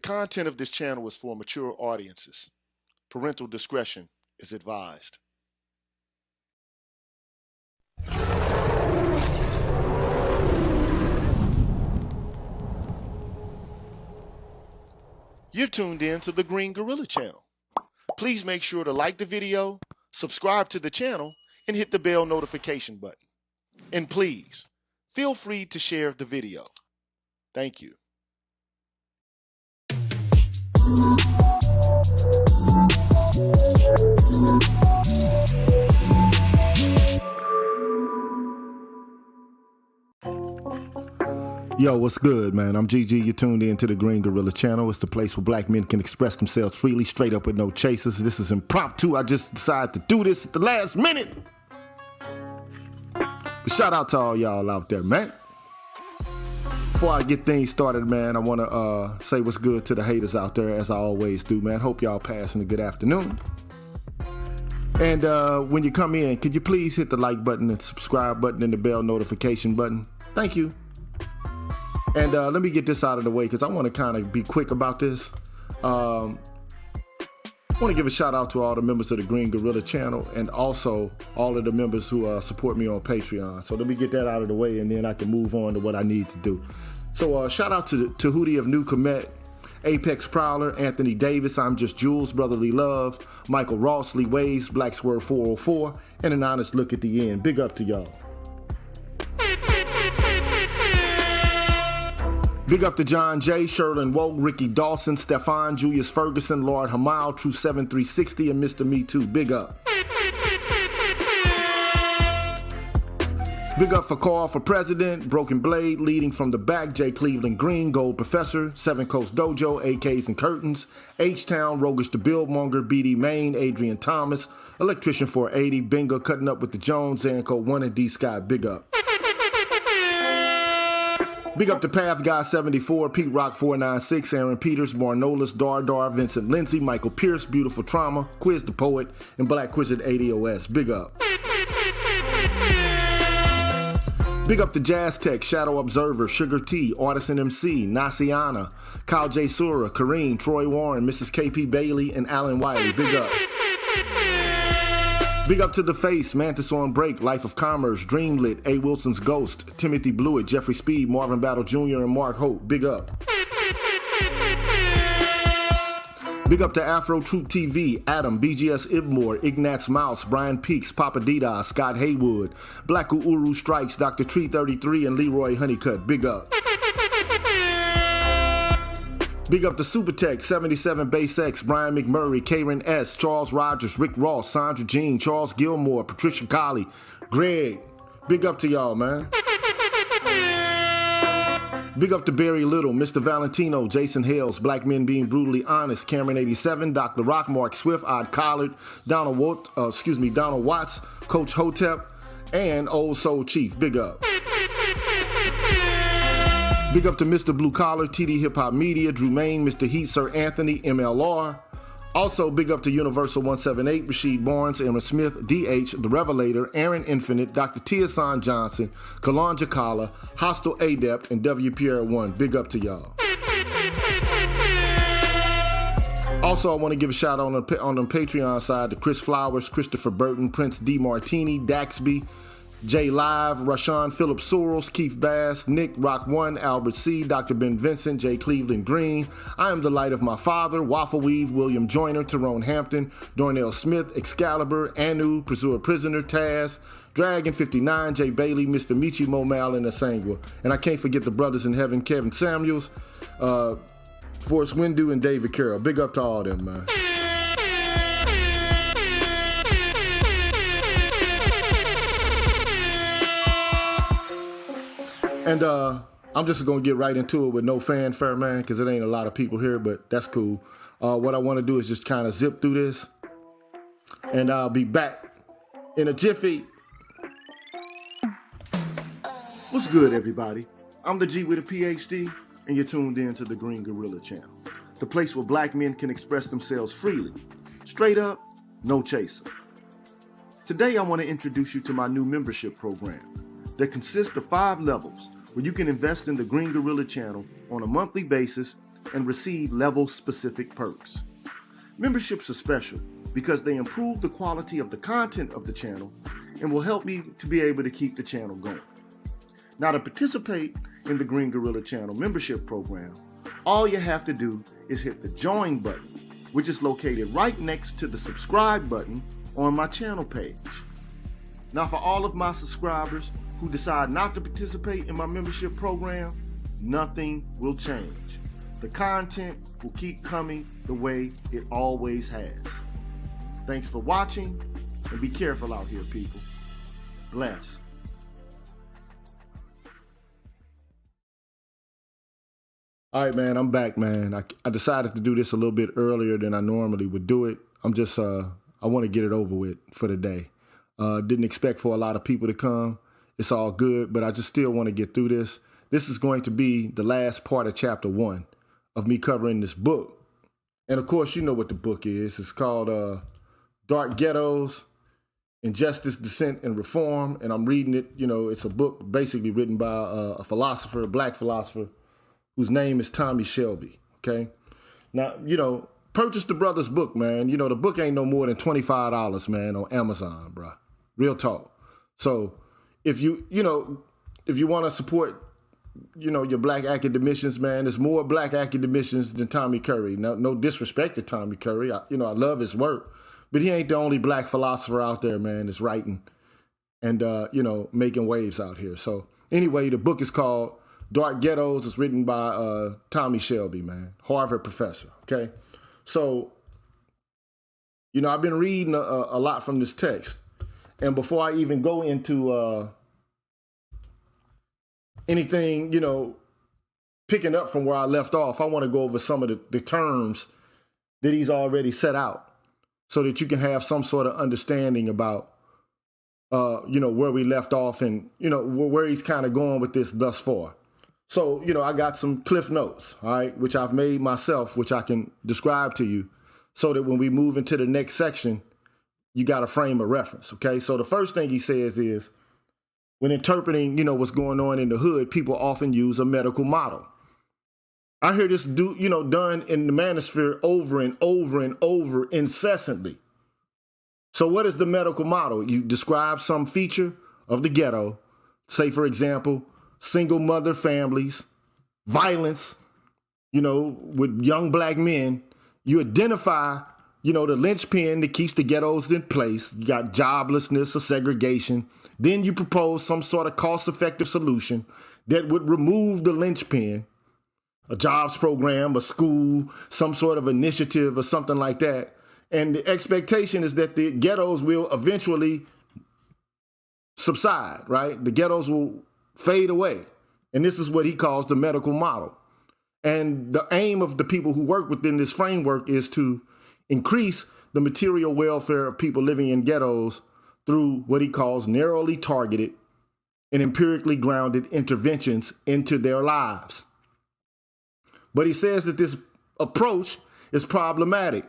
content of this channel is for mature audiences. Parental discretion is advised. You're tuned in to the Green Gorilla channel. Please make sure to like the video, subscribe to the channel, and hit the bell notification button. And please, feel free to share the video. Thank you. Yo, what's good, man? I'm GG. You're tuned in to the Green Gorilla channel. It's the place where black men can express themselves freely, straight up with no chasers. This is impromptu. I just decided to do this at the last minute. But shout out to all y'all out there, man. Before I get things started, man, I want to say what's good to the haters out there, as I always do, man. Hope y'all passing a good afternoon. And when you come in, could you please hit the like button and subscribe button and the bell notification button? Thank you. And let me get this out of the way because I want to kind of be quick about this. I want to give a shout out to all the members of the Green Gorilla channel and also all of the members who support me on Patreon. So let me get that out of the way and then I can move on to what I need to do. So shout out to Hootie of New Comet, Apex Prowler, Anthony Davis, I'm Just Jules, Brotherly Love, Michael Ross, Lee Ways, Black Swerve 404, and An Honest Look at the End. Big up to y'all. Big up to John J, Sherlin Woke, Ricky Dawson, Stefan, Julius Ferguson, Lord Hamal, True 7360, and Mr. Me Too. Big up. Big up for Carl for President, Broken Blade, Leading from the Back, J. Cleveland Green, Gold Professor, Seven Coast Dojo, AKs and Curtains, H-Town, Rogish the Billmonger, BD Main, Adrian Thomas, Electrician 480, Bingo, Cutting Up with the Jones, Zanko 1, and D Scott. Big up. Big up to Path Guy 74, Pete Rock 496, Aaron Peters, Barnolis, Dar, Vincent Lindsay, Michael Pierce, Beautiful Trauma, Quiz the Poet, and Black Quizzard 80OS. Big up. Big up to Jazz Tech, Shadow Observer, Sugar T, Artisan MC, Nasiana, Kyle J. Sura, Kareem, Troy Warren, Mrs. KP Bailey, and Alan Wiley. Big up. Big up to The Face, Mantis on Break, Life of Commerce, Dreamlit, A. Wilson's Ghost, Timothy Blewett, Jeffrey Speed, Marvin Battle Jr., and Mark Hope. Big up. Big up to Afro Troop TV, Adam, BGS Ibmore, Ignatz Mouse, Brian Peaks, Papa Dida, Scott Haywood, Black Uru Strikes, Dr. Tree 33, and Leroy Honeycutt. Big up. Big up to Supertech, 77 Base X, Brian McMurray, Karen S, Charles Rogers, Rick Ross, Sandra Jean, Charles Gilmore, Patricia Colley, Greg. Big up to y'all, man. Big up to Barry Little, Mr. Valentino, Jason Hales, Black Men Being Brutally Honest, Cameron 87, Dr. Rock, Mark Swift, Odd Collard, Donald Watts, Coach Hotep, and Old Soul Chief. Big up. Big up to Mr. Blue Collar, TD Hip Hop Media, Drew Main, Mr. Heat, Sir Anthony, MLR. Also, big up to Universal 178, Rasheed Barnes, Emma Smith, DH, The Revelator, Aaron Infinite, Dr. Tiasan Johnson, Kalan Jakala, Hostile Adept, and W. Pierre 1. Big up to y'all. Also, I want to give a shout out on the Patreon side to Chris Flowers, Christopher Burton, Prince D. Martini, Daxby, J Live, Rashawn Philip Sorrells, Keith Bass, Nick Rock 1, Albert C, Dr. Ben Vincent, J Cleveland Green, I Am the Light of My Father, Waffle Weave, William Joyner, Tyrone Hampton, Darnell Smith, Excalibur, Anu, Pursuer Prisoner, Taz, Dragon 59, J Bailey, Mr. Michi Momal, and Asangwa. And I can't forget the brothers in heaven, Kevin Samuels, Forrest Windu, and David Carroll. Big up to all them, man. And I'm just going to get right into it with no fanfare, man, because it ain't a lot of people here, but that's cool. What I want to do is just kind of zip through this, and I'll be back in a jiffy. What's good, everybody? I'm the G with a PhD, and you're tuned in to the Green Gorilla channel, the place where black men can express themselves freely, straight up, no chaser. Today, I want to introduce you to my new membership program that consists of 5 levels where you can invest in the Green Gorilla channel on a monthly basis and receive level-specific perks. Memberships are special because they improve the quality of the content of the channel and will help me to be able to keep the channel going. Now, to participate in the Green Gorilla Channel membership program, all you have to do is hit the join button, which is located right next to the subscribe button on my channel page. Now, for all of my subscribers who decide not to participate in my membership program, nothing will change. The content will keep coming the way it always has. Thanks for watching, and be careful out here, people. Bless. All right, man, I'm back, man. I decided to do this a little bit earlier than I normally would do it. I want to get it over with for the day. Didn't expect for a lot of people to come. It's all good, but I just still want to get through this. This is going to be the last part of chapter 1 of me covering this book. And of course, you know what the book is. It's called Dark Ghettos, Injustice, Dissent, and Reform. And I'm reading it. You know, it's a book basically written by a philosopher, a black philosopher, whose name is Tommy Shelby, okay? Now, you know, purchase the brother's book, man. You know, the book ain't no more than $25, man, on Amazon, bro. Real talk. So if you want to support, you know, your black academicians, man, there's more black academicians than Tommy Curry. No disrespect to Tommy Curry. I love his work, but he ain't the only black philosopher out there, man, that's writing and, making waves out here. So anyway, the book is called Dark Ghettos. It's written by Tommy Shelby, man, Harvard professor, okay? So, you know, I've been reading a lot from this text. And before I even go into anything, you know, picking up from where I left off, I want to go over some of the terms that he's already set out so that you can have some sort of understanding about, where we left off and, you know, where he's kind of going with this thus far. So, you know, I got some cliff notes, all right, which I've made myself, which I can describe to you so that when we move into the next section, you got a frame of reference, okay? So the first thing he says is, when interpreting, you know, what's going on in the hood, people often use a medical model. I hear this done in the manosphere over and over and over incessantly. So what is the medical model? You describe some feature of the ghetto, say, for example, single mother families, violence, you know, with young black men. You identify, you know, the linchpin that keeps the ghettos in place. You got joblessness or segregation. Then you propose some sort of cost-effective solution that would remove the linchpin, a jobs program, a school, some sort of initiative or something like that. And the expectation is that the ghettos will eventually subside, right? The ghettos will fade away. And this is what he calls the medical model. And the aim of the people who work within this framework is to increase the material welfare of people living in ghettos through what he calls narrowly targeted and empirically grounded interventions into their lives. But he says that this approach is problematic.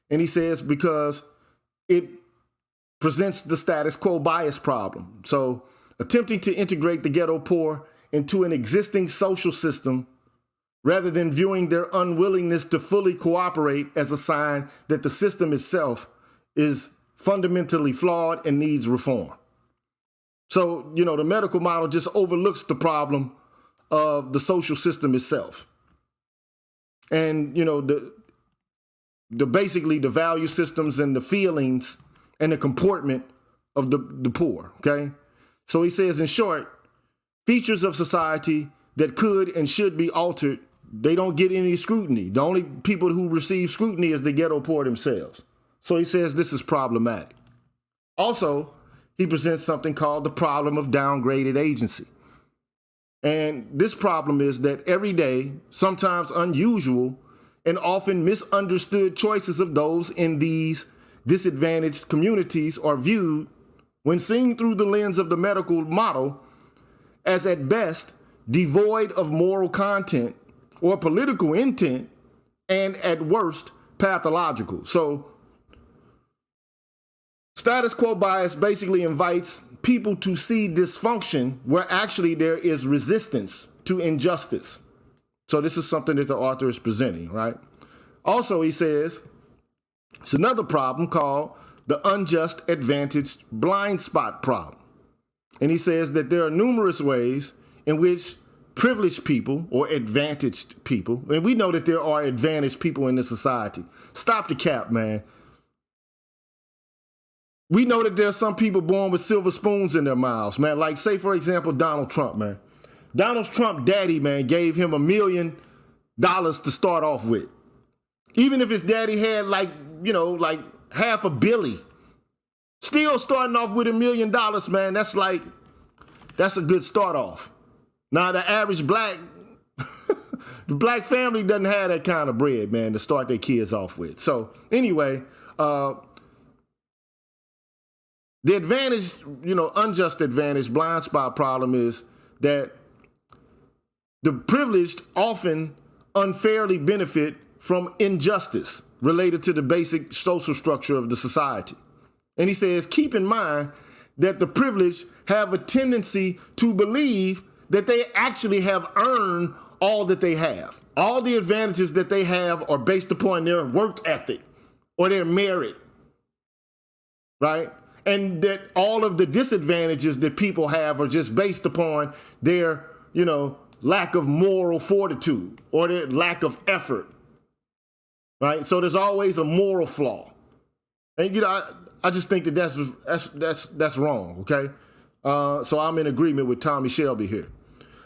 And he says because it presents the status quo bias problem. So attempting to integrate the ghetto poor into an existing social system rather than viewing their unwillingness to fully cooperate as a sign that the system itself is fundamentally flawed and needs reform. So, you know, the medical model just overlooks the problem of the social system itself. And, you know, basically the value systems and the feelings and the comportment of the poor, okay? So he says, in short, features of society that could and should be altered, they don't get any scrutiny. The only people who receive scrutiny is the ghetto poor themselves. So he says this is problematic. Also, he presents something called the problem of downgraded agency. And this problem is that every day, sometimes unusual, and often misunderstood choices of those in these disadvantaged communities are viewed, when seen through the lens of the medical model, as at best devoid of moral content or political intent, and at worst pathological. So status quo bias basically invites people to see dysfunction where actually there is resistance to injustice. So this is something that the author is presenting, right? Also, he says, it's another problem called the unjust advantage blind spot problem. And he says that there are numerous ways in which privileged people or advantaged people, and we know that there are advantaged people in this society. Stop the cap, man. We know that there's some people born with silver spoons in their mouths, man. Like, say, for example, Donald Trump, man. Donald Trump daddy, man, gave him $1 million to start off with. Even if his daddy had like half a billy, still starting off with $1 million, man, that's a good start off. Now, the average black, the black family doesn't have that kind of bread, man, to start their kids off with. So anyway, the advantage, unjust advantage blind spot problem is that the privileged often unfairly benefit from injustice related to the basic social structure of the society. And he says, keep in mind that the privileged have a tendency to believe that they actually have earned all that they have. All the advantages that they have are based upon their work ethic or their merit, right? And that all of the disadvantages that people have are just based upon their, lack of moral fortitude or their lack of effort, right? So there's always a moral flaw. And, I just think that that's wrong, okay? So I'm in agreement with Tommy Shelby here.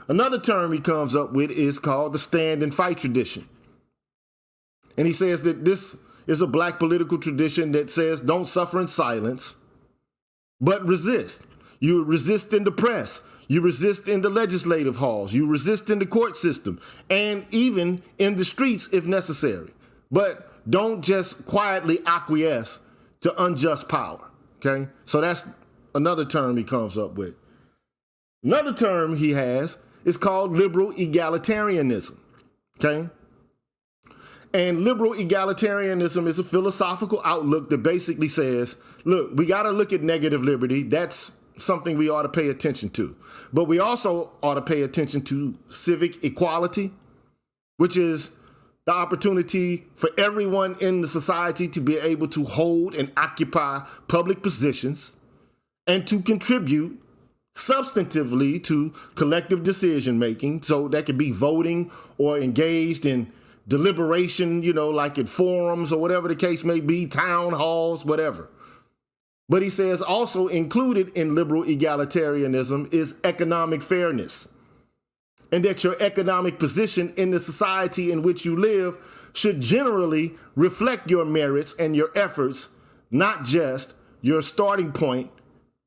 Another term he comes up with is called the stand and fight tradition. And he says that this is a black political tradition that says don't suffer in silence, but resist. You resist in the press. You resist in the legislative halls. You resist in the court system and even in the streets if necessary. But don't just quietly acquiesce to unjust power, okay? So that's another term he comes up with. Another term he has is called liberal egalitarianism, okay? And liberal egalitarianism is a philosophical outlook that basically says, look, we got to look at negative liberty. That's something we ought to pay attention to. But we also ought to pay attention to civic equality, which is the opportunity for everyone in the society to be able to hold and occupy public positions and to contribute substantively to collective decision making. So that could be voting or engaged in deliberation, like at forums or whatever the case may be, town halls, whatever. But he says also included in liberal egalitarianism is economic fairness, and that your economic position in the society in which you live should generally reflect your merits and your efforts, not just your starting point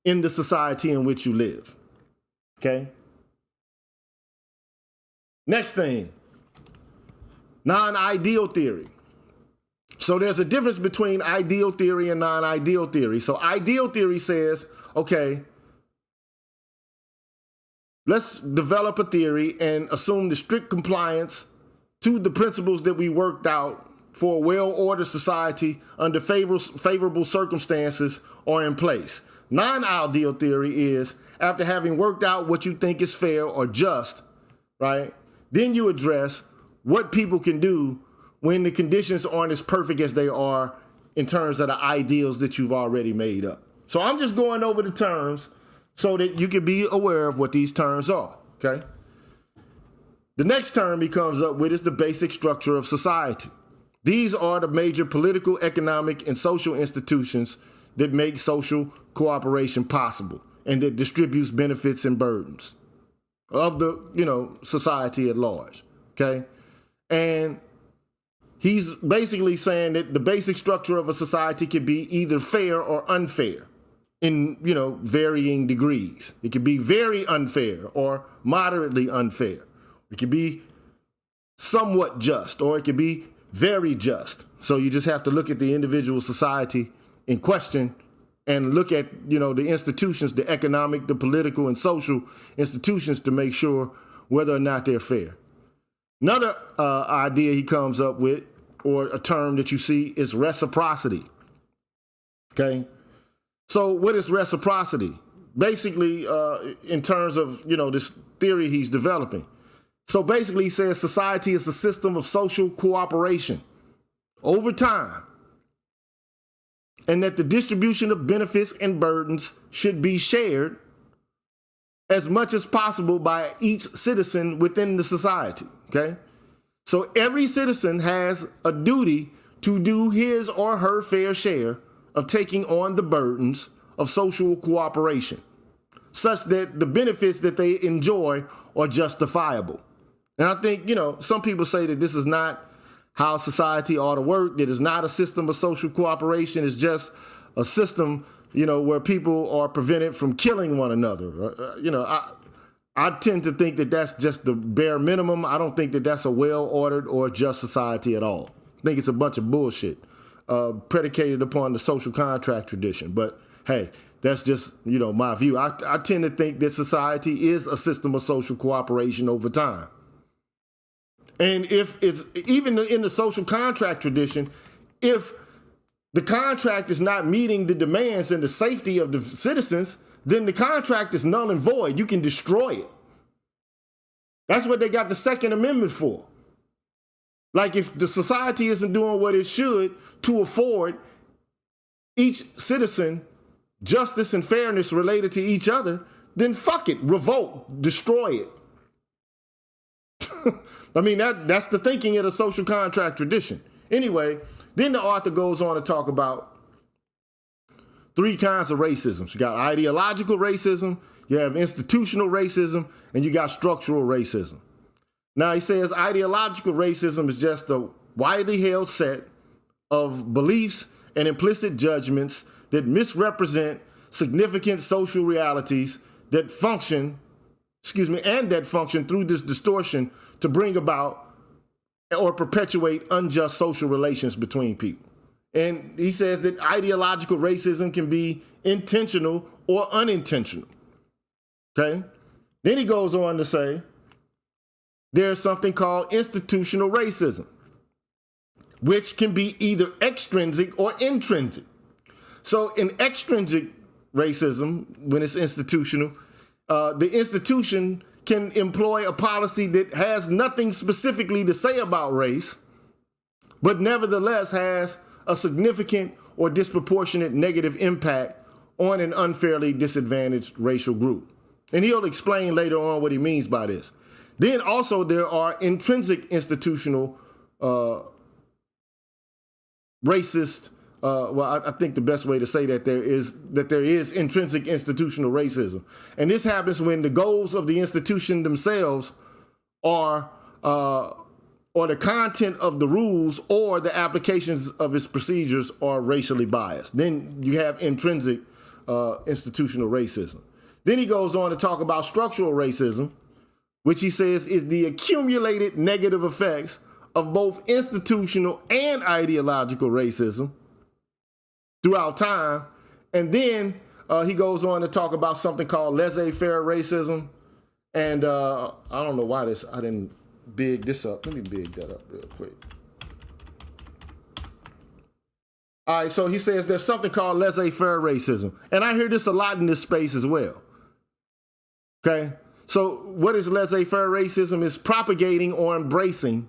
in the society in which you live, okay? Next thing, non-ideal theory. So there's a difference between ideal theory and non-ideal theory. So ideal theory says, okay, let's develop a theory and assume the strict compliance to the principles that we worked out for a well-ordered society under favorable circumstances are in place. Non-ideal theory is, after having worked out what you think is fair or just, right, then you address what people can do when the conditions aren't as perfect as they are in terms of the ideals that you've already made up. So I'm just going over the terms so that you can be aware of what these terms are, okay? The next term he comes up with is the basic structure of society. These are the major political, economic, and social institutions that make social cooperation possible and that distributes benefits and burdens of the, society at large, okay? And he's basically saying that the basic structure of a society can be either fair or unfair in, varying degrees. It can be very unfair or moderately unfair. It can be somewhat just, or it can be very just. So you just have to look at the individual society in question and look at, the institutions, the economic, the political, and social institutions to make sure whether or not they're fair. Another idea he comes up with, or a term that you see, is reciprocity, okay? So what is reciprocity? Basically, in terms of, this theory he's developing, So basically he says society is a system of social cooperation over time, and that the distribution of benefits and burdens should be shared as much as possible by each citizen within the society, okay? So every citizen has a duty to do his or her fair share of taking on the burdens of social cooperation, such that the benefits that they enjoy are justifiable. And I think, some people say that this is not how society ought to work. It is not a system of social cooperation. It's just a system, where people are prevented from killing one another. I tend to think that that's just the bare minimum. I don't think that that's a well-ordered or just society at all. I think it's a bunch of bullshit predicated upon the social contract tradition. But hey, that's just, my view. I tend to think that society is a system of social cooperation over time. And if it's even in the social contract tradition, if the contract is not meeting the demands and the safety of the citizens, then the contract is null and void. You can destroy it. That's what they got the Second Amendment for. Like if the society isn't doing what it should to afford each citizen justice and fairness related to each other, then fuck it, revolt, destroy it. I mean, that's the thinking of the social contract tradition. Anyway, then the author goes on to talk about three kinds of racism. You got ideological racism, you have institutional racism, and you got structural racism. Now he says ideological racism is just a widely held set of beliefs and implicit judgments that misrepresent significant social realities that function through this distortion to bring about or perpetuate unjust social relations between people. And he says that ideological racism can be intentional or unintentional. Okay? Then he goes on to say there's something called institutional racism, which can be either extrinsic or intrinsic. So in extrinsic racism, when it's institutional, the institution can employ a policy that has nothing specifically to say about race, but nevertheless has a significant or disproportionate negative impact on an unfairly disadvantaged racial group. And he'll explain later on what he means by this. Then also there are intrinsic institutional racist, I think the best way to say that there is intrinsic institutional racism. And this happens when the goals of the institution themselves are, or the content of the rules or the applications of its procedures are racially biased. Then you have intrinsic institutional racism. Then he goes on to talk about structural racism, which he says is the accumulated negative effects of both institutional and ideological racism throughout time. And then he goes on to talk about something called laissez-faire racism. And I don't know why I didn't big this up. Let me big that up real quick. All right, so he says there's something called laissez-faire racism. And I hear this a lot in this space as well. Okay, so what is laissez-faire racism? Is propagating or embracing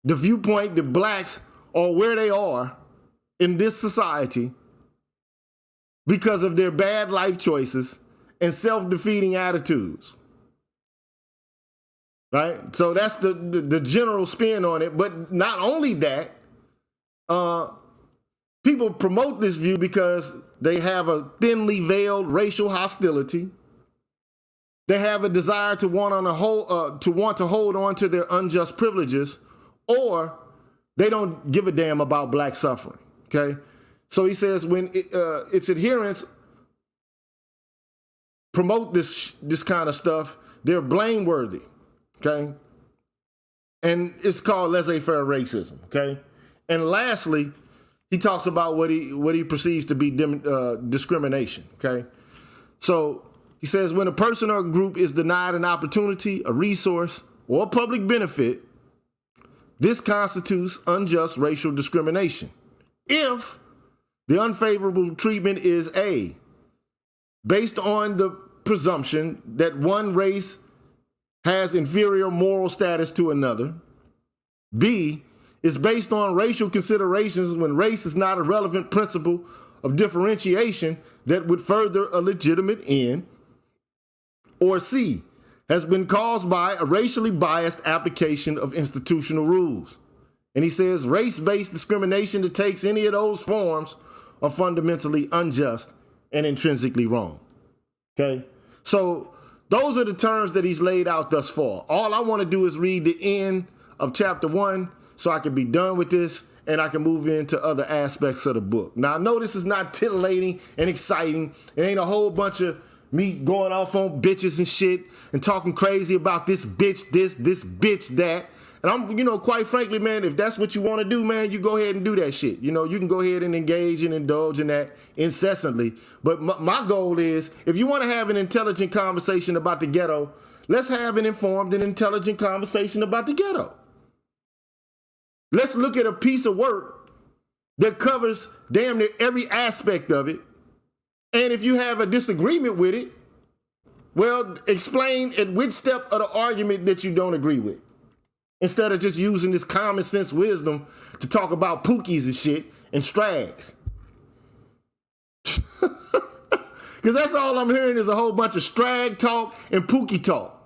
the viewpoint that blacks are where they are in this society because of their bad life choices and self-defeating attitudes. Right? So that's the general spin on it. But not only that, people promote this view because they have a thinly veiled racial hostility. They have a desire to want to hold on to their unjust privileges, or they don't give a damn about black suffering. Okay, so he says when its adherents promote this kind of stuff, they're blameworthy. Okay, and it's called laissez-faire racism. Okay, and lastly, he talks about what he perceives to be discrimination. Okay, so he says when a person or a group is denied an opportunity, a resource, or a public benefit, this constitutes unjust racial discrimination. If the unfavorable treatment is A, based on the presumption that one race has inferior moral status to another. B, is based on racial considerations when race is not a relevant principle of differentiation that would further a legitimate end. Or C, has been caused by a racially biased application of institutional rules. And he says race-based discrimination that takes any of those forms are fundamentally unjust and intrinsically wrong. Okay? So those are the terms that he's laid out thus far. All I want to do is read the end of chapter 1 so I can be done with this and I can move into other aspects of the book. Now, I know this is not titillating and exciting. It ain't a whole bunch of me going off on bitches and shit and talking crazy about this bitch this bitch that. And I'm, quite frankly, man, if that's what you want to do, man, you go ahead and do that shit. You can go ahead and engage and indulge in that incessantly. But my goal is, if you want to have an intelligent conversation about the ghetto, let's have an informed and intelligent conversation about the ghetto. Let's look at a piece of work that covers damn near every aspect of it. And if you have a disagreement with it, well, explain at which step of the argument that you don't agree with. Instead of just using this common sense wisdom to talk about pookies and shit and strags. Because that's all I'm hearing is a whole bunch of strag talk and pookie talk.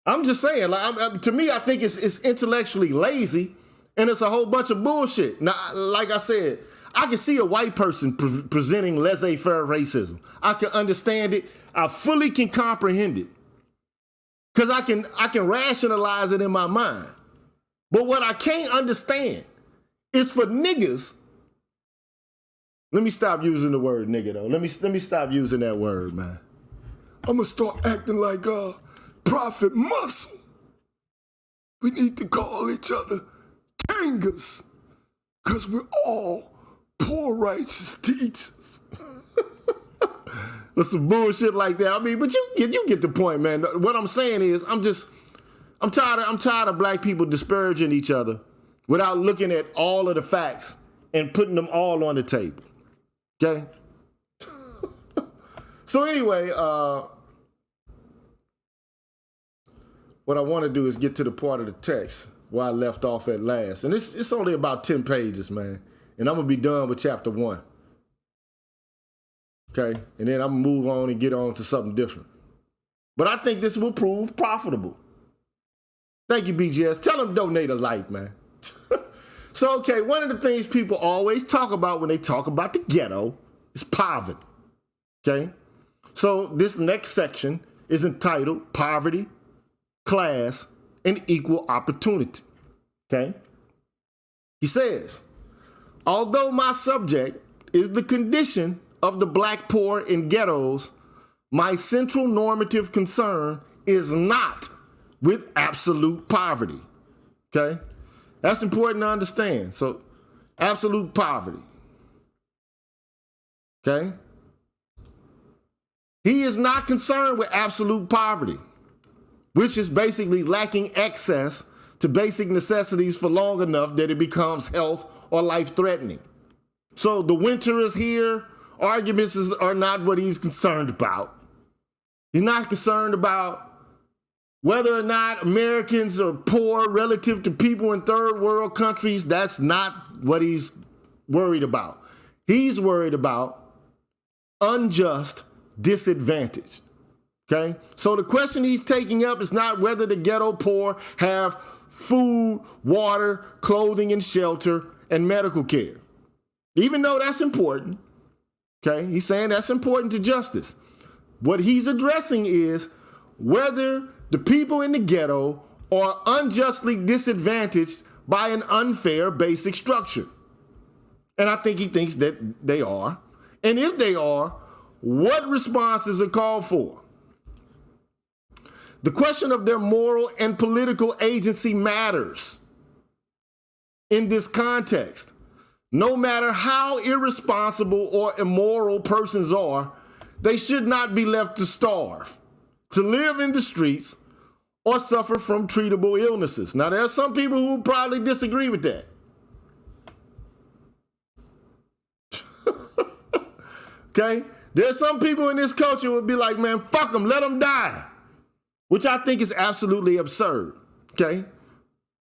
I'm just saying, to me, I think it's intellectually lazy and it's a whole bunch of bullshit. Now, like I said, I can see a white person presenting laissez-faire racism. I can understand it. I fully can comprehend it. Because I can rationalize it in my mind. But what I can't understand is for niggas. Let me stop using the word nigga, though. Let me stop using that word, man. I'm going to start acting like Prophet Muscle. We need to call each other kangers. Because we're all poor righteous teachers. Or some bullshit like that. I mean, but you get the point, man. What I'm saying is, I'm tired of black people disparaging each other without looking at all of the facts and putting them all on the table. Okay? So anyway, what I want to do is get to the part of the text where I left off at last. And it's only about 10 pages, man. And I'm going to be done with chapter 1. Okay, and then I'm going to move on and get on to something different. But I think this will prove profitable. Thank you, BGS. Tell them donate a like, man. So, okay, one of the things people always talk about when they talk about the ghetto is poverty. Okay, so this next section is entitled Poverty, Class, and Equal Opportunity. Okay, he says, although my subject is the condition of the black poor in ghettos, my central normative concern is not with absolute poverty. Okay? That's important to understand. So, absolute poverty. Okay? He is not concerned with absolute poverty, which is basically lacking access to basic necessities for long enough that it becomes health or life-threatening. So, the winter is here. Arguments are not what he's concerned about. He's not concerned about whether or not Americans are poor relative to people in third world countries. That's not what he's worried about. He's worried about unjust disadvantage. Okay? So the question he's taking up is not whether the ghetto poor have food, water, clothing, and shelter, and medical care. Even though that's important. Okay, he's saying that's important to justice. What he's addressing is whether the people in the ghetto are unjustly disadvantaged by an unfair basic structure. And I think he thinks that they are. And if they are, what responses are called for? The question of their moral and political agency matters in this context. No matter how irresponsible or immoral persons are, they should not be left to starve, to live in the streets, or suffer from treatable illnesses. Now, there are some people who probably disagree with that. Okay? There's some people in this culture who would be like, man, fuck them, let them die. Which I think is absolutely absurd, okay?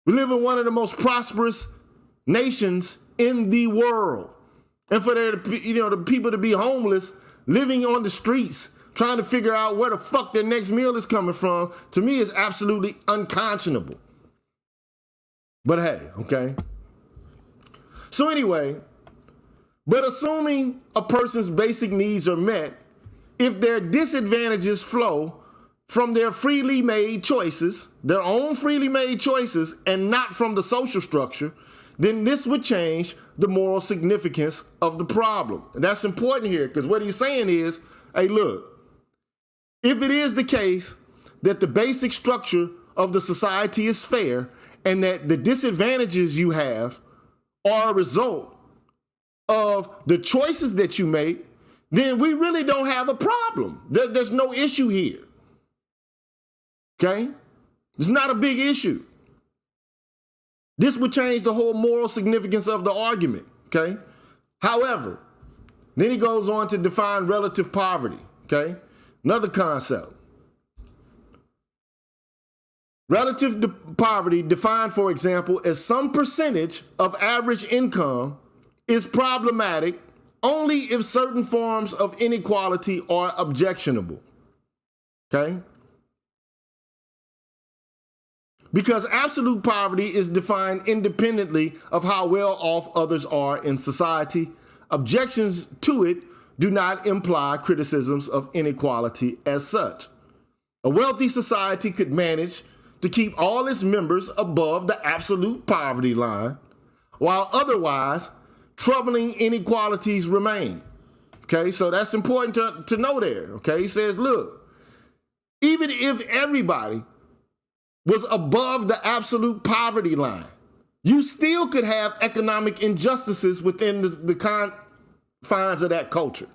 We live in one of the most prosperous nations in the world. And for the people to be homeless, living on the streets, trying to figure out where the fuck their next meal is coming from, to me is absolutely unconscionable. But hey, okay? So anyway, but assuming a person's basic needs are met, if their disadvantages flow from their freely made choices, their own freely made choices, and not from the social structure, then this would change the moral significance of the problem. And that's important here, because what he's saying is, hey, look, if it is the case that the basic structure of the society is fair and that the disadvantages you have are a result of the choices that you make, then we really don't have a problem. There's no issue here. Okay? It's not a big issue. This would change the whole moral significance of the argument. Okay? However, then he goes on to define relative poverty. Okay? Another concept. Relative poverty, defined, for example, as some percentage of average income, is problematic only if certain forms of inequality are objectionable. Okay? Because absolute poverty is defined independently of how well off others are in society. Objections to it do not imply criticisms of inequality as such. A wealthy society could manage to keep all its members above the absolute poverty line, while otherwise troubling inequalities remain. Okay, so that's important to know there. Okay, he says, look, even if everybody was above the absolute poverty line, you still could have economic injustices within the confines of that culture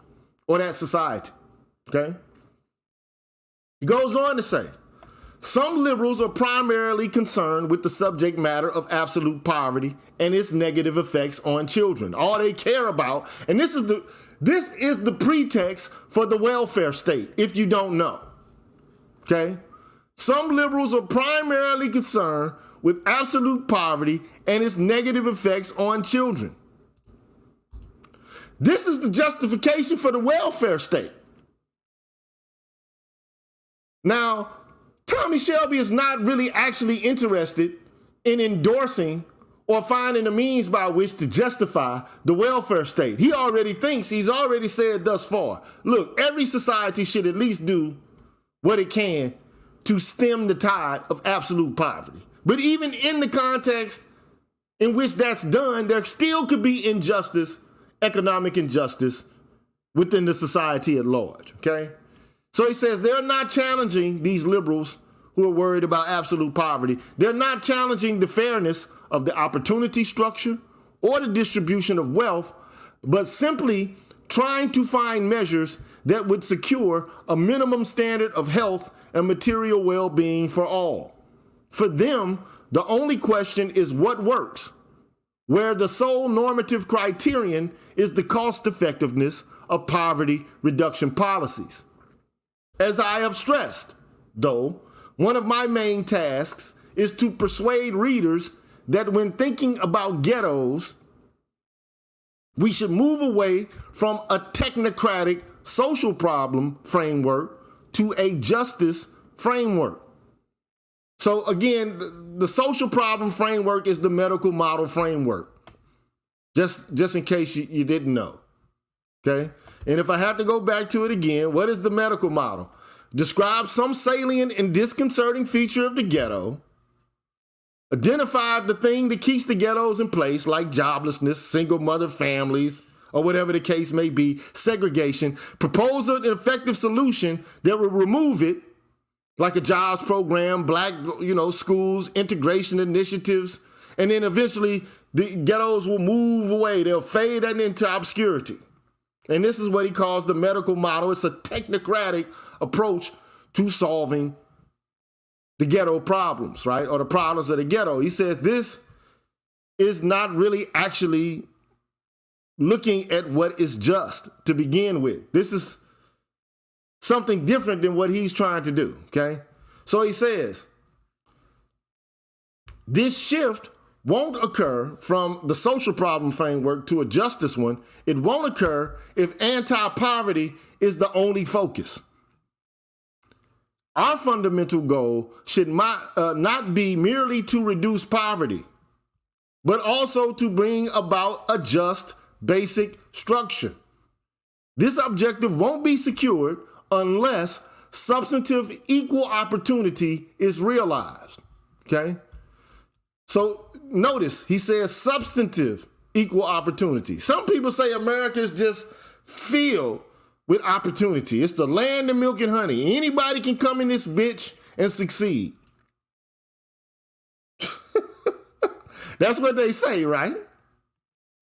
or that society. Okay? He goes on to say, some liberals are primarily concerned with the subject matter of absolute poverty and its negative effects on children. All they care about, and this is the pretext for the welfare state, if you don't know. Okay? Some liberals are primarily concerned with absolute poverty and its negative effects on children. This is the justification for the welfare state. Now, Tommy Shelby is not really actually interested in endorsing or finding a means by which to justify the welfare state. He already thinks, he's already said thus far, look, every society should at least do what it can to stem the tide of absolute poverty. But even in the context in which that's done, there still could be injustice, economic injustice within the society at large, okay? So he says they're not challenging these liberals who are worried about absolute poverty. They're not challenging the fairness of the opportunity structure or the distribution of wealth, but simply trying to find measures that would secure a minimum standard of health and material well-being for all. For them, the only question is what works, where the sole normative criterion is the cost effectiveness of poverty reduction policies. As I have stressed, though, one of my main tasks is to persuade readers that when thinking about ghettos, we should move away from a technocratic social problem framework to a justice framework. So again, the social problem framework is the medical model framework. Just in case you didn't know, okay? And if I have to go back to it again, what is the medical model? Describe some salient and disconcerting feature of the ghetto, identify the thing that keeps the ghettos in place, like joblessness, single mother families, or whatever the case may be, segregation, propose an effective solution that will remove it, like a jobs program, black, schools, integration initiatives, and then eventually the ghettos will move away. They'll fade into obscurity. And this is what he calls the medical model. It's a technocratic approach to solving the ghetto problems, right? Or the problems of the ghetto. He says this is not really actually looking at what is just to begin with. This is something different than what he's trying to do, okay? So he says, this shift won't occur from the social problem framework to a justice one. It won't occur if anti-poverty is the only focus. Our fundamental goal should not be merely to reduce poverty, but also to bring about a just basic structure. This objective won't be secured unless substantive equal opportunity is realized, okay? So notice he says substantive equal opportunity. Some people say America is just filled with opportunity. It's the land of milk and honey. Anybody can come in this bitch and succeed. That's what they say, right?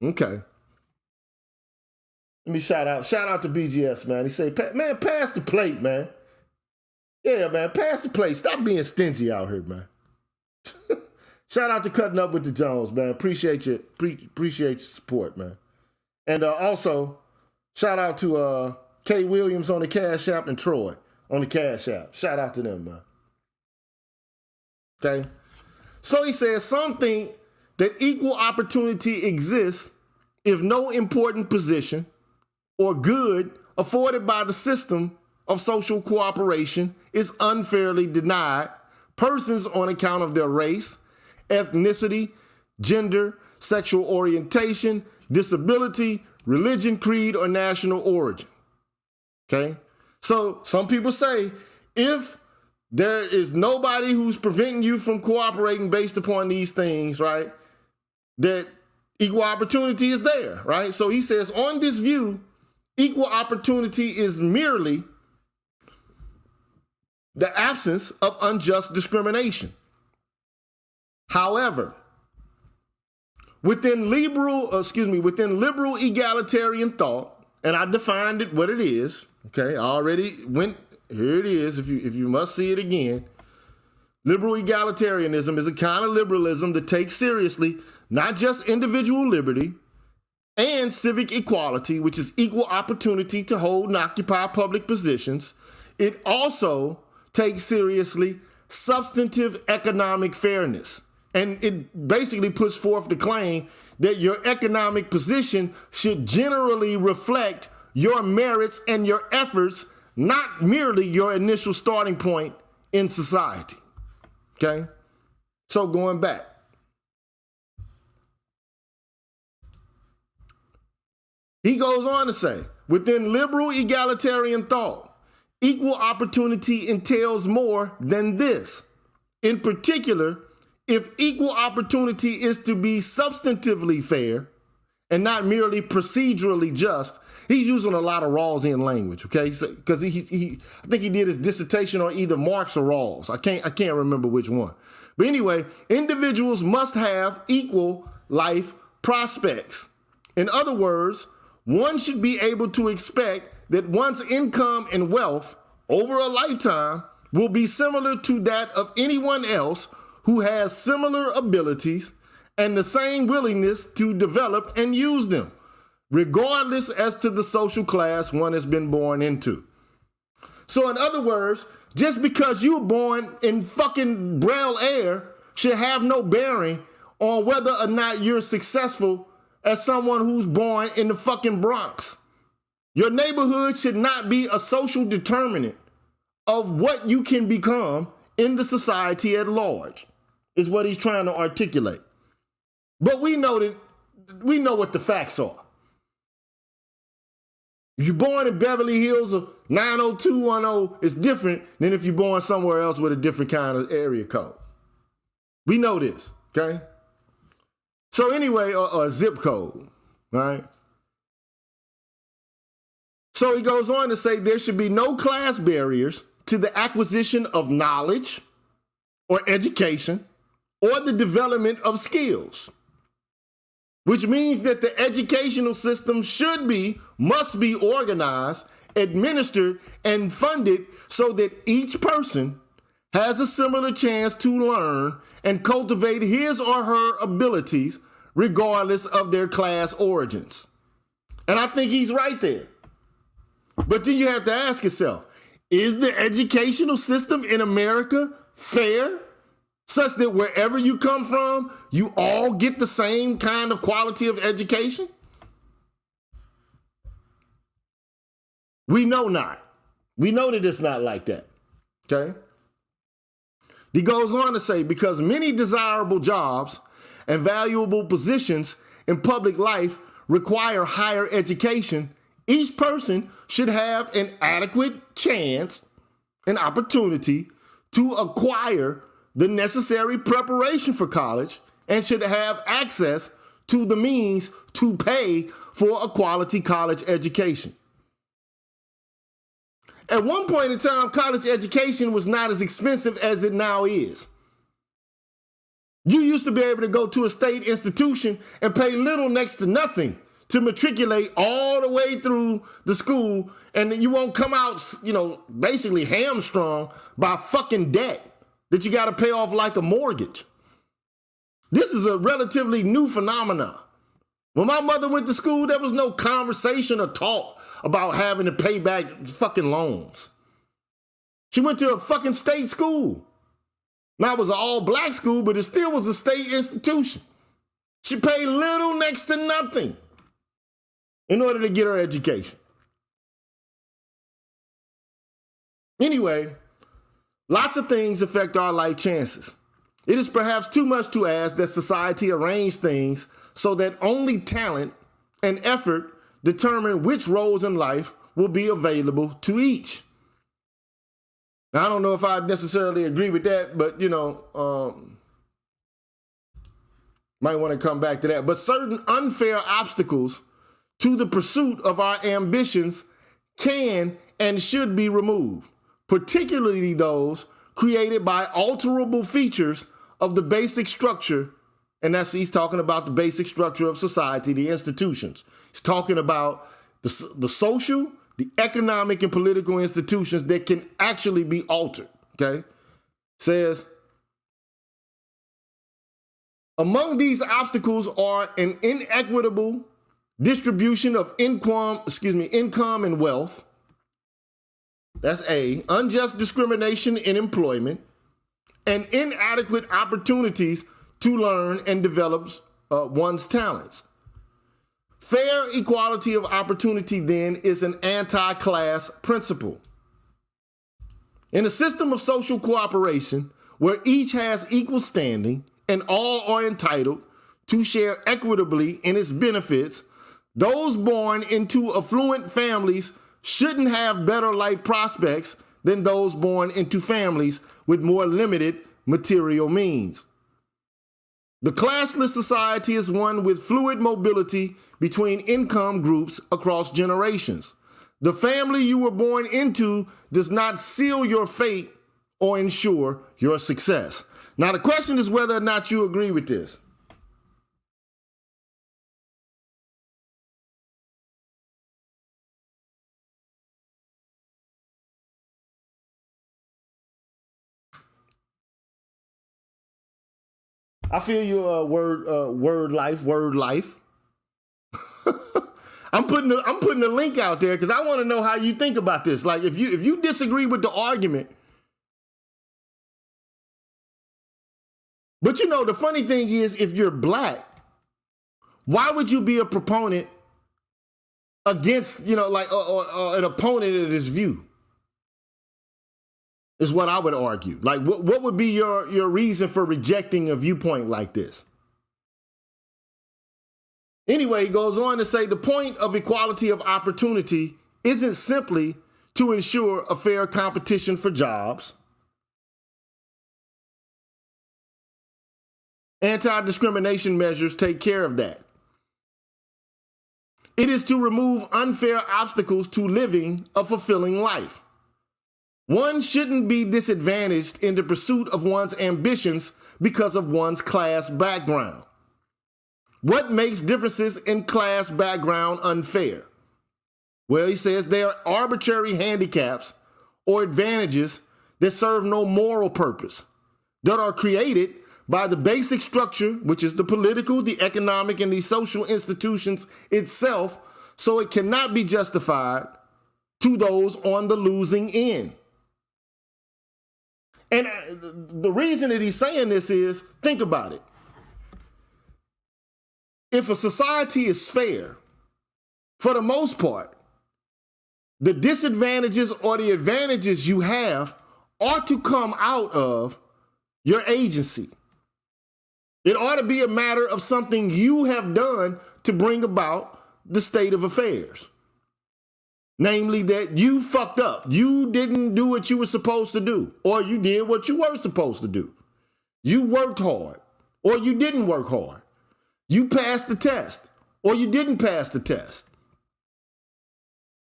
Okay. Let me shout out to BGS, man. He say, man, pass the plate, man. Yeah, man, pass the plate. Stop being stingy out here, man. Shout out to Cutting Up with the Jones, man. Appreciate you. Appreciate your support, man. And also, shout out to K. Williams on the Cash App and Troy on the Cash App. Shout out to them, man. Okay? So he says something that equal opportunity exists if no important position or good afforded by the system of social cooperation is unfairly denied persons on account of their race, ethnicity, gender, sexual orientation, disability, religion, creed, or national origin. Okay? So some people say if there is nobody who's preventing you from cooperating based upon these things, right, that equal opportunity is there, right? So he says on this view, equal opportunity is merely the absence of unjust discrimination. However, within liberal egalitarian thought, and I defined it what it is, okay, I already went, here it is, if you must see it again. Liberal egalitarianism is a kind of liberalism that takes seriously not just individual liberty and civic equality, which is equal opportunity to hold and occupy public positions. It also takes seriously substantive economic fairness. And it basically puts forth the claim that your economic position should generally reflect your merits and your efforts, not merely your initial starting point in society. Okay? So going back. He goes on to say, within liberal egalitarian thought, equal opportunity entails more than this. In particular, if equal opportunity is to be substantively fair and not merely procedurally just, he's using a lot of Rawlsian language, okay? Because I think he did his dissertation on either Marx or Rawls. I can't remember which one. But anyway, individuals must have equal life prospects. In other words, one should be able to expect that one's income and wealth over a lifetime will be similar to that of anyone else who has similar abilities and the same willingness to develop and use them, regardless as to the social class one has been born into. So in other words, just because you were born in fucking Braille Air should have no bearing on whether or not you're successful as someone who's born in the fucking Bronx. Your neighborhood should not be a social determinant of what you can become in the society at large, is what he's trying to articulate. But we know what the facts are. If you're born in Beverly Hills or 90210, it's different than if you're born somewhere else with a different kind of area code. We know this, okay? So anyway, or a zip code, right? So he goes on to say there should be no class barriers to the acquisition of knowledge or education or the development of skills, which means that the educational system must be organized, administered, and funded so that each person has a similar chance to learn and cultivate his or her abilities regardless of their class origins. And I think he's right there. But then you have to ask yourself, is the educational system in America fair, such that wherever you come from, you all get the same kind of quality of education? We know not. We know that it's not like that, okay? He goes on to say, because many desirable jobs and valuable positions in public life require higher education, each person should have an adequate chance and opportunity to acquire the necessary preparation for college and should have access to the means to pay for a quality college education. At one point in time, college education was not as expensive as it now is. You used to be able to go to a state institution and pay little next to nothing to matriculate all the way through the school, and you won't come out, basically hamstrung by fucking debt that you got to pay off like a mortgage. This is a relatively new phenomenon. When my mother went to school, there was no conversation or talk about having to pay back fucking loans. She went to a fucking state school. Now it was an all-black school, but it still was a state institution. She paid little next to nothing in order to get her education. Anyway, lots of things affect our life chances. It is perhaps too much to ask that society arrange things so that only talent and effort determine which roles in life will be available to each. Now, I don't know if I necessarily agree with that, but, might want to come back to that. But certain unfair obstacles to the pursuit of our ambitions can and should be removed, particularly those created by alterable features of the basic structure. And he's talking about the basic structure of society, the institutions. He's talking about the social, the economic, and political institutions that can actually be altered, okay? Says, among these obstacles are an inequitable distribution of income and wealth. That's A. Unjust discrimination in employment and inadequate opportunities to learn and develop one's talents. Fair equality of opportunity, then, is an anti-class principle. In a system of social cooperation where each has equal standing and all are entitled to share equitably in its benefits, those born into affluent families shouldn't have better life prospects than those born into families with more limited material means. The classless society is one with fluid mobility between income groups across generations. The family you were born into does not seal your fate or ensure your success. Now, the question is whether or not you agree with this. I feel you, word life. I'm putting the link out there because I want to know how you think about this. Like, if you disagree with the argument, but the funny thing is, if you're black, why would you be a proponent against, or an opponent of this view? Is what I would argue. Like, what would be your reason for rejecting a viewpoint like this? Anyway, he goes on to say the point of equality of opportunity isn't simply to ensure a fair competition for jobs. Anti-discrimination measures take care of that. It is to remove unfair obstacles to living a fulfilling life. One shouldn't be disadvantaged in the pursuit of one's ambitions because of one's class background. What makes differences in class background unfair? Well, he says they are arbitrary handicaps or advantages that serve no moral purpose, that are created by the basic structure, which is the political, the economic, and the social institutions itself, so it cannot be justified to those on the losing end. And the reason that he's saying this is, think about it. If a society is fair, for the most part, the disadvantages or the advantages you have ought to come out of your agency. It ought to be a matter of something you have done to bring about the state of affairs. Namely, that you fucked up. You didn't do what you were supposed to do, or you did what you were supposed to do. You worked hard, or you didn't work hard. You passed the test, or you didn't pass the test.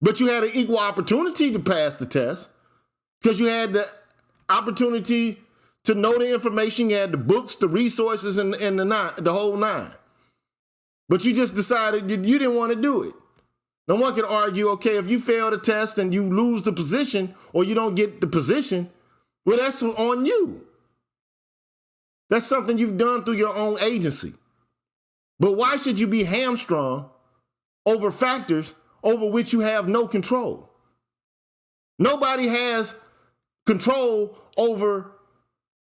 But you had an equal opportunity to pass the test because you had the opportunity to know the information. You had the books, the resources, and the whole nine. But you just decided you didn't want to do it. Now, one could argue, okay, if you fail the test and you lose the position or you don't get the position, well, that's on you. That's something you've done through your own agency. But why should you be hamstrung over factors over which you have no control? Nobody has control over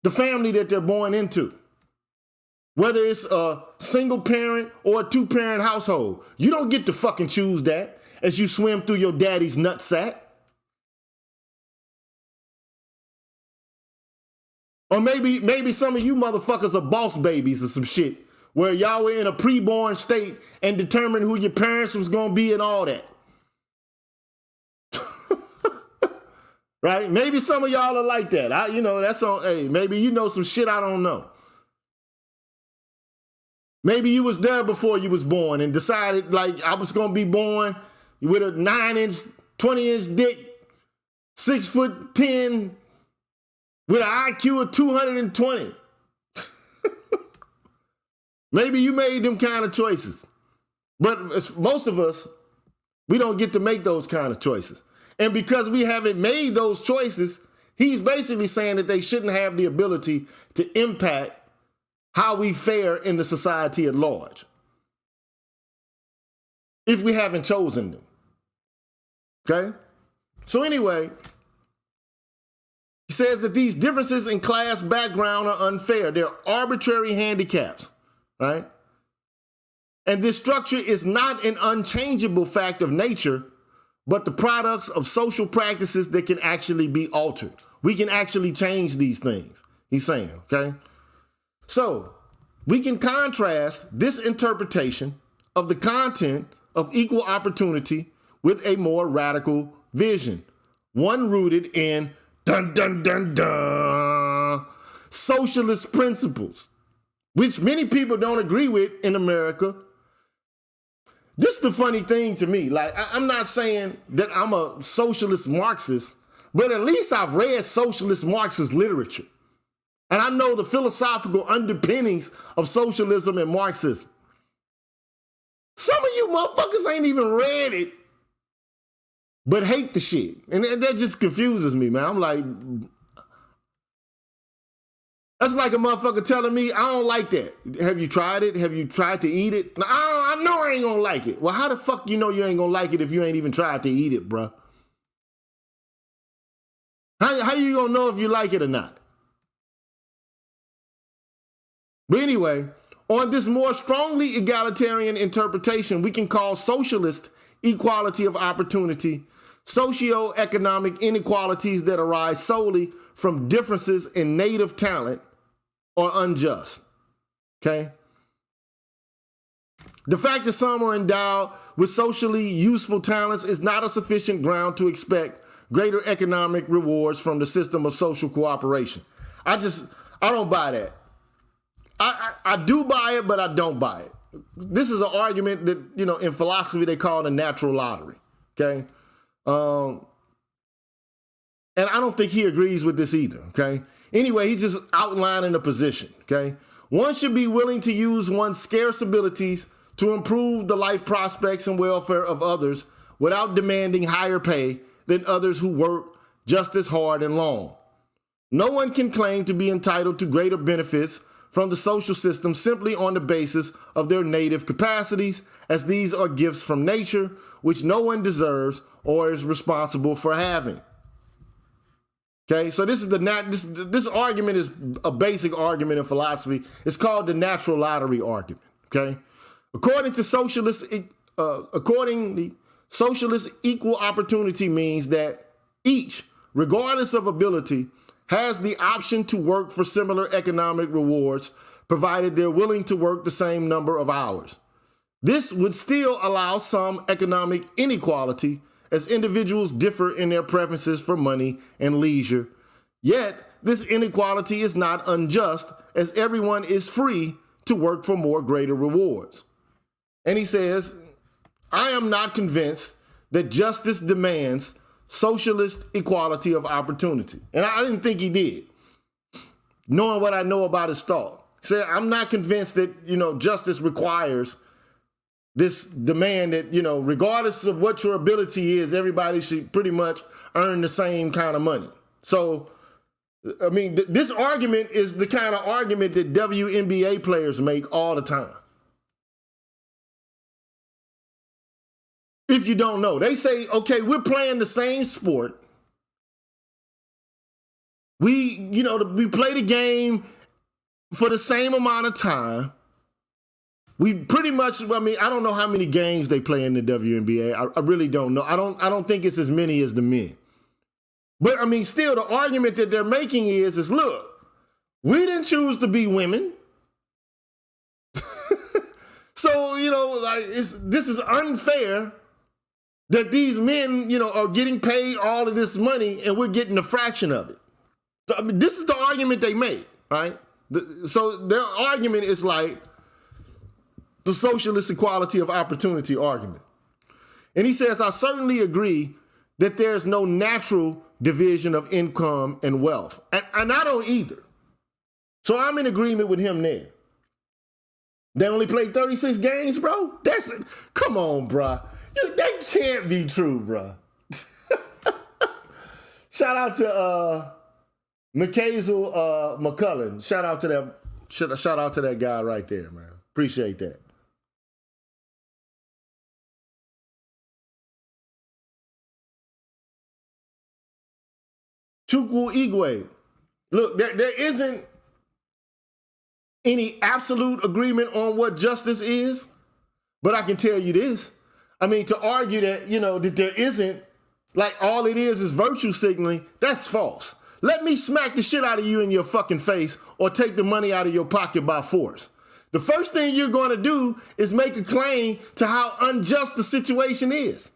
the family that they're born into. Whether it's a single parent or a two-parent household, you don't get to fucking choose that as you swim through your daddy's nutsack. Or maybe some of you motherfuckers are boss babies or some shit, where y'all were in a preborn state and determined who your parents was gonna be and all that. Right? Maybe some of y'all are like that. That's on, hey, maybe you know some shit I don't know. Maybe you was there before you was born and decided like I was gonna be born with a 9-inch, 20-inch dick, 6'10", with an IQ of 220. Maybe you made them kind of choices. But most of us, we don't get to make those kind of choices. And because we haven't made those choices, he's basically saying that they shouldn't have the ability to impact how we fare in the society at large if we haven't chosen them. Okay? So anyway, he says that these differences in class background are unfair. They're arbitrary handicaps, right? And this structure is not an unchangeable fact of nature, but the products of social practices that can actually be altered. We can actually change these things, he's saying, okay? So we can contrast this interpretation of the content of equal opportunity with a more radical vision, one rooted in dun dun dun dun socialist principles, which many people don't agree with in America. This is the funny thing to me. Like, I'm not saying that I'm a socialist Marxist, but at least I've read socialist Marxist literature. And I know the philosophical underpinnings of socialism and Marxism. Some of you motherfuckers ain't even read it, but hate the shit. And that just confuses me, man. I'm like, that's like a motherfucker telling me, I don't like that. Have you tried it? Have you tried to eat it? No, I know I ain't gonna like it. Well, how the fuck you know you ain't gonna like it if you ain't even tried to eat it, bruh? How you gonna know if you like it or not? But anyway, on this more strongly egalitarian interpretation, we can call socialist equality of opportunity socioeconomic inequalities that arise solely from differences in native talent are unjust, okay? The fact that some are endowed with socially useful talents is not a sufficient ground to expect greater economic rewards from the system of social cooperation. I don't buy that. I do buy it, but I don't buy it. This is an argument that, in philosophy, they call the natural lottery, okay? And I don't think he agrees with this either, okay? Anyway, he's just outlining a position, okay? One should be willing to use one's scarce abilities to improve the life prospects and welfare of others without demanding higher pay than others who work just as hard and long. No one can claim to be entitled to greater benefits from the social system simply on the basis of their native capacities, as these are gifts from nature which no one deserves or is responsible for having. Okay, so this argument is a basic argument in philosophy. It's called the natural lottery argument. Okay, according to socialists, socialist equal opportunity means that each, regardless of ability, has the option to work for similar economic rewards, provided they're willing to work the same number of hours. This would still allow some economic inequality, as individuals differ in their preferences for money and leisure. Yet, this inequality is not unjust, as everyone is free to work for more greater rewards. And he says, I am not convinced that justice demands socialist equality of opportunity. And I didn't think he did, knowing what I know about his thought. He said, I'm not convinced that, justice requires this demand that, regardless of what your ability is, everybody should pretty much earn the same kind of money. So, I mean, this argument is the kind of argument that WNBA players make all the time. If you don't know, they say, okay, we're playing the same sport. We play the game for the same amount of time. We pretty much, I don't know how many games they play in the WNBA. I really don't know. I don't think it's as many as the men. But still the argument that they're making is look, we didn't choose to be women. So, this is unfair that these men, are getting paid all of this money and we're getting a fraction of it. So, this is the argument they make, right? So their argument is like the socialist equality of opportunity argument. And he says, I certainly agree that there's no natural division of income and wealth. And I don't either. So I'm in agreement with him there. They only played 36 games, bro? Come on, bro. That can't be true, bro. Shout out to McCazel McCullen. Shout out to that guy right there, man. Appreciate that. Chukwu Igwe. Look, there isn't any absolute agreement on what justice is, but I can tell you this. To argue that, that there isn't, like all it is virtue signaling, that's false. Let me smack the shit out of you in your fucking face or take the money out of your pocket by force. The first thing you're going to do is make a claim to how unjust the situation is.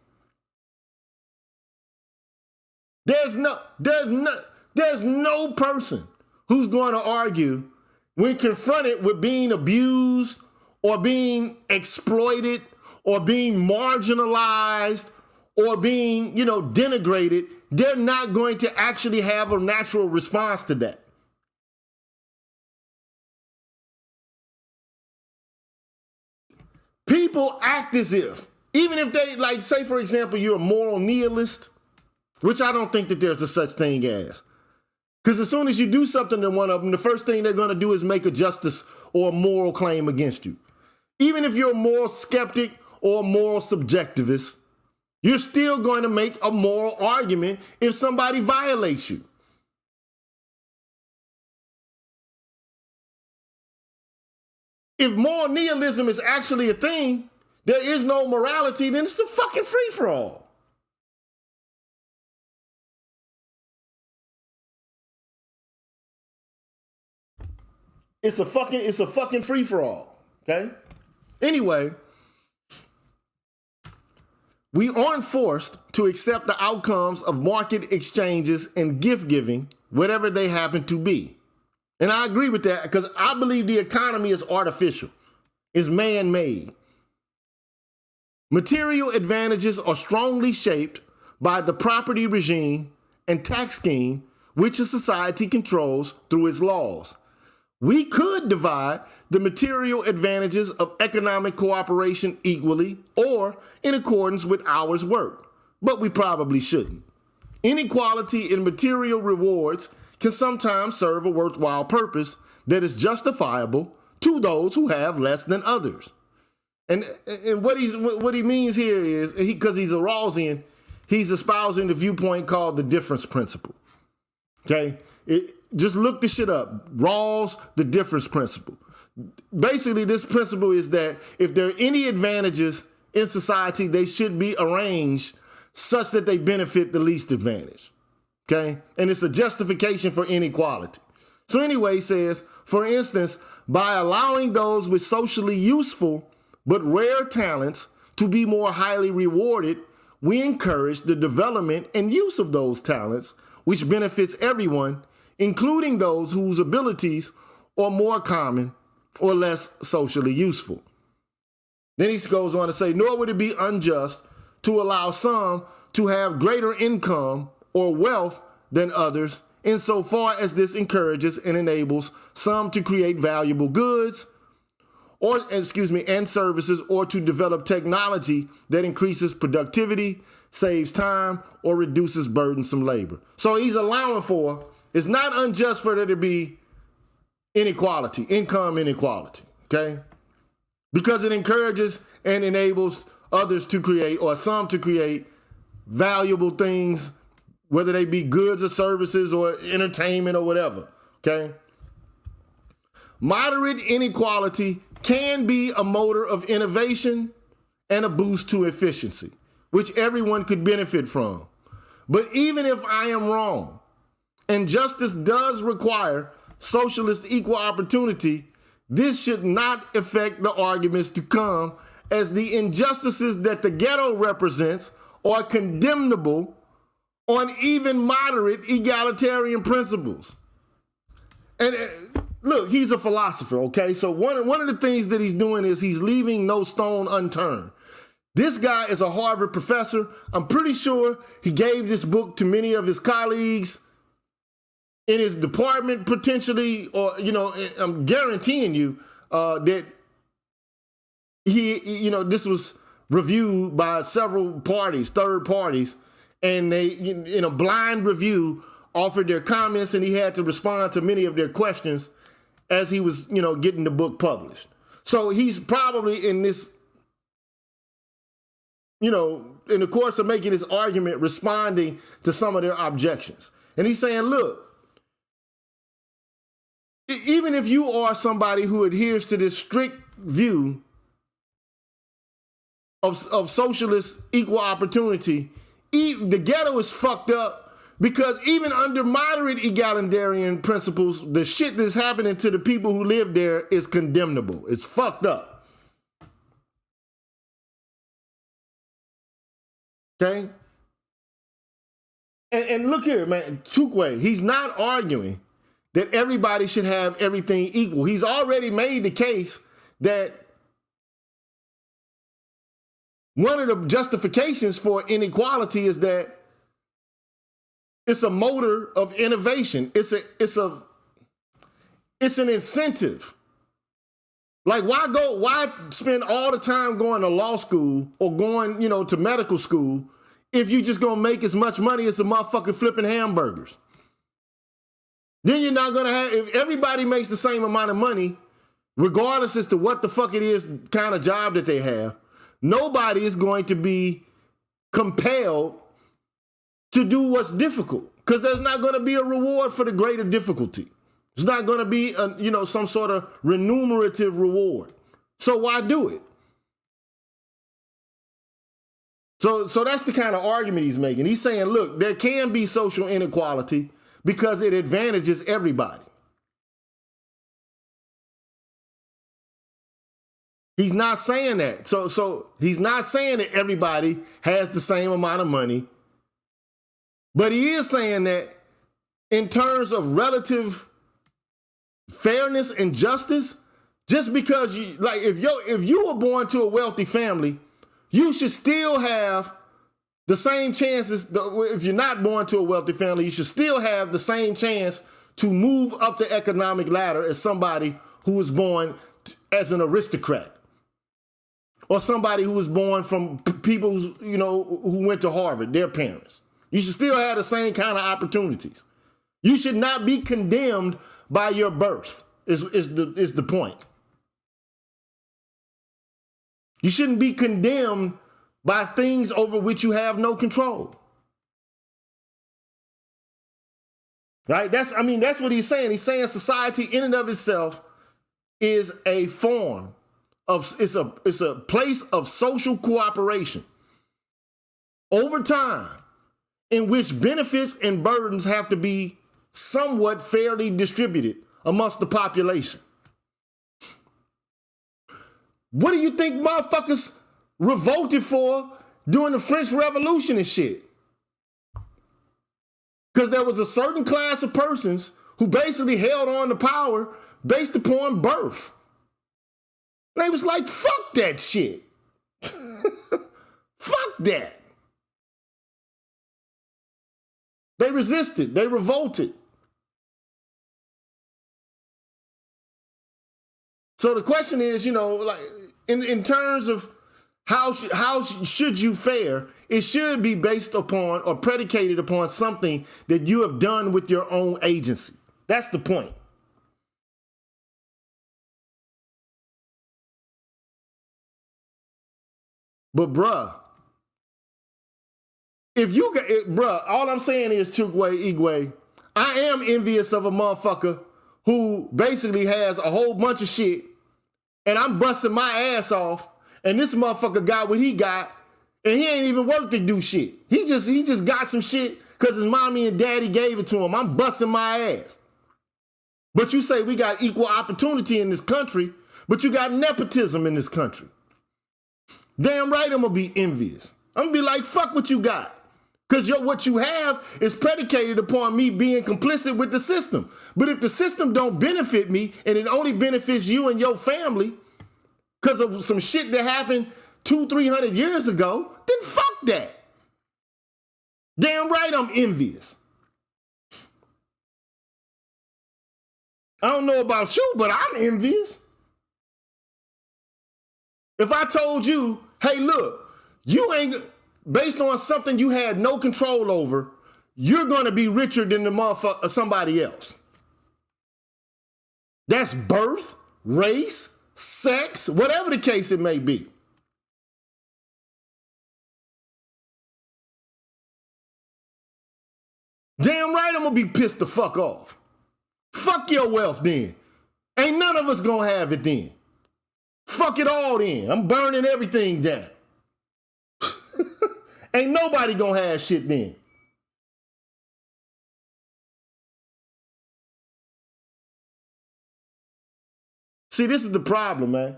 There's no person who's going to argue when confronted with being abused or being exploited or being marginalized or being, denigrated. They're not going to actually have a natural response to that. People act as if, even if they, like, say, for example, you're a moral nihilist, which I don't think that there's a such thing as. Because as soon as you do something to one of them, the first thing they're going to do is make a justice or a moral claim against you. Even if you're a moral skeptic or a moral subjectivist, you're still going to make a moral argument if somebody violates you. If moral nihilism is actually a thing, there is no morality, then it's a fucking free-for-all. It's a fucking free-for-all, okay? Anyway, we aren't forced to accept the outcomes of market exchanges and gift giving, whatever they happen to be. And I agree with that because I believe the economy is artificial. It's man-made. Material advantages are strongly shaped by the property regime and tax scheme which a society controls through its laws. We could divide the material advantages of economic cooperation equally or in accordance with hours worked, but we probably shouldn't. Inequality in material rewards can sometimes serve a worthwhile purpose, that is justifiable to those who have less than others. And what he means here is, because he's a Rawlsian, he's espousing the viewpoint called the difference principle. Okay? Just look this shit up. Rawls, the difference principle. Basically, this principle is that if there are any advantages in society, they should be arranged such that they benefit the least advantage. Okay? And it's a justification for inequality. So anyway, he says, for instance, by allowing those with socially useful but rare talents to be more highly rewarded, we encourage the development and use of those talents, which benefits everyone, including those whose abilities are more common or less socially useful. Then he goes on to say, nor would it be unjust to allow some to have greater income or wealth than others, insofar as this encourages and enables some to create valuable goods and services, or to develop technology that increases productivity, saves time, or reduces burdensome labor. So he's allowing for, it's not unjust for there to be inequality, income inequality, okay? Because it encourages and enables others to create, or some to create, valuable things, whether they be goods or services or entertainment or whatever, okay? Moderate inequality can be a motor of innovation and a boost to efficiency, which everyone could benefit from. But even if I am wrong, and justice does require socialist equal opportunity, this should not affect the arguments to come, as the injustices that the ghetto represents are condemnable on even moderate egalitarian principles. And look, he's a philosopher, okay? So one of the things that he's doing is he's leaving no stone unturned. This guy is a Harvard professor. I'm pretty sure he gave this book to many of his colleagues in his department, potentially, or, I'm guaranteeing you that this was reviewed by several parties, third parties, and they, in a blind review, offered their comments, and he had to respond to many of their questions as he was, getting the book published. So he's probably in this, in the course of making his argument, responding to some of their objections. And he's saying, look, even if you are somebody who adheres to this strict view of socialist equal opportunity, the ghetto is fucked up, because even under moderate egalitarian principles, the shit that's happening to the people who live there is condemnable. It's fucked up. Okay? And look here, man, Chukwe, he's not arguing that everybody should have everything equal. He's already made the case that one of the justifications for inequality is that it's a motor of innovation. It's an incentive. Like, why spend all the time going to law school or going, to medical school if you just gonna make as much money as a motherfucker flipping hamburgers? Then you're not gonna have, if everybody makes the same amount of money, regardless as to what the fuck it is, kind of job that they have, nobody is going to be compelled to do what's difficult, because there's not going to be a reward for the greater difficulty. It's not going to be some sort of remunerative reward. So why do it? So that's the kind of argument he's making. He's saying, look, there can be social inequality because it advantages everybody. He's not saying that. So he's not saying that everybody has the same amount of money. But he is saying that in terms of relative fairness and justice, just because if you were born to a wealthy family, you should still have the same chances. If you're not born to a wealthy family, you should still have the same chance to move up the economic ladder as somebody who was born as an aristocrat, or somebody who was born from people who went to Harvard, their parents. You should still have the same kind of opportunities. You should not be condemned by your birth. is the point. You shouldn't be condemned by things over which you have no control. Right? That's what he's saying. He's saying society in and of itself is a form of, it's a place of social cooperation over time in which benefits and burdens have to be somewhat fairly distributed amongst the population. What do you think motherfuckers revolted for during the French Revolution and shit? Because there was a certain class of persons who basically held on to power based upon birth. And they was like, fuck that shit. Fuck that. They resisted. They revolted. So the question is, like in terms of how should you fare, it should be based upon or predicated upon something that you have done with your own agency. That's the point. But bruh, if you got it, bruh, all I'm saying is Chukwe Igwe, I am envious of a motherfucker who basically has a whole bunch of shit and I'm busting my ass off and this motherfucker got what he got and he ain't even worked to do shit. He just got some shit because his mommy and daddy gave it to him. I'm busting my ass. But you say we got equal opportunity in this country, but you got nepotism in this country. Damn right I'm gonna be envious. I'm gonna be like, fuck what you got. Because what you have is predicated upon me being complicit with the system. But if the system don't benefit me and it only benefits you and your family because of some shit that happened 200-300 years ago, then fuck that. Damn right I'm envious. I don't know about you, but I'm envious. If I told you, hey, look, you ain't, based on something you had no control over, you're gonna be richer than the motherfucker somebody else. That's birth, race, sex, whatever the case it may be. Damn right I'm gonna be pissed the fuck off. Fuck your wealth then. Ain't none of us gonna have it then. Fuck it all then. I'm burning everything down. Ain't nobody gonna have shit then. See, this is the problem, man.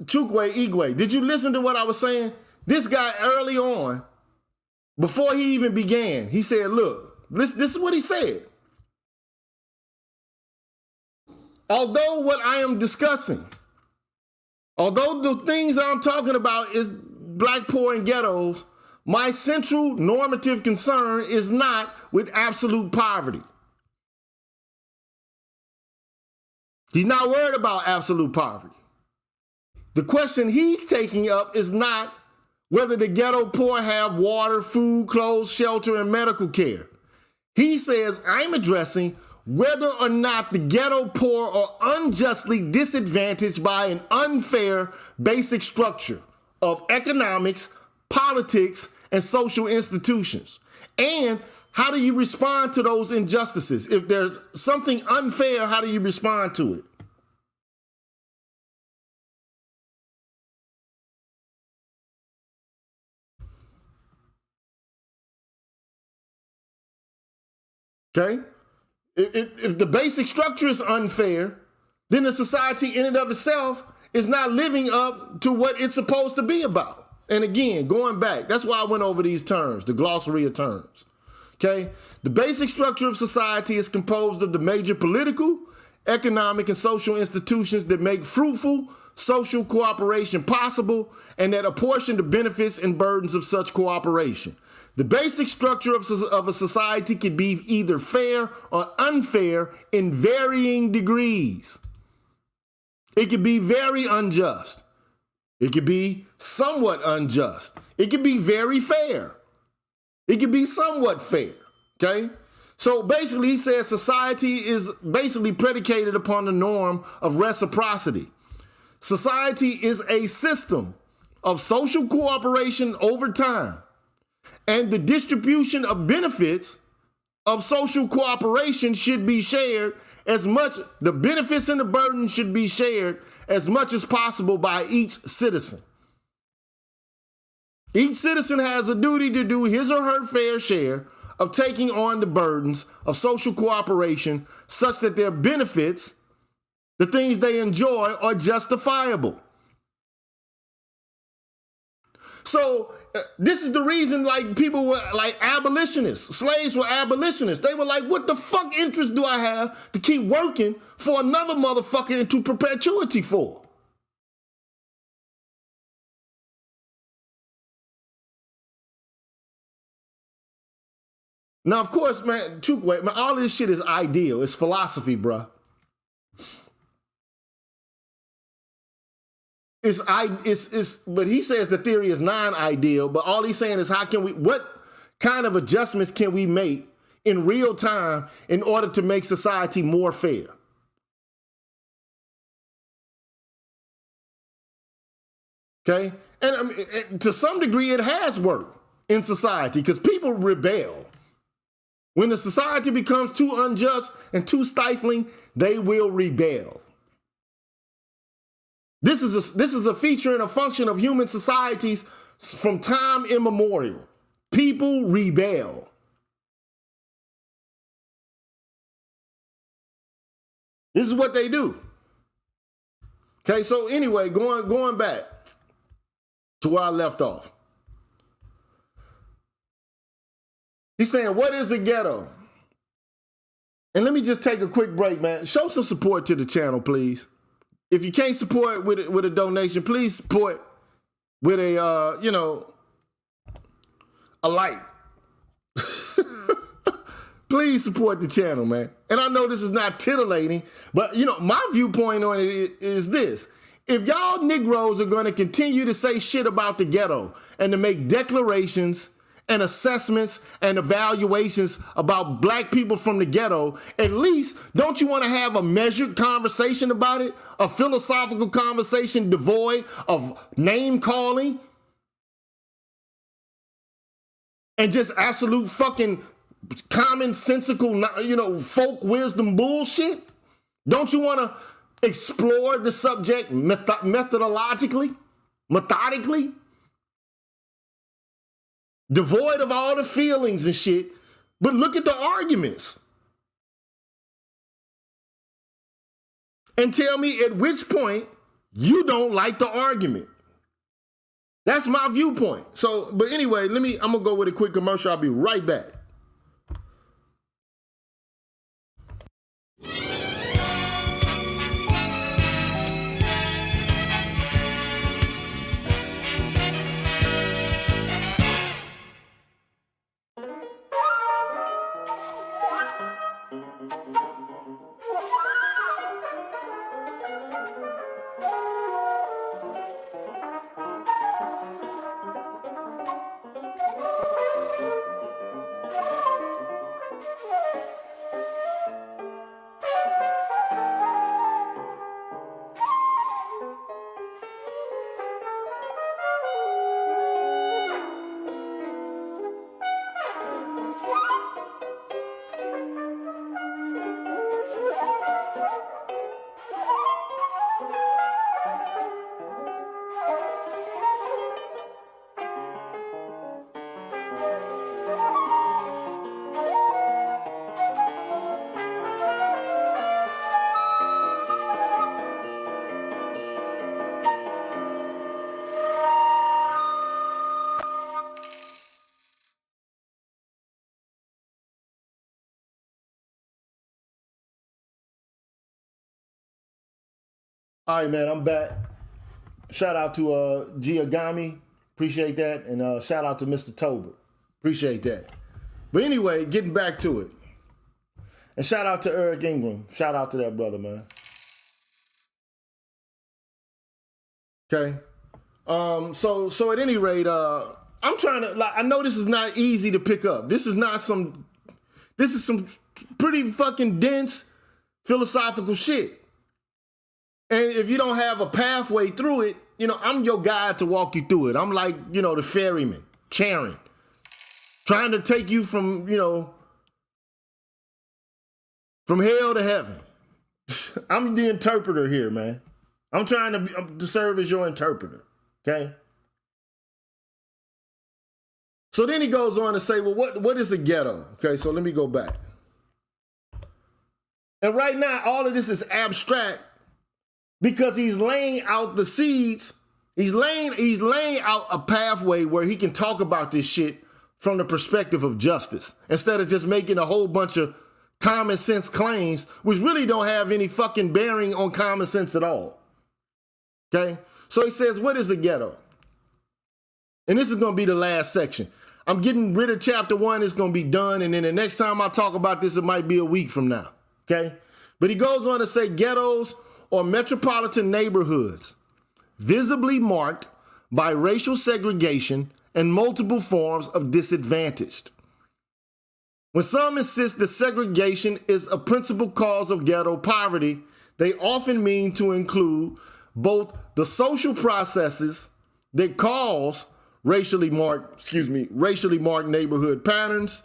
Chukwe Igwe, did you listen to what I was saying? This guy early on, before he even began, he said, look, this is what he said. Although what I am discussing, although the things I'm talking about is black, poor, and ghettos, my central normative concern is not with absolute poverty. He's not worried about absolute poverty. The question he's taking up is not whether the ghetto poor have water, food, clothes, shelter, and medical care. He says, I'm addressing whether or not the ghetto poor are unjustly disadvantaged by an unfair basic structure of economics, politics, and social institutions. And how do you respond to those injustices? If there's something unfair, how do you respond to it? Okay? If the basic structure is unfair, then the society in and of itself is not living up to what it's supposed to be about. And again, going back, that's why I went over these terms, the glossary of terms. Okay? The basic structure of society is composed of the major political, economic, and social institutions that make fruitful social cooperation possible and that apportion the benefits and burdens of such cooperation. The basic structure of a society can be either fair or unfair in varying degrees. It can be very unjust. It can be somewhat unjust. It can be very fair. It can be somewhat fair, okay? So basically, he says society is basically predicated upon the norm of reciprocity. Society is a system of social cooperation over time, and the distribution of benefits of social cooperation should be shared as much, the benefits and the burden should be shared as much as possible by each citizen. Each citizen has a duty to do his or her fair share of taking on the burdens of social cooperation such that their benefits, the things they enjoy, are justifiable. So this is the reason, like, people were like abolitionists. Slaves were abolitionists. They were like, what the fuck interest do I have to keep working for another motherfucker into perpetuity for? Now, of course, man, man, all this shit is ideal. It's philosophy, bruh. But he says the theory is non-ideal, but all he's saying is what kind of adjustments can we make in real time in order to make society more fair? Okay? And I mean, to some degree, it has worked in society because people rebel. When the society becomes too unjust and too stifling, they will rebel. This is a feature and a function of human societies from time immemorial. People rebel. This is what they do. Okay, so anyway, going back to where I left off. He's saying, what is the ghetto? And let me just take a quick break, man. Show some support to the channel, please. If you can't support with a donation, please support with a, a like. Please support the channel, man. And I know this is not titillating, but, my viewpoint on it is this. If y'all Negroes are going to continue to say shit about the ghetto and to make declarations and assessments and evaluations about black people from the ghetto, at least don't you want to have a measured conversation about it? A philosophical conversation devoid of name calling and just absolute fucking commonsensical, folk wisdom bullshit? Don't you want to explore the subject methodically? Devoid of all the feelings and shit, but look at the arguments. And tell me at which point you don't like the argument. That's my viewpoint. So, but anyway, I'm gonna go with a quick commercial. I'll be right back. All right, man, I'm back. Shout out to Giagami. Appreciate that. And shout out to Mr. Tolbert. Appreciate that. But anyway, getting back to it. And shout out to Eric Ingram. Shout out to that brother, man. Okay. So at any rate, I'm trying to, I know this is not easy to pick up. This is not some This is some pretty fucking dense philosophical shit. And if you don't have a pathway through it, I'm your guide to walk you through it. I'm like, the ferryman, Charon, trying to take you from, from hell to heaven. I'm the interpreter here, man. I'm trying to serve as your interpreter, okay? So then he goes on to say, well, what is a ghetto? Okay, so let me go back. And right now, all of this is abstract because he's laying out the seeds. He's laying out a pathway where he can talk about this shit from the perspective of justice instead of just making a whole bunch of common sense claims, which really don't have any fucking bearing on common sense at all. Okay? So he says, what is the ghetto? And this is going to be the last section. I'm getting rid of chapter 1. It's going to be done. And then the next time I talk about this, it might be a week from now. Okay? But he goes on to say ghettos or metropolitan neighborhoods visibly marked by racial segregation and multiple forms of disadvantaged. When some insist that segregation is a principal cause of ghetto poverty, they often mean to include both the social processes that cause racially marked neighborhood patterns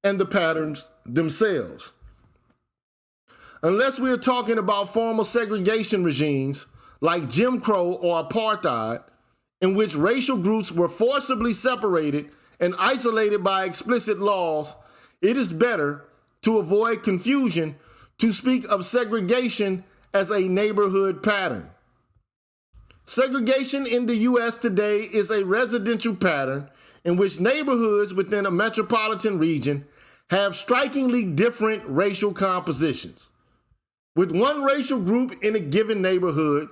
and the patterns themselves. Unless we're talking about formal segregation regimes like Jim Crow or apartheid, in which racial groups were forcibly separated and isolated by explicit laws, it is better, to avoid confusion, to speak of segregation as a neighborhood pattern. Segregation in the U.S. today is a residential pattern in which neighborhoods within a metropolitan region have strikingly different racial compositions, with one racial group in a given neighborhood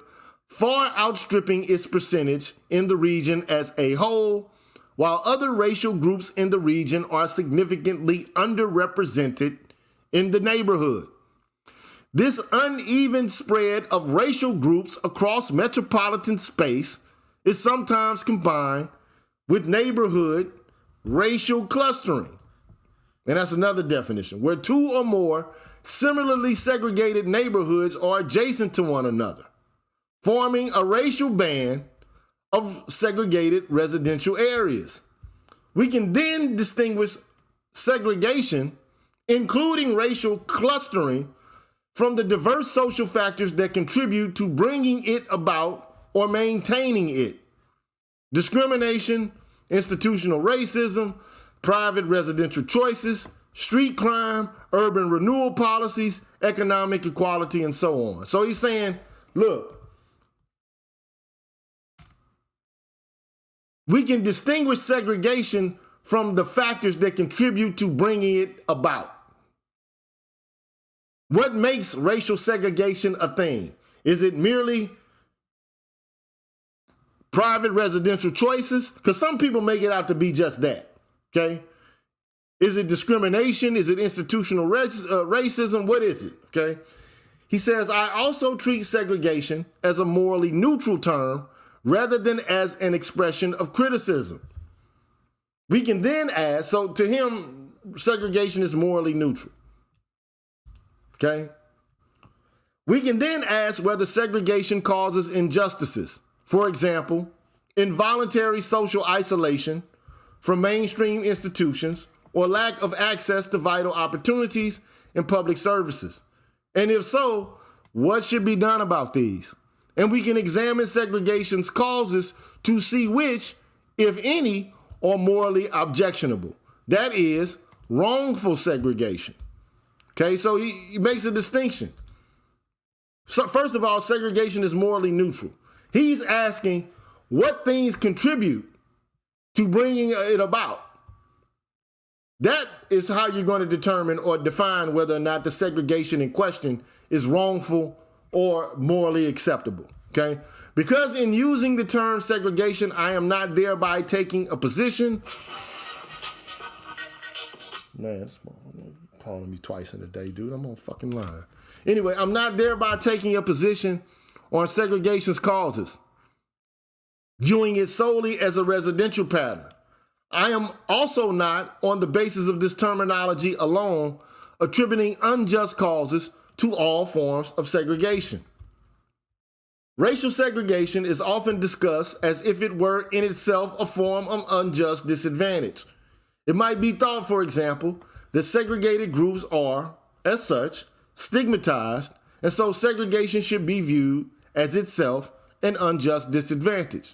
far outstripping its percentage in the region as a whole, while other racial groups in the region are significantly underrepresented in the neighborhood. This uneven spread of racial groups across metropolitan space is sometimes combined with neighborhood racial clustering. And that's another definition, where two or more similarly segregated neighborhoods are adjacent to one another, forming a racial band of segregated residential areas. We can then distinguish segregation, including racial clustering, from the diverse social factors that contribute to bringing it about or maintaining it. Discrimination, institutional racism, private residential choices, street crime, urban renewal policies, economic equality, and so on. So he's saying, look, we can distinguish segregation from the factors that contribute to bringing it about. What makes racial segregation a thing? Is it merely private residential choices? Because some people make it out to be just that, okay? Is it discrimination? Is it institutional racism? What is it, okay? He says, I also treat segregation as a morally neutral term rather than as an expression of criticism. We can then ask, so to him, segregation is morally neutral. Okay? We can then ask whether segregation causes injustices. For example, involuntary social isolation from mainstream institutions or lack of access to vital opportunities and public services. And if so, what should be done about these? And we can examine segregation's causes to see which, if any, are morally objectionable. That is, wrongful segregation. Okay, so he makes a distinction. So first of all, segregation is morally neutral. He's asking what things contribute to bringing it about. That is how you're going to determine or define whether or not the segregation in question is wrongful or morally acceptable, okay? Because in using the term segregation, I am not thereby taking a position. Man, that's calling me twice in a day, dude. I'm on fucking line. Anyway, I'm not thereby taking a position on segregation's causes, viewing it solely as a residential pattern. I am also not, on the basis of this terminology alone, attributing unjust causes to all forms of segregation. Racial segregation is often discussed as if it were in itself a form of unjust disadvantage. It might be thought, for example, that segregated groups are, as such, stigmatized, and so segregation should be viewed as itself an unjust disadvantage.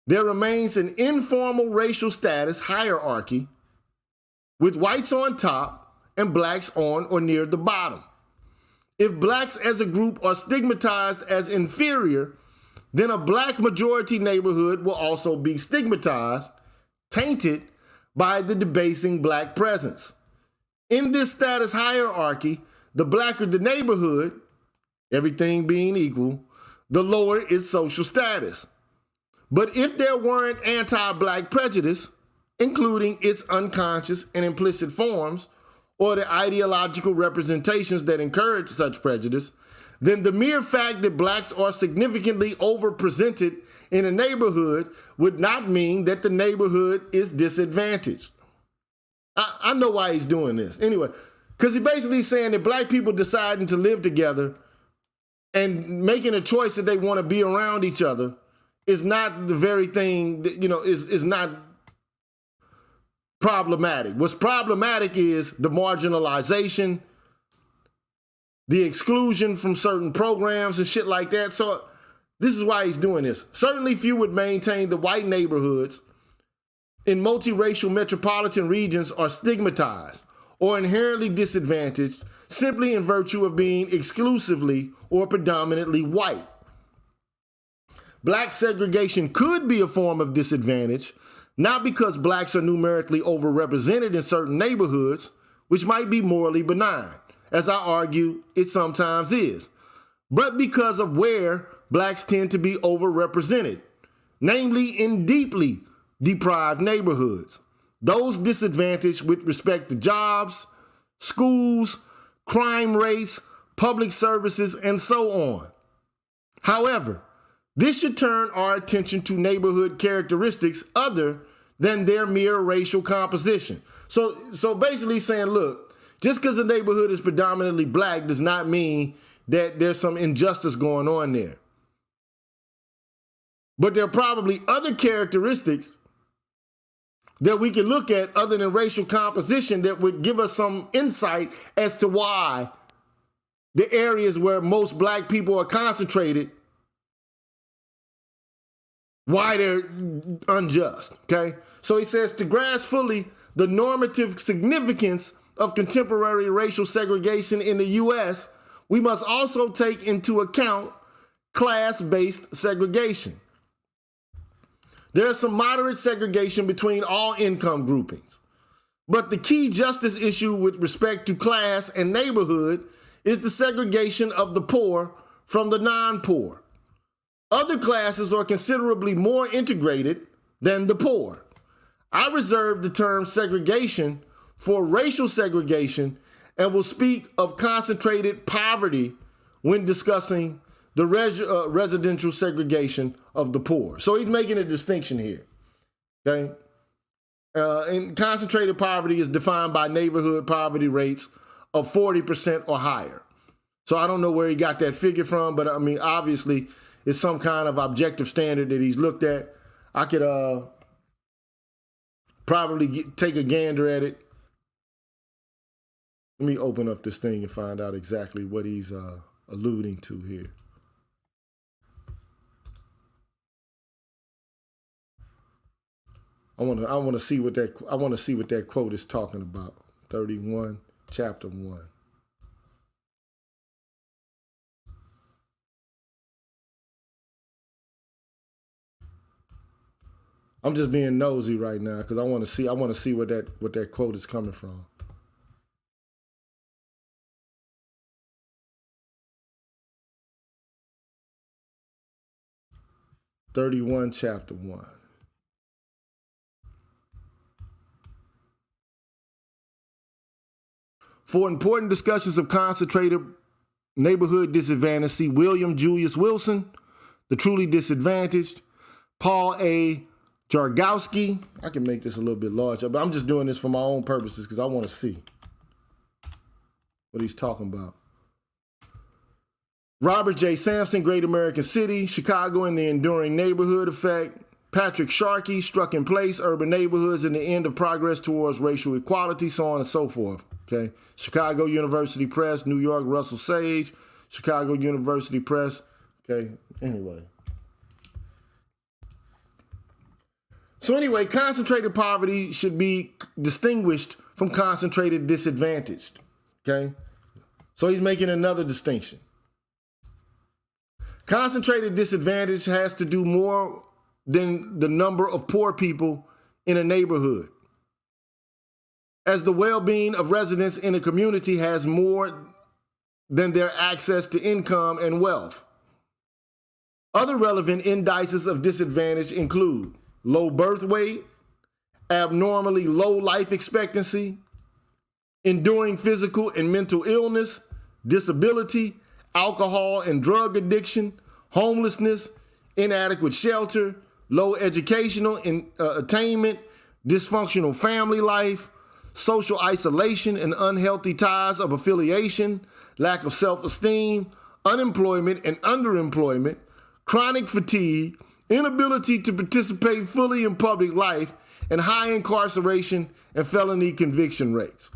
There remains an informal racial status hierarchy with whites on top and blacks on or near the bottom. If blacks as a group are stigmatized as inferior, then a black majority neighborhood will also be stigmatized, tainted by the debasing black presence. In this status hierarchy, the blacker the neighborhood, everything being equal, the lower its social status. But if there weren't anti-black prejudice, including its unconscious and implicit forms, or the ideological representations that encourage such prejudice, then the mere fact that blacks are significantly overrepresented in a neighborhood would not mean that the neighborhood is disadvantaged. I know why he's doing this. Anyway, because he's basically saying that black people deciding to live together and making a choice that they want to be around each other is not the very thing that, is not problematic. What's problematic is the marginalization, the exclusion from certain programs and shit like that. So this is why he's doing this. Certainly few would maintain the white neighborhoods in multiracial metropolitan regions are stigmatized or inherently disadvantaged simply in virtue of being exclusively or predominantly white. Black segregation could be a form of disadvantage, not because blacks are numerically overrepresented in certain neighborhoods, which might be morally benign, as I argue it sometimes is, but because of where blacks tend to be overrepresented, namely in deeply deprived neighborhoods, those disadvantaged with respect to jobs, schools, crime rates, public services, and so on. However, this should turn our attention to neighborhood characteristics other than their mere racial composition. So basically saying, look, just because a neighborhood is predominantly black does not mean that there's some injustice going on there. But there are probably other characteristics that we can look at other than racial composition that would give us some insight as to why the areas where most black people are concentrated, why they're unjust, okay? So he says, to grasp fully the normative significance of contemporary racial segregation in the U.S., we must also take into account class-based segregation. There's some moderate segregation between all income groupings, but the key justice issue with respect to class and neighborhood is the segregation of the poor from the non-poor. Other classes are considerably more integrated than the poor. I reserve the term segregation for racial segregation and will speak of concentrated poverty when discussing the residential segregation of the poor. So he's making a distinction here, okay? And concentrated poverty is defined by neighborhood poverty rates of 40% or higher. So I don't know where he got that figure from, but I mean, obviously, it's some kind of objective standard that he's looked at. I could probably take a gander at it. Let me open up this thing and find out exactly what he's alluding to here. I want to see what that quote is talking about. 31, chapter 1. I'm just being nosy right now because I want to see what that quote is coming from. (31) chapter 1. For important discussions of concentrated neighborhood disadvantage, see William Julius Wilson, The Truly Disadvantaged, Paul A. Jargowski. I can make this a little bit larger, but I'm just doing this for my own purposes because I want to see what he's talking about. Robert J. Sampson, Great American City, Chicago and the Enduring Neighborhood Effect. Patrick Sharkey, Struck in Place, Urban Neighborhoods and the End of Progress Towards Racial Equality, so on and so forth. Okay, Chicago University Press, New York, Russell Sage, Chicago University Press. Okay, anyway. So anyway, concentrated poverty should be distinguished from concentrated disadvantage. Okay, so he's making another distinction. Concentrated disadvantage has to do more than the number of poor people in a neighborhood, as the well-being of residents in a community has more than their access to income and wealth. Other relevant indices of disadvantage include low birth weight, abnormally low life expectancy, enduring physical and mental illness, disability, alcohol and drug addiction, homelessness, inadequate shelter, low educational attainment, dysfunctional family life, social isolation and unhealthy ties of affiliation, lack of self-esteem, unemployment and underemployment, chronic fatigue, inability to participate fully in public life, and high incarceration and felony conviction rates.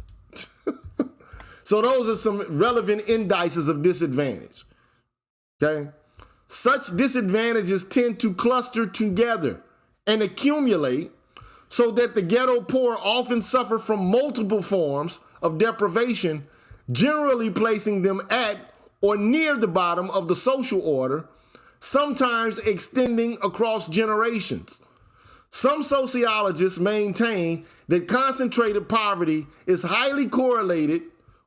So those are some relevant indices of disadvantage, okay? Such disadvantages tend to cluster together and accumulate so that the ghetto poor often suffer from multiple forms of deprivation, generally placing them at or near the bottom of the social order, sometimes extending across generations. Some sociologists maintain that concentrated poverty is highly correlated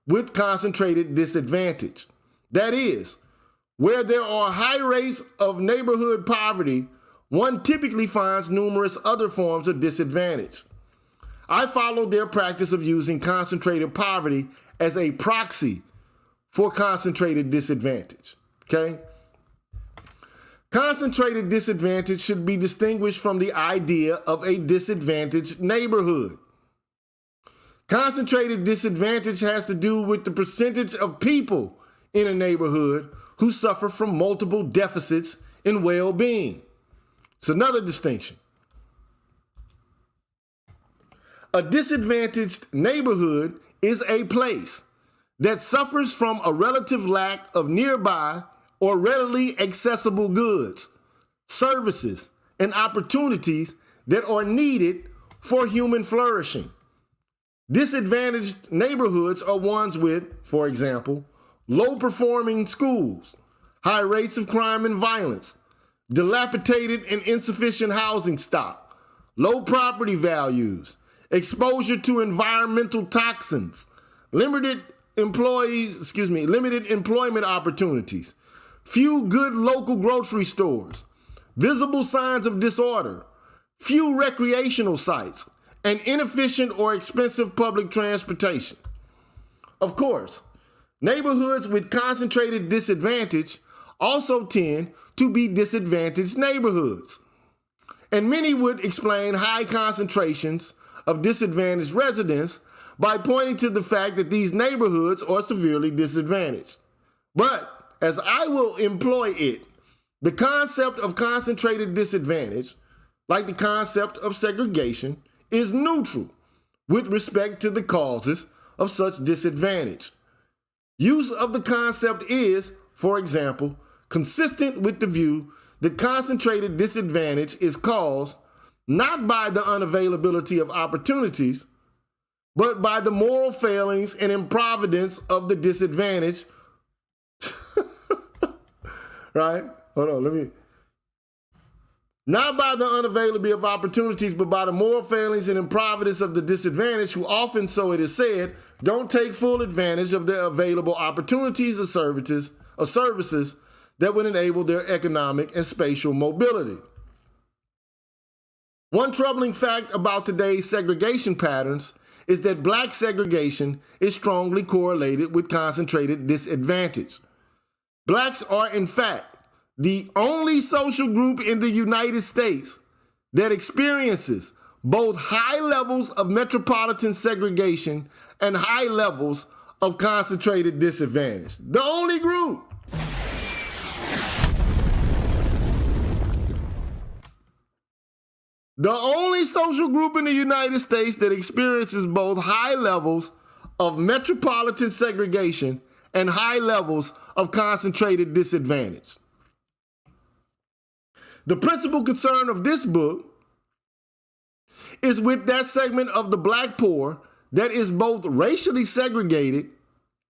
with concentrated disadvantage. That is, where there are high rates of neighborhood poverty, one typically finds numerous other forms of disadvantage. I follow their practice of using concentrated poverty as a proxy for concentrated disadvantage, okay? Concentrated disadvantage should be distinguished from the idea of a disadvantaged neighborhood. Concentrated disadvantage has to do with the percentage of people in a neighborhood who suffer from multiple deficits in well-being. It's another distinction. A disadvantaged neighborhood is a place that suffers from a relative lack of nearby or readily accessible goods, services, and opportunities that are needed for human flourishing. Disadvantaged neighborhoods are ones with, for example, low-performing schools, high rates of crime and violence, dilapidated and insufficient housing stock, low property values, exposure to environmental toxins, limited employment opportunities, few good local grocery stores, visible signs of disorder, few recreational sites, and inefficient or expensive public transportation. Of course, neighborhoods with concentrated disadvantage also tend to be disadvantaged neighborhoods. And many would explain high concentrations of disadvantaged residents by pointing to the fact that these neighborhoods are severely disadvantaged. But as I will employ it, the concept of concentrated disadvantage, like the concept of segregation, is neutral with respect to the causes of such disadvantage. Use of the concept is, for example, consistent with the view that concentrated disadvantage is caused not by the unavailability of opportunities, but by the moral failings and improvidence of the disadvantaged. Right? Hold on, Not by the unavailability of opportunities, but by the moral failings and improvidence of the disadvantaged, who often, so it is said, don't take full advantage of their available opportunities or services that would enable their economic and spatial mobility. One troubling fact about today's segregation patterns is that black segregation is strongly correlated with concentrated disadvantage. Blacks are, in fact, the only social group in the United States that experiences both high levels of metropolitan segregation and high levels of concentrated disadvantage. The only group. The only social group in the United States that experiences both high levels of metropolitan segregation and high levels of concentrated disadvantage. The principal concern of this book is with that segment of the black poor that is both racially segregated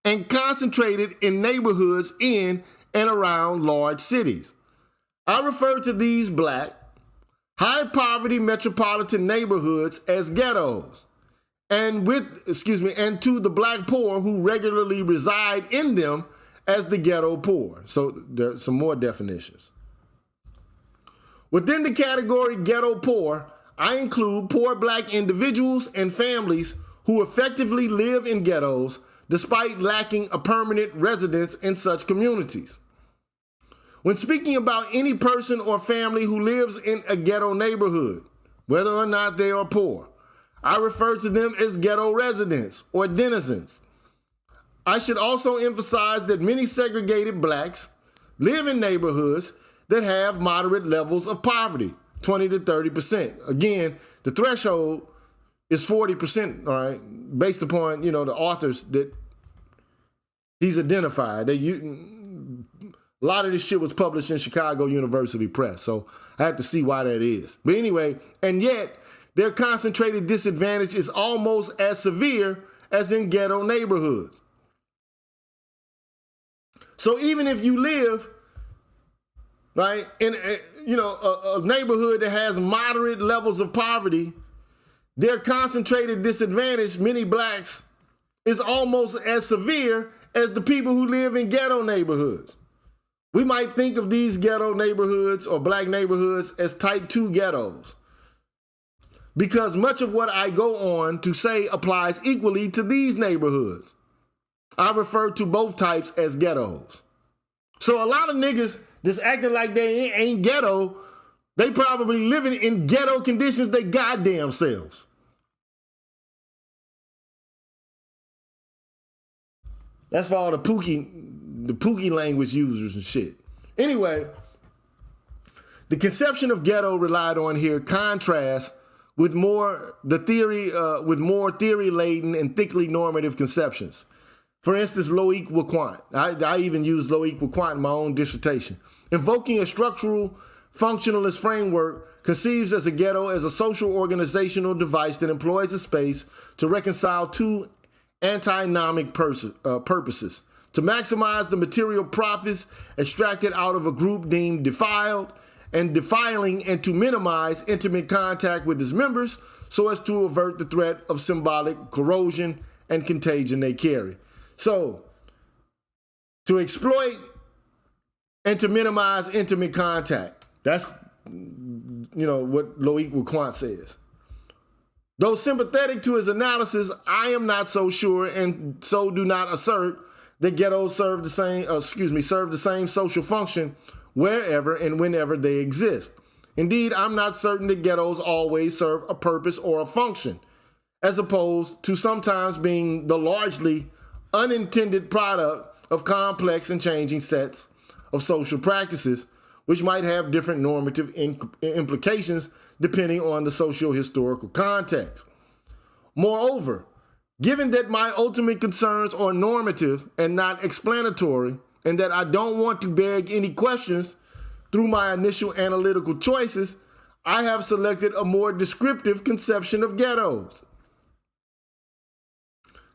and concentrated in neighborhoods in and around large cities. I refer to these black, high poverty metropolitan neighborhoods as ghettos, and to the black poor who regularly reside in them as the ghetto poor. So there's some more definitions. Within the category ghetto poor, I include poor black individuals and families who effectively live in ghettos despite lacking a permanent residence in such communities. When speaking about any person or family who lives in a ghetto neighborhood, whether or not they are poor, I refer to them as ghetto residents or denizens. I should also emphasize that many segregated blacks live in neighborhoods that have moderate levels of poverty, 20 to 30%. Again, the threshold is 40%, all right, based upon, the authors that he's identified. A lot of this shit was published in Chicago University Press, so I have to see why that is. But anyway, and yet their concentrated disadvantage is almost as severe as in ghetto neighborhoods. So even if you live, right, in a neighborhood that has moderate levels of poverty, their concentrated disadvantage, many blacks, is almost as severe as the people who live in ghetto neighborhoods. We might think of these ghetto neighborhoods or black neighborhoods as type 2 ghettos, because much of what I go on to say applies equally to these neighborhoods. I refer to both types as ghettos. So a lot of niggas that's acting like they ain't ghetto, they probably living in ghetto conditions they goddamn selves. That's for all the Pookie language users and shit. Anyway, the conception of ghetto relied on here contrasts with more theory-laden and thickly normative conceptions. For instance, low equal quant. I even use low equal quant in my own dissertation. Invoking a structural functionalist framework conceives as a ghetto as a social organizational device that employs a space to reconcile two antinomic purposes: to maximize the material profits extracted out of a group deemed defiled and defiling, and to minimize intimate contact with its members so as to avert the threat of symbolic corrosion and contagion they carry. So, to exploit and to minimize intimate contact. That's, what low equal quant says. Though sympathetic to his analysis, I am not so sure and so do not assert that ghettos serve the same social function wherever and whenever they exist. Indeed, I'm not certain that ghettos always serve a purpose or a function, as opposed to sometimes being the largely unintended product of complex and changing sets of social practices, which might have different normative implications depending on the socio-historical context. Moreover, given that my ultimate concerns are normative and not explanatory, and that I don't want to beg any questions through my initial analytical choices, I have selected a more descriptive conception of ghettos.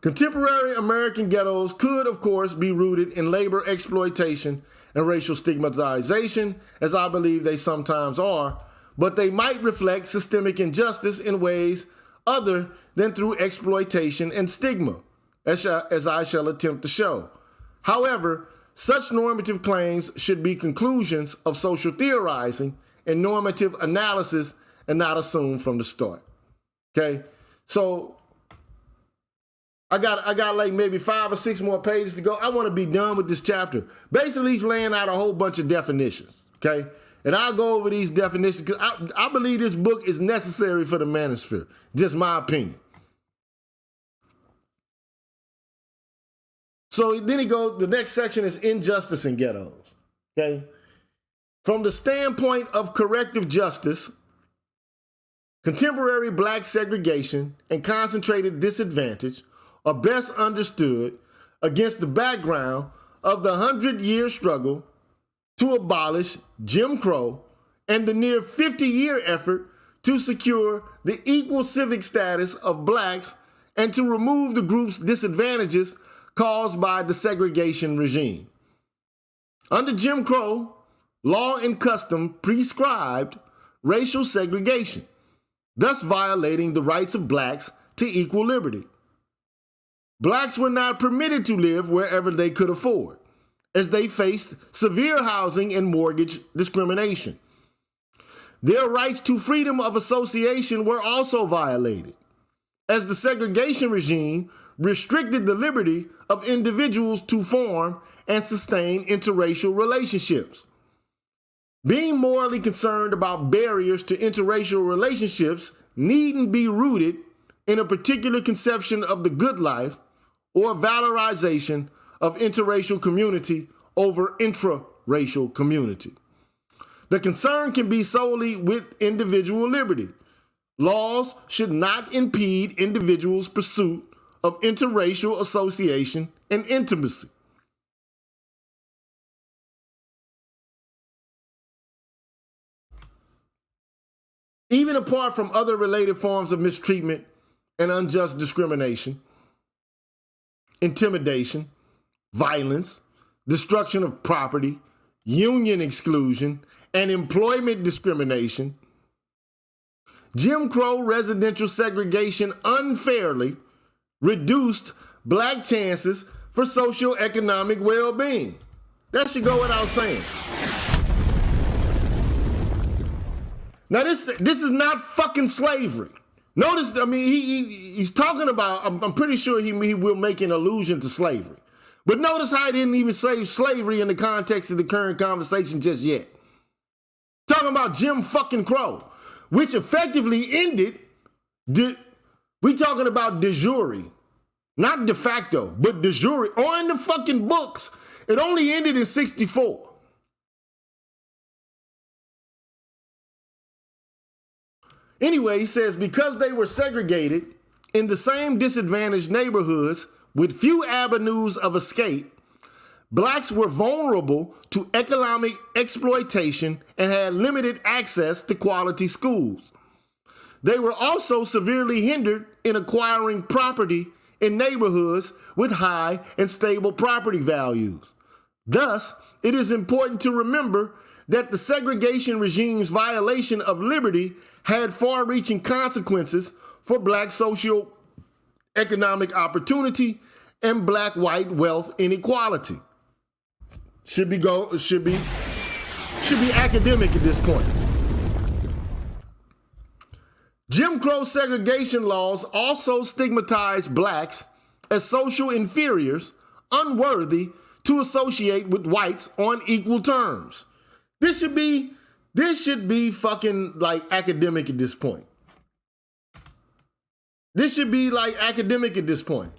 Contemporary American ghettos could, of course, be rooted in labor exploitation and racial stigmatization, as I believe they sometimes are, but they might reflect systemic injustice in ways other than through exploitation and stigma, as I shall attempt to show. However, such normative claims should be conclusions of social theorizing and normative analysis and not assumed from the start. Okay? So I got like maybe 5 or 6 more pages to go. I want to be done with this chapter. Basically, he's laying out a whole bunch of definitions. Okay? And I'll go over these definitions because I believe this book is necessary for the manosphere. Just my opinion. So then the next section is injustice in ghettos. Okay? From the standpoint of corrective justice, contemporary black segregation and concentrated disadvantage are best understood against the background of the 100-year struggle to abolish Jim Crow and the near 50-year effort to secure the equal civic status of blacks and to remove the group's disadvantages caused by the segregation regime. Under Jim Crow, law and custom prescribed racial segregation, thus violating the rights of blacks to equal liberty. Blacks were not permitted to live wherever they could afford, as they faced severe housing and mortgage discrimination. Their rights to freedom of association were also violated, as the segregation regime restricted the liberty of individuals to form and sustain interracial relationships. Being morally concerned about barriers to interracial relationships needn't be rooted in a particular conception of the good life or valorization of interracial community over intraracial community. The concern can be solely with individual liberty. Laws should not impede individuals' pursuit of interracial association and intimacy. Even apart from other related forms of mistreatment and unjust discrimination, intimidation, violence, destruction of property, union exclusion, and employment discrimination, Jim Crow residential segregation unfairly reduced black chances for socioeconomic well-being. That should go without saying. Now this is not fucking slavery. Notice, I mean, he's talking about, I'm pretty sure he will make an allusion to slavery. But notice how he didn't even say slavery in the context of the current conversation just yet. Talking about Jim fucking Crow, which effectively ended, we talking about de jure, not de facto, but de jure, on the fucking books. It only ended in 1964. Anyway, he says, because they were segregated in the same disadvantaged neighborhoods with few avenues of escape, blacks were vulnerable to economic exploitation and had limited access to quality schools. They were also severely hindered in acquiring property in neighborhoods with high and stable property values. Thus, it is important to remember that the segregation regime's violation of liberty had far-reaching consequences for black socio-economic opportunity and black-white wealth inequality. Should be academic at this point. Jim Crow segregation laws also stigmatized blacks as social inferiors, unworthy to associate with whites on equal terms. This should be fucking like academic at this point. This should be like academic at this point.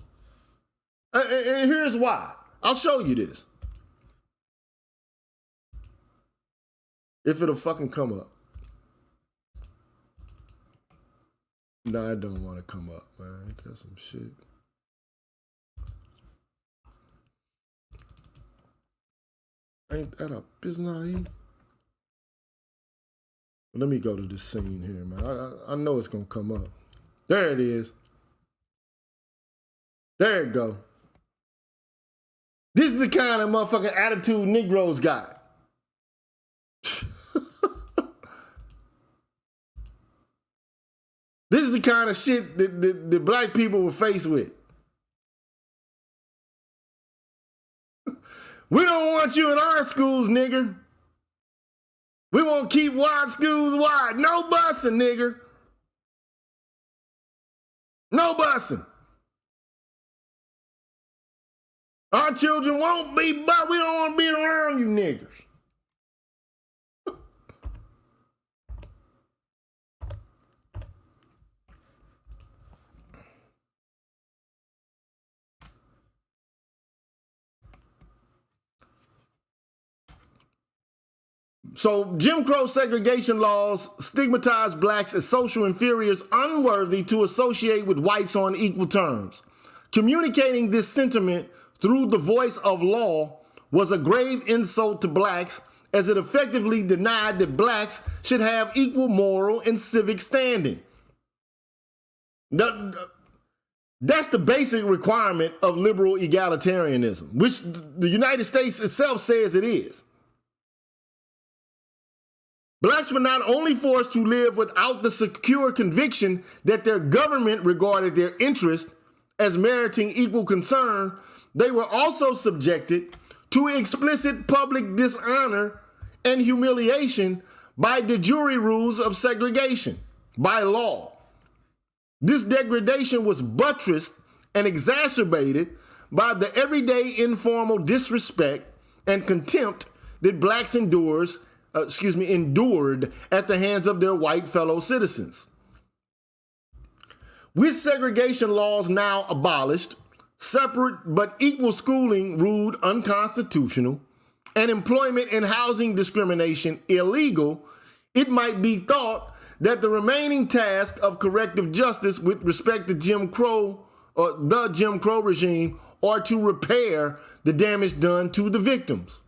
And here's why. I'll show you this. If it'll fucking come up. No, I don't want to come up, man. That's some shit. Ain't that a business? Let me go to this scene here, man. I know it's going to come up. There it is. There it go. This is the kind of motherfucking attitude Negroes got. This is the kind of shit that black people were faced with. We don't want you in our schools, nigger. We won't keep wide schools wide. No busing, nigger. No busing. Our children won't be, but we don't want to be around you niggers. So Jim Crow segregation laws stigmatize blacks as social inferiors unworthy to associate with whites on equal terms. Communicating this sentiment through the voice of law was a grave insult to blacks, as it effectively denied that blacks should have equal moral and civic standing. That's the basic requirement of liberal egalitarianism, which the United States itself says it is. Blacks were not only forced to live without the secure conviction that their government regarded their interest as meriting equal concern, they were also subjected to explicit public dishonor and humiliation by de jure rules of segregation, by law. This degradation was buttressed and exacerbated by the everyday informal disrespect and contempt that blacks endured at the hands of their white fellow citizens. With segregation laws now abolished, separate but equal schooling ruled unconstitutional, and employment and housing discrimination illegal, it might be thought that the remaining task of corrective justice with respect to Jim Crow or the Jim Crow regime are to repair the damage done to the victims.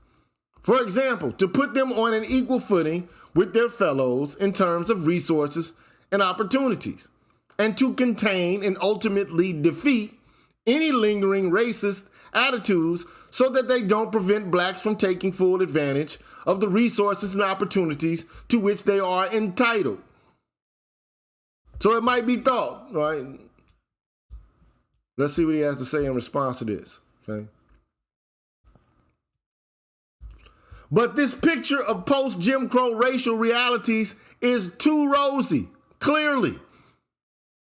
For example, to put them on an equal footing with their fellows in terms of resources and opportunities, and to contain and ultimately defeat any lingering racist attitudes so that they don't prevent blacks from taking full advantage of the resources and opportunities to which they are entitled. So it might be thought, right? Let's see what he has to say in response to this, okay? But this picture of post-Jim Crow racial realities is too rosy, clearly.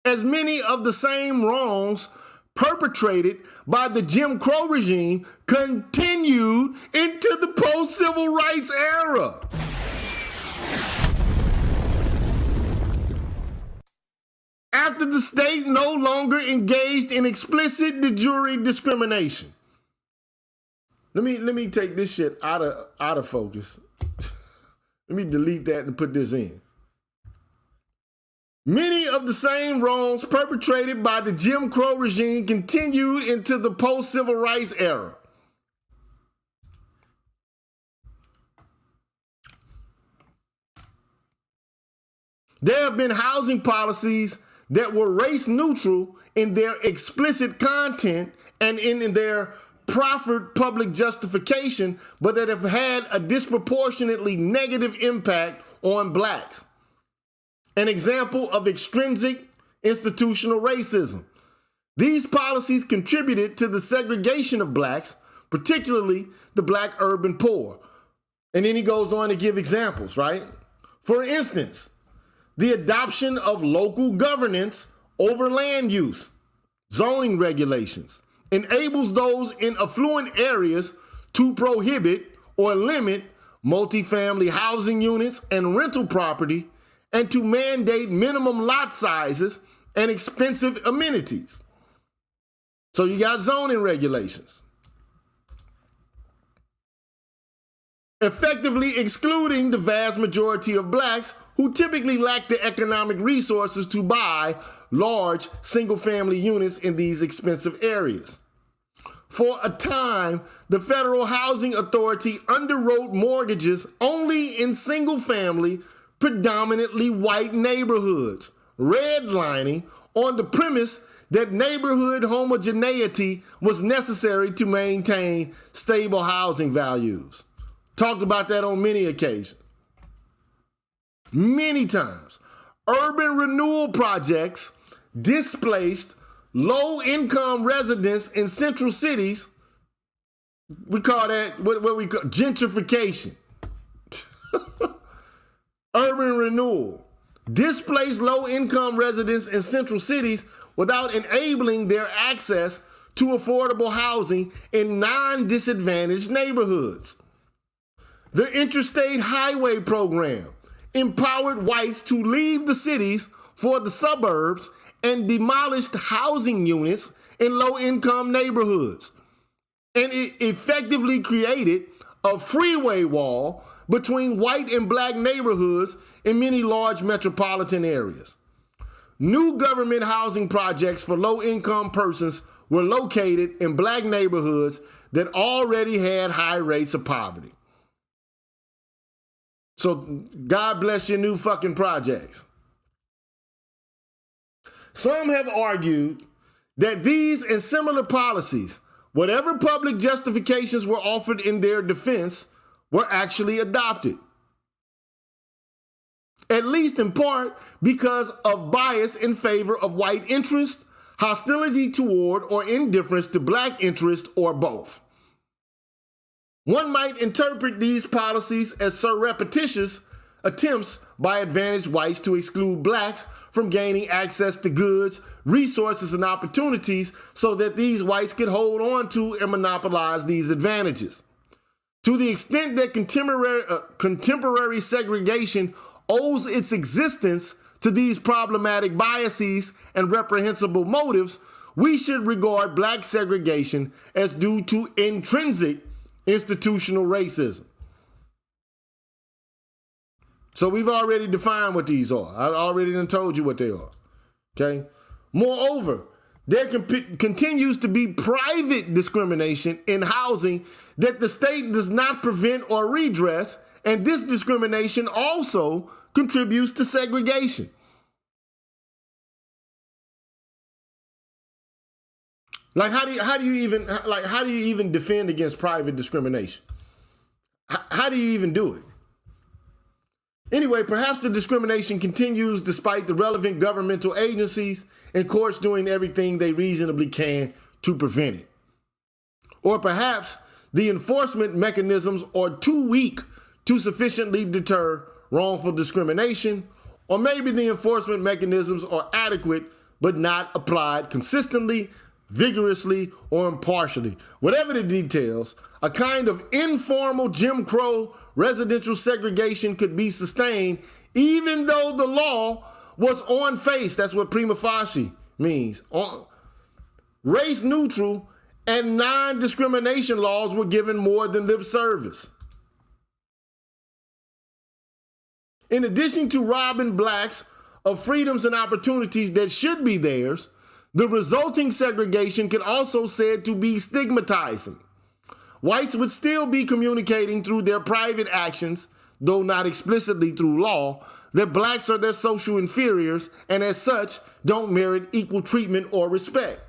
As many of the same wrongs perpetrated by the Jim Crow regime continued into the post-civil rights era. After the state no longer engaged in explicit de jure discrimination. Let me take this shit out of focus. Let me delete that and put this in. Many of the same wrongs perpetrated by the Jim Crow regime continued into the post-civil rights era. There have been housing policies that were race neutral in their explicit content and in their proffered public justification, but that have had a disproportionately negative impact on blacks. An example of extrinsic institutional racism. These policies contributed to the segregation of blacks, particularly the black urban poor. And then he goes on to give examples, right? For instance, the adoption of local governance over land use, zoning regulations, enables those in affluent areas to prohibit or limit multifamily housing units and rental property, and to mandate minimum lot sizes and expensive amenities. So you got zoning regulations. Effectively excluding the vast majority of blacks who typically lack the economic resources to buy large single-family units in these expensive areas. For a time, the Federal Housing Authority underwrote mortgages only in single-family, predominantly white neighborhoods, redlining on the premise that neighborhood homogeneity was necessary to maintain stable housing values. Talked about that on many occasions. Many times. Urban renewal projects displaced low-income residents in central cities. We call that what we call gentrification. Urban renewal displaced low-income residents in central cities without enabling their access to affordable housing in non-disadvantaged neighborhoods. The Interstate Highway Program empowered whites to leave the cities for the suburbs and demolished housing units in low-income neighborhoods. And it effectively created a freeway wall between white and black neighborhoods in many large metropolitan areas. New government housing projects for low-income persons were located in black neighborhoods that already had high rates of poverty. So God bless your new fucking projects. Some have argued that these and similar policies, whatever public justifications were offered in their defense, were actually adopted. At least in part because of bias in favor of white interest, hostility toward or indifference to black interest, or both. One might interpret these policies as surreptitious attempts by advantaged whites to exclude blacks from gaining access to goods, resources, and opportunities so that these whites could hold on to and monopolize these advantages. To the extent that contemporary segregation owes its existence to these problematic biases and reprehensible motives, we should regard black segregation as due to intrinsic institutional racism. So we've already defined what these are. I already done told you what they are. Okay? Moreover, there continues to be private discrimination in housing that the state does not prevent or redress, and this discrimination also contributes to segregation. Like, how do you even defend against private discrimination? How do you even do it? Anyway, perhaps the discrimination continues despite the relevant governmental agencies and courts doing everything they reasonably can to prevent it. Or perhaps the enforcement mechanisms are too weak to sufficiently deter wrongful discrimination, or maybe the enforcement mechanisms are adequate but not applied consistently, vigorously, or impartially. Whatever the details, a kind of informal Jim Crow residential segregation could be sustained even though the law was on face. That's what prima facie means. Race neutral and non-discrimination laws were given more than lip service. In addition to robbing blacks of freedoms and opportunities that should be theirs, the resulting segregation can also be said to be stigmatizing. Whites would still be communicating through their private actions, though not explicitly through law, that blacks are their social inferiors and as such don't merit equal treatment or respect.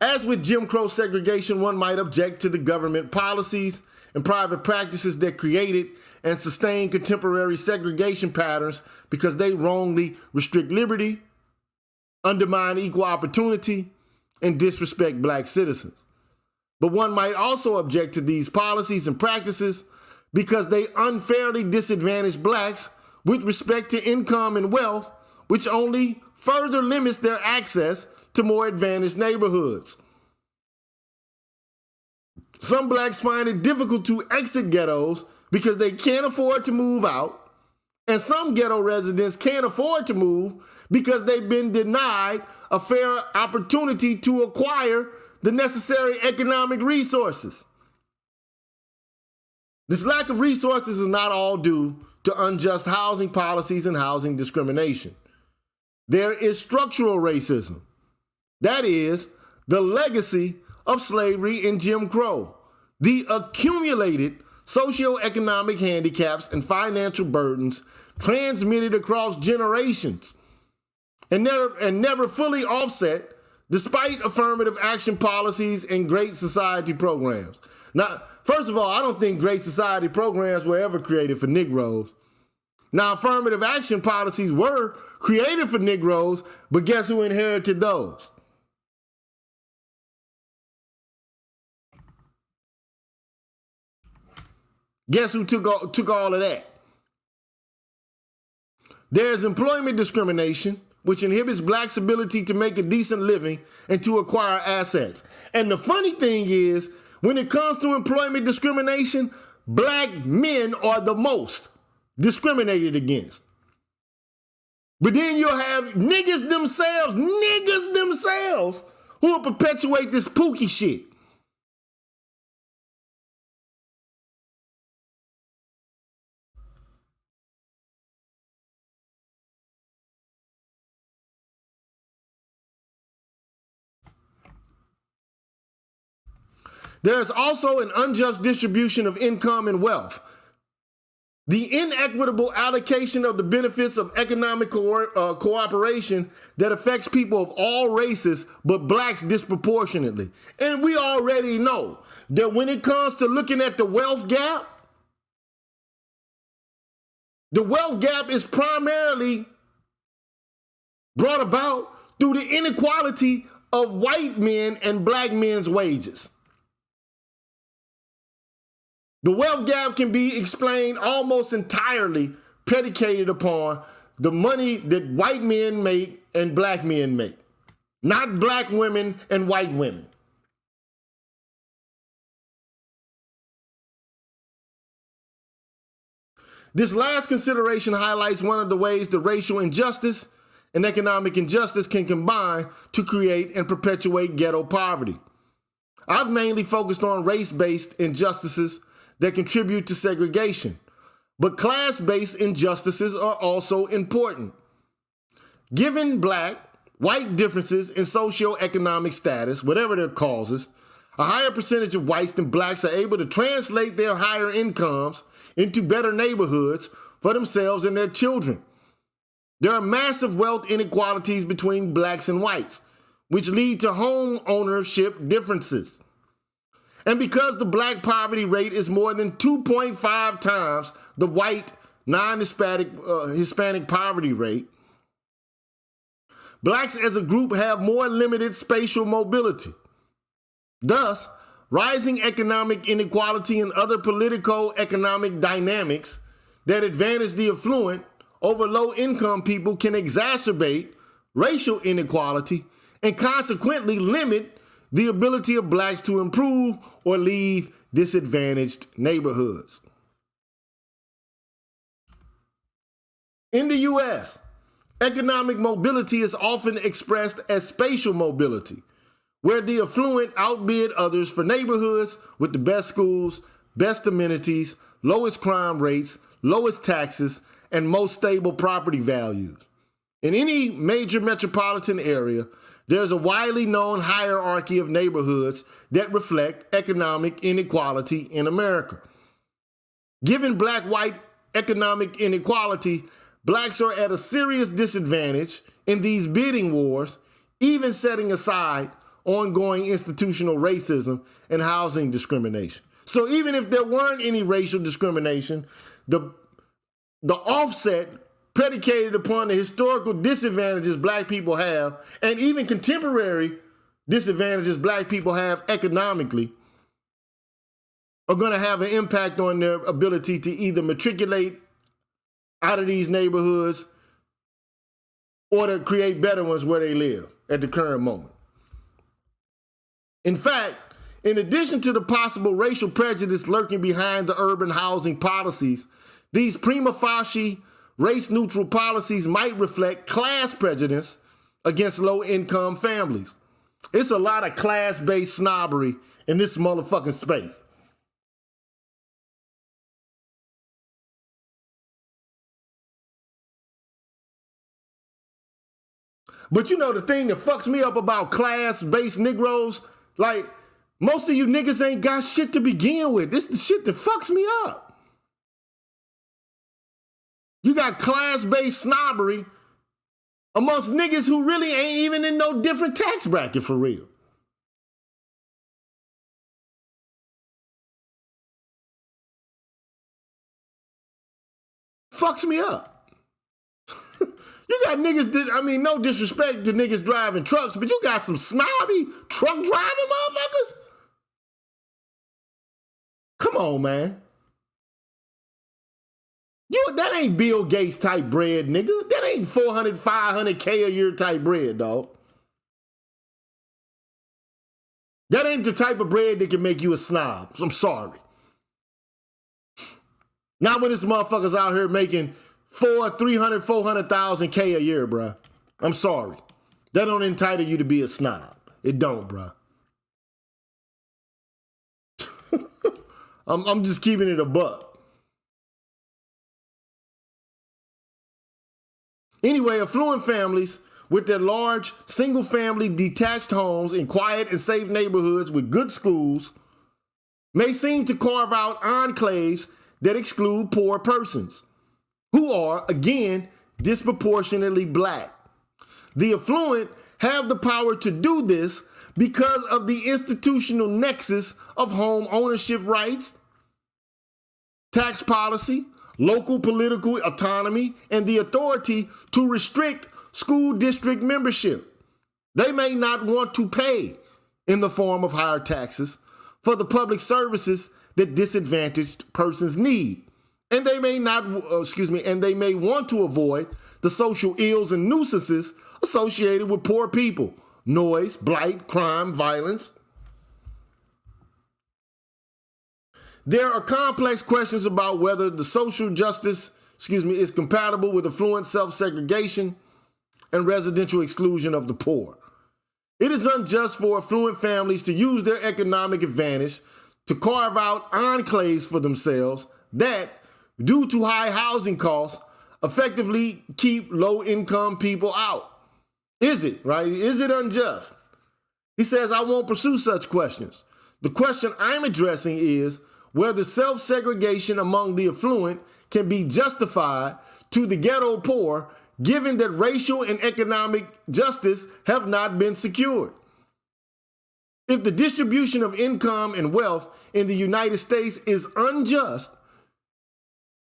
As with Jim Crow segregation, one might object to the government policies and private practices that created and sustained contemporary segregation patterns because they wrongly restrict liberty, undermine equal opportunity, and disrespect black citizens. But one might also object to these policies and practices because they unfairly disadvantage blacks with respect to income and wealth, which only further limits their access to more advantaged neighborhoods. Some blacks find it difficult to exit ghettos because they can't afford to move out, and some ghetto residents can't afford to move because they've been denied a fair opportunity to acquire the necessary economic resources. This lack of resources is not all due to unjust housing policies and housing discrimination. There is structural racism. That is, the legacy of slavery and Jim Crow, the accumulated socioeconomic handicaps and financial burdens transmitted across generations and never fully offset despite affirmative action policies and Great Society programs. Now, first of all, I don't think Great Society programs were ever created for Negroes. Now, affirmative action policies were created for Negroes, but guess who inherited those? Guess who took all of that? There's employment discrimination, which inhibits blacks' ability to make a decent living and to acquire assets. And the funny thing is, when it comes to employment discrimination, black men are the most discriminated against. But then you'll have niggas themselves, who will perpetuate this pookie shit. There is also an unjust distribution of income and wealth. The inequitable allocation of the benefits of economic cooperation that affects people of all races, but blacks disproportionately. And we already know that when it comes to looking at the wealth gap is primarily brought about through the inequality of white men and black men's wages. The wealth gap can be explained almost entirely predicated upon the money that white men make and black men make, not black women and white women. This last consideration highlights one of the ways that racial injustice and economic injustice can combine to create and perpetuate ghetto poverty. I've mainly focused on race-based injustices that contribute to segregation, but class-based injustices are also important. Given black, white differences in socioeconomic status, whatever their causes, a higher percentage of whites than blacks are able to translate their higher incomes into better neighborhoods for themselves and their children. There are massive wealth inequalities between blacks and whites, which lead to home ownership differences. And because the black poverty rate is more than 2.5 times the white Hispanic poverty rate, blacks as a group have more limited spatial mobility. Thus, rising economic inequality and other politico-economic dynamics that advantage the affluent over low-income people can exacerbate racial inequality and consequently limit the ability of blacks to improve or leave disadvantaged neighborhoods. In the U.S., economic mobility is often expressed as spatial mobility, where the affluent outbid others for neighborhoods with the best schools, best amenities, lowest crime rates, lowest taxes, and most stable property values. In any major metropolitan area, there's a widely known hierarchy of neighborhoods that reflect economic inequality in America. Given black-white economic inequality, blacks are at a serious disadvantage in these bidding wars, even setting aside ongoing institutional racism and housing discrimination. So even if there weren't any racial discrimination, the offset predicated upon the historical disadvantages black people have, and even contemporary disadvantages black people have economically, are going to have an impact on their ability to either matriculate out of these neighborhoods or to create better ones where they live at the current moment. In fact, in addition to the possible racial prejudice lurking behind the urban housing policies, these prima facie race-neutral policies might reflect class prejudice against low-income families. It's a lot of class-based snobbery in this motherfucking space. But you know the thing that fucks me up about class-based Negroes? Like, most of you niggas ain't got shit to begin with. This is the shit that fucks me up. You got class-based snobbery amongst niggas who really ain't even in no different tax bracket for real. Fucks me up. You got niggas that, I mean, no disrespect to niggas driving trucks, but you got some snobby truck driving motherfuckers? Come on, man. That ain't Bill Gates type bread, nigga. That ain't 400, 500K a year type bread, dog. That ain't the type of bread that can make you a snob. I'm sorry. Not when this motherfucker's out here making 300, 400,000 K a year, bruh. I'm sorry. That don't entitle you to be a snob. It don't, bruh. I'm just keeping it a buck. Anyway, affluent families with their large, single-family detached homes in quiet and safe neighborhoods with good schools, may seem to carve out enclaves that exclude poor persons, who are, again, disproportionately black. The affluent have the power to do this because of the institutional nexus of home ownership rights, tax policy, local political autonomy, and the authority to restrict school district membership. They may not want to pay in the form of higher taxes for the public services that disadvantaged persons need. And they may and they may want to avoid the social ills and nuisances associated with poor people, noise, blight, crime, violence. There are complex questions about whether the social justice, is compatible with affluent self-segregation and residential exclusion of the poor. It is unjust for affluent families to use their economic advantage to carve out enclaves for themselves that, due to high housing costs, effectively keep low-income people out. Is it, right? Is it unjust? He says, I won't pursue such questions. The question I'm addressing is whether self-segregation among the affluent can be justified to the ghetto poor, given that racial and economic justice have not been secured. If the distribution of income and wealth in the United States is unjust,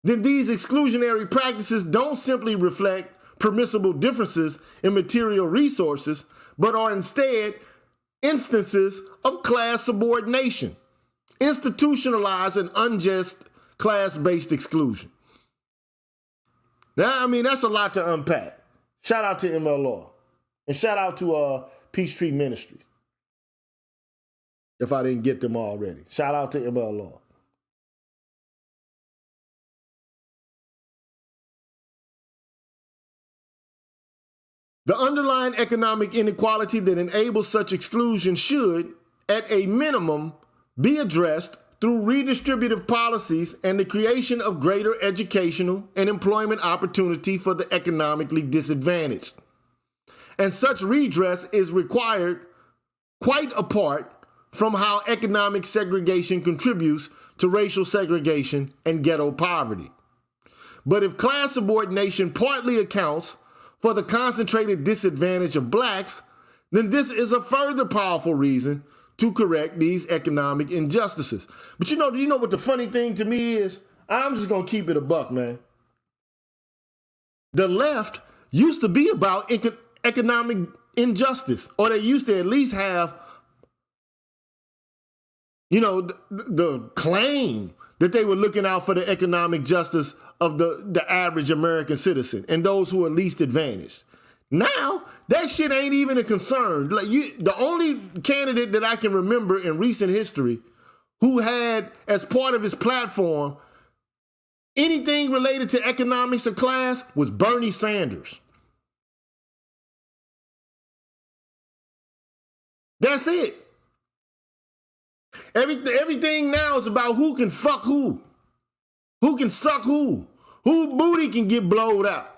then these exclusionary practices don't simply reflect permissible differences in material resources, but are instead instances of class subordination, institutionalized and unjust class-based exclusion. Now, that's a lot to unpack. Shout out to ML Law. And shout out to Peachtree Ministries, if I didn't get them already. Shout out to ML Law. The underlying economic inequality that enables such exclusion should, at a minimum, be addressed through redistributive policies and the creation of greater educational and employment opportunity for the economically disadvantaged. And such redress is required quite apart from how economic segregation contributes to racial segregation and ghetto poverty. But if class subordination partly accounts for the concentrated disadvantage of blacks, then this is a further powerful reason to correct these economic injustices. But do you know what the funny thing to me is? I'm just gonna keep it a buck, man. The left used to be about economic injustice, or they used to at least have, the claim that they were looking out for the economic justice of the average American citizen and those who are least advantaged. Now, that shit ain't even a concern. The only candidate that I can remember in recent history who had, as part of his platform, anything related to economics or class was Bernie Sanders. That's it. Everything now is about who can fuck who can suck who booty can get blowed out.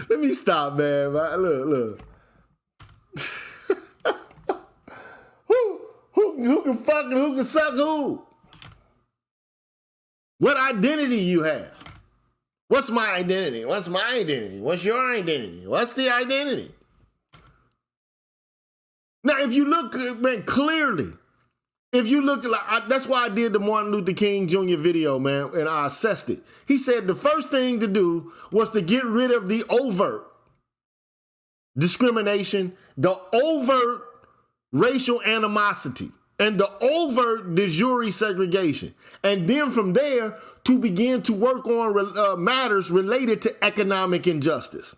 Let me stop, man. Look. who can fuck and who can suck who? What identity you have? What's my identity? What's my identity? What's your identity? What's the identity? Now, if you look, man, clearly, that's why I did the Martin Luther King Jr. video, man, and I assessed it. He said the first thing to do was to get rid of the overt discrimination, the overt racial animosity, and the overt de jure segregation. And then from there, to begin to work on matters related to economic injustice.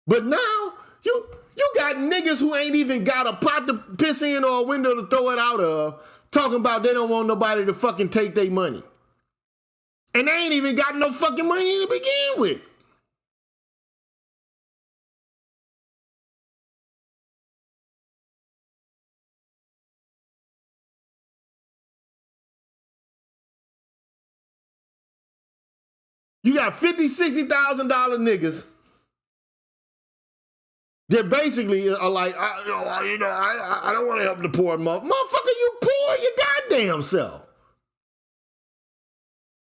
But now, you got niggas who ain't even got a pot to piss in or a window to throw it out of, talking about they don't want nobody to fucking take their money. And they ain't even got no fucking money to begin with. You got $50,000, $60,000 niggas That basically are like, I don't want to help the poor motherfucker. You poor your goddamn self.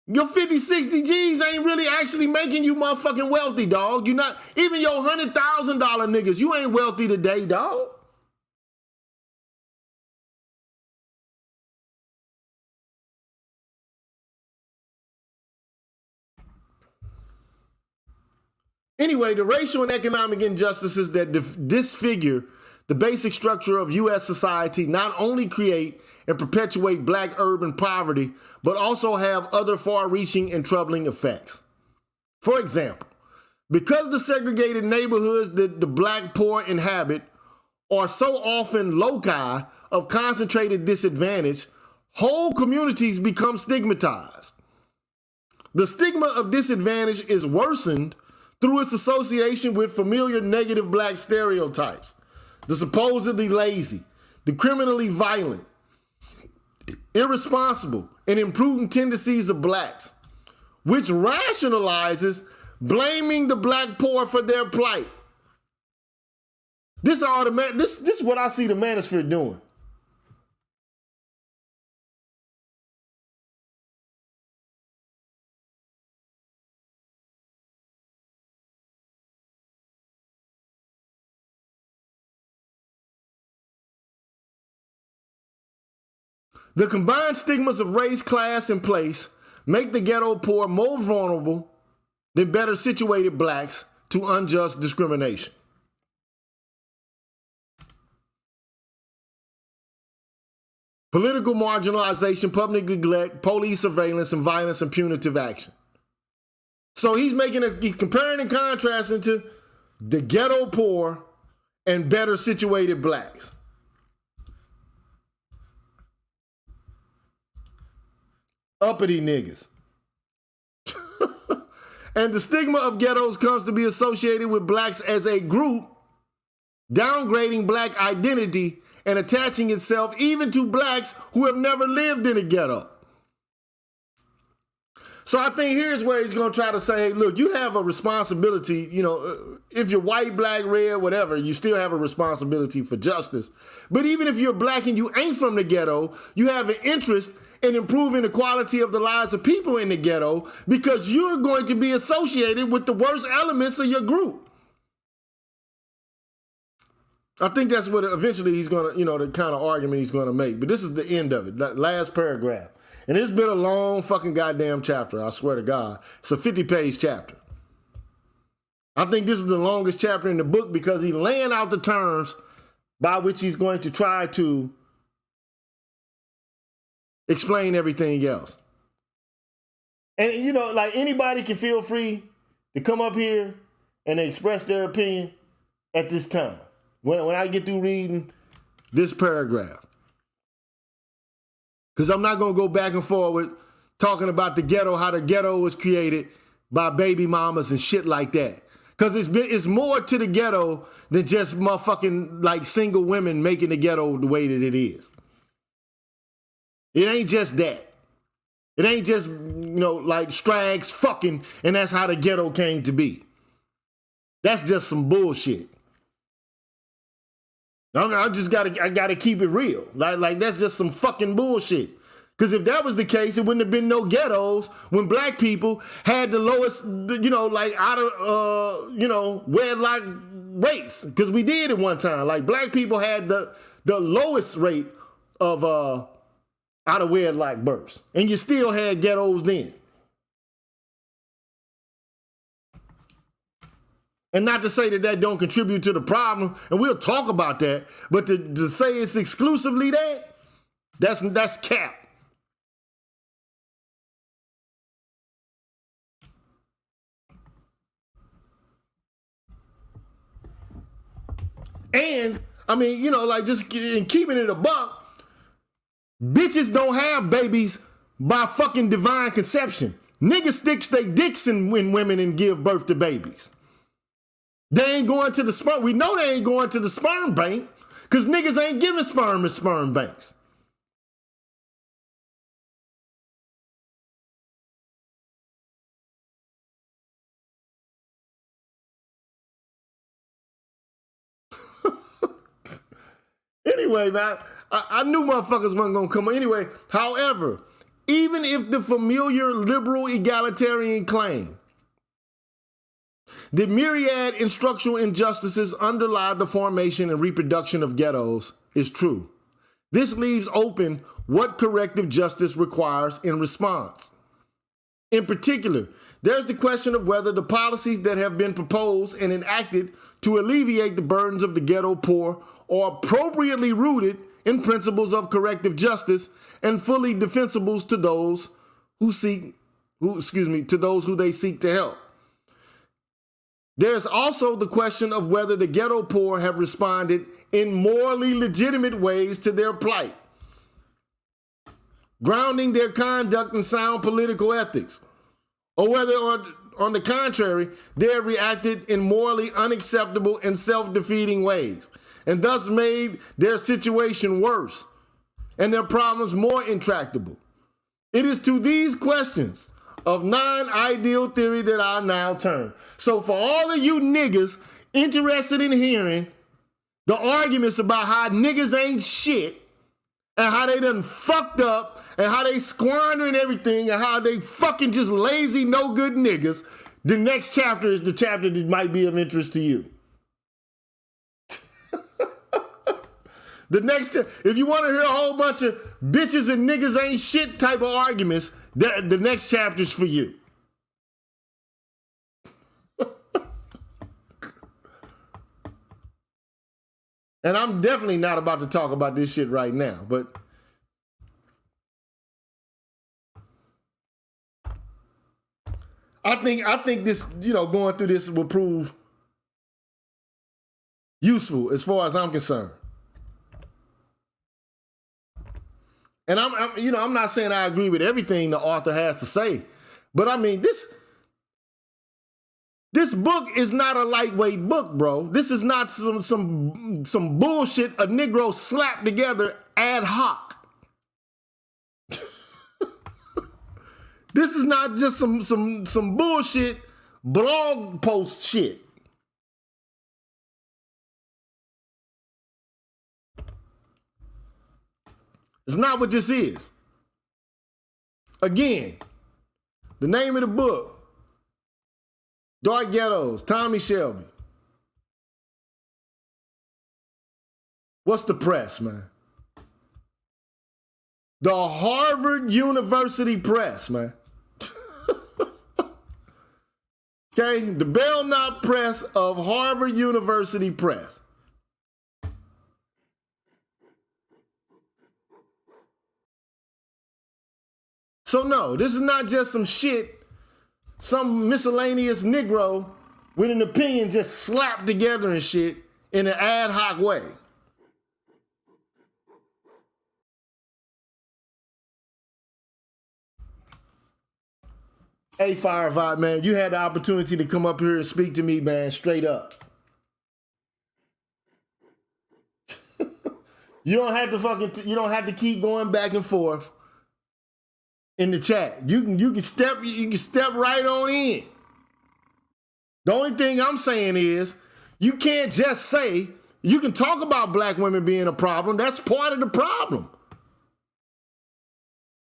Your 50, 60 G's ain't really actually making you motherfucking wealthy, dog. You not, even your $100,000 niggas, you ain't wealthy today, dog. Anyway, the racial and economic injustices that disfigure the basic structure of U.S. society not only create and perpetuate black urban poverty, but also have other far-reaching and troubling effects. For example, because the segregated neighborhoods that the black poor inhabit are so often loci of concentrated disadvantage, whole communities become stigmatized. The stigma of disadvantage is worsened through its association with familiar negative black stereotypes, the supposedly lazy, the criminally violent, irresponsible, and imprudent tendencies of blacks, which rationalizes blaming the black poor for their plight. This is what I see the manosphere doing. The combined stigmas of race, class, and place make the ghetto poor more vulnerable than better situated blacks to unjust discrimination. Political marginalization, public neglect, police surveillance, and violence and punitive action. So he's comparing and contrasting to the ghetto poor and better situated blacks. Uppity niggas. And the stigma of ghettos comes to be associated with blacks as a group, downgrading black identity and attaching itself even to blacks who have never lived in a ghetto. So I think here's where he's going to try to say, hey, look, you have a responsibility, if you're white, black, red, whatever, you still have a responsibility for justice. But even if you're black and you ain't from the ghetto, you have an interest in improving the quality of the lives of people in the ghetto because you're going to be associated with the worst elements of your group. I think that's what eventually he's going to, the kind of argument he's going to make. But this is the end of it, that last paragraph. And it's been a long fucking goddamn chapter, I swear to God. It's a 50-page chapter. I think this is the longest chapter in the book because he's laying out the terms by which he's going to try to explain everything else. And, like anybody can feel free to come up here and express their opinion at this time. When I get through reading this paragraph. Because I'm not going to go back and forward talking about the ghetto, how the ghetto was created by baby mamas and shit like that. Because it's more to the ghetto than just motherfucking like single women making the ghetto the way that it is. It ain't just that. It ain't just, like strags fucking and that's how the ghetto came to be. That's just some bullshit. I gotta keep it real. Like that's just some fucking bullshit. Because if that was the case, it wouldn't have been no ghettos when black people had the lowest, out of, wedlock rates. Because we did at one time. Like black people had the lowest rate of out of wedlock births. And you still had ghettos then. And not to say that don't contribute to the problem, and we'll talk about that, but to say it's exclusively that's cap. And, just in keeping it a buck, bitches don't have babies by fucking divine conception. Niggas sticks they dicks in women and give birth to babies. They ain't going to the sperm. We know they ain't going to the sperm bank because niggas ain't giving sperm in sperm banks. Anyway, man, I knew motherfuckers weren't gonna come. Anyway, however, even if the familiar liberal egalitarian claim that myriad instructional injustices underlie the formation and reproduction of ghettos is true, this leaves open what corrective justice requires in response. In particular, there's the question of whether the policies that have been proposed and enacted to alleviate the burdens of the ghetto poor are appropriately rooted in principles of corrective justice and fully defensible to those who they seek to help. There's also the question of whether the ghetto poor have responded in morally legitimate ways to their plight, grounding their conduct in sound political ethics, or whether, on the contrary, they have reacted in morally unacceptable and self-defeating ways, and thus made their situation worse and their problems more intractable. It is to these questions of non-ideal theory that I now turn. So for all of you niggas interested in hearing the arguments about how niggas ain't shit and how they done fucked up and how they squandering everything and how they fucking just lazy, no good niggas, the next chapter is the chapter that might be of interest to you. If you want to hear a whole bunch of bitches and niggas ain't shit type of arguments, the next chapter's for you. And I'm definitely not about to talk about this shit right now, but I think this, going through this will prove useful as far as I'm concerned. And I'm not saying I agree with everything the author has to say, but I mean, this book is not a lightweight book, bro. This is not some bullshit a Negro slapped together ad hoc. This is not just some bullshit blog post shit. It's not what this is. Again, the name of the book, Dark Ghettos, Tommy Shelby. What's the press, man? The Harvard University Press, man. Okay, the Belknap Press of Harvard University Press. So no, this is not just some shit, some miscellaneous Negro with an opinion just slapped together and shit in an ad hoc way. Hey, Firefight, man, you had the opportunity to come up here and speak to me, man, straight up. You don't have to keep going back and forth in the chat. You can step right on in. The only thing I'm saying is you can't just say, you can talk about black women being a problem. That's part of the problem.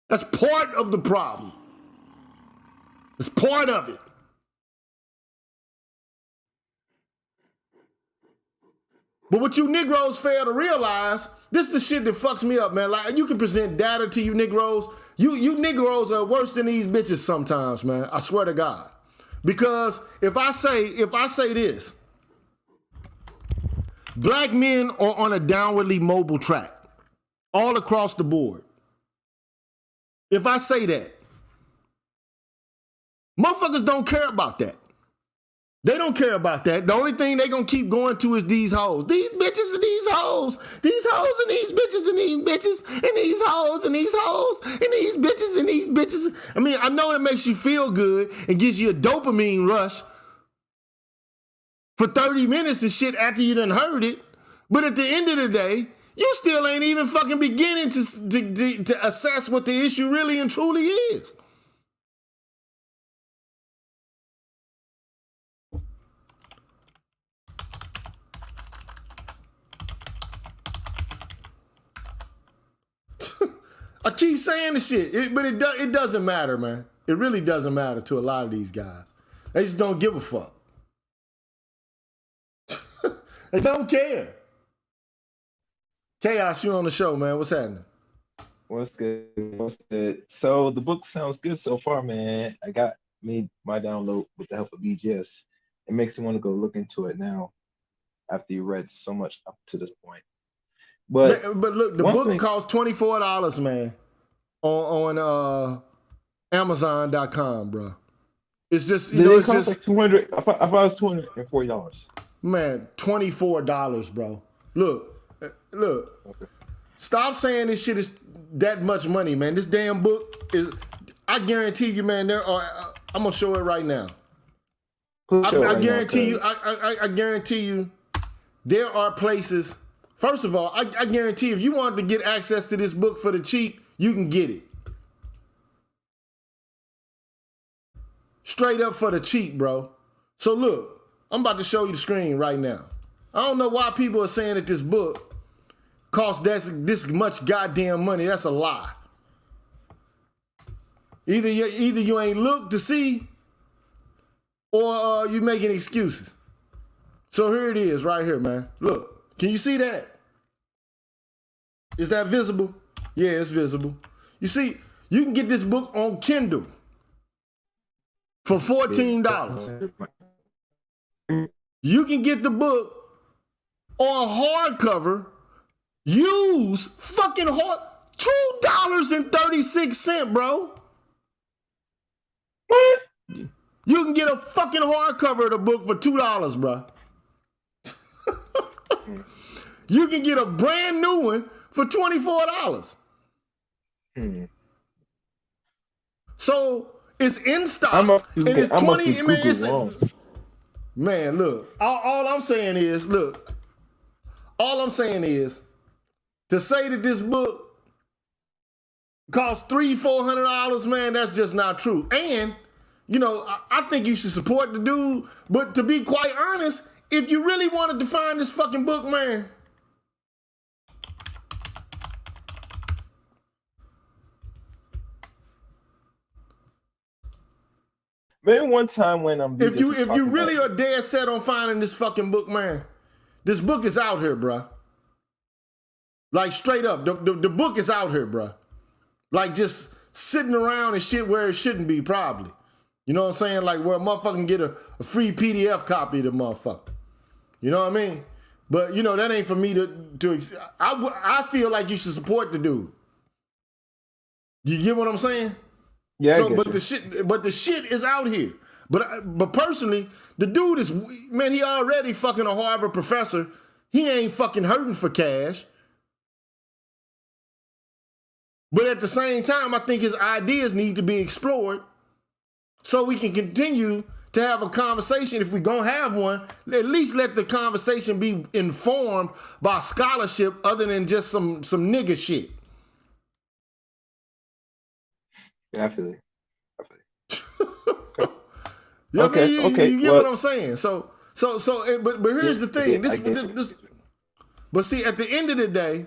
That's part of the problem. It's part of it. But what you Negroes fail to realize, this is the shit that fucks me up, man. Like, you can present data to you Negroes. You Negroes are worse than these bitches sometimes, man. I swear to God. Because if I say this, black men are on a downwardly mobile track all across the board. If I say that, motherfuckers don't care about that. They don't care about that. The only thing they gonna keep going to is these hoes. These bitches and these hoes. These hoes and these bitches and these bitches and these hoes and these hoes and these bitches and these bitches. I mean, I know it makes you feel good and gives you a dopamine rush for 30 minutes and shit after you done heard it. But at the end of the day, you still ain't even fucking beginning to assess what the issue really and truly is. I keep saying the shit, but it doesn't matter, man. It really doesn't matter to a lot of these guys. They just don't give a fuck. They don't care. Chaos, you on the show, man. What's happening? What's good? What's good? So the book sounds good so far, man. I made my download with the help of BGS. It makes me want to go look into it now after you read so much up to this point. But look, the book costs $24, man, on Amazon.com, bro. It's just, you know, it's just like $200. I thought it was $240. Man, $24, bro. Look. Okay. Stop saying this shit is that much money, man. This damn book is, I guarantee you, man, I'm going to show it right now. I guarantee you, there are places. First of all, I guarantee if you wanted to get access to this book for the cheap, you can get it. Straight up for the cheap, bro. So look, I'm about to show you the screen right now. I don't know why people are saying that this book costs this much goddamn money. That's a lie. Either you ain't looked to see, or you making excuses. So here it is right here, man. Look, can you see that? Is that visible? Yeah, it's visible. You see, you can get this book on Kindle for $14. You can get the book on hardcover, use fucking $2.36, bro. What? You can get a fucking hardcover of the book for $2, bro. You can get a brand new one for $24. So it's in stock, and it's 20. Man, look. All I'm saying is, to say that this book costs $300-400, man, that's just not true. And you know, I think you should support the dude. But to be quite honest, if you really wanted to find this fucking book, man, maybe one time when if you really are dead set on finding this fucking book, man, this book is out here, bruh. Like straight up, the book is out here, bruh. Like just sitting around and shit where it shouldn't be, probably. You know what I'm saying? Like where a motherfucker can get a free PDF copy of the motherfucker. You know what I mean? But you know, that ain't for me I feel like you should support the dude. You get what I'm saying? Yeah. So, but the shit is out here. But personally, the dude is, man, he already fucking a Harvard professor. He ain't fucking hurting for cash. But at the same time, I think his ideas need to be explored so we can continue to have a conversation. If we're going to have one, at least let the conversation be informed by scholarship other than just some nigga shit. Yeah, I feel it. You get what I'm saying? But here's the thing. But see, at the end of the day,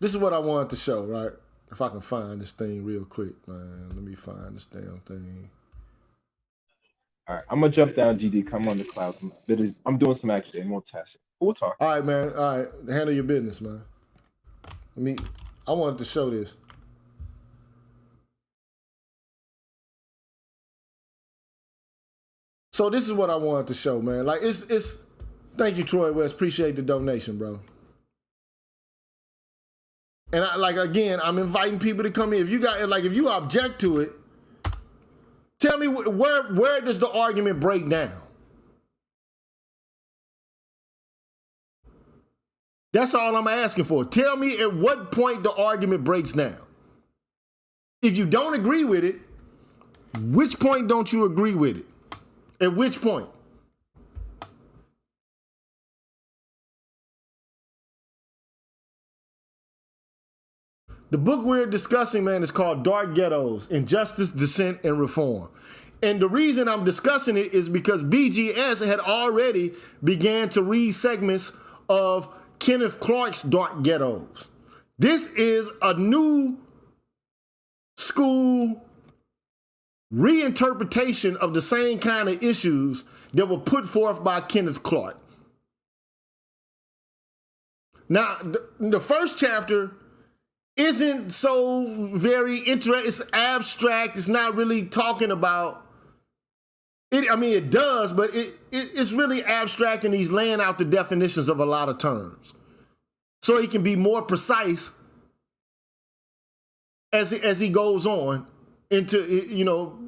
this is what I wanted to show, right? If I can find this thing real quick, man. Let me find this damn thing. All right, I'm gonna jump down, GD. Come on the cloud. I'm doing some action. I'm gonna test it. We'll talk. All right, man. All right, handle your business, man. I wanted to show this. So this is what I wanted to show, man. Like it's. Thank you, Troy West. Appreciate the donation, bro. And I'm inviting people to come in. If you object to it, tell me where does the argument break down? That's all I'm asking for. Tell me at what point the argument breaks down. If you don't agree with it, which point don't you agree with it? At which point? The book we're discussing, man, is called Dark Ghettos, Injustice, Dissent, and Reform. And the reason I'm discussing it is because BGS had already began to read segments of Kenneth Clark's Dark Ghettos. This is a new school reinterpretation of the same kind of issues that were put forth by Kenneth Clark. Now, the first chapter isn't so very interesting. It's abstract. It's not really talking about it. I mean, it does, but it's really abstract, and he's laying out the definitions of a lot of terms, so he can be more precise as he goes on into, you know,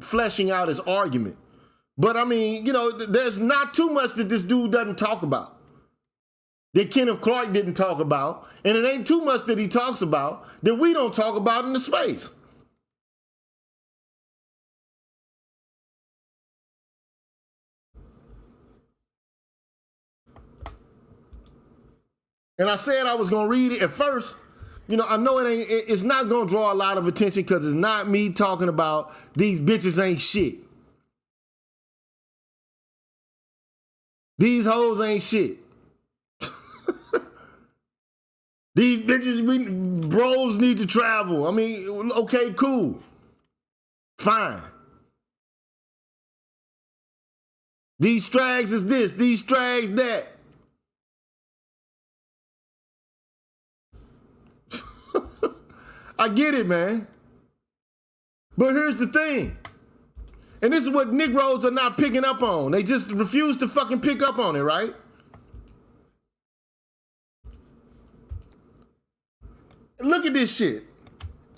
fleshing out his argument. But I mean, you know, there's not too much that this dude doesn't talk about, that Kenneth Clark didn't talk about, and it ain't too much that he talks about that we don't talk about in the space. And I said I was gonna read it at first. You know, I know it's not gonna draw a lot of attention because it's not me talking about these bitches ain't shit. These hoes ain't shit. These bitches, bros need to travel. I mean, okay, cool. Fine. These strags is this, these strags that. I get it, man. But here's the thing. And this is what Negroes are not picking up on. They just refuse to fucking pick up on it, right? Look at this shit.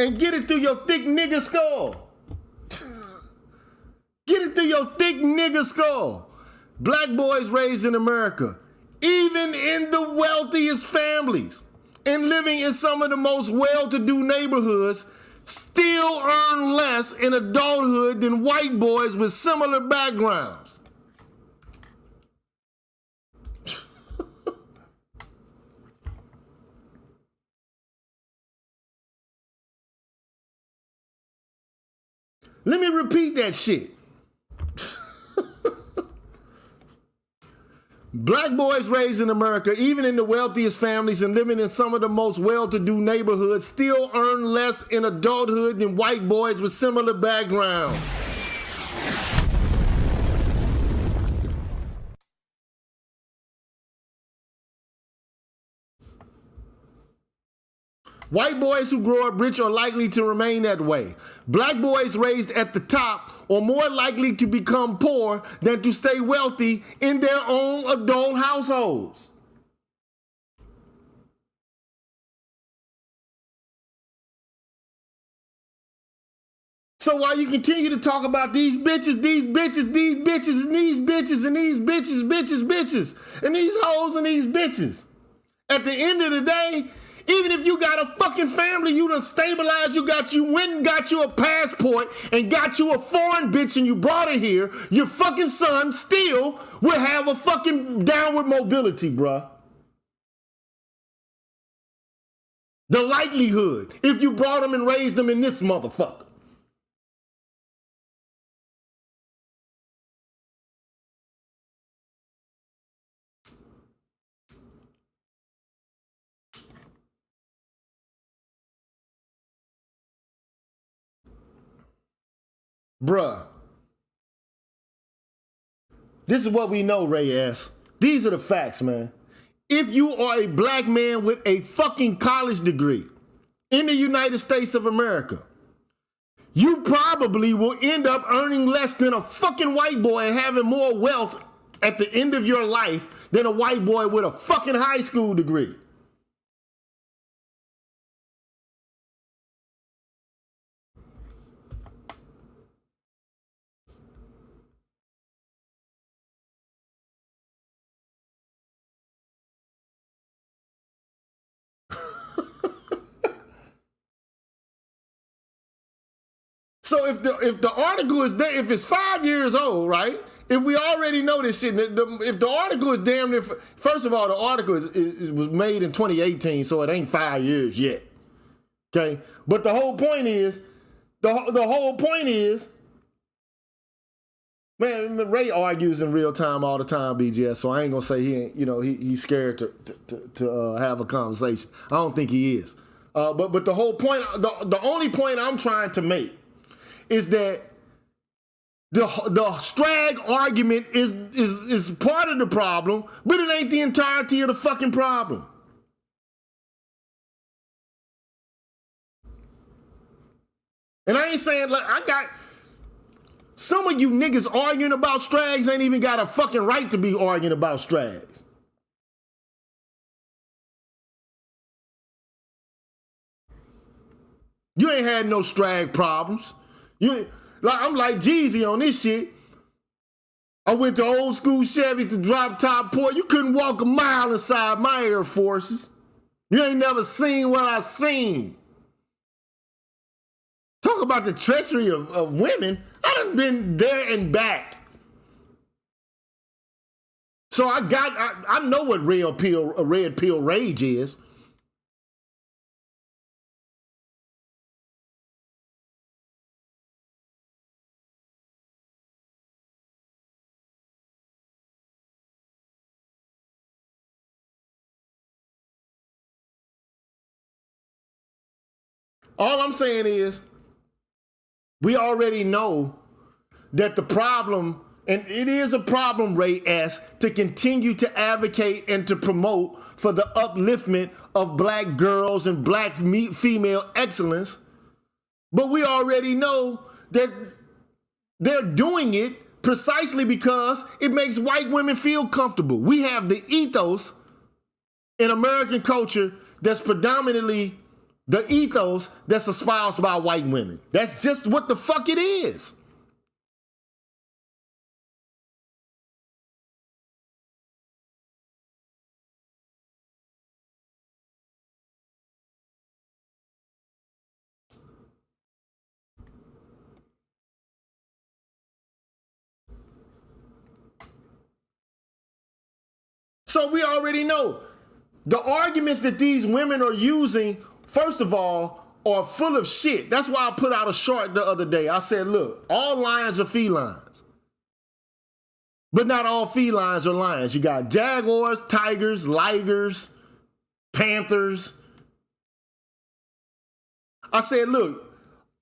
And get it through your thick nigga skull. Get it through your thick nigga skull. Black boys raised in America, even in the wealthiest families, and living in some of the most well-to-do neighborhoods, still earn less in adulthood than white boys with similar backgrounds. Let me repeat that shit. Black boys raised in America, even in the wealthiest families and living in some of the most well-to-do neighborhoods, still earn less in adulthood than white boys with similar backgrounds. White boys who grow up rich are likely to remain that way. Black boys raised at the top are more likely to become poor than to stay wealthy in their own adult households. So while you continue to talk about these bitches, these bitches, these bitches, and these bitches, and these bitches, bitches, and these hoes and these bitches, at the end of the day, even if you got a fucking family, you done stabilized, you went and got you a passport and got you a foreign bitch and you brought her here, your fucking son still will have a fucking downward mobility, bruh. The likelihood, if you brought him and raised him in this motherfucker. Bruh, this is what we know, Reyes. These are the facts, man. If you are a black man with a fucking college degree in the United States of America, you probably will end up earning less than a fucking white boy and having more wealth at the end of your life than a white boy with a fucking high school degree. So if the article is there, if it's 5 years old, right? If we already know this shit, if the article is damn near, first of all, the article was made in 2018, so it ain't 5 years yet. Okay, but the whole point is, the whole point is, Man, Ray argues in real time all the time, BGS. So I ain't gonna say he ain't, he's scared to have a conversation. I don't think he is. But the whole point, the only point I'm trying to make is that the Strag argument is part of the problem, but it ain't the entirety of the fucking problem. And I ain't saying, like, I got some of you niggas arguing about Strags ain't even got a fucking right to be arguing about Strags. You ain't had no Strag problems. I'm like Jeezy on this shit. I went to old school Chevy to drop top port. You couldn't walk a mile inside my Air Forces. You ain't never seen what I seen. Talk about the treachery of women. I done been there and back. So I know what red pill rage is. All I'm saying is, we already know that the problem, and it is a problem, Ray S., to continue to advocate and to promote for the upliftment of black girls and black female excellence. But we already know that they're doing it precisely because it makes white women feel comfortable. We have the ethos in American culture that's predominantly the ethos that's espoused by white women. That's just what the fuck it is. So we already know the arguments that these women are using, first of all, are full of shit. That's why I put out a short the other day. I said, look, all lions are felines, but not all felines are lions. You got jaguars, tigers, ligers, panthers. I said, look,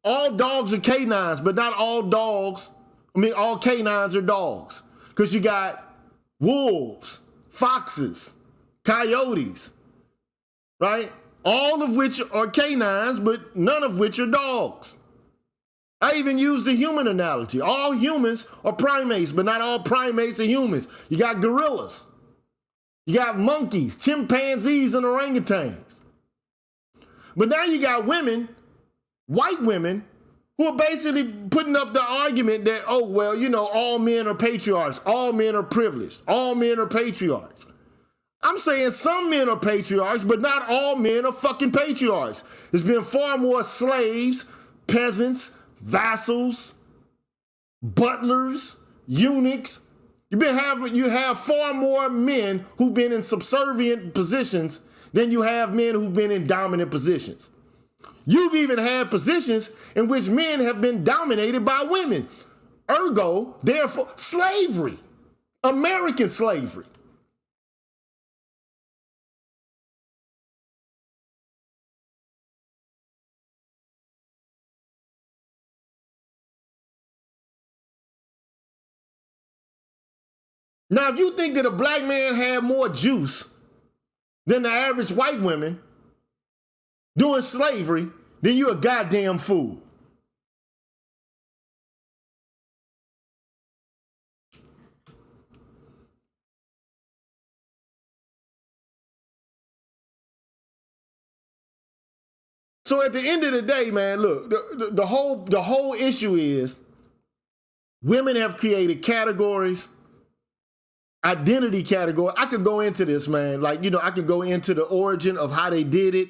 all dogs are canines, but not all all canines are dogs. Because you got wolves, foxes, coyotes, right? All of which are canines, but none of which are dogs. I even used the human analogy. All humans are primates, but not all primates are humans. You got gorillas. You got monkeys, chimpanzees, and orangutans. But now you got women, white women, who are basically putting up the argument that, oh, well, all men are patriarchs. All men are privileged. All men are patriarchs. I'm saying some men are patriarchs, but not all men are fucking patriarchs. There's been far more slaves, peasants, vassals, butlers, eunuchs. You have far more men who've been in subservient positions than you have men who've been in dominant positions. You've even had positions in which men have been dominated by women. Ergo, therefore, slavery, American slavery. Now, if you think that a black man had more juice than the average white woman doing slavery, then you're a goddamn fool. So at the end of the day, man, look, the whole issue is women have created categories, identity category. I could go into this, man. I could go into the origin of how they did it,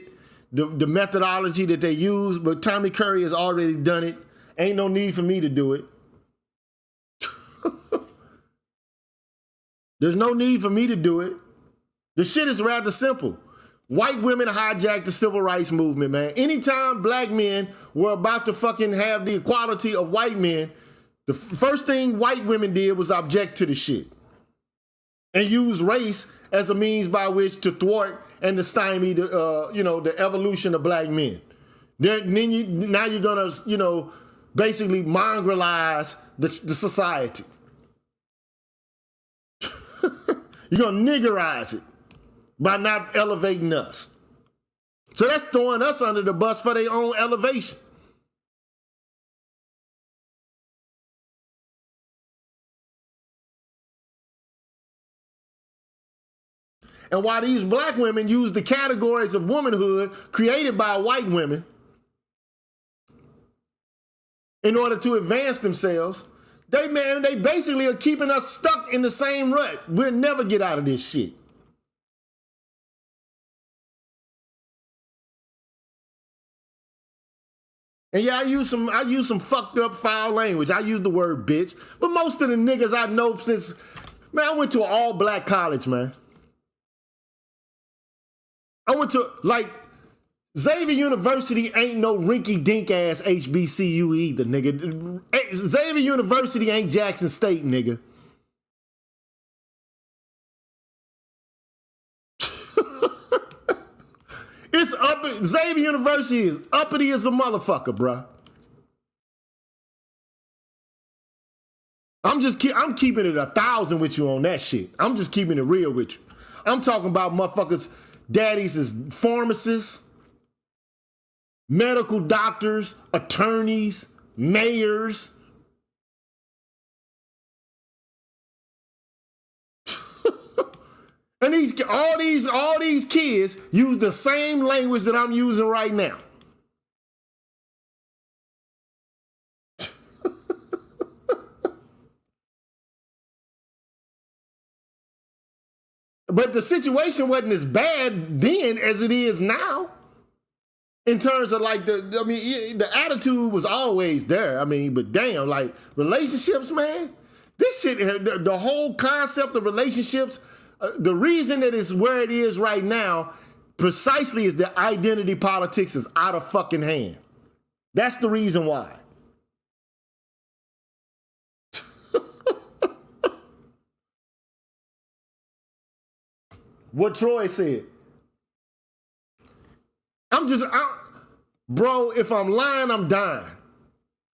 the methodology that they use, but Tommy Curry has already done it. Ain't no need for me to do it. There's no need for me to do it. The shit is rather simple. White women hijacked the civil rights movement, man. Anytime black men were about to fucking have the equality of white men, The first thing white women did was object to the shit and use race as a means by which to thwart and to stymie the evolution of black men. Now you're gonna, basically mongrelize the society. You're gonna niggerize it by not elevating us. So that's throwing us under the bus for their own elevation. And while these black women use the categories of womanhood created by white women in order to advance themselves, they basically are keeping us stuck in the same rut. We'll never get out of this shit. And yeah, I use some fucked up foul language. I use the word bitch. But most of the niggas I know since, man, I went to an all black college, man. I went to, Xavier University ain't no rinky-dink ass HBCU either, nigga. Xavier University ain't Jackson State, nigga. It's up. Xavier University is uppity as a motherfucker, bruh. I'm keeping it 1,000 with you on that shit. I'm just keeping it real with you. I'm talking about motherfuckers. Daddies is pharmacists, medical doctors, attorneys, mayors. And all these kids use the same language that I'm using right now. But the situation wasn't as bad then as it is now. In terms of the attitude was always there. But damn, relationships, man. This shit, the whole concept of relationships, the reason that it's where it is right now, precisely is that identity politics is out of fucking hand. That's the reason why. What Troy said. Bro, if I'm lying, I'm dying.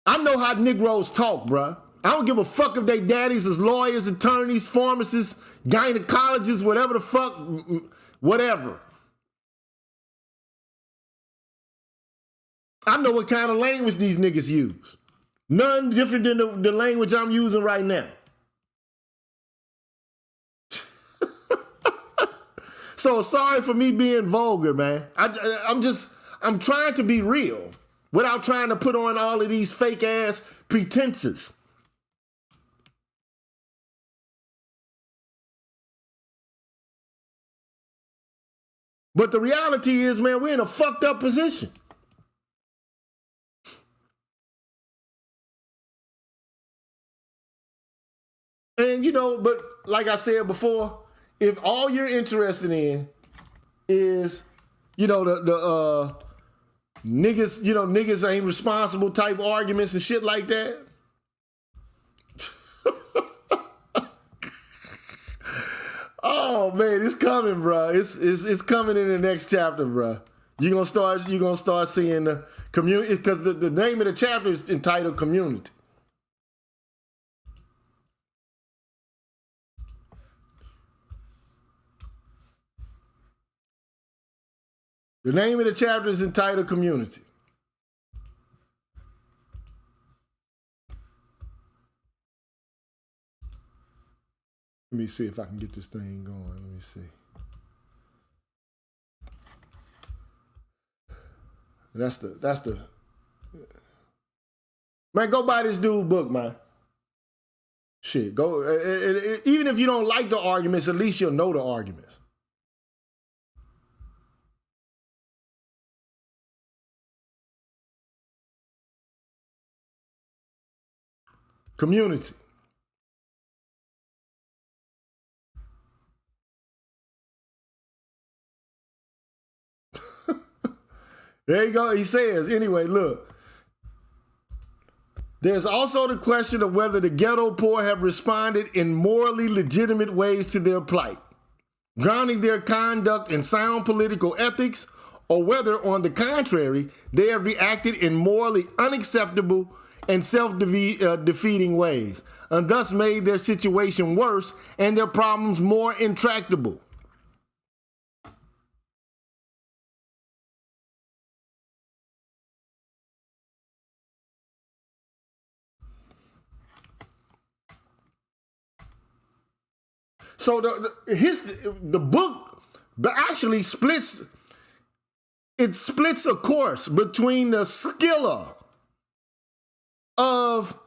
I know how Negroes talk, bro. I don't give a fuck if they daddies is lawyers, attorneys, pharmacists, gynecologists, whatever the fuck, whatever. I know what kind of language these niggas use. None different than the language I'm using right now. So sorry for me being vulgar, man. I'm trying to be real without trying to put on all of these fake ass pretenses. But the reality is, man, we're in a fucked up position. And but like I said before, if all you're interested in is, the niggas ain't responsible type arguments and shit like that. Oh man, it's coming, bro. It's coming in the next chapter, bro. You're gonna start seeing the community, because the name of the chapter is entitled Community. The name of the chapter is entitled Community. Let me see if I can get this thing going. Let me see. That's the man, go buy this dude book, man. Shit, go. Even if you don't like the arguments, at least you'll know the arguments. Community. There you go. He says, anyway, look. There's also the question of whether the ghetto poor have responded in morally legitimate ways to their plight, grounding their conduct in sound political ethics, or whether, on the contrary, they have reacted in morally unacceptable and self-defeating ways, and thus made their situation worse and their problems more intractable. So the book actually splits a course between the skilla of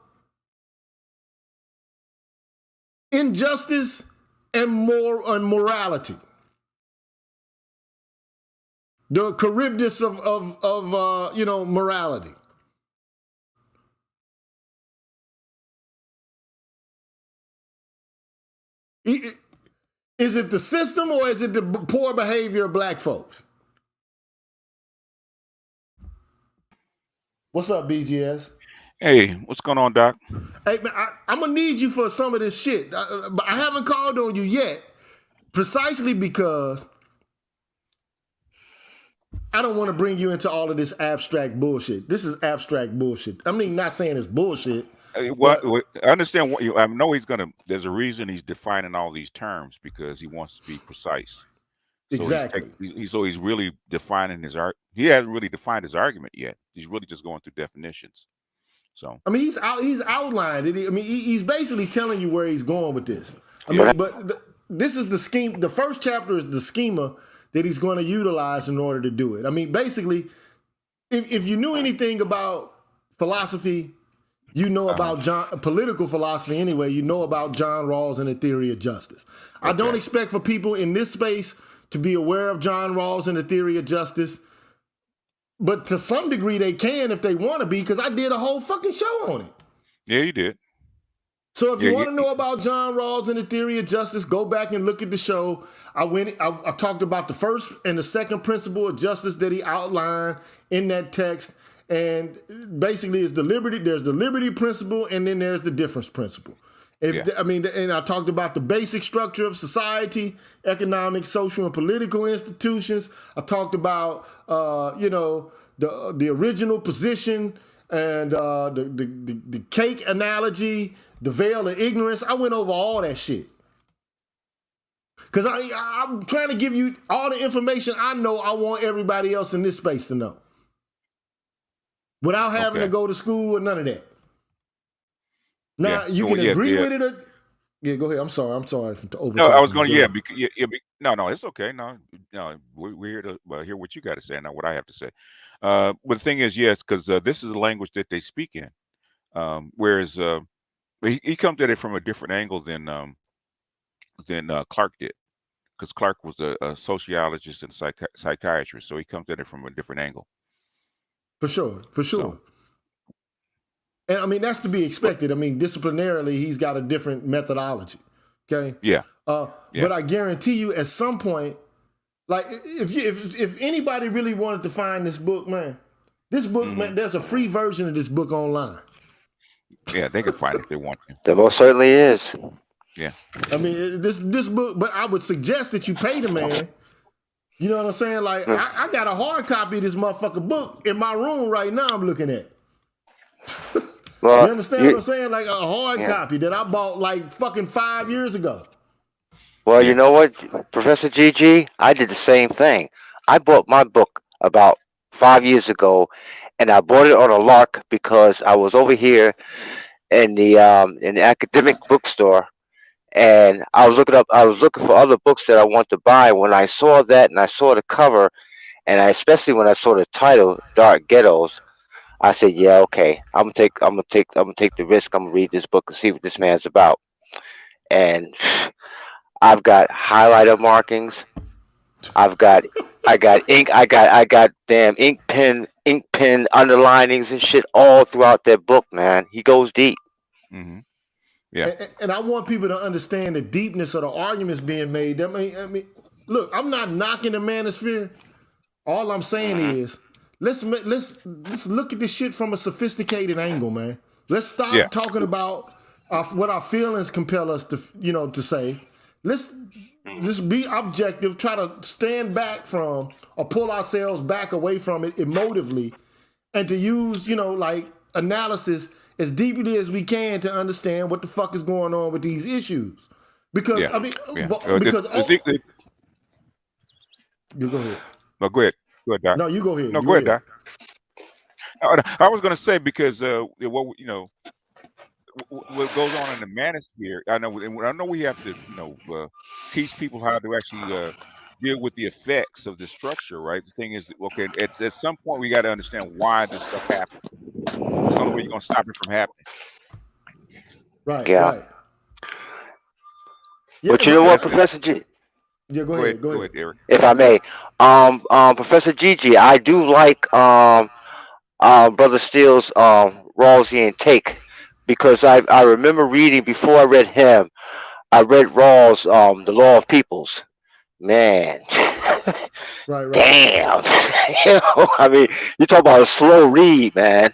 injustice and morality. The Charybdis of morality. Is it the system or is it the poor behavior of black folks? What's up, BGS? Hey, what's going on, Doc? Hey, man, I'm going to need you for some of this shit. But I haven't called on you yet, precisely because I don't want to bring you into all of this abstract bullshit. This is abstract bullshit. I mean, not saying it's bullshit. I understand what I know. There's a reason he's defining all these terms, because he wants to be precise. So exactly. He's really defining his art. He hasn't really defined his argument yet. He's really just going through definitions. So I mean, he's outlined it. I mean, he's basically telling you where he's going with this. I mean, but this is the scheme. The first chapter is the schema that he's going to utilize in order to do it. I mean, basically, if you knew anything about philosophy, you know about political philosophy anyway, you know about John Rawls and the theory of justice. Okay. I don't expect for people in this space to be aware of John Rawls and the theory of justice, but to some degree they can if they want to be, because I did a whole fucking show on it. Yeah, you did. So if you want to know about John Rawls and the theory of justice, go back and look at the show. I talked about the first and the second principle of justice that he outlined in that text. And basically there's the liberty principle, and then there's the difference principle. And I talked about the basic structure of society, economic, social, and political institutions. I talked about the original position and the cake analogy, the veil of ignorance. I went over all that shit. Because I'm trying to give you all the information I know I want everybody else in this space to know, without having to go to school or none of that. Now, you can agree with it or... Yeah, go ahead. I'm sorry to over. No, I was going to, no, it's okay. No, we're here to hear what you got to say, not what I have to say. But the thing is, yes, because this is the language that they speak in. Whereas he comes at it from a different angle than Clark did, because Clark was a sociologist and psychiatrist, so he comes at it from a different angle. For sure. So, and I mean, that's to be expected. I mean, disciplinarily, he's got a different methodology. Okay. Yeah. But I guarantee you, at some point, like if anybody really wanted to find this book, man, man, there's a free version of this book online. Yeah, they can find it if they want to. There most certainly is. Yeah. I mean, this book, but I would suggest that you pay the man. You know what I'm saying? Like, I got a hard copy of this motherfucking book in my room right now. I'm looking at. Well, you understand what I'm saying? Like a hard copy that I bought like fucking 5 years ago. Well, you know what, Professor GG? I did the same thing. I bought my book about 5 years ago, and I bought it on a lark because I was over here in the academic bookstore, and I was looking for other books that I want to buy. When I saw that and I saw the cover, and especially when I saw the title, Dark Ghettos, I said, yeah, okay, I'm gonna take the risk. I'm gonna read this book and see what this man's about. And I've got highlighter markings. I got ink. I got damn ink pen underlinings and shit all throughout that book, man. He goes deep. Mm-hmm. Yeah. And I want people to understand the deepness of the arguments being made. I mean, look, I'm not knocking the manosphere. All I'm saying is, let's look at this shit from a sophisticated angle, man. Let's stop talking about what our feelings compel us to, to say. Let's just be objective, try to stand back from or pull ourselves back away from it emotively, and to use, like analysis as deeply as we can to understand what the fuck is going on with these issues. Because you go ahead. No, go ahead. Go ahead, Doc. No, you go ahead. No, go ahead, Doc. I was going to say because what goes on in the manosphere. I know we have to teach people how to actually deal with the effects of the structure. Right. The thing is, okay, at some point we got to understand why this stuff happens. It's the only way you're going to stop it from happening. Right. Yeah. Right. Yeah, But you know what, Professor G? Yeah, go ahead, Eric. If I may, Professor Gigi, I do like Brother Steele's Rawlsian take, because I remember reading, before I read him, I read Rawls, The Law of Peoples. Man, right. Damn. I mean, you talk about a slow read, man.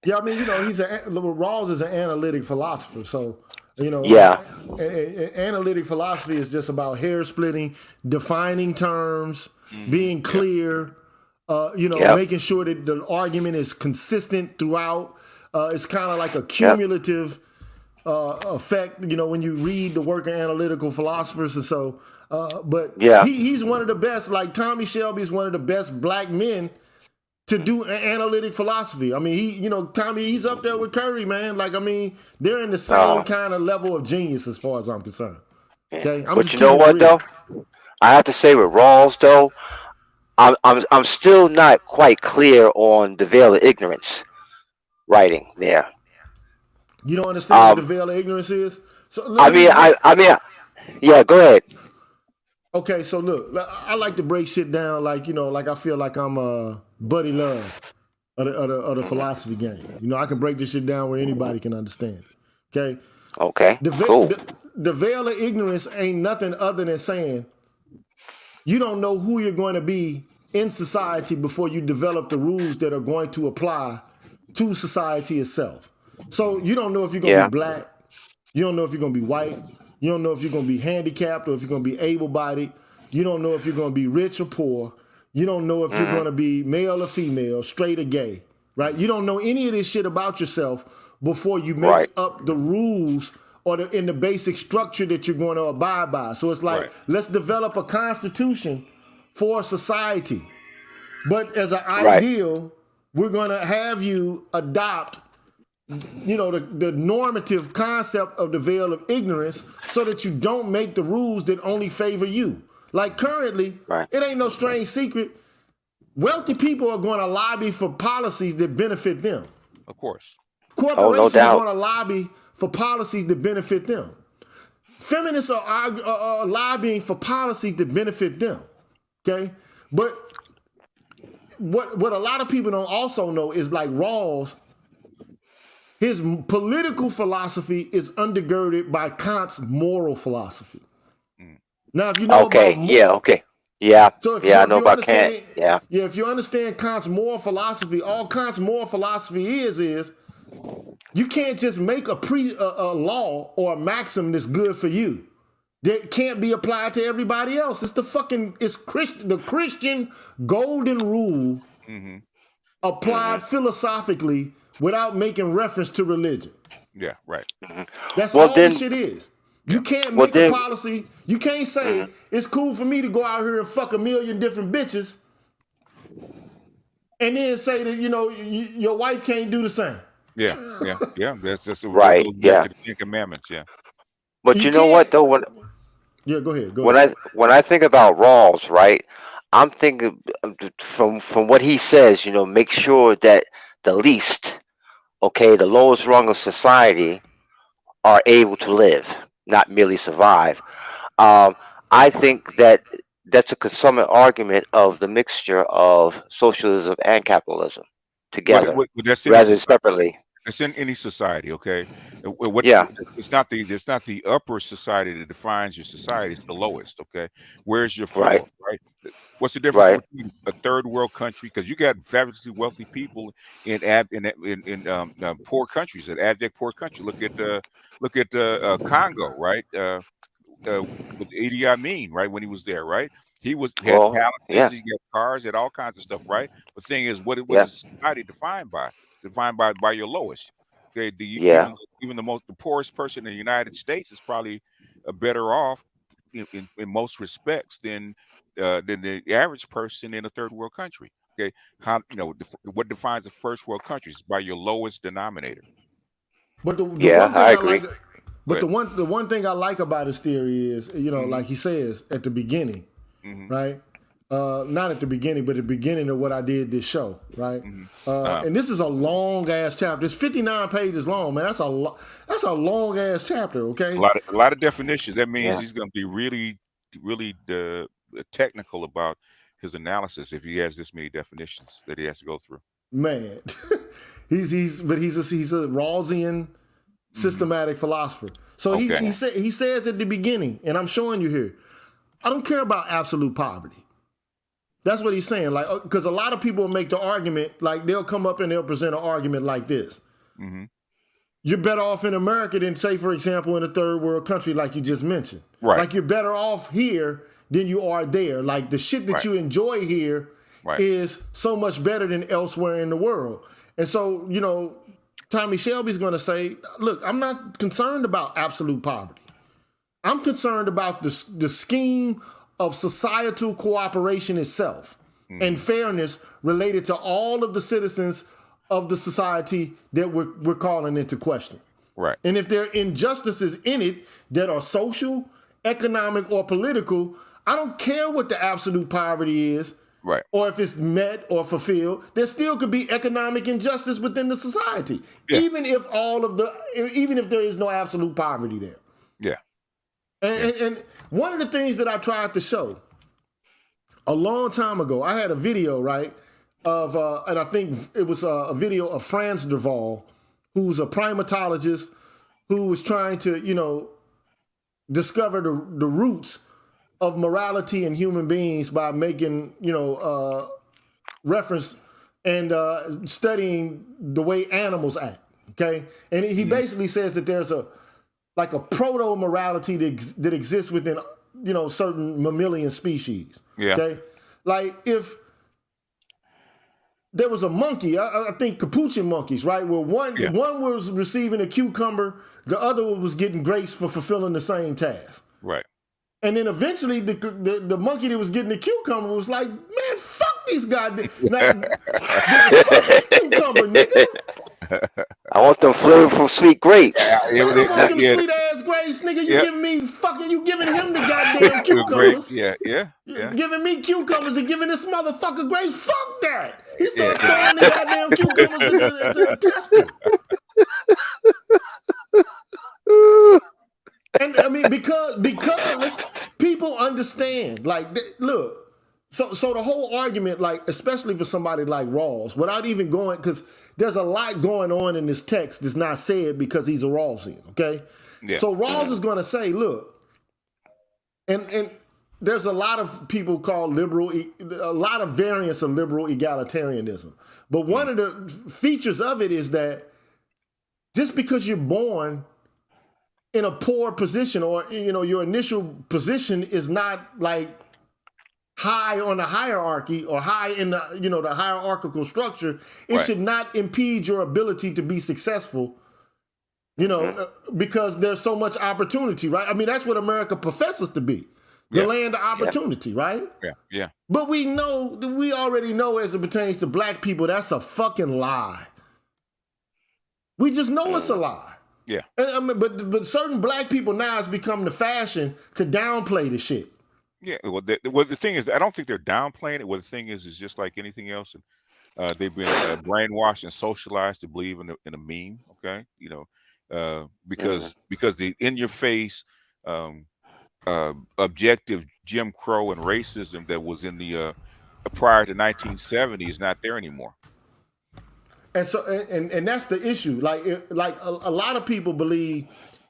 Yeah, I mean, Rawls is an analytic philosopher, so analytic philosophy is just about hair splitting, defining terms, being clear, making sure that the argument is consistent throughout. It's kind of like a cumulative effect, when you read the work of analytical philosophers. And so, he's one of the best, like Tommy Shelby is one of the best black men to do analytic philosophy. I mean, Tommy, he's up there with Curry, man. Like, I mean, they're in the same kind of level of genius as far as I'm concerned. Okay, but you know what, though? I have to say with Rawls, though, I'm still not quite clear on the veil of ignorance writing there. You don't understand what the veil of ignorance is? So yeah, go ahead. Okay, so look, I like to break shit down like I feel like I'm Buddy Love of the philosophy game. I can break this shit down where anybody can understand. Okay? Okay, cool. The veil of ignorance ain't nothing other than saying you don't know who you're going to be in society before you develop the rules that are going to apply to society itself. So you don't know if you're going to be black. You don't know if you're going to be white. You don't know if you're going to be handicapped or if you're going to be able-bodied. You don't know if you're going to be rich or poor. You don't know if you're going to be male or female, straight or gay, right? You don't know any of this shit about yourself before you make up the rules or in the basic structure that you're going to abide by. So it's like, let's develop a constitution for society. But as an ideal, we're going to have you adopt the normative concept of the veil of ignorance so that you don't make the rules that only favor you. Like currently, it ain't no strange secret. Wealthy people are going to lobby for policies that benefit them. Of course. Corporations are going to lobby for policies that benefit them. Feminists are lobbying for policies that benefit them. Okay? But what a lot of people don't also know is like Rawls, his political philosophy is undergirded by Kant's moral philosophy. Now, if you know about So I know about Kant. If you understand Kant's moral philosophy, all Kant's moral philosophy is you can't just make a law or a maxim that's good for you that can't be applied to everybody else. It's the Christian golden rule applied philosophically without making reference to religion. Yeah, right. That's all this shit is. You can't make a policy. You can't say it's cool for me to go out here and fuck 1 million different bitches and then say that, your wife can't do the same. Yeah. That's just right. To the Ten Commandments. Yeah. But you know what though? Go ahead. When I think about Rawls, right, I'm thinking from what he says. Make sure that the least, the lowest rung of society, are able to live, not merely survive. I think that's a consummate argument of the mixture of socialism and capitalism together, rather than separately. It's in any society, okay? What Yeah. it's not the upper society that defines your society. It's the lowest, okay? Where's your Right. floor, right? What's the difference Right. between a third world country? Because you got fabulously wealthy people in ab in poor countries, in abject poor country. Look at Congo, right? Uh, with Idi Amin, right? When he was there, right? He had Well, palaces, yeah. he had cars, he had all kinds of stuff, right? The thing is, what Yeah. is society defined by? Defined by your lowest. Okay, Yeah. even the poorest person in the United States is probably better off in most respects than the average person in a third world country. Okay, how what defines a first world country is by your lowest denominator. But the Yeah. one I thing I agree. like, but But the one thing I like about his theory is, hmm like he says at the beginning, hmm right? Not at the beginning, but at the beginning of what I did this show, right? hmm uh, And this is a long ass chapter. It's 59 pages long, man. That's a long ass chapter. Okay, a lot of definitions. That means Yeah. he's going to be really technical about his analysis if he has this many definitions that he has to go through. man. He's a Rawlsian hmm systematic philosopher. So Okay. he says at the beginning, and I'm showing you here, I don't care about absolute poverty. That's what he's saying. Like, because a lot of people make the argument, like they'll come up and they'll present an argument like this. hmm You're better off in America than, say, for example, in a third world country, like you just mentioned. Right. Like you're better off here than you are there. Like the shit that Right. you enjoy here Right. is so much better than elsewhere in the world. And so, Tommy Shelby's going to say, look, I'm not concerned about absolute poverty. I'm concerned about the scheme of societal cooperation itself and fairness related to all of the citizens of the society that we're calling into question. Right. And if there are injustices in it that are social, economic, or political, I don't care what the absolute poverty is, Right. or if it's met or fulfilled. There still could be economic injustice within the society, Yeah. even if there is no absolute poverty there. Yeah. And one of the things that I tried to show a long time ago, I had a video, right, of, and I think it was a video of Franz Derval, who's a primatologist who was trying to, discover the roots of morality in human beings by making, reference and studying the way animals act, okay? And he basically says that there's a proto morality that exists within certain mammalian species. Yeah. Okay, like if there was a monkey, I think capuchin monkeys, right? Where one was receiving a cucumber, the other one was getting grace for fulfilling the same task. Right. And then eventually the monkey that was getting the cucumber was like, man, fuck these goddamn, fuck this cucumber, nigga. I want them flavorful sweet grapes. I want them sweet ass grapes, nigga. You giving him the goddamn cucumbers. Yeah. Giving me cucumbers and giving this motherfucker grapes. Fuck that. He started throwing the goddamn cucumbers at the tester. And I mean, because people understand, like, look, so the whole argument, like, especially for somebody like Rawls, without even going, because there's a lot going on in this text that's not said because he's a Rawlsian, okay? Yeah. So Rawls is going to say, look, and there's a lot of people called a lot of variants of liberal egalitarianism. But one of the features of it is that just because you're born in a poor position, or your initial position is not like high on the hierarchy or high in the the hierarchical structure, it should not impede your ability to be successful, because there's so much opportunity, right? I mean, that's what America professes to be, the land of opportunity, right? Yeah. But we already know as it pertains to black people, that's a fucking lie. We just know it's a lie. Yeah. And I mean, but certain black people now, it's become the fashion to downplay the shit. Yeah. Well, the thing is, I don't think they're downplaying it. Well, the thing is just like anything else, and they've been brainwashed and socialized to believe in a meme. Okay, because the in your face, objective Jim Crow and racism that was in the prior to 1970 is not there anymore. And so, and that's the issue. Like, a lot of people believe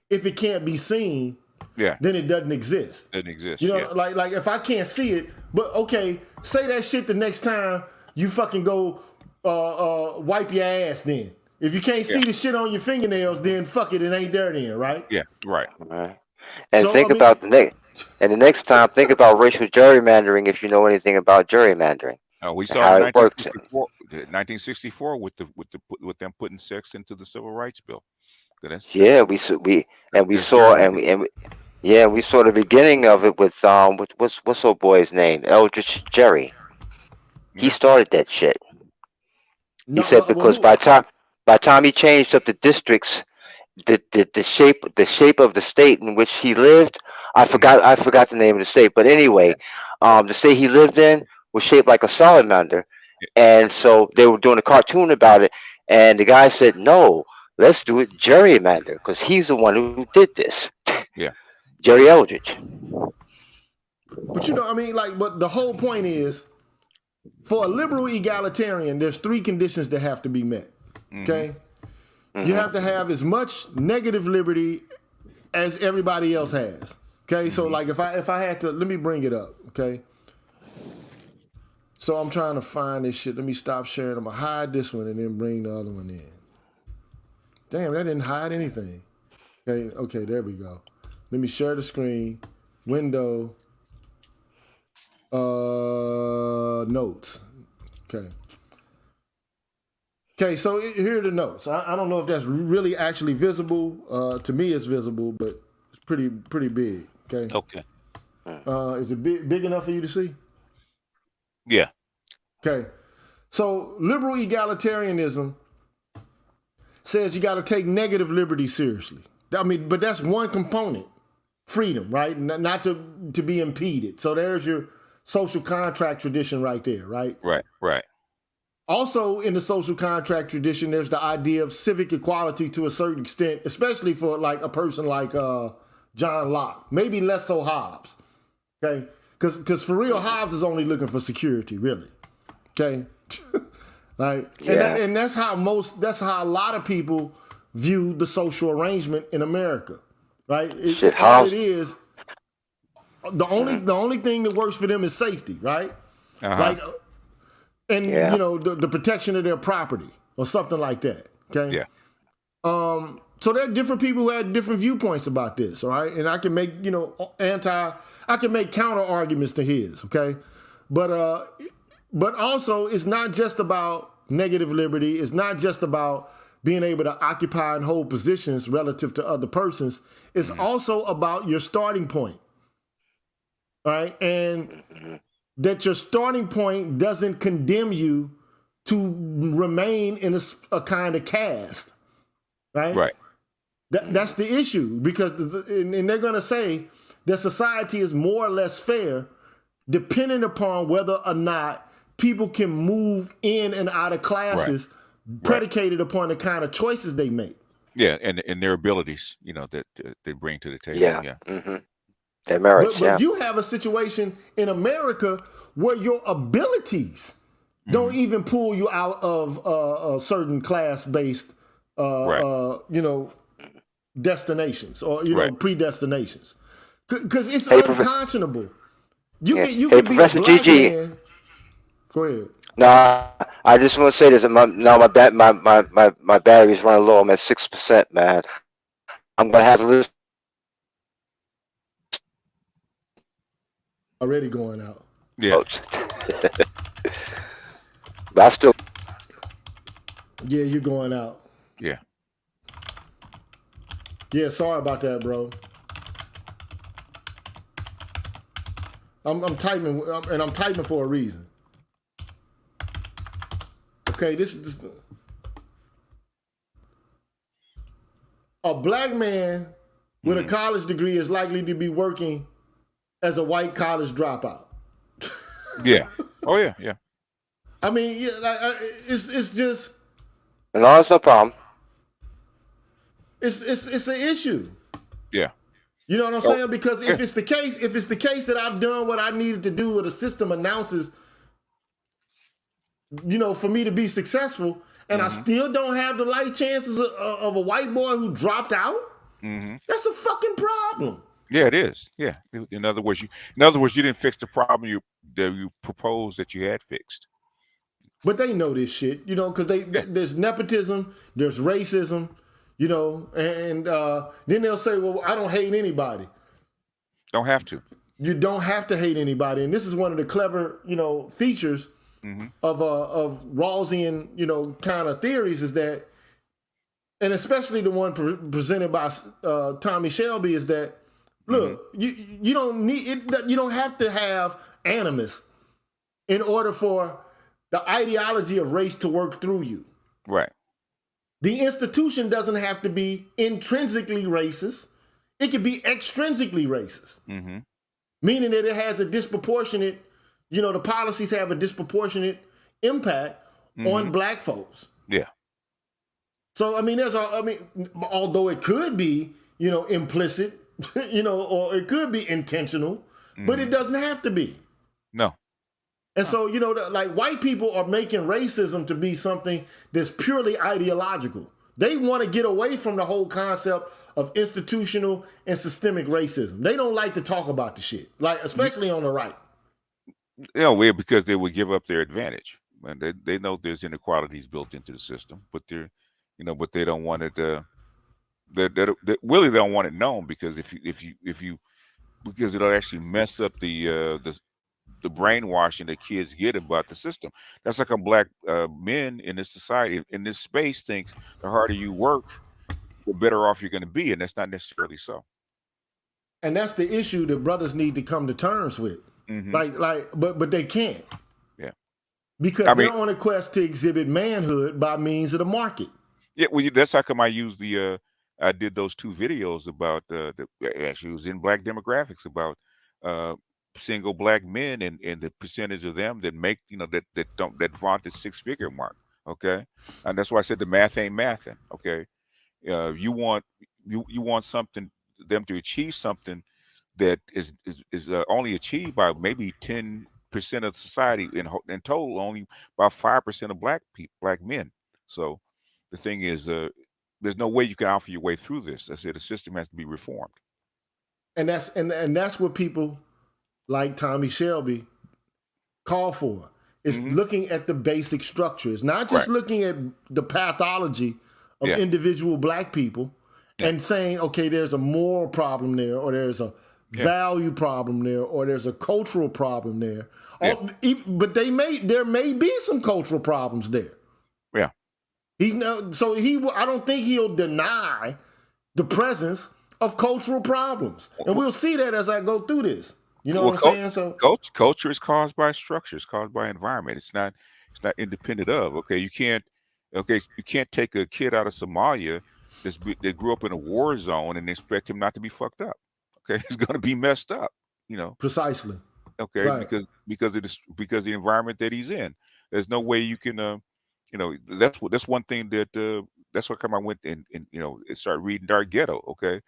if it can't be seen, Yeah. then it doesn't exist. Doesn't exist. You know, yeah. like if I can't see it, but okay, say that shit the next time you fucking go wipe your ass. Then if you can't see the shit on your fingernails, then fuck it, it ain't there then, right? Yeah. Right. Right. And So, think I mean- about the next time, think about racial gerrymandering if you know anything about gerrymandering. We and saw how in it works. 1964 with them putting sex into the Civil Rights Bill. Yeah, we saw the beginning of it with what's old boy's name? Eldridge Jerry. He started that shit. He said because by the time he changed up the districts, the shape of the state in which he lived, I forgot the name of the state, but anyway, the state he lived in was shaped like a salamander, and so they were doing a cartoon about it, and the guy said, "No, let's do it gerrymander because he's the one who did this." Yeah, Jerry Eldridge. But you know, I mean, like, but the whole point is, for a liberal egalitarian, there's 3 conditions that have to be met. Okay, you have to have as much negative liberty as everybody else has. Okay, so like if I had to, let me bring it up. Okay, so I'm trying to find this shit. Let me stop sharing. I'm gonna hide this one and then bring the other one in. Damn, that didn't hide anything. Okay, there we go. Let me share the screen. Window. Notes. Okay, so here are the notes. I don't know if that's really actually visible. To me, it's visible, but it's pretty big. Okay. Is it big enough for you to see? Yeah. Okay. So liberal egalitarianism says you got to take negative liberty seriously. I mean, but that's one component. Freedom, right? Not to be impeded. So there's your social contract tradition right there, right? Right. Also, in the social contract tradition, there's the idea of civic equality to a certain extent, especially for like a person like John Locke. Maybe less so Hobbes, okay? Because for real, Hobbes is only looking for security, really, okay? Like, and that's how a lot of people view the social arrangement in America, right? All it is, the only thing that works for them is safety, right? Like. And you know the protection of their property or something like that. Okay. Yeah. So there are different people who have different viewpoints about this. All right, and I can make I can make counter arguments to his. Okay, but also it's not just about negative liberty. It's not just about being able to occupy and hold positions relative to other persons. It's also about your starting point. All right, and that your starting point doesn't condemn you to remain in a kind of caste, right? Right. That's the issue, because and they're going to say that society is more or less fair depending upon whether or not people can move in and out of classes predicated upon the kind of choices they make. Yeah, and their abilities, that they bring to the table. Yeah. Their merits, but you have a situation in America where your abilities don't even pull you out of a certain class-based, destinations or predestinations, because it's unconscionable. You can be Professor a black GG. man. Go ahead. No, I just want to say this. My battery's running low. I'm at 6%, man. I'm gonna have to listen. Already going out. Yeah. But I still. Yeah, you're going out. Yeah. Yeah, sorry about that, bro. I'm typing, and I'm typing for a reason. Okay, this is a black man with a college degree is likely to be working as a white college dropout. Yeah. Oh yeah. Yeah. I mean, it's just. No, it's no problem. It's an issue. Yeah. You know what I'm saying? Because if it's the case that I've done what I needed to do, or the system announces, for me to be successful, and I still don't have the life chances of a white boy who dropped out, that's a fucking problem. Yeah, it is. Yeah. In other words, you didn't fix the problem you proposed that you had fixed. But they know this shit, because there's nepotism, there's racism, and then they'll say, well, I don't hate anybody. Don't have to. You don't have to hate anybody. And this is one of the clever, features of Rawlsian, kind of theories is that, and especially the one presented by Tommy Shelby is that, look, you don't need it. You don't have to have animus in order for the ideology of race to work through you. Right. The institution doesn't have to be intrinsically racist. It can be extrinsically racist. Meaning that it has a disproportionate, the policies have a disproportionate impact on black folks. Yeah. So, although it could be, implicit, or it could be intentional, but it doesn't have to be. No. And so, like white people are making racism to be something that's purely ideological. They want to get away from the whole concept of institutional and systemic racism. They don't like to talk about the shit, like especially on the right. Because they would give up their advantage. And they know there's inequalities built into the system, but but they don't want it. They really don't want it known because because it'll actually mess up the brainwashing that kids get about the system. That's like a black men in this society, in this space, thinks the harder you work, the better off you're going to be, and that's not necessarily so. And that's the issue that brothers need to come to terms with. But they can't. Yeah. Because they're on a quest to exhibit manhood by means of the market. Yeah, well, that's how come I used I did those 2 videos about actually it was in black demographics about single black men and the percentage of them that make that vaunt the 6-figure mark. Okay, and that's why I said the math ain't mathing. Okay, you want them to achieve something that is only achieved by maybe 10% of society in total, only by 5% of black men. So the thing is, there's no way you can offer your way through this. I said the system has to be reformed. And that's what people like Tommy Shelby call for. It's looking at the basic structures, not just looking at the pathology of individual black people and saying, okay, there's a moral problem there, or there's a value problem there, or there's a cultural problem there. But there may be some cultural problems there. Yeah. I don't think he'll deny the presence of cultural problems. And we'll see that as I go through this. You know what I'm saying? So culture is caused by structure, it's caused by environment. It's not independent of. Okay, you can't take a kid out of Somalia that grew up in a war zone and expect him not to be fucked up. Okay, he's gonna be messed up, Precisely. Okay, right. because the environment that he's in. There's no way you can that's one thing that that's what come I went and started reading Dark Ghetto. Okay.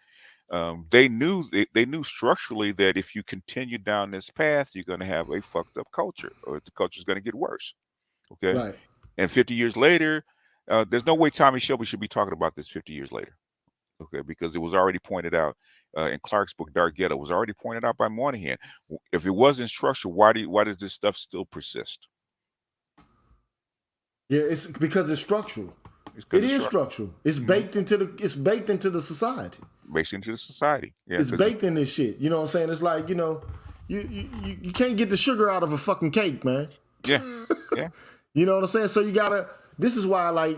They knew structurally that if you continue down this path, you're going to have a fucked up culture, or the culture is going to get worse. Okay, right. And 50 years later, there's no way Tommy Shelby should be talking about this 50 years later. Okay, because it was already pointed out in Clark's book, Dark Ghetto, was already pointed out by Moynihan. If it wasn't structural, why does this stuff still persist? Yeah, it's because it's structural. It is structural. It's baked into the society. Baked into the society. Yeah, it's baked in this shit. You know what I'm saying? It's like, you can't get the sugar out of a fucking cake, man. Yeah. Yeah. You know what I'm saying? So you gotta, this is why, like,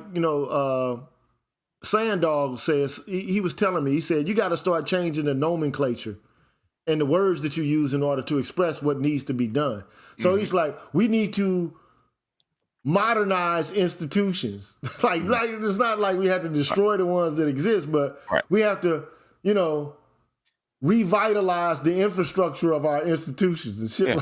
Sandog says, he was telling me, he said, you gotta start changing the nomenclature and the words that you use in order to express what needs to be done. So he's like, we need to modernize institutions. like it's not like we have to destroy the ones that exist, but we have to, revitalize the infrastructure of our institutions and shit.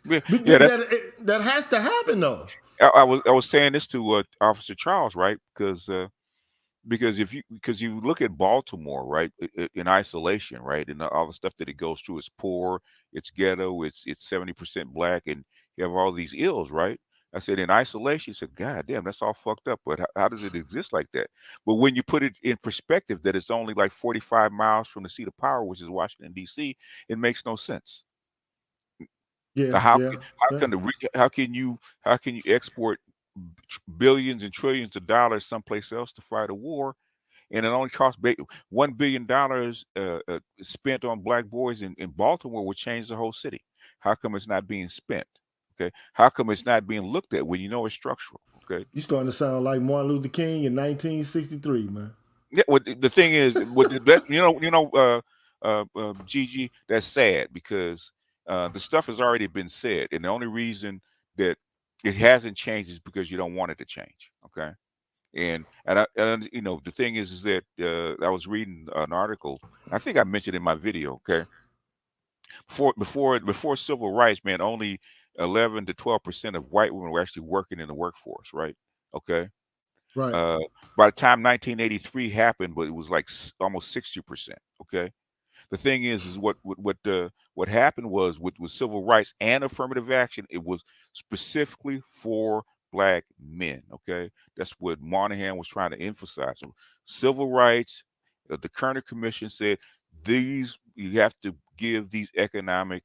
That has to happen though. I was saying this to Officer Charles, right? Because you look at Baltimore, right, in isolation, right, and all the stuff that it goes through, it's poor, it's ghetto, it's 70% black, and you have all these ills, right? I said, in isolation, he said, God damn, that's all fucked up. But how does it exist like that? But when you put it in perspective that it's only like 45 miles from the seat of power, which is Washington, D.C., it makes no sense. Yeah, Now, how yeah, can how yeah. can how can you export billions and trillions of dollars someplace else to fight a war, and it only costs $1 billion spent on black boys in Baltimore would change the whole city? How come it's not being spent? Okay, how come it's not being looked at when you know it's structural? Okay, You starting to sound like Martin Luther King in 1963, man. yeah. Well, the thing is, that Gigi, that's sad because the stuff has already been said, and the only reason that it hasn't changed is because you don't want it to change. Okay. And the thing is that I was reading an article. I think I mentioned in my video. Okay, before civil rights, man, only 11 to 12% of white women were actually working in the workforce, right? Okay. Right. Uh, by the time 1983 happened, but it was like almost 60%. Okay. The thing is what happened was with civil rights and affirmative action, it was specifically for black men. Okay, that's what Moynihan was trying to emphasize. So civil rights, the Kerner Commission said you have to give these economic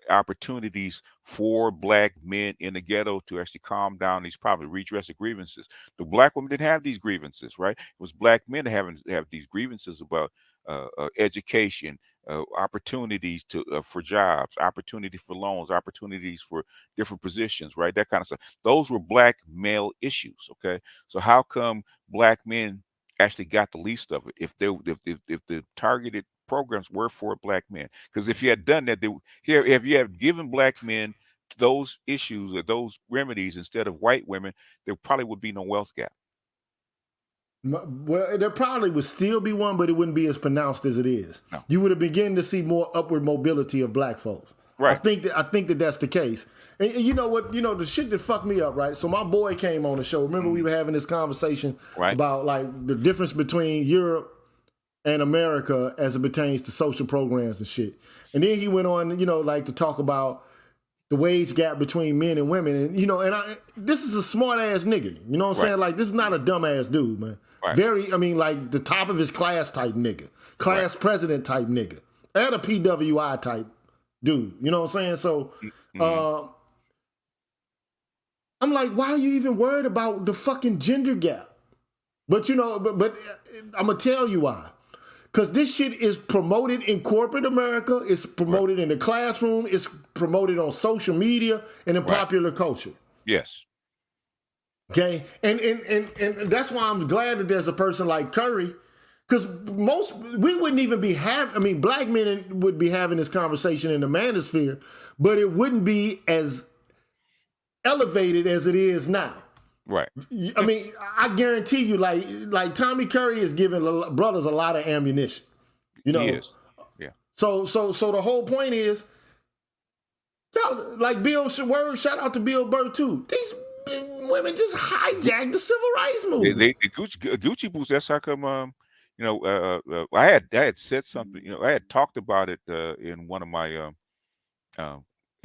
opportunities for black men in the ghetto to actually calm down these problems, redress the grievances. The black women didn't have these grievances, right? It was black men having have these grievances about education, opportunities for jobs, opportunity for loans, opportunities for different positions, right? That kind of stuff. Those were black male issues. Okay, so how come black men actually got the least of it if the targeted programs were for black men? Because if you had done that, if you had given black men those issues or those remedies instead of white women, there probably would be no wealth gap. Well, there probably would still be one, but it wouldn't be as pronounced as it is. No. You would have begun to see more upward mobility of black folks. Right. I think that that's the case. And you know what? You know the shit that fucked me up, right? So my boy came on the show. Remember we were having this conversation about like the difference between Europe and America as it pertains to social programs and shit. And then he went on, like to talk about the wage gap between men and women. And, this is a smart ass nigga. You know what I'm saying? Like, this is not a dumb ass dude, man. Right. Like the top of his class type nigga, class president type nigga, and a PWI type dude. You know what I'm saying? So, I'm like, why are you even worried about the fucking gender gap? But but I'm gonna tell you why. Because this shit is promoted in corporate America, it's promoted in the classroom, it's promoted on social media and in popular culture. Yes. Okay, and that's why I'm glad that there's a person like Curry, because we wouldn't even be black men would be having this conversation in the manosphere, but it wouldn't be as elevated as it is now. Right. I guarantee you, like Tommy Curry is giving brothers a lot of ammunition. He is. Yeah. So the whole point is, like Bill Word, shout out to Bill Burr too. These women just hijacked the civil rights movement. The Gucci boots. That's how come. I had said something. I had talked about it in one of my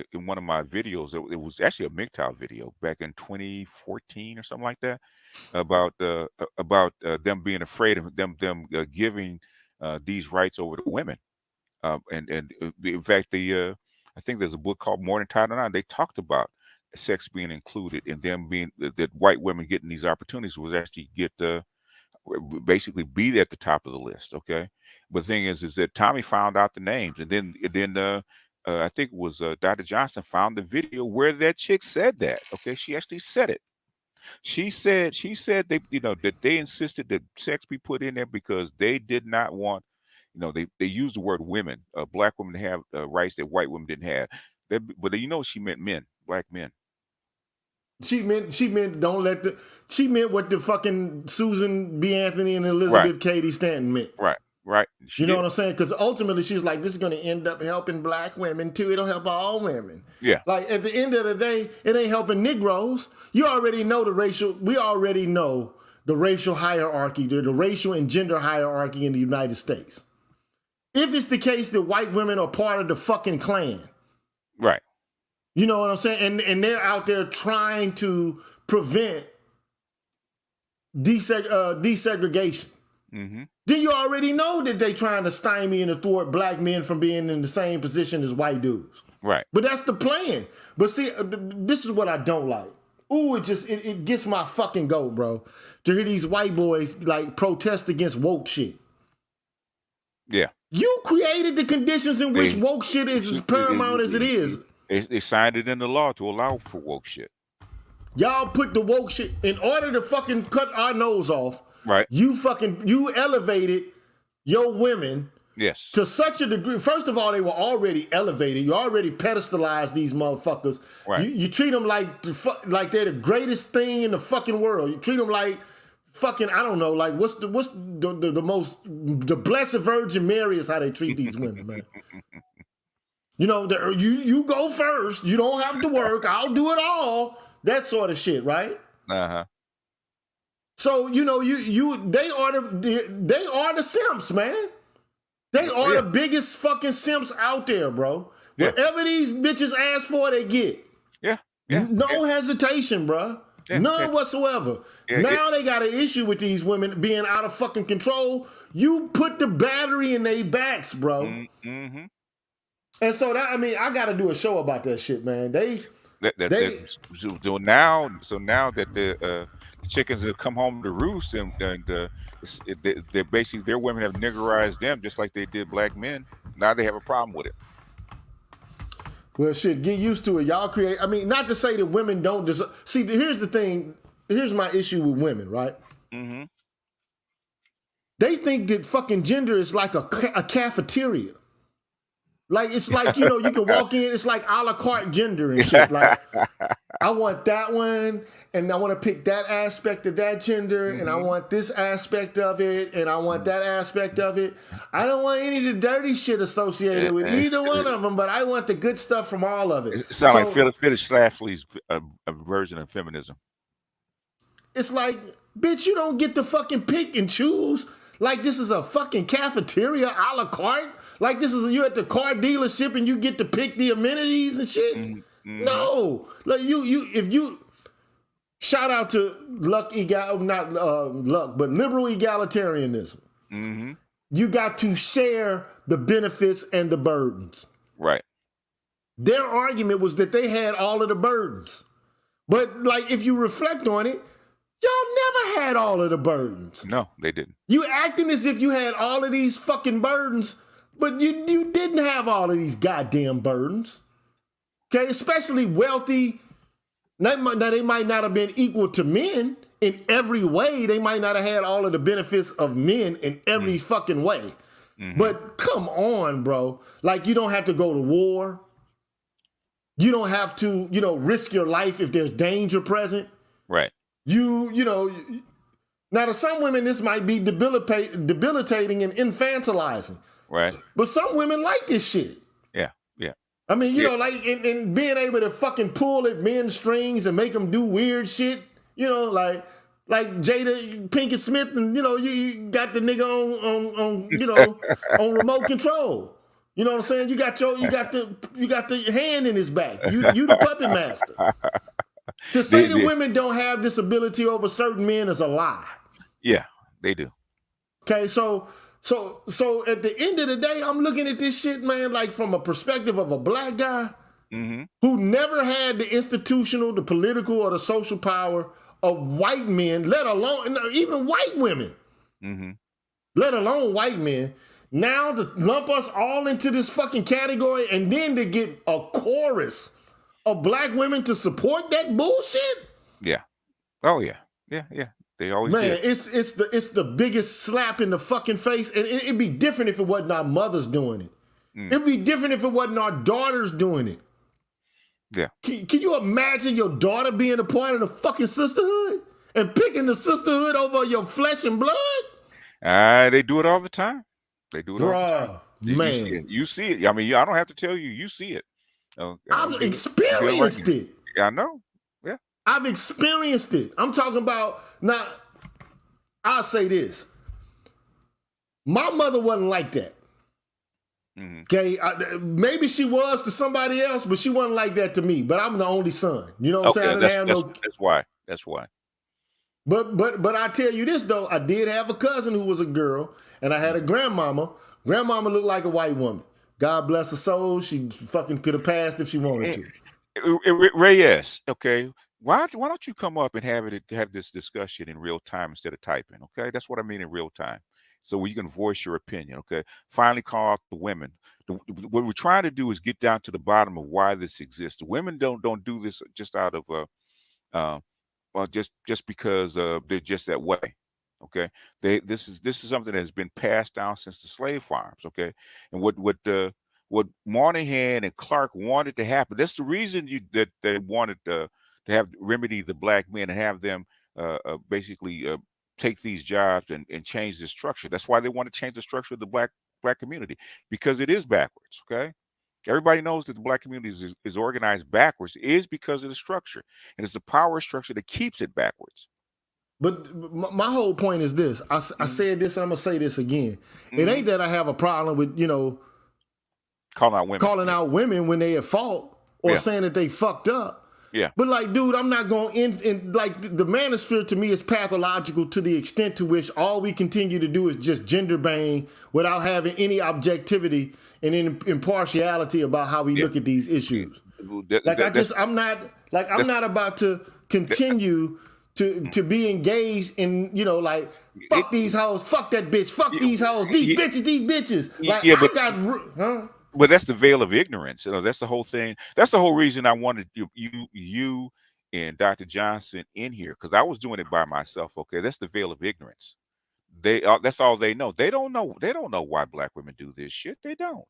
videos. It was actually a MGTOW video back in 2014 or something like that, about them being afraid of them giving these rights over to women. And in fact, I think there's a book called More Than Title IX. They talked about sex being included and them being that white women getting these opportunities was actually basically be at the top of the list. Okay, but the thing is that Tommy found out the names, and then I think it was Dr. Johnson found the video where that chick said that. Okay, she actually said it. She said they that they insisted that sex be put in there because they did not want, they used the word women, black women to have rights that white women didn't have. But she meant men, black men. She meant she meant what the fucking Susan B. Anthony and Elizabeth Cady Stanton meant. Right. You know what I'm saying? Because ultimately she's like, this is going to end up helping black women too. It'll help all women. Yeah. Like at the end of the day, it ain't helping Negroes. We already know the racial hierarchy, the racial and gender hierarchy in the United States. If it's the case that white women are part of the fucking Klan. Right. You know what I'm saying? And they're out there trying to prevent desegregation. Mm-hmm. Then you already know that they trying to stymie and thwart black men from being in the same position as white dudes. Right. But that's the plan. But see, this is what I don't like. Ooh, it gets my fucking goat, bro. To hear these white boys like protest against woke shit. Yeah. You created the conditions in which woke shit is as paramount as it is. They signed it into law to allow for woke shit. Y'all put the woke shit in order to fucking cut our nose off. Right. You elevated your women. Yes. To such a degree. First of all, they were already elevated. You already pedestalized these motherfuckers. Right. You treat them like they're the greatest thing in the fucking world. You treat them like fucking, I don't know, like what's the Blessed Virgin Mary is how they treat these women, man. You know, you go first. You don't have to work. I'll do it all. That sort of shit, right? Uh-huh. So, you know, they are the simps, man. They are the biggest fucking simps out there, bro. Yeah. Whatever these bitches ask for, they get. Yeah. Yeah. No hesitation, bro. Yeah. None whatsoever. Yeah. Now they got an issue with these women being out of fucking control. You put the battery in their backs, bro. Mm-hmm. And so I got to do a show about that shit, man. So now that the chickens have come home to roost, and they basically, their women have niggerized them just like they did black men. Now they have a problem with it. Well, shit, get used to it. Y'all create. I mean, not to say that women don't deserve. See, here's the thing. Here's my issue with women, right? Mm-hmm. They think that fucking gender is like a cafeteria. Like, it's like, you know, you can walk in, it's like a la carte gender and shit. Like, I want that one, and I want to pick that aspect of that gender, and I want this aspect of it, and I want that aspect of it. I don't want any of the dirty shit associated with either one of them, but I want the good stuff from all of it. It sounds like Phyllis Schlafly's a version of feminism. It's like, bitch, you don't get to fucking pick and choose. Like, this is a fucking cafeteria a la carte. Like, this is you at the car dealership and you get to pick the amenities and shit. Mm-hmm. No, like if you shout out to liberal egalitarianism. Mm-hmm. You got to share the benefits and the burdens. Right. Their argument was that they had all of the burdens, but like if you reflect on it, y'all never had all of the burdens. No, they didn't. You acting as if you had all of these fucking burdens. But you didn't have all of these goddamn burdens, okay? Especially wealthy. Now, they might not have been equal to men in every way. They might not have had all of the benefits of men in every fucking way. Mm-hmm. But come on, bro. Like, you don't have to go to war. You don't have to, risk your life if there's danger present. Right. Now to some women, this might be debilitating and infantilizing. Right. But some women like this shit. Yeah, yeah. I mean, you know, like, and being able to fucking pull at men's strings and make them do weird shit, like Jada Pinkett Smith, and, you got the nigga on, on remote control. You know what I'm saying? You got the hand in his back. You the puppet master. To say that women don't have this ability over certain men is a lie. Yeah, they do. Okay, so at the end of the day, I'm looking at this shit, man, like from a perspective of a black guy who never had the institutional, the political, or the social power of white men, let alone even white women, let alone white men. Now to lump us all into this fucking category and then to get a chorus of black women to support that bullshit? Yeah. Oh, yeah. Yeah, yeah. They always did. It's the biggest slap in the fucking face. And it'd be different if it wasn't our mothers doing it. It'd be different if it wasn't our daughters doing it. Yeah. Can you imagine your daughter being a part of the fucking sisterhood and picking the sisterhood over your flesh and blood? They do it all the time. They do it all the time. Man. You see it. I mean, I don't have to tell you. You see it. I've experienced it. I know. Yeah. I've experienced it. I'm talking about, now, I'll say this. My mother wasn't like that. Okay, maybe she was to somebody else, but she wasn't like that to me. But I'm the only son. You know what I'm saying? I didn't have no. That's why. That's why. But I tell you this though, I did have a cousin who was a girl, and I had a grandmama. Grandmama looked like a white woman. God bless her soul. She fucking could have passed if she wanted to. Reyes, okay. Why don't you come up and have this discussion in real time instead of typing? Okay, that's what I mean in real time. So you can voice your opinion. Okay, finally call out the women. What we're trying to do is get down to the bottom of why this exists. The women don't do this just out of well, just because they're just that way. Okay, this is something that has been passed down since the slave farms. Okay, and what Moynihan and Clark wanted to happen. That's the reason that they wanted to have remedy the black men and have them basically take these jobs and change the structure. That's why they want to change the structure of the black community, because it is backwards. Okay, everybody knows that the black community is organized backwards is because of the structure, and it's the power structure that keeps it backwards. But my whole point is this. I said this, and I'm gonna say this again. It ain't that I have a problem with calling out women when they at fault or saying that they fucked up. Yeah. But like, dude, I'm not going in like the manosphere to me is pathological to the extent to which all we continue to do is just gender bang without having any objectivity and impartiality about how we look at these issues. I'm not about to continue to be engaged in, fuck these hoes, fuck that bitch, fuck these hoes, these bitches. Like, But that's the veil of ignorance. That's the whole thing. That's the whole reason I wanted you and Dr. Johnson in here, because I was doing it by myself. Okay, that's the veil of ignorance. That's all they know. They don't know. They don't know why black women do this shit. They don't.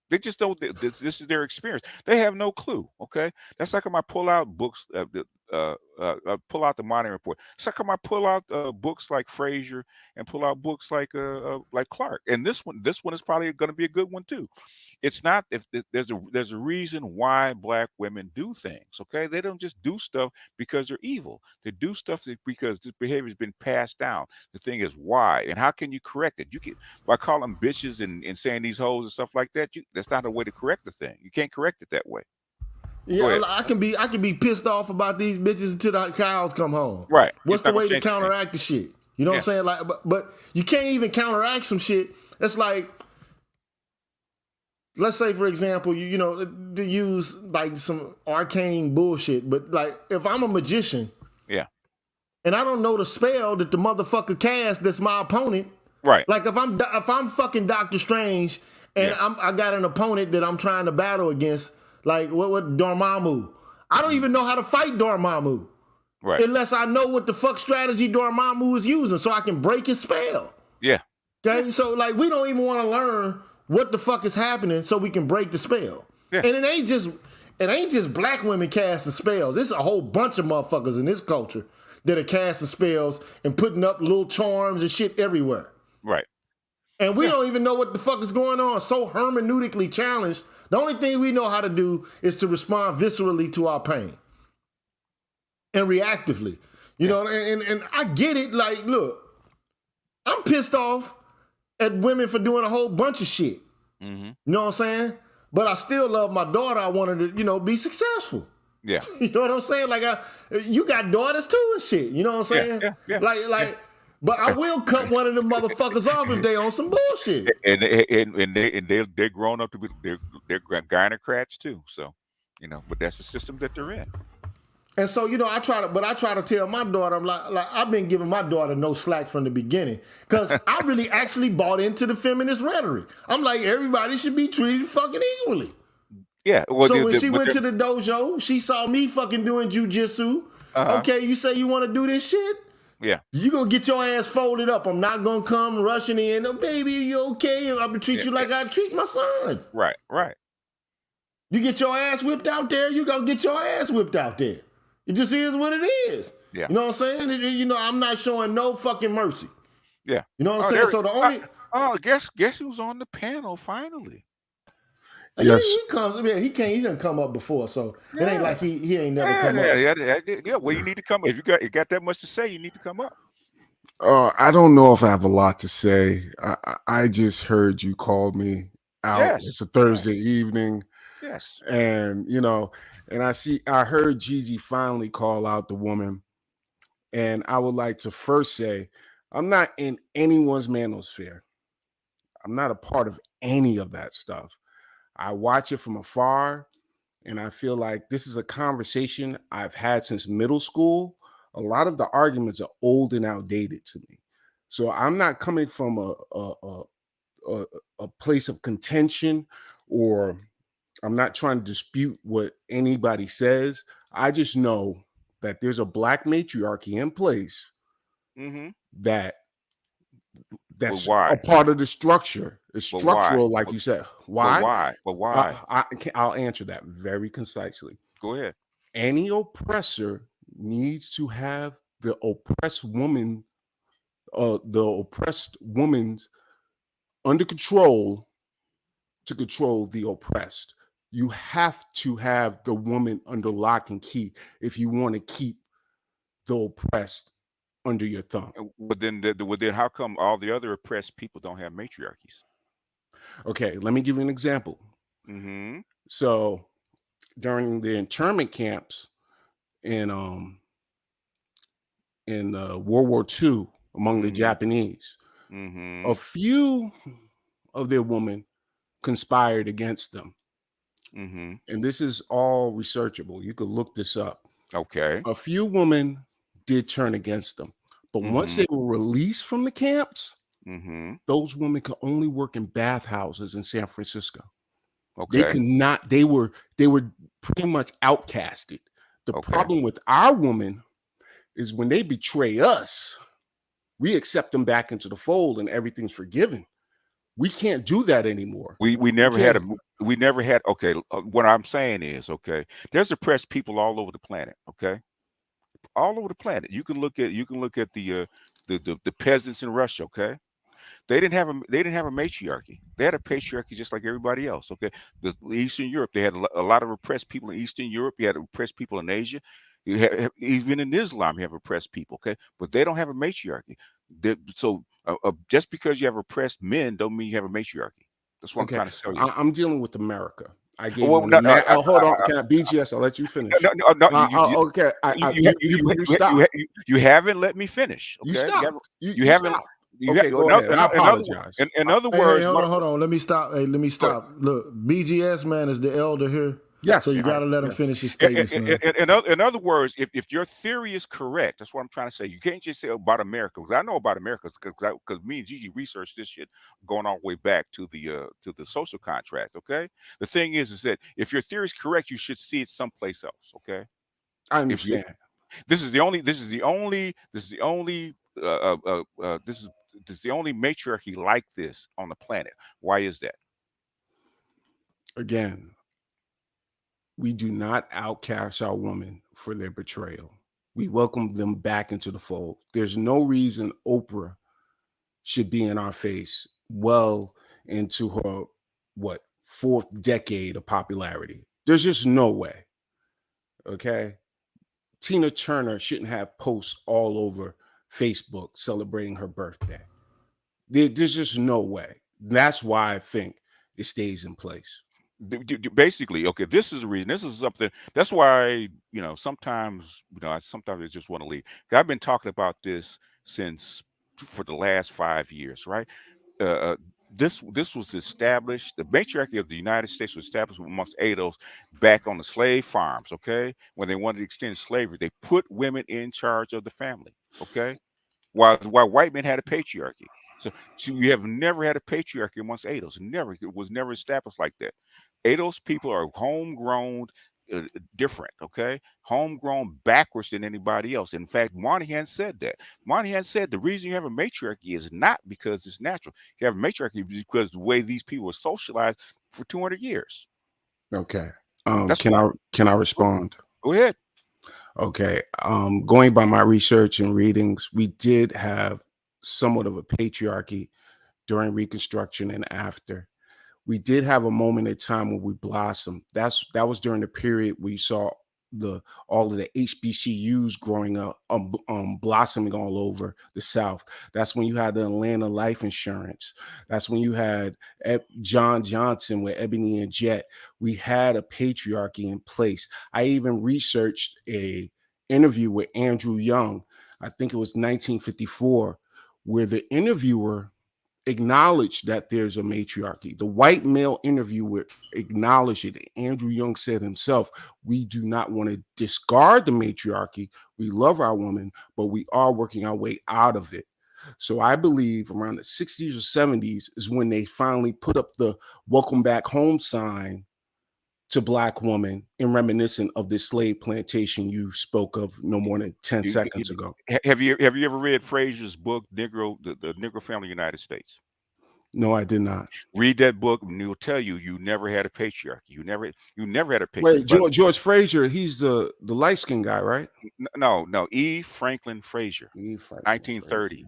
They just don't. This is their experience. They have no clue. Okay, that's like when I pull out books. Pull out the Mining Report. It's like when I pull out books like Fraser and pull out books like Clark. And this one is probably going to be a good one too. It's not if there's a reason why black women do things. Okay, they don't just do stuff because they're evil. They do stuff because this behavior has been passed down. The thing is why and how can you correct it? You can by calling them bitches and saying these hoes and stuff like that. That's not a way to correct the thing. You can't correct it that way. Yeah, I can be pissed off about these bitches until the cows come home. Right. What's the way to counteract the shit? You know what I'm saying? Like, but you can't even counteract some shit. It's like, let's say for example, to use like some arcane bullshit. But like, if I'm a magician, and I don't know the spell that the motherfucker cast, that's my opponent. Right. Like if I'm fucking Doctor Strange and I got an opponent that I'm trying to battle against. Like what Dormammu. I don't even know how to fight Dormammu. Right. Unless I know what the fuck strategy Dormammu is using so I can break his spell. Yeah. Okay? So like we don't even want to learn what the fuck is happening so we can break the spell. Yeah. And it ain't just black women casting spells. It's a whole bunch of motherfuckers in this culture that are casting spells and putting up little charms and shit everywhere. Right. And we don't even know what the fuck is going on. So hermeneutically challenged. The only thing we know how to do is to respond viscerally to our pain. And reactively. You know, and I get it. Like, look, I'm pissed off at women for doing a whole bunch of shit. Mm-hmm. You know what I'm saying? But I still love my daughter. I wanted to, be successful. Yeah. You know what I'm saying? Like, you got daughters too and shit. You know what I'm saying? Yeah. Like. But I will cut one of them motherfuckers off if they on some bullshit. And they're grown up to be they're gynocrats too. So, but that's the system that they're in. And so, I try to tell my daughter, I'm like I've been giving my daughter no slack from the beginning. Because I really actually bought into the feminist rhetoric. I'm like, everybody should be treated fucking equally. Yeah. Well, so when she went to the dojo, she saw me fucking doing jujitsu. Okay, you say you want to do this shit? Yeah. You gonna get your ass folded up. I'm not gonna come rushing in. Oh, baby, you okay? I'm gonna treat you like I treat my son. Right. You get your ass whipped out there, you gonna get your ass whipped out there. It just is what it is. Yeah. You know what I'm saying? I'm not showing no fucking mercy. Yeah. You know what I'm saying? So the only guess who's on the panel finally? Yes. He comes. He didn't come up before, so it ain't like he ain't never come up. Yeah. Well, you need to come up. If you got that much to say, you need to come up. I don't know if I have a lot to say. I just heard you call me out. It's Yes. a Thursday Yes. evening, Yes. and and I heard Gigi finally call out the woman, and I would like to first say, I'm not in anyone's manosphere. I'm not a part of any of that stuff. I watch it from afar, and I feel like this is a conversation I've had since middle school. A lot of the arguments are old and outdated to me. So I'm not coming from a, a place of contention, or I'm not trying to dispute what anybody says. I just know that there's a black matriarchy in place Mm-hmm. that But that's a why? part of the structure. It's But why? structural, like you said. But Why? why? But why? I'll answer that very concisely. Go ahead. Any oppressor needs to have the oppressed woman, the oppressed woman's under control to control the oppressed. You have to have the woman under lock and key if you want to keep the oppressed under your thumb. Well, then, how come all the other oppressed people don't have matriarchies? Okay, let me give you an example. Mm-hmm. So during the internment camps in World War II among the Mm-hmm. Japanese, Mm-hmm. a few of their women conspired against them. Mm-hmm. And this is all researchable. You could look this up. Okay. A few women did turn against them. But once Mm-hmm. they were released from the camps, Mm-hmm. those women could only work in bathhouses in San Francisco. They Okay. could not, they were pretty much outcasted. The Okay. problem with our women is when they betray us, we accept them back into the fold and everything's forgiven. We can't do that anymore. We never had can't- we never had. Okay. What I'm saying is, okay, there's oppressed people all over the planet. Okay, all over the planet. You can look at the peasants in Russia. Okay, they didn't have a matriarchy. They had a patriarchy just like everybody else. Okay, the Eastern Europe, they had a lot of oppressed people in Eastern Europe. You had oppressed people in Asia. Even in Islam, you have oppressed people. Okay, but they don't have a matriarchy. Just because you have oppressed men, don't mean you have a matriarchy. That's what I'm Okay, trying to tell you. I'm dealing with America. I gave Well, you no, an no, oh, hold on. Can I BGS? I'll let you finish. no, Okay, you stopped. you haven't let me finish. You Okay, stopped. you You haven't. stopped. Okay, go ahead. I apologize. In other Hey, words, hold on. Let me stop. Hey, let me stop. Look, BGS man is the elder here. Yes. So you got to let him Yes. finish his statements, man. in other words, if your theory is correct, that's what I'm trying to say. You can't just say about America, because I know about America because me and Gigi researched this shit going all the way back to the social contract. Okay, the thing is that if your theory is correct, you should see it someplace else. Okay, I if you understand. this is the only this is the only this is the only this is the only matriarchy like this on the planet. Why is that? Again, we do not outcast our women for their betrayal. We welcome them back into the fold. There's no reason Oprah should be in our face well into her fourth decade of popularity. There's just no way. Okay. Tina Turner shouldn't have posts all over Facebook celebrating her birthday. There's just no way. That's why I think it stays in place. Basically, okay, this is the reason. This is something. That's why sometimes I just want to leave. 'Cause I've been talking about this since for the last 5 years, right? Uh, uh, this was established. The matriarchy of the United States was established amongst ADOS back on the slave farms. Okay, when they wanted to extend slavery, they put women in charge of the family. Okay, while white men had a patriarchy. So you have never had a patriarchy amongst ADOS. Never. It was never established like that. ADOS people are homegrown, different, okay? Homegrown backwards than anybody else. In fact, Moynihan said that. Moynihan said the reason you have a matriarchy is not because it's natural. You have a matriarchy because the way these people were socialized for 200 years. Okay. That's Can why. I respond? Go ahead. Okay. Going by my research and readings, we did have somewhat of a patriarchy during Reconstruction and after. We did have a moment in time when we blossomed. That was during the period we saw all of the HBCUs growing up, blossoming all over the South. That's when you had the Atlanta Life Insurance. That's when you had John Johnson with Ebony and Jet. We had a patriarchy in place. I even researched a interview with Andrew Young. I think it was 1954, where the interviewer acknowledged that there's a matriarchy. The white male interviewer acknowledged it. Andrew Young said himself, we do not want to discard the matriarchy. We love our women, but we are working our way out of it. So I believe around the 60s or 70s is when they finally put up the welcome back home sign to Black woman in reminiscent of this slave plantation you spoke of no more than 10 seconds ago. Have you ever read Frazier's book, the Negro Family United States? No, I did not. Read that book, and it'll tell you never had a patriarchy. You never had a patriarchy. Wait, George Frazier, he's the light-skinned guy, right? No, E. Franklin Frazier, 1930.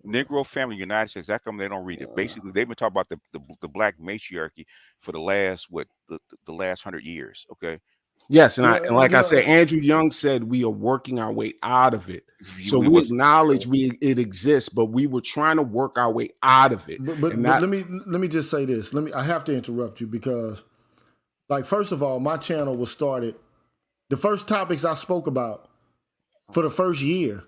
Negro Family United States. How come they don't read it? Basically, they've been talking about the Black matriarchy for the last the last 100 years. Okay. Yes, and like I said, Andrew Young said we are working our way out of it. So we acknowledge it exists, but we were trying to work our way out of it. But let me just say this. I have to interrupt you because, like, first of all, my channel was started. The first topics I spoke about for the first year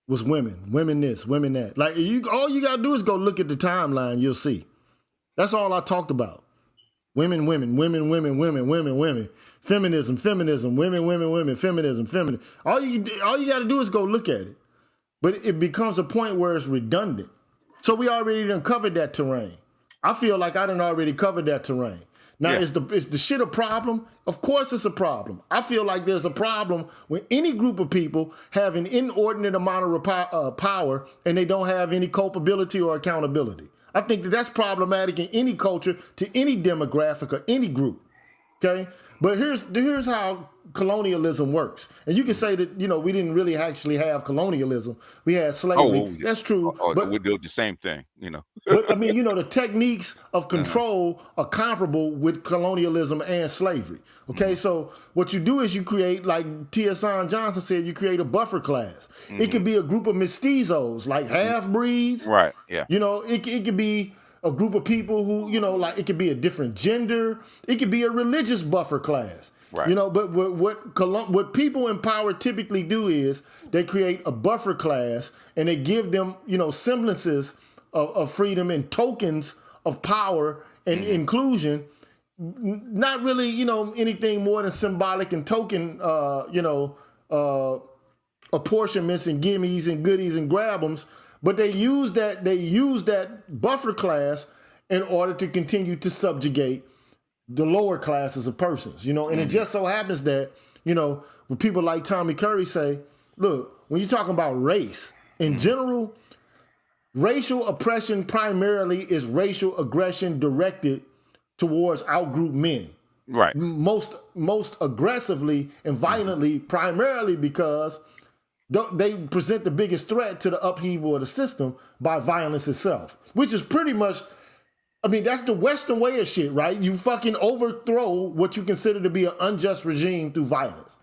was women this, women that. Like, all you gotta do is go look at the timeline. You'll see. That's all I talked about. Women. Feminism, women, feminism. All you got to do is go look at it. But it becomes a point where it's redundant. So we already done covered that terrain. I feel like I done already covered that terrain. Now, is the shit a problem? Of course it's a problem. I feel like there's a problem when any group of people have an inordinate amount of power and they don't have any culpability or accountability. I think that's problematic in any culture, to any demographic or any group. Okay? But here's how colonialism works. And you can say that, we didn't really actually have colonialism. We had slavery. That's true. But we do the same thing, But I mean, the techniques of control are comparable with colonialism and slavery. Okay, so what you do is you create, like T.S. Johnson said, you create a buffer class. It could be a group of mestizos, like half-breeds. Right, yeah. It could be a group of people who, like it could be a different gender. It could be a religious buffer class. Right. But what people in power typically do is they create a buffer class and they give them, semblances of freedom and tokens of power and inclusion. Not really, anything more than symbolic and token, apportionments and gimmies and goodies and grab'ems. But they use that buffer class in order to continue to subjugate the lower classes of persons, and it just so happens that, when people like Tommy Curry say, look, when you're talking about race, in general, racial oppression primarily is racial aggression directed towards outgroup men. Right. Most aggressively and violently, primarily because they present the biggest threat to the upheaval of the system by violence itself, which is pretty much, that's the Western way of shit, right? You fucking overthrow what you consider to be an unjust regime through violence.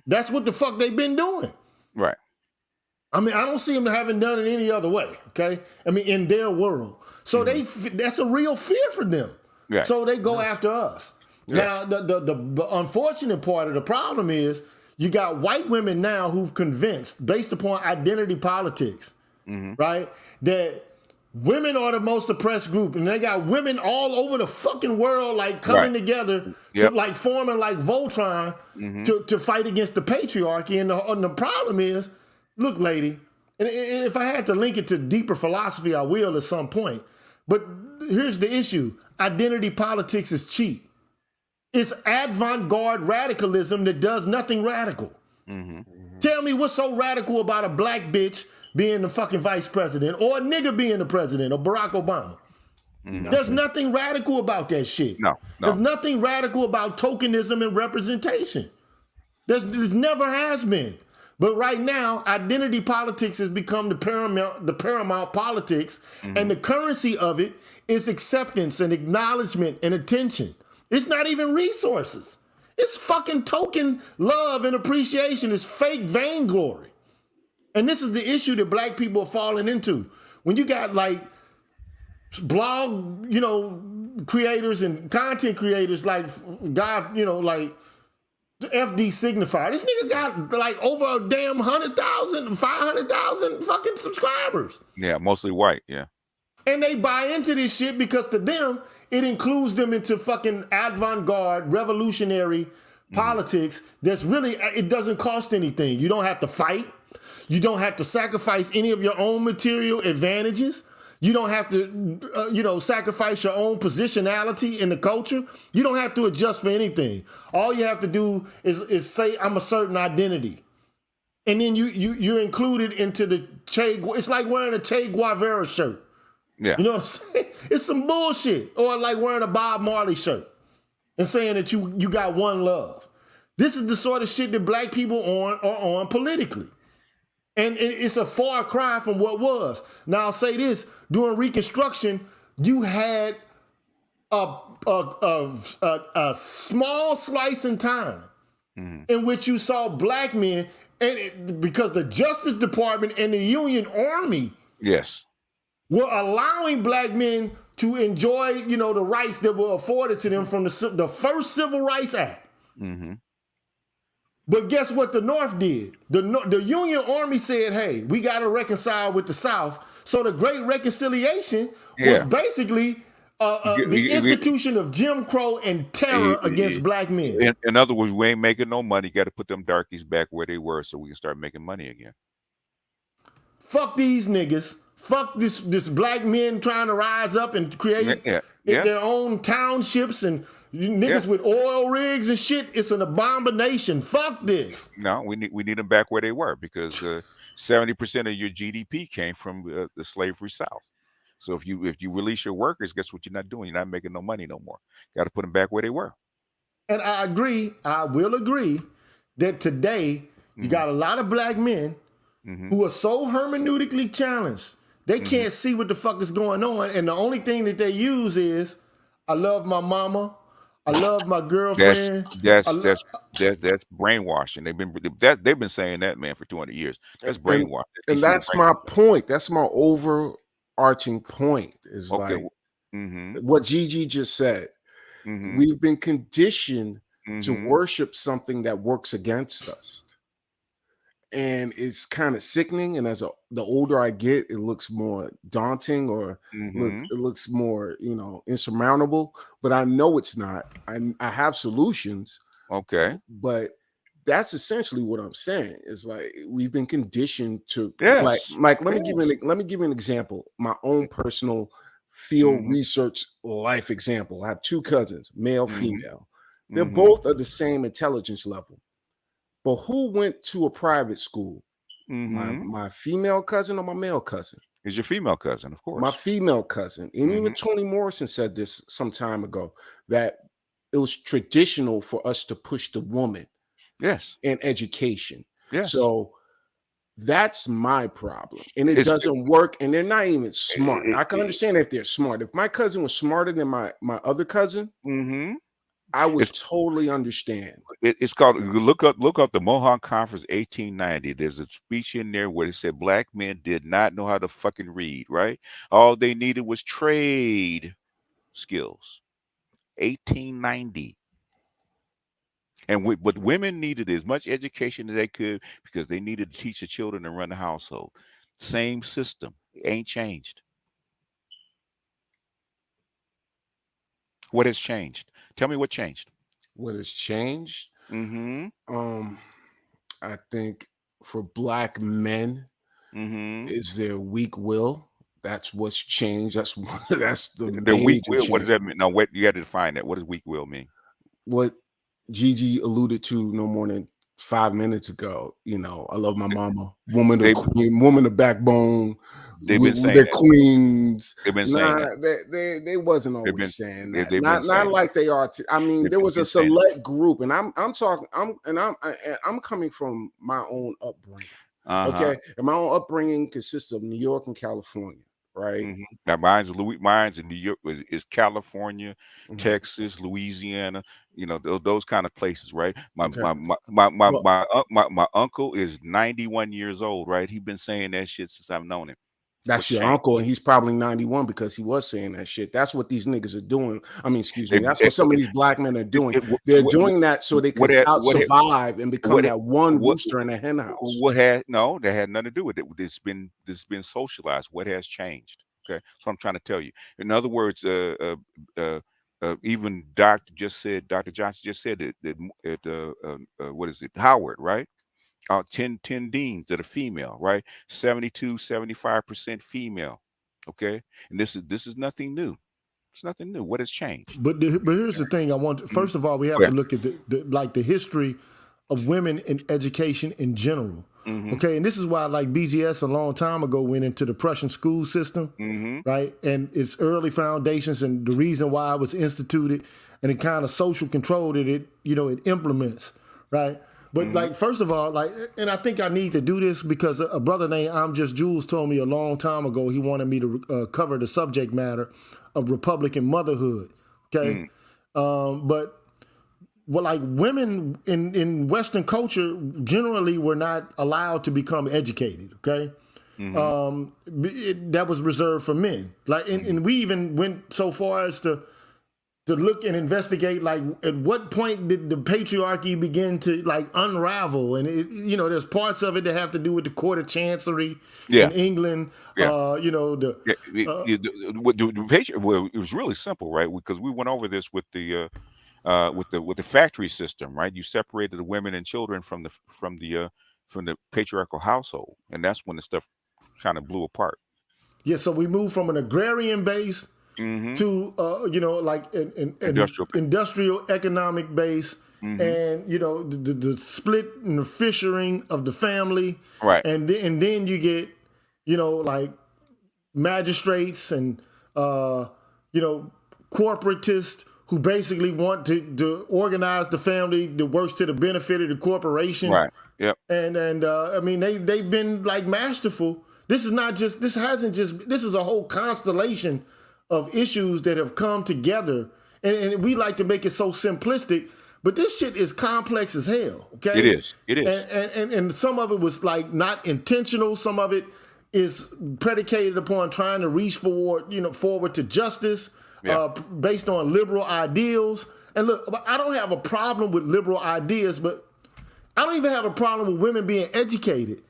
That's what the fuck they've been doing. Right. I don't see them having done it any other way, okay? In their world. So that's a real fear for them. Right. So they go after us. Yeah. Now, the unfortunate part of the problem is you got white women now who've convinced, based upon identity politics, right, that women are the most oppressed group, and they got women all over the fucking world, like coming together, to, like forming like Voltron to fight against the patriarchy. And the problem is, look, lady, and if I had to link it to deeper philosophy, I will at some point. But here's the issue: identity politics is cheap. It's avant-garde radicalism that does nothing radical. Tell me what's so radical about a black bitch being the fucking vice president, or a nigga being the president, or Barack Obama. There's nothing radical about that shit. No. There's nothing radical about tokenism and representation. There's never has been. But right now, identity politics has become the paramount politics, and the currency of it is acceptance and acknowledgement and attention. It's not even resources. It's fucking token love and appreciation. It's fake vainglory. And this is the issue that black people are falling into. When you got like blog, creators and content creators like God, like the FD signifier. This nigga got like over a damn 100,000, 500,000 fucking subscribers. Yeah, mostly white. Yeah. And they buy into this shit because to them, it includes them into fucking avant-garde, revolutionary politics that's really, it doesn't cost anything. You don't have to fight. You don't have to sacrifice any of your own material advantages. You don't have to, sacrifice your own positionality in the culture. You don't have to adjust for anything. All you have to do is say, I'm a certain identity. And then you're included into the Che, it's like wearing a Che Guevara shirt. Yeah. You know what I'm saying? It's some bullshit. Or like wearing a Bob Marley shirt and saying that you got one love. This is the sort of shit that black people are on politically. And it's a far cry from what was. Now I'll say this, during Reconstruction, you had a small slice in time in which you saw black men, and because the Justice Department and the Union Army were allowing black men to enjoy, the rights that were afforded to them from the first Civil Rights Act. Mm-hmm. But guess what the North did? The Union Army said, hey, we got to reconcile with the South. So the Great Reconciliation was basically the institution of Jim Crow and terror against black men. In other words, we ain't making no money. You got to put them darkies back where they were so we can start making money again. Fuck these niggas. Fuck this black men trying to rise up and create their own townships and niggas with oil rigs and shit. It's an abomination. Fuck this. No, we need them back where they were because 70% of your GDP came from the slavery South. So if you release your workers, guess what you're not doing? You're not making no money no more. Got to put them back where they were. And I will agree that today you got a lot of black men who are so hermeneutically challenged. They can't see what the fuck is going on. And the only thing that they use is, I love my mama. I love my girlfriend. That's brainwashing. They've been saying that, man, for 200 years. That's brainwashing. And that's my point. That's my overarching point. Is like what Gigi just said. We've been conditioned to worship something that works against us. And it's kind of sickening. And the older I get, it looks more daunting or it looks more, insurmountable. But I know it's not. I have solutions. Okay. But that's essentially what I'm saying. It's like we've been conditioned to Mike, let me give you an example. My own personal field research life example. I have two cousins, male, female. They're both of the same intelligence level. But who went to a private school? My female cousin or my male cousin? It's your female cousin, of course. My female cousin. And even Toni Morrison said this some time ago, that it was traditional for us to push the woman in education. Yes. So that's my problem. And it doesn't work. And they're not even smart. I can understand if they're smart. If my cousin was smarter than my other cousin, I would totally understand. It's called, look up the Mohawk Conference 1890. There's a speech in there where it said black men did not know how to fucking read, right? All they needed was trade skills. 1890. And but women needed as much education as they could because they needed to teach the children and run the household. Same system. It ain't changed. What has changed? Tell me what changed. What has changed? I think for black men, is their weak will. That's what's changed. That's the weak will. Change. What does that mean? No, you got to define that. What does weak will mean? What Gigi alluded to no more than 5 minutes ago. I love my mama, woman of queen, woman of backbone. They've been saying they're queens. They've been saying that. They wasn't always saying that. Not like they are. I mean, there was a select group, and I'm talking. I'm coming from my own upbringing. Okay, and my own upbringing consists of New York and California. right? Now mine's in New York is California, Mhm. Texas, Louisiana, those kind of places, right? My Okay. my my my my Well, my, uh, my, my uncle is 91 years old, right? He's been saying that shit since I've known him. What's that's your changed? uncle, and he's probably 91 because he was saying that shit. That's what these niggas are doing. I mean, excuse They, me. That's it, what some of these black men are it, doing. it, They're doing that so they can what had out what had survive and become what that one what rooster in a hen house. what had no that had nothing to do with it. This been socialized. What has changed? Okay, so I'm trying to tell you. In other words, even Dr. Johnson just said what is it, Howard, right? 10 deans that are female, right? 72, 75% female. Okay, and this is nothing new. It's nothing new. What has changed? But here's the thing. I want Mhm. first of all we Go have to ahead. look at the history of women in education in general. Mm-hmm. Okay, and this is why like BGS a long time ago went into the Prussian school system, Mm-hmm. right? And its early foundations and the reason why it was instituted and the kind of social control that it implements, right? But Mm-hmm. like first of all, like, and I think I need to do this because a brother named I'm Just Jules told me a long time ago he wanted me to cover the subject matter of Republican motherhood. Okay, Mm-hmm. but well, like women in Western culture generally were not allowed to become educated. Okay, Mm-hmm. that was reserved for men. Like, Mm-hmm. and we even went so far as to look and investigate, like, at what point did the patriarchy begin to like unravel? And there's parts of it that have to do with the Court of Chancery Yeah. in England. Yeah. The Yeah, well, it was really simple, right? Because we went over this with the factory system, right? You separated the women and children from the patriarchal household, and that's when the stuff kind of blew apart. yeah, so we moved from an agrarian base Mm-hmm. to like an Industrial. industrial economic base, Mm-hmm. and the split and the fissuring of the family, Right. and then you get like magistrates and corporatists who basically want to organize the family that works to the benefit of the corporation. Right. Yep. And I mean they've been like masterful. This is a whole constellation of issues that have come together, and we like to make it so simplistic, but this shit is complex as hell. It Okay, is. It is. and some of it was like not intentional. Some of it is predicated upon trying to reach forward to justice, Yeah. based on liberal ideals. And look, I don't have a problem with liberal ideas, but I don't even have a problem with women being educated.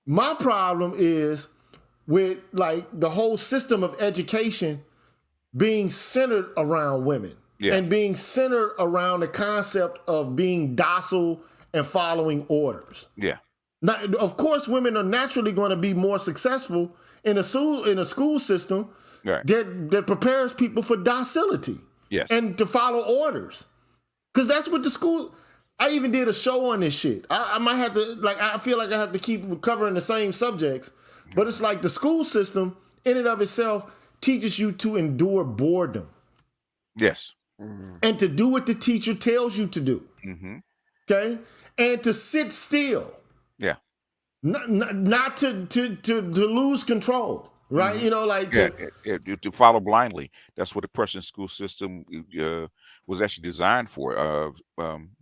My problem is with like the whole system of education being centered around women Yeah. and being centered around the concept of being docile and following orders. Yeah. Now, of course, women are naturally going to be more successful in a school system Right. that prepares people for docility Yes. and to follow orders. Because that's what the school. I even did a show on this shit. I might have to, like, I feel like I have to keep covering the same subjects, but it's like the school system in and of itself teaches you to endure boredom Yes. and to do what the teacher tells you to do. Mm-hmm. Okay, and to sit still, Yeah. not to lose control. Right, Mm-hmm. like Yeah. To follow blindly. That's what the Prussian school system was actually designed for.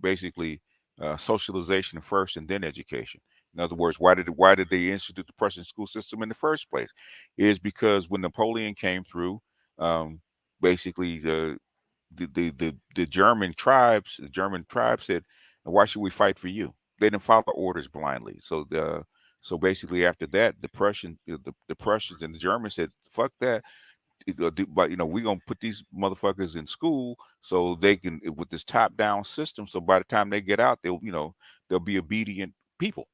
Basically, socialization first and then education. In other words, why did they institute the Prussian school system in the first place? Is because when Napoleon came through, basically the German tribes said, "Why should we fight for you?" They didn't follow orders blindly. So basically after that, the Prussians and the Germans said, "Fuck that." But we're gonna put these motherfuckers in school so they can with this top down system. So by the time they get out, they'll be obedient people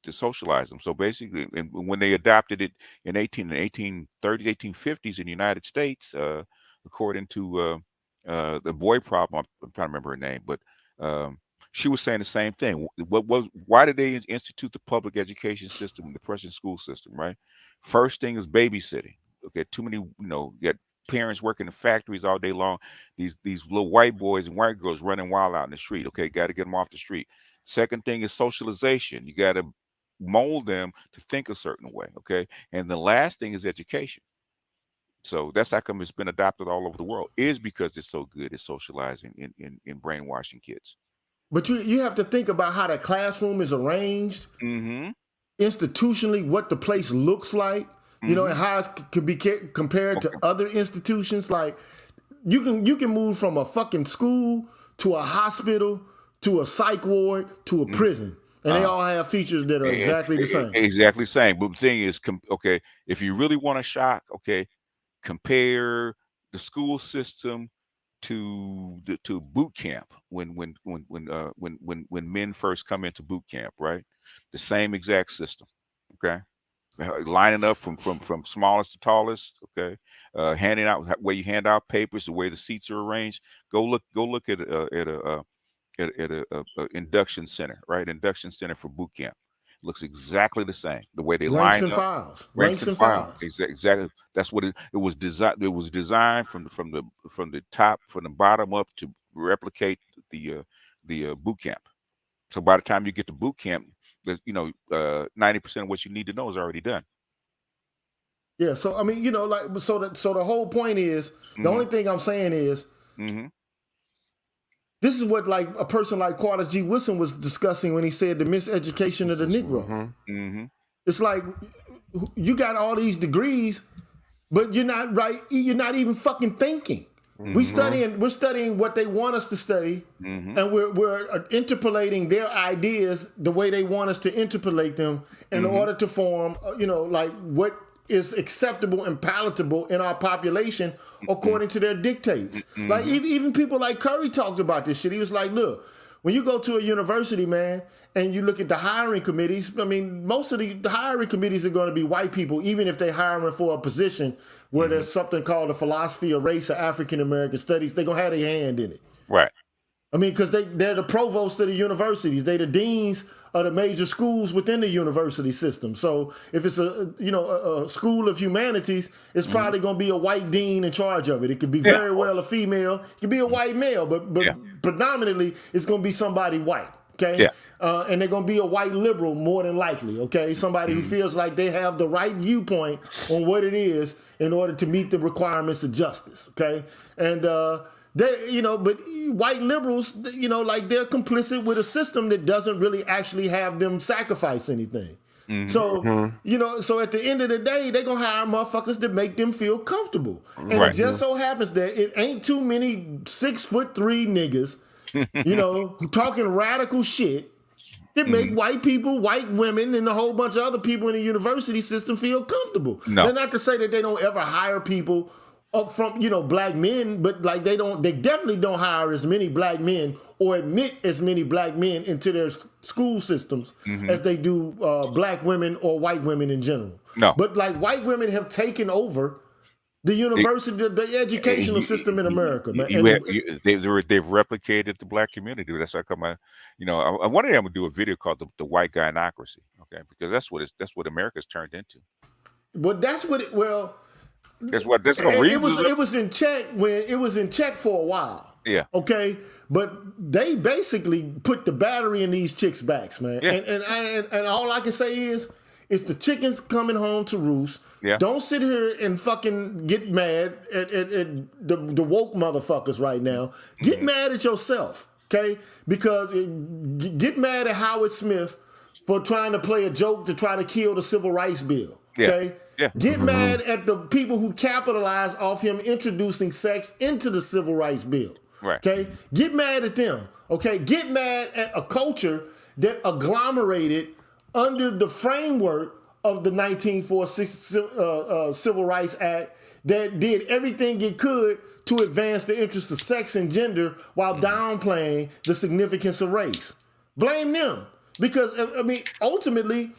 to socialize them. So basically, and when they adopted it in 1830s, 1850s in the United States, according to the boy problem, I'm trying to remember her name, but she was saying the same thing. Why did they institute the public education system, the Prussian school system, right? First thing is babysitting. Okay, too many, you got parents working in factories all day long. These little white boys and white girls running wild out in the street. Okay, got to get them off the street. Second thing is socialization. You got to mold them to think a certain way. Okay, and the last thing is education. So that's how come it's been adopted all over the world, is because it's so good at socializing in brainwashing kids. But you have to think about how the classroom is arranged Mm-hmm. institutionally, what the place looks like, you know, and how it can be compared to other institutions. Like you can move from a fucking school to a hospital to a psych ward to a prison, and they all have features that are exactly the same. Exactly the same. But the thing is, okay, if you really want to shock, okay, compare the school system to boot camp when men first come into boot camp, right? The same exact system. Okay. Lining up from smallest to tallest, okay, handing out where you hand out papers, the way the seats are arranged. Go look at a induction center, right? Induction center for boot camp. Looks exactly the same. The way they Ranks line and up, files. ranks and files. Exactly. That's what it was designed. It was designed from the top, from the bottom up, to replicate the boot camp. So by the time you get to boot camp, there's 90% of what you need to know is already done. Yeah. So I mean, you know, like so the whole point is the only thing I'm saying is. This is what like a person like Carter G. Woodson was discussing when he said the miseducation of the Negro. It's like you got all these degrees, but you're not right. You're not even fucking thinking. We're studying what they want us to study, and we're interpolating their ideas the way they want us to interpolate them in order to form, like what is acceptable and palatable in our population according to their dictates. Like even people like Curry talked about this shit. He was like, look, when you go to a university, man, and you look at the hiring committees, I mean, most of the hiring committees are going to be white people, even if they're hiring for a position where there's something called the philosophy of race or African American studies. They're going to have their hand in it. Right. I mean, because they're the provosts of the universities. They're the deans of the major schools within the university system. So if it's a school of humanities, it's probably going to be a white dean in charge of it. It could be very well a female. It could be a white male, but predominantly it's going to be somebody white. Okay. Yeah. And they're going to be a white liberal more than likely. Okay. Somebody who feels like they have the right viewpoint on what it is in order to meet the requirements of justice. Okay. And, but white liberals, like they're complicit with a system that doesn't really actually have them sacrifice anything. So, so at the end of the day, they're going to hire motherfuckers that make them feel comfortable. And it just so happens that it ain't too many 6'3" niggas, who talking radical shit that make white people, white women, and a whole bunch of other people in the university system feel comfortable. No. They're not to say that they don't ever hire people up from black men, but like they definitely don't hire as many black men or admit as many black men into their school systems as they do black women or white women in general. No, but like white women have taken over the university, the educational system in America. Man. They've replicated the black community. That's how come I wanted them to do a video called the white gynocracy. Okay, because that's what America's turned into. But that's what it That's the reason. It was in check when it was in check for a while. Yeah. Okay. But they basically put the battery in these chicks' backs, man. Yeah. And all I can say is it's the chickens coming home to roost. Yeah. Don't sit here and fucking get mad at the woke motherfuckers right now. Get mad at yourself, okay? Because get mad at Howard Smith for trying to play a joke to try to kill the Civil Rights Bill, okay? Yeah. Yeah. Get mad at the people who capitalize off him introducing sex into the Civil Rights Bill. Right. Okay? Get mad at them. Okay? Get mad at a culture that agglomerated under the framework of the 1946 Civil Rights Act that did everything it could to advance the interests of sex and gender while downplaying the significance of race. Blame them. Because, I mean, ultimately,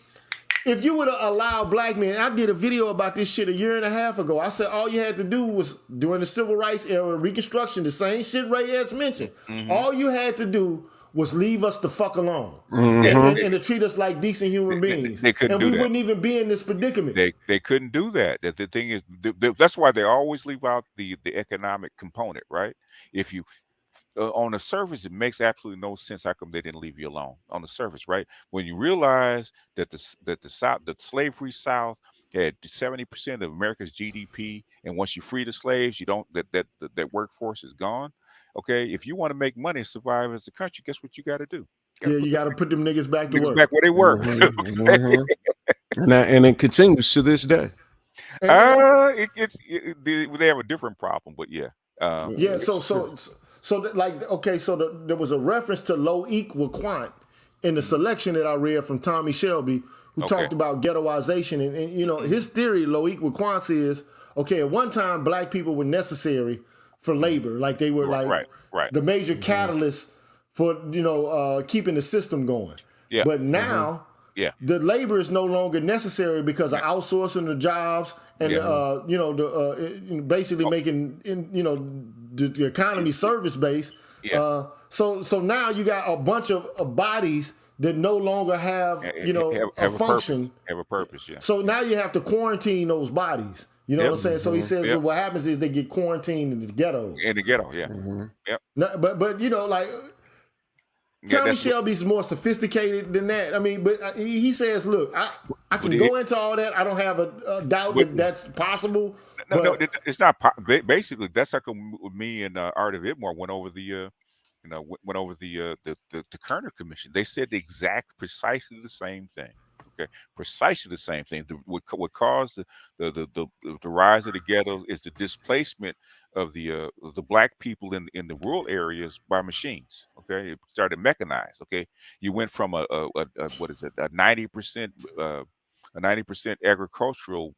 if you would have allowed black men, I did a video about this shit a year and a half ago. I said all you had to do was, during the Civil Rights era, Reconstruction, the same shit Ray S mentioned. All you had to do was leave us the fuck alone and to treat us like decent human beings. They couldn't and do we that. Wouldn't even be in this predicament. They couldn't do that. The thing is, that's why they always leave out the economic component, right? If you On the surface, it makes absolutely no sense. How come they didn't leave you alone? On the surface, right? When you realize that the South, the slave-free South, had 70% of America's GDP, and once you free the slaves, you don't that workforce is gone. Okay, if you want to make money and survive as a country, guess what you got to do? You got to Yeah, put you them got to put them niggas back to niggas work. back where they were. And it continues to this day. They have a different problem, but yeah. Yeah, It's true. there was a reference to low equal quant in the selection that I read from Tommy Shelby, who Okay. talked about ghettoization, and you know his theory, low equal quants is okay. At one time, black people were necessary for labor, like they were like Right. the major catalyst for keeping the system going. Yeah. But now. Yeah. The labor is no longer necessary because of outsourcing the jobs and basically making the economy service based. Yeah. So now you got a bunch of bodies that no longer have a function. Have a purpose. Yeah. So now you have to quarantine those bodies. You know what I'm saying? So he says what happens is they get quarantined in the ghettos. In the ghetto, yeah. Yep. But Tommy Shelby's more sophisticated than that. I mean, but he says, look, I can go into all that. I don't have a doubt that that's possible. No, it's not. Basically, that's how come me and Art of Itmore went over the Kerner Commission. They said precisely the same thing. Okay, precisely the same thing. What caused the rise of the ghetto is the displacement of the black people in the rural areas by machines. Okay, it started mechanized. Okay, you went from a 90% agricultural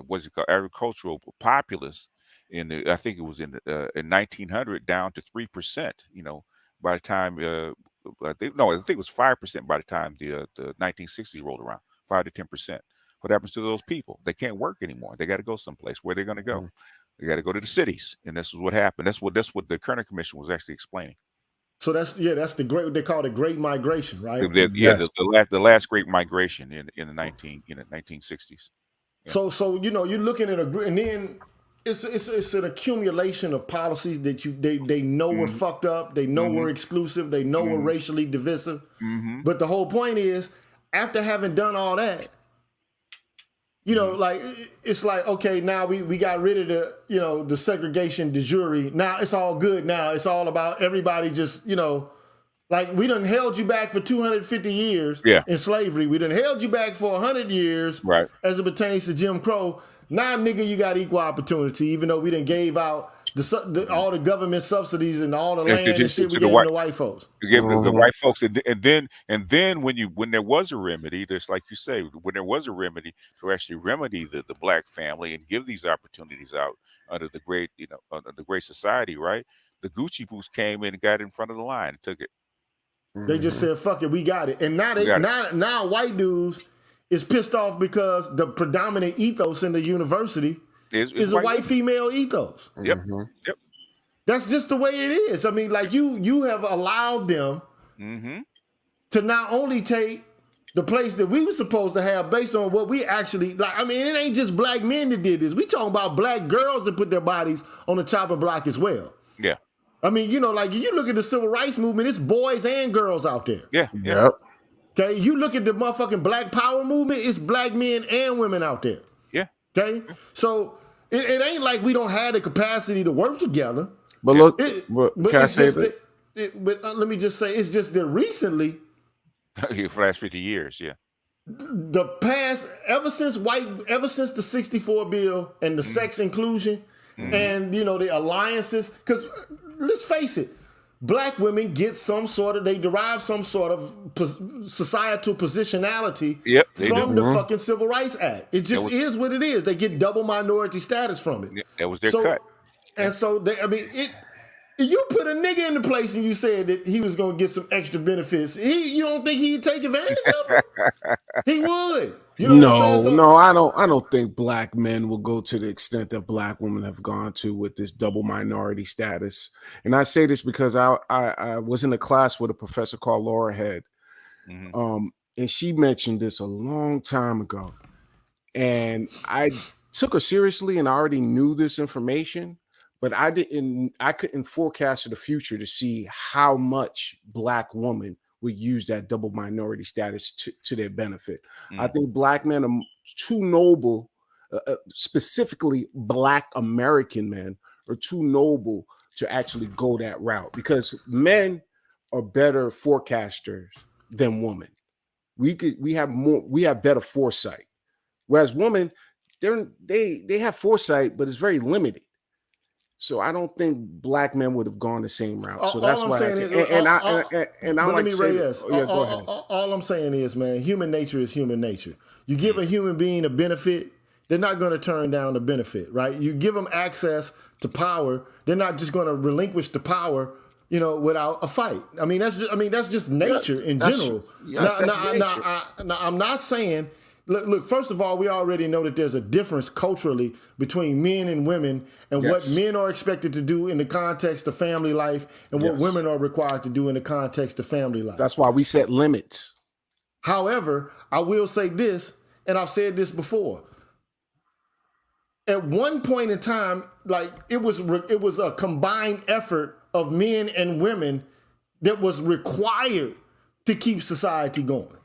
what's it called, agricultural populace I think it was in 1900 down to 3%. By the time I think it was 5% by the time the 1960s rolled around. 5 to 10%. What happens to those people? They can't work anymore. They got to go someplace. Where are they going to go? They got to go to the cities, and this is what happened. That's what the Kerner Commission was actually explaining. So that's the great. They call it Great Migration, right? The last Great Migration in the 1960s. Yeah. So you're looking at and then it's an accumulation of policies that they know were fucked up. They know were exclusive. They know were racially divisive. But the whole point is, after having done all that, it's like, okay, now we got rid of the segregation de jure. Now it's all good. Now it's all about everybody just like we done held you back for 250 years in slavery. We done held you back for 100 years as it pertains to Jim Crow. Now, nigga, you got equal opportunity, even though we done gave out all the government subsidies and all the land and shit we gave to the white folks. You gave the white folks, and then when there was a remedy, just like you say, when there was a remedy to actually remedy the black family and give these opportunities out under the great society, right? The Gucci boots came in and got in front of the line and took it. They just said, "Fuck it, we got it." And now white dudes is pissed off because the predominant ethos in the university is a white female ethos. Yep. That's just the way it is. I mean, like you have allowed them to not only take the place that we were supposed to have based on what we actually like. I mean, it ain't just black men that did this. We talking about black girls that put their bodies on the chopping block as well. Yeah. I mean, like you look at the civil rights movement, it's boys and girls out there. Yeah. Yep. Okay, you look at the motherfucking Black Power movement, it's black men and women out there. Yeah. Okay? So it ain't like we don't have the capacity to work together. But look, but let me just say, it's just that recently, for the last 50 years, the past, ever since the 64 bill and the sex inclusion and, the alliances, because let's face it, black women get they derive some sort of societal positionality from the fucking Civil Rights Act. It just is what it is. They get double minority status from it. That was their cut. And so, you put a nigga in the place and you said that he was going to get some extra benefits. You don't think he'd take advantage of it? He would. No, I don't think black men will go to the extent that black women have gone to with this double minority status. And I say this because I was in a class with a professor called Laura Head. And she mentioned this a long time ago. And I took her seriously and I already knew this information. but I couldn't forecast the future to see how much Black women would use that double minority status to their benefit. I think Black men are too noble, specifically Black American men are too noble to actually go that route, because men are better forecasters than women. We have better foresight, whereas women, they have foresight, but it's very limited. So I don't think Black men would have gone the same route. So that's why all I'm saying is, man, human nature is human nature. You give a human being a benefit, they're not going to turn down the benefit, right? You give them access to power, they're not just going to relinquish the power, without a fight. I mean, that's just nature in general. I'm not saying. Look, first of all, we already know that there's a difference culturally between men and women, and what men are expected to do in the context of family life and what women are required to do in the context of family life. That's why we set limits. However, I will say this, and I've said this before. At one point in time, like it was a combined effort of men and women that was required to keep society going.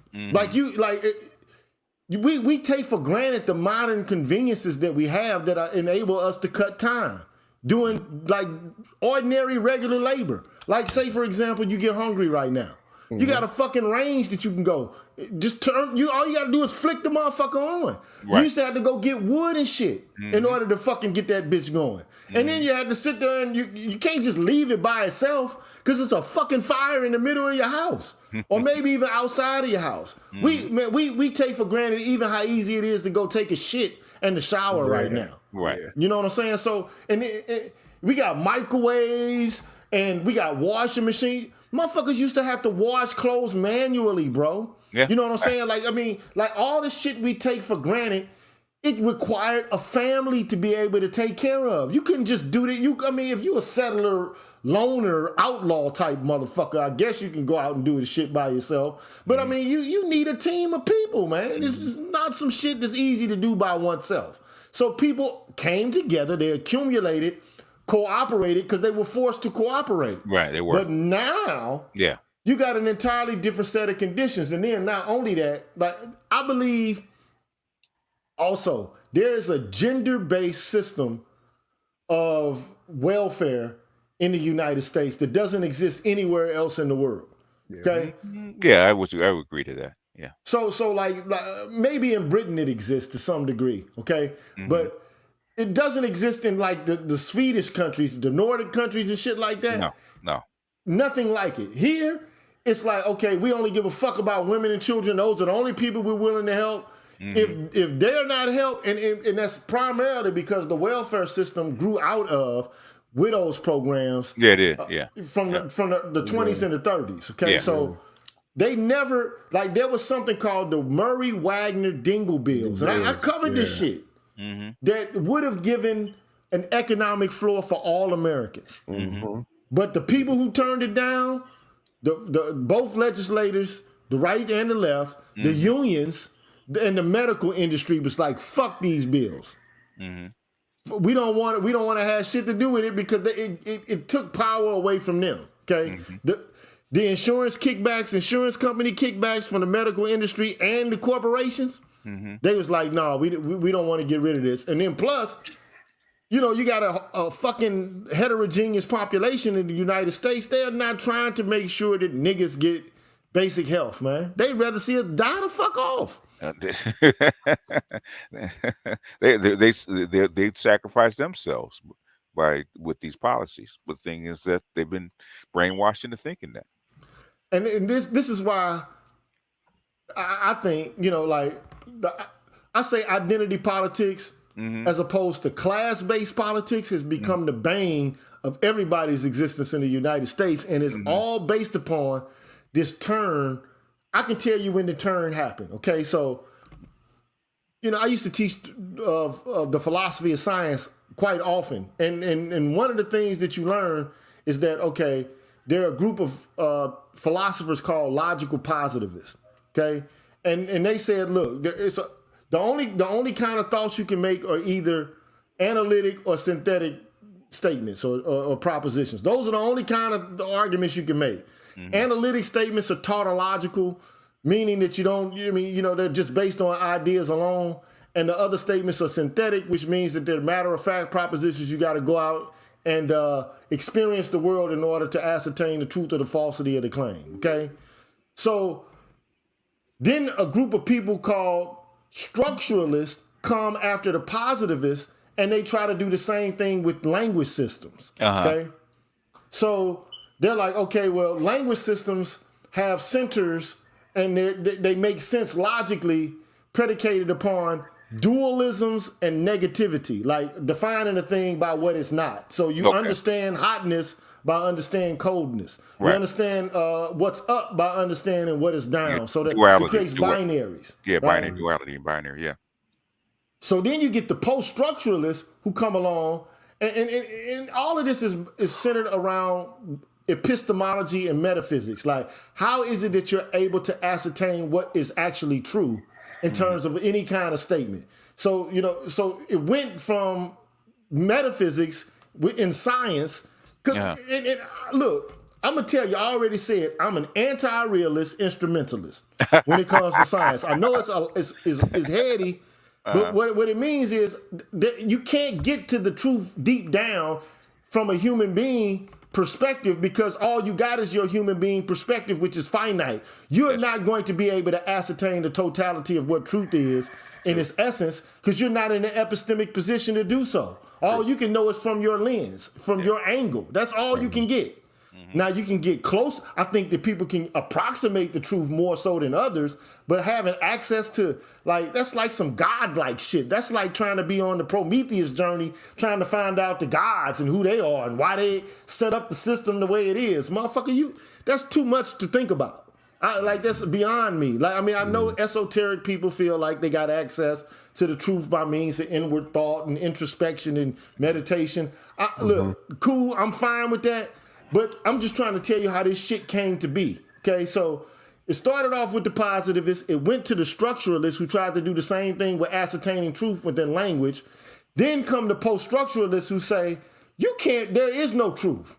We take for granted the modern conveniences that we have that enable us to cut time doing like ordinary regular labor. Like, say for example, you get hungry right now. You got a fucking range that you can go. Just all you gotta do is flick the motherfucker on. Right. You used to have to go get wood and shit in order to fucking get that bitch going. And then you had to sit there and you can't just leave it by itself because it's a fucking fire in the middle of your house. Or maybe even outside of your house. We take for granted even how easy it is to go take a shit and the shower right now. Right. You know what I'm saying? So, and we got microwaves and we got washing machines. Motherfuckers used to have to wash clothes manually, bro. Yeah. You know what I'm saying? Like all the shit we take for granted, it required a family to be able to take care of. You couldn't just do that. If you a settler, loner, outlaw type motherfucker, I guess you can go out and do the shit by yourself. But you need a team of people, man. This is not some shit that's easy to do by oneself. So people came together, they accumulated, cooperated because they were forced to cooperate. Right, they were. But now, you got an entirely different set of conditions. And then not only that, like I believe also there is a gender-based system of welfare in the United States that doesn't exist anywhere else in the world. Okay? Yeah, I would agree to that. Yeah. So like maybe in Britain it exists to some degree, okay? But it doesn't exist in like the Swedish countries, the Nordic countries and shit like that. No. Nothing like it. Here, it's like, okay, we only give a fuck about women and children. Those are the only people we're willing to help. If they're not helped, and that's primarily because the welfare system grew out of widows programs. Yeah, it is. From the 20s and the 30s. Okay, so they never, like there was something called the Murray Wagner Dingle bills. And I covered this shit. That would have given an economic floor for all Americans. But the people who turned it down, the both legislators, the right and the left, the unions, and the medical industry was like, fuck these bills. We don't want to have shit to do with it because it took power away from them. Okay, the insurance company kickbacks from the medical industry and the corporations. They was like, no, we don't want to get rid of this. And then plus, you got a fucking heterogeneous population in the United States. They're not trying to make sure that niggas get basic health, man. They'd rather see us die the fuck off. They sacrifice themselves with these policies. But the thing is that they've been brainwashed into thinking that. And this is why I think, I say identity politics as opposed to class-based politics has become the bane of everybody's existence in the United States, and it's all based upon this turn. I can tell you when the turn happened, okay? So, I used to teach the philosophy of science quite often, and one of the things that you learn is that, okay, there are a group of philosophers called logical positivists, okay? And they said, look, the only kind of thoughts you can make are either analytic or synthetic statements or propositions. Those are the only kind of arguments you can make. Analytic statements are tautological, meaning that you don't, they're just based on ideas alone. And the other statements are synthetic, which means that they're matter-of-fact propositions. You got to go out and experience the world in order to ascertain the truth or the falsity of the claim, okay? So then a group of people called structuralists come after the positivists, and they try to do the same thing with language systems, okay? So they're like, okay, well, language systems have centers, and they make sense logically predicated upon dualisms and negativity, like defining a thing by what it's not. So you understand hotness by understanding coldness. You understand what's up by understanding what is down. So that duality, it creates binaries. Yeah, binary, duality, and binary, yeah. So then you get the post-structuralists who come along, and all of this is centered around epistemology and metaphysics. Like, how is it that you're able to ascertain what is actually true in terms of any kind of statement? So, so it went from metaphysics in science. And look, I'm going to tell you, I already said I'm an anti-realist instrumentalist when it comes to science. I know it's heady, but what it means is that you can't get to the truth deep down from a human being perspective, because all you got is your human being perspective, which is finite. You're not going to be able to ascertain the totality of what truth is in its essence, because you're not in an epistemic position to do so. All you can know is from your lens, from your angle. That's all you can get. Now, you can get close. I think that people can approximate the truth more so than others, but having access to, that's like some godlike shit. That's like trying to be on the Prometheus journey, trying to find out the gods and who they are and why they set up the system the way it is. Motherfucker, that's too much to think about. That's beyond me. I know esoteric people feel like they got access to the truth by means of inward thought and introspection and meditation. Look, cool, I'm fine with that. But I'm just trying to tell you how this shit came to be, okay? So it started off with the positivists. It went to the structuralists who tried to do the same thing with ascertaining truth within language. Then come the post-structuralists who say, there is no truth.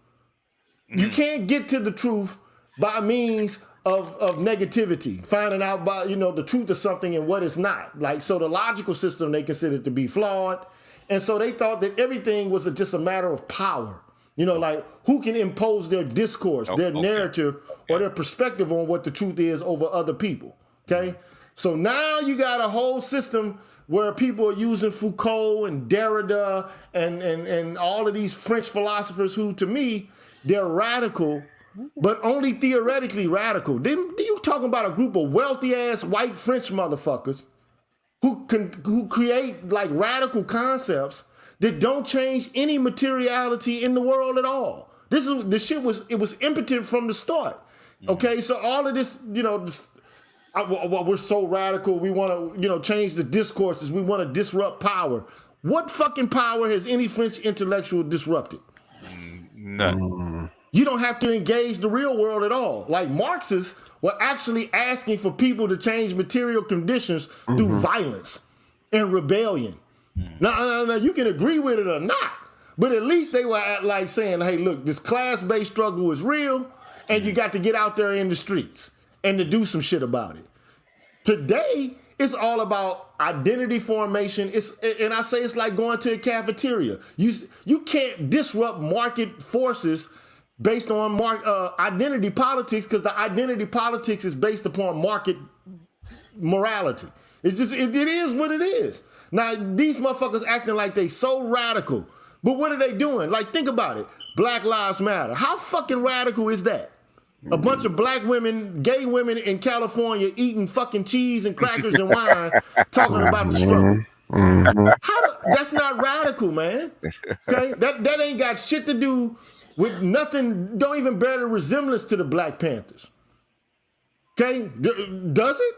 You can't get to the truth by means of negativity, finding out by, the truth of something and what it's not. So the logical system they considered to be flawed. And so they thought that everything was just a matter of power. Who can impose their discourse, their narrative, or their perspective on what the truth is over other people, okay? So now you got a whole system where people are using Foucault and Derrida and all of these French philosophers who, to me, they're radical, but only theoretically radical. Then you talking about a group of wealthy-ass white French motherfuckers who create, radical concepts that don't change any materiality in the world at all. It was impotent from the start. Okay, so all of this, we're so radical. We want to, change the discourses. We want to disrupt power. What fucking power has any French intellectual disrupted? None. You don't have to engage the real world at all. Marxists were actually asking for people to change material conditions through violence and rebellion. Now, you can agree with it or not, but at least they were saying, hey, look, this class-based struggle is real, and you got to get out there in the streets and to do some shit about it. Today, it's all about identity formation. And I say it's like going to a cafeteria. You can't disrupt market forces based on identity politics, because the identity politics is based upon market morality. It's just, it is what it is. Now, these motherfuckers acting like they so radical, but what are they doing? Think about it. Black Lives Matter. How fucking radical is that? A bunch of black women, gay women in California eating fucking cheese and crackers and wine, talking about the struggle. That's not radical, man. Okay, that ain't got shit to do with nothing. Don't even bear the resemblance to the Black Panthers. Okay, does it?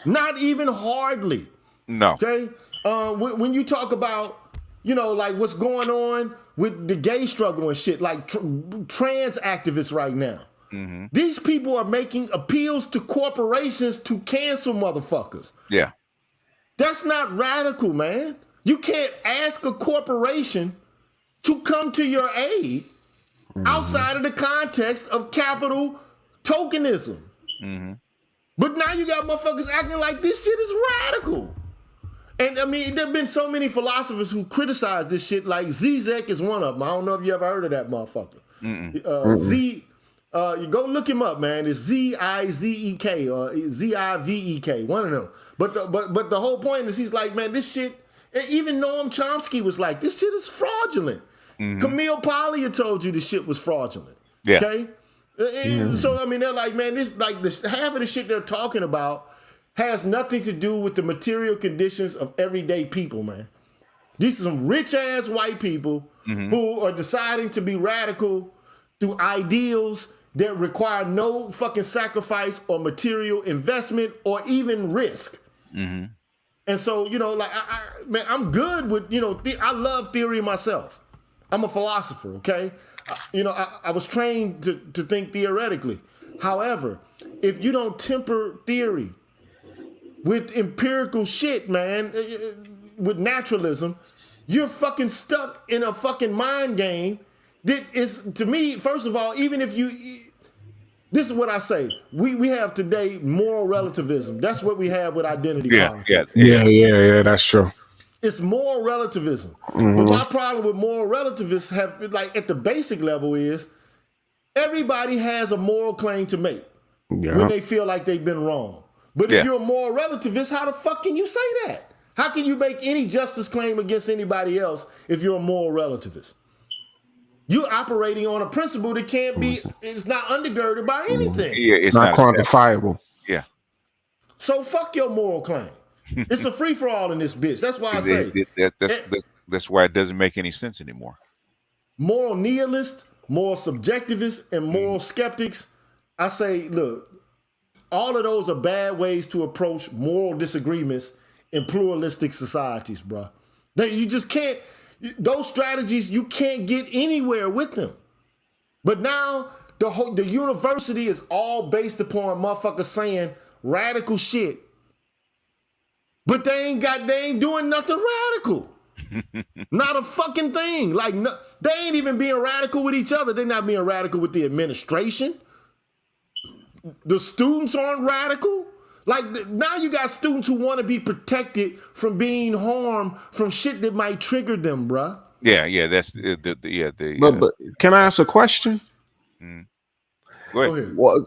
Not even hardly. No. Okay. When you talk about, what's going on with the gay struggle and shit, trans activists right now. These people are making appeals to corporations to cancel motherfuckers. Yeah. That's not radical, man. You can't ask a corporation to come to your aid outside of the context of capital tokenism. But now you got motherfuckers acting like this shit is radical. And I mean, there have been so many philosophers who criticize this shit. Like Zizek is one of them. I don't know if you ever heard of that motherfucker. You go look him up, man. It's Zizek or Zivek, one of them. But the whole point is he's like, man, this shit. Even Noam Chomsky was like, this shit is fraudulent. Camille Paglia told you this shit was fraudulent. Yeah. Okay. So I mean, they're like, man, this like this half of the shit they're talking about has nothing to do with the material conditions of everyday people, man. These are some rich ass white people who are deciding to be radical through ideals that require no fucking sacrifice or material investment or even risk. And so, you know, like, man, I'm good with, you know, I love theory myself. I'm a philosopher, okay? You know, I was trained to think theoretically. However, if you don't temper theory with empirical shit, man, with naturalism, you're fucking stuck in a fucking mind game that is, to me, first of all, even if you... This is what I say. We have today moral relativism. That's what we have with identity politics. Yeah, that's true. It's moral relativism. But my problem with moral relativists have, like, at the basic level is everybody has a moral claim to make when they feel like they've been wrong. But if you're a moral relativist, how the fuck can you say that? How can you make any justice claim against anybody else if you're a moral relativist? You're operating on a principle that can't be, it's not undergirded by anything. Yeah, it's not quantifiable. Yeah. So fuck your moral claim. It's a free-for-all in this bitch. That's why I say. That's why it doesn't make any sense anymore. Moral nihilists, moral subjectivists, and moral skeptics, I say, look, all of those are bad ways to approach moral disagreements in pluralistic societies, bro. You just can't, those strategies, you can't get anywhere with them. But now, the university is all based upon motherfuckers saying radical shit. But they ain't doing nothing radical. Not a fucking thing. Like, no, they ain't even being radical with each other. They're not being radical with the administration. The students aren't radical. Like, now you got students who want to be protected from being harmed from shit that might trigger them, bruh. Yeah, that's But can I ask a question? Go ahead. Well,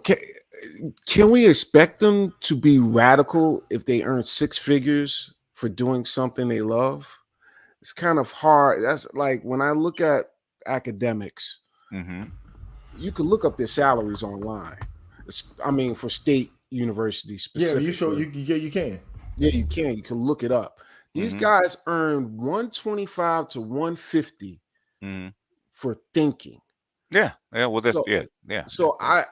can we expect them to be radical if they earn six figures for doing something they love? It's kind of hard. That's like when I look at academics, you can look up their salaries online. I mean, for state universities specifically. You can. Yeah, you can. You can look it up. These guys earn 125 to 150 for thinking. Yeah. Well, that's yeah. So I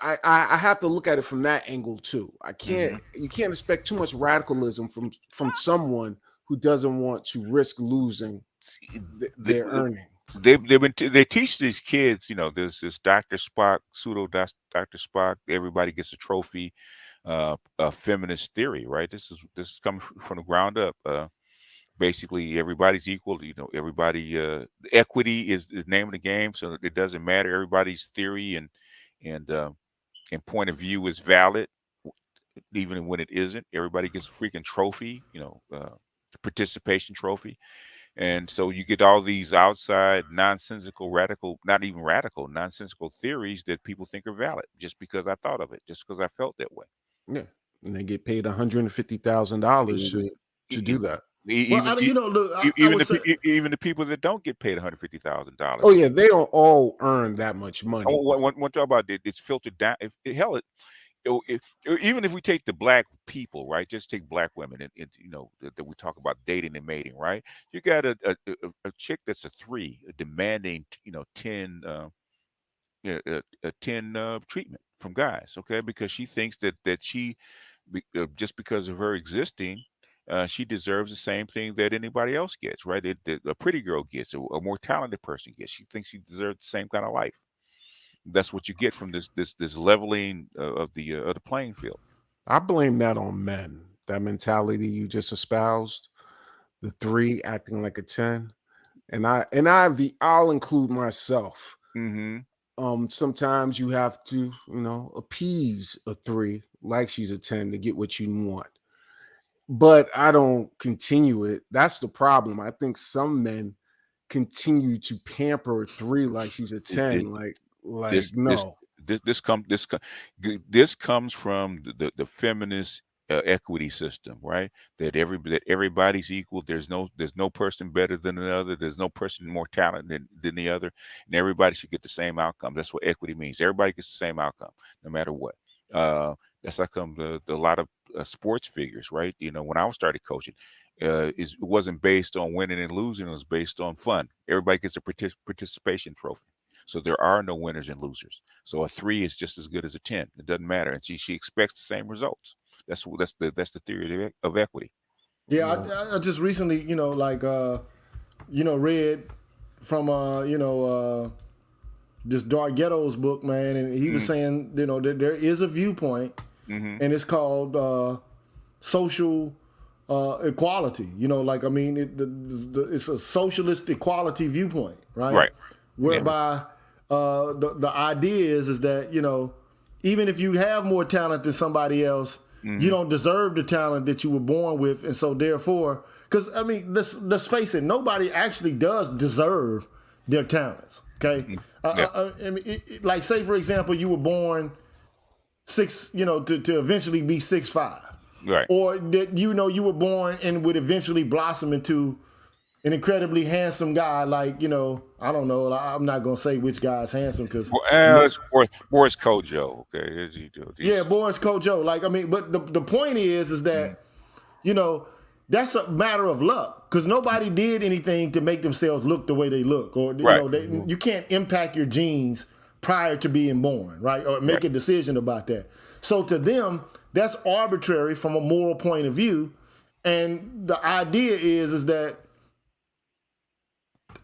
have to look at it from that angle too. I can't. You can't expect too much radicalism from someone who doesn't want to risk losing their earnings. They teach these kids, you know, there's this Dr. Spock, pseudo Dr. Spock. Everybody gets a trophy. Feminist theory, right? This is coming from the ground up. Basically, everybody's equal. You know, everybody. Equity is the name of the game, so it doesn't matter. Everybody's theory and point of view is valid, even when it isn't. Everybody gets a freaking trophy. You know, the participation trophy. And so you get all these outside nonsensical, not even radical, nonsensical theories that people think are valid just because I thought of it, just because I felt that way. Yeah, and they get paid $150,000 to do that. Even the people that don't get paid $150,000. Oh yeah, they don't all earn that much money. One talk about it, it's filtered down. Even if we take the black people, right? Just take black women, and you know that we talk about dating and mating, right? You got a chick that's a 3, demanding 10 treatment from guys, okay? Because she thinks that she just because of her existing, she deserves the same thing that anybody else gets, right? A pretty girl gets, a more talented person gets. She thinks she deserves the same kind of life. That's what you get from this leveling of the playing field. I blame that on men. That mentality you just espoused, the 3 acting like a 10. and I'll include myself. Sometimes you have to, appease a 3 like she's a 10 to get what you want. But I don't continue it. That's the problem. I think some men continue to pamper a 3 like she's a 10. This comes from the feminist equity system, right? That everybody's equal. There's no person better than another. There's no person more talented than the other, and everybody should get the same outcome. That's what equity means. Everybody gets the same outcome, no matter what. That's like the lot of sports figures, right? When I started coaching, it wasn't based on winning and losing. It was based on fun. Everybody gets a participation trophy. So there are no winners and losers. So a 3 is just as good as a 10. It doesn't matter, and she expects the same results. That's the theory of equity. Yeah, I just recently, read from this Dark Ghetto's book, man, and he was saying, that there is a viewpoint, and it's called social equality. It's a socialist equality viewpoint, right? Right. Whereby the idea is that, even if you have more talent than somebody else, you don't deserve the talent that you were born with, and so therefore, because let's face it, nobody actually does deserve their talents. Okay, like say for example, you were born 6, to eventually be 6'5", right? Or that you were born and would eventually blossom into an incredibly handsome guy, like, I don't know, I'm not gonna say which guy's handsome because it's Boris Kojo, okay? Yeah, Boris Kojo. But the point is that that's a matter of luck because nobody did anything to make themselves look the way they look, or you can't impact your genes prior to being born, right? Or make a decision about that. So to them, that's arbitrary from a moral point of view, and the idea is that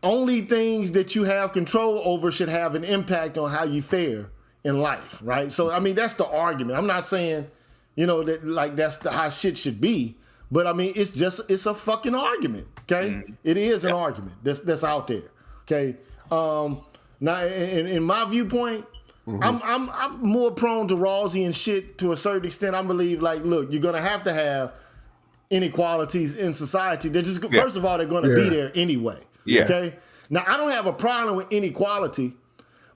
only things that you have control over should have an impact on how you fare in life, right? So, that's the argument. I'm not saying, that that's how shit should be, but it's a fucking argument, okay? It is an argument that's out there, okay? Now, in my viewpoint, I'm more prone to Rawlsian shit to a certain extent. I believe, look, you're gonna have to have inequalities in society. They're just first of all, they're gonna be there anyway. Yeah. Okay. Now, I don't have a problem with inequality,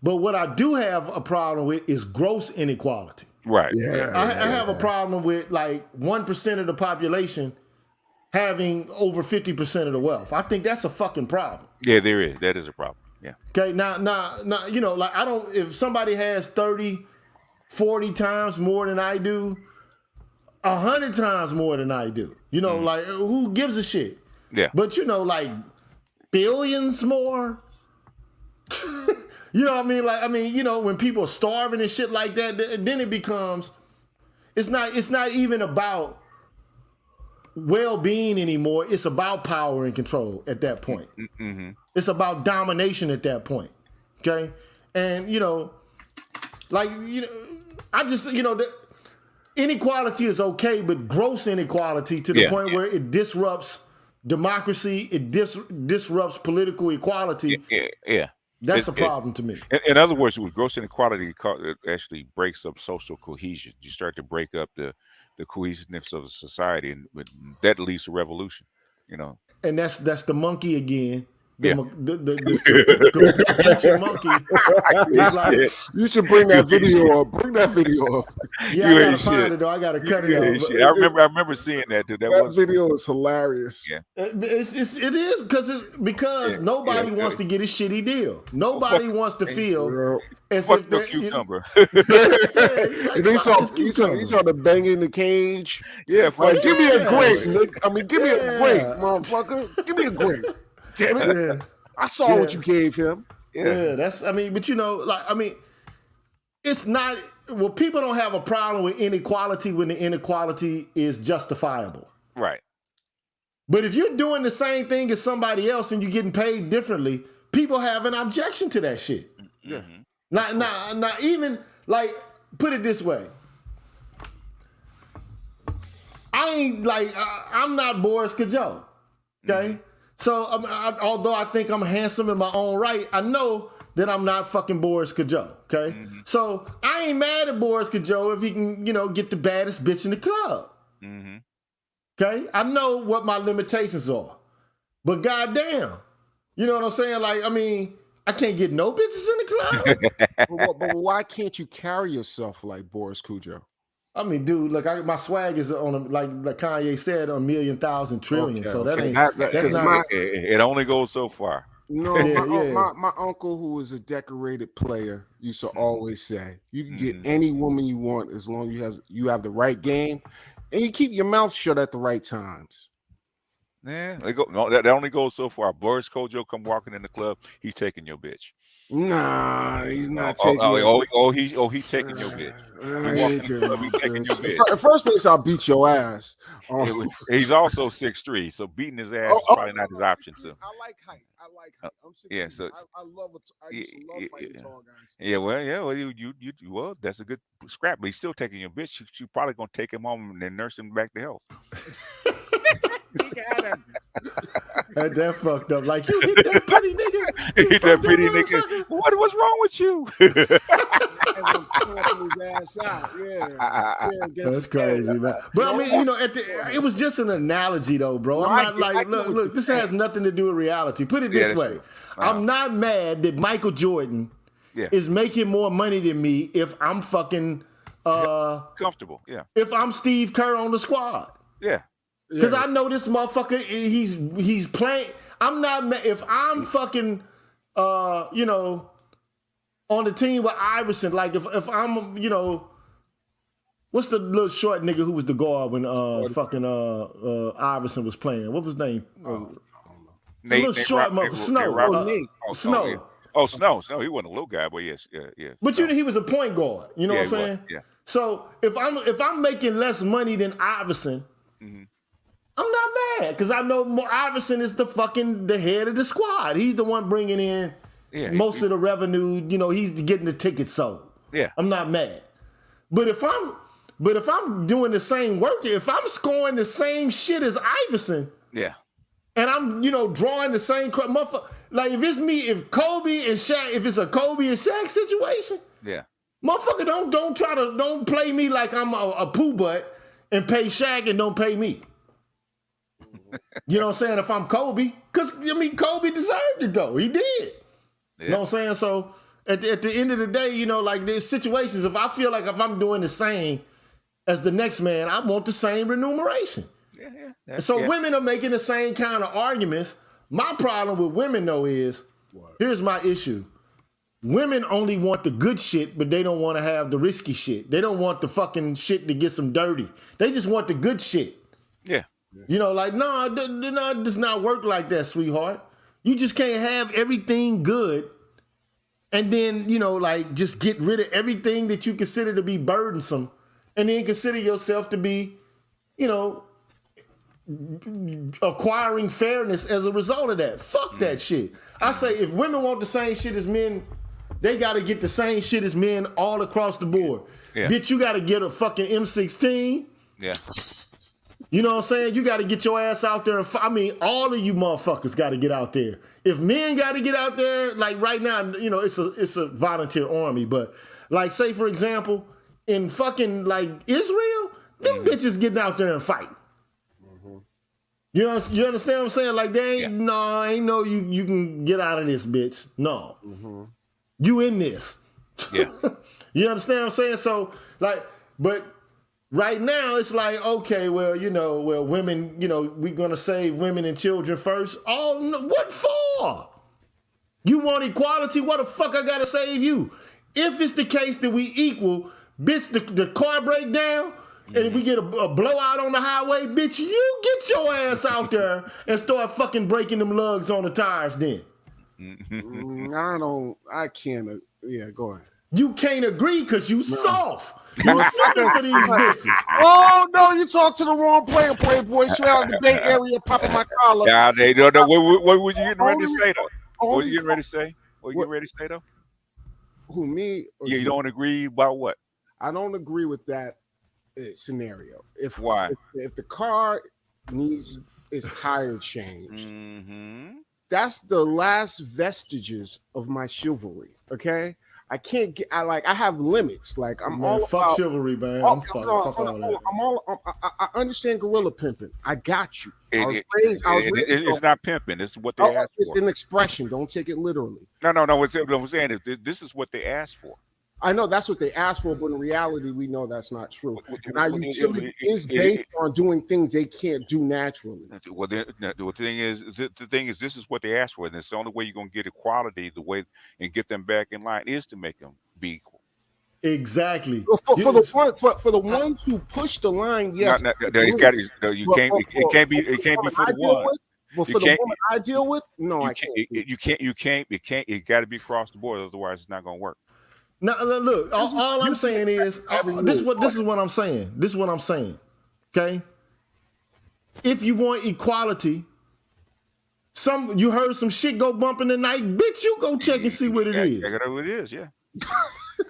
but what I do have a problem with is gross inequality. Right. Yeah. I have a problem with 1% of the population having over 50% of the wealth. I think that's a fucking problem. Yeah, there is. That is a problem. Yeah. Okay. Now, I don't. If somebody has 30, 40 times more than I do, 100 times more than I do, who gives a shit? Yeah. But billions more. You know what I mean? When people are starving and shit like that, then it becomes, it's not even about well-being anymore. It's about power and control at that point. It's about domination at that point. Okay? And, I just, inequality is okay, but gross inequality to the point where it disrupts democracy, it disrupts political equality. Yeah. That's a problem to me. In other words, with gross inequality, it actually breaks up social cohesion. You start to break up the cohesiveness of a society, and that leads to revolution. And that's the monkey again. The monkey is like, you should bring that video up. Bring that video up. Yeah, I gotta find it though. I gotta cut it off. I remember seeing that, dude. That video is hilarious. Yeah, it is because nobody wants to get a shitty deal. Nobody wants to feel as if they're cucumber. He's on the bang in the cage. Yeah, give me a grape. Give me a grape, motherfucker. Give me a grape. Damn it! Yeah. I saw what you gave him. Yeah, that's. But it's not. Well, people don't have a problem with inequality when the inequality is justifiable. Right. But if you're doing the same thing as somebody else and you're getting paid differently, people have an objection to that shit. Yeah. Not even put it this way. I'm not Boris Kojo. Okay. So although I think I'm handsome in my own right, I know that I'm not fucking Boris Kajoe. Okay, so I ain't mad at Boris Kajoe if he can, get the baddest bitch in the club. Okay, I know what my limitations are, but goddamn, you know what I'm saying? Like, I mean, I can't get no bitches in the club. But why can't you carry yourself like Boris Kajoe? I mean, dude, look, my swag is on like Kanye said, a million, thousand, trillion. Okay, so that okay. ain't that's not. It only goes so far. No, my uncle, who was a decorated player, used to always say, "You can get any woman you want as long as you have the right game, and you keep your mouth shut at the right times." Yeah, that only goes so far. Boris Kojo come walking in the club, he's taking your bitch. Nah, he's not taking. He's taking your bitch. He's taking your bitch. In first place, I'll beat your ass. He's also 6'3", so beating his ass is probably not his option. So I like height. I'm 6'3". Yeah, so I love fighting tall guys. Well, that's a good scrap, but he's still taking your bitch. She probably gonna take him home and then nurse him back to health. That fucked up. Like, you hit that pretty nigga. You hit that pretty nigga. What's wrong with you? That's crazy, man. But I mean, it was just an analogy, though, bro. I'm not like, look, this has nothing to do with reality. Put it this way: I'm not mad that Michael Jordan is making more money than me if I'm fucking comfortable. Yeah. If I'm Steve Kerr on the squad. Yeah. Because I know this motherfucker, he's playing. I'm not mad if I'm fucking, on the team with Iverson. Like if I'm, what's the little short nigga who was the guard when fucking Iverson was playing? What was his name? Nate, short motherfucker, Snow. Snow. Oh, Snow. He wasn't a little guy, but yes, yeah. But he was a point guard. You know what I'm saying? Yeah. So if I'm making less money than Iverson. I'm not mad because I know Iverson is the head of the squad. He's the one bringing in most of the revenue. He's getting the tickets sold. Yeah, I'm not mad. But if I'm doing the same work, if I'm scoring the same shit as Iverson, and I'm drawing the same motherfucker, like if Kobe and Shaq, if it's a Kobe and Shaq situation, motherfucker, don't play me like I'm a poo butt and pay Shaq and don't pay me. You know what I'm saying? If I'm Kobe, because Kobe deserved it though. He did. You know what I'm saying? So at the end of the day, like there's situations, if I feel like if I'm doing the same as the next man, I want the same remuneration. So women are making the same kind of arguments. My problem with women though is, here's my issue. Women only want the good shit, but they don't want to have the risky shit. They don't want the fucking shit that gets them dirty. They just want the good shit. Yeah. No, it does not work like that, sweetheart. You just can't have everything good and then, just get rid of everything that you consider to be burdensome and then consider yourself to be, acquiring fairness as a result of that. Fuck that shit. I say if women want the same shit as men, they got to get the same shit as men all across the board. Yeah. Bitch, you got to get a fucking M16. Yeah. You know what I'm saying? You got to get your ass out there. All of you motherfuckers got to get out there. If men got to get out there, like right now, it's a volunteer army. But like, say for example, in fucking like Israel, them bitches getting out there and fight. You understand what I'm saying? Like they ain't no you can get out of this, bitch. No, you in this. Yeah. You understand what I'm saying? So like, but. Right now, it's like, okay, well, women, we're going to save women and children first. Oh, no, what for? You want equality? What the fuck I got to save you? If it's the case that we equal, bitch, the car break down and we get a blowout on the highway, bitch, you get your ass out there and start fucking breaking them lugs on the tires then. I can't. Yeah, go ahead. You can't agree because you soft. You're sucking for these bitches. Oh no, you talk to the wrong player, Playboy. Straight out of the Bay Area, popping my collar. Yeah, they don't know. What were you getting ready to say though? What were you getting ready to say? What you getting ready to say though? Who, me? You don't agree about what? I don't agree with that scenario. Why? If the car needs its tire changed. Mm-hmm. That's the last vestiges of my chivalry. Okay, I can't get. I have limits. Like I'm Man, all fuck about. chivalry, man. Oh, I'm fuck no, all that. I'm all. I understand gorilla pimping. I got you. I was raised. It's not pimping. It's what they asked it's for. an expression. Don't take it literally. No. What I'm saying is this is what they asked for. I know that's what they asked for, but in reality, we know that's not true. And our utility is based on doing things they can't do naturally. Well, the thing is, this is what they asked for, and it's the only way you're gonna get equality, the way and get them back in line is to make them be equal. Exactly. For the ones who push the line, yes. It can't be for the one. But for the woman I deal with, no, I can't. It got to be across the board, otherwise it's not gonna work. Now look, all I'm saying is this is what I'm saying. This is what I'm saying. Okay? If you want equality, you heard some shit go bump in the night, bitch, you go check and see what it is. Check it out what it is, yeah.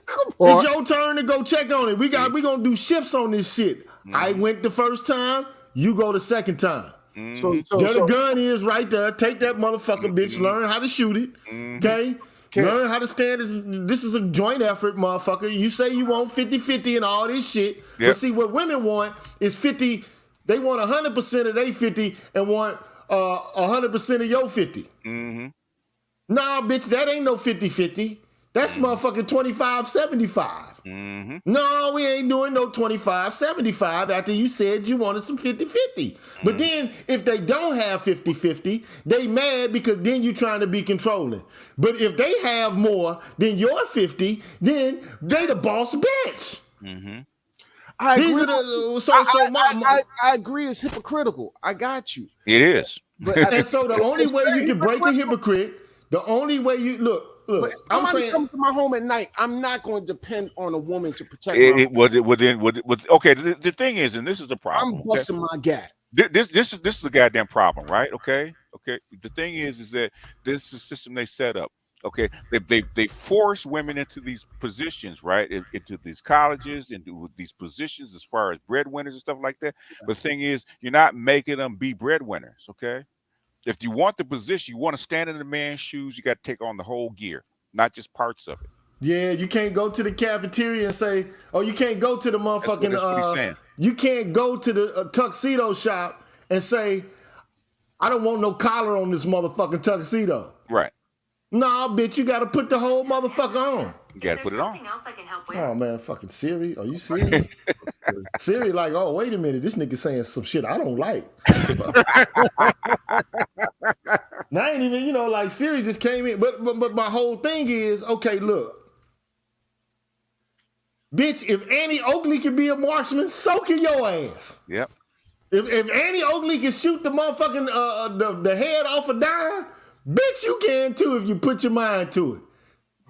Come on. It's your turn to go check on it. We gonna do shifts on this shit. I went the first time, you go the second time. So the gun is right there. Take that motherfucker, bitch. Learn how to shoot it. Okay? Learn how to stand. This is a joint effort, motherfucker. You say you want 50-50 and all this shit. Yep. But see, what women want is 50. They want 100% of their 50 and want 100% of your 50. Mm-hmm. Nah, bitch, that ain't no 50-50. That's motherfucking 25-75. Mm-hmm. No, we ain't doing no 25-75 after you said you wanted some 50-50. But then if they don't have 50-50, they mad because then you trying to be controlling. But if they have more than your 50, then they the boss bitch. Mm-hmm. I agree. I agree it's hypocritical. I got you. It is. And so the only way you can break a hypocrite, the only way you look, but if I'm somebody saying comes to my home at night, I'm not going to depend on a woman to protect okay. The thing is, and this is the problem. I'm busting my gat. This is the goddamn problem, right? Okay. The thing is that this is the system they set up. Okay, they force women into these positions, right? Into these colleges, into these positions as far as breadwinners and stuff like that. But the thing is, you're not making them be breadwinners. Okay. If you want the position, you want to stand in the man's shoes, you got to take on the whole gear, not just parts of it. Yeah, you can't go to the cafeteria and say, oh, you can't go to the motherfucking, that's what he's saying. You can't go to the tuxedo shop and say, I don't want no collar on this motherfucking tuxedo. Right. Nah, bitch, you got to put the whole motherfucker on. You got to put it on. Else I can help with? Oh, man, fucking Siri, are you serious? Siri like, oh, wait a minute, this nigga saying some shit I don't like. Now, I ain't even, like Siri just came in, but my whole thing is, okay, look. Bitch, if Annie Oakley can be a marksman, so can your ass. Yep. If Annie Oakley can shoot the motherfucking the head off a dime, bitch, you can too if you put your mind to it.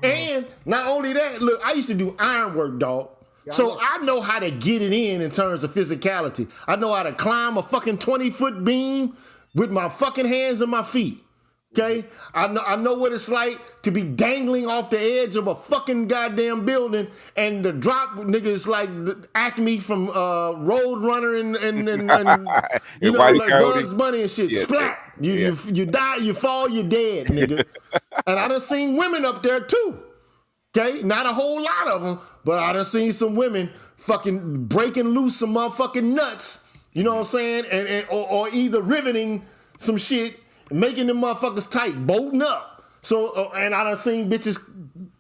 And not only that, look, I used to do ironwork, dog. So I know how to get it in terms of physicality. I know how to climb a fucking 20-foot beam with my fucking hands and my feet. Okay? I know what it's like to be dangling off the edge of a fucking goddamn building and the drop niggas like Acme from Road Runner and like Bugs Bunny and shit. Yeah, splat. You die, you fall, you're dead, nigga. And I done seen women up there too. Okay? Not a whole lot of them, but I done seen some women fucking breaking loose some motherfucking nuts. You know what I'm saying? Or either riveting some shit, making them motherfuckers tight, bolting up. So, and I done seen bitches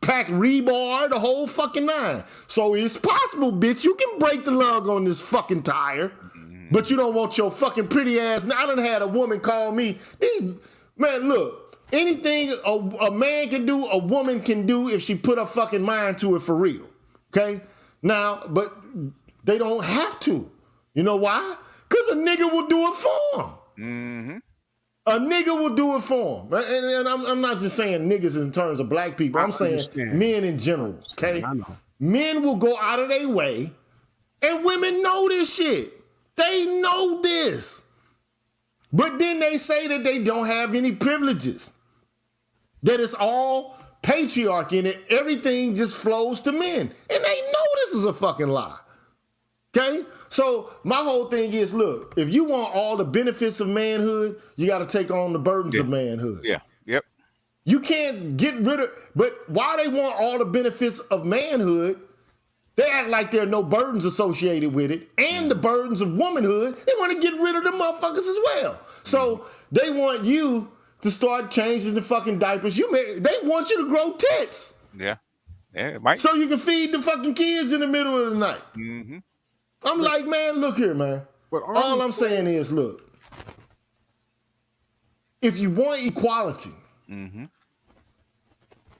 pack rebar, the whole fucking nine. So it's possible, bitch, you can break the lug on this fucking tire, but you don't want your fucking pretty ass. Now, I done had a woman call me. Man, look, anything a man can do, a woman can do if she put her fucking mind to it for real. Okay? Now, but they don't have to. You know why? Because a nigga will do it for them. Mm-hmm. A nigga will do it for him. And I'm not just saying niggas in terms of black people. I'm saying men in general, okay? I know. Men will go out of their way, and women know this shit. They know this. But then they say that they don't have any privileges. That it's all patriarchy and that everything just flows to men. And they know this is a fucking lie. Okay? So my whole thing is, look, if you want all the benefits of manhood, you got to take on the burdens of manhood. Yeah. Yep. You can't get rid of, but why they want all the benefits of manhood, they act like there are no burdens associated with it, and the burdens of womanhood, they want to get rid of them motherfuckers as well. So they want you to start changing the fucking diapers. They want you to grow tits. Yeah. Yeah, it might. So you can feed the fucking kids in the middle of the night. Mm-hmm. I'm like, man, look here, man. But all I'm saying is, look, if you want equality,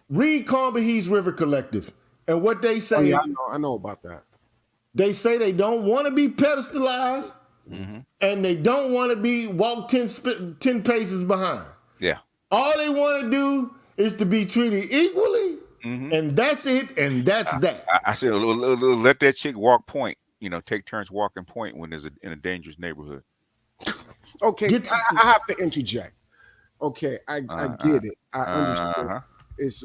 read Combahese River Collective. And what they say, Oh, yeah, I know about that. They say they don't want to be pedestalized, and they don't want to be walked 10 paces behind. Yeah. All they want to do is to be treated equally, and that's it, and that's that. I said, let that chick walk point. You know, take turns walking point when there's in a dangerous neighborhood. Okay, I have to interject. Okay, I get it. I understand. It's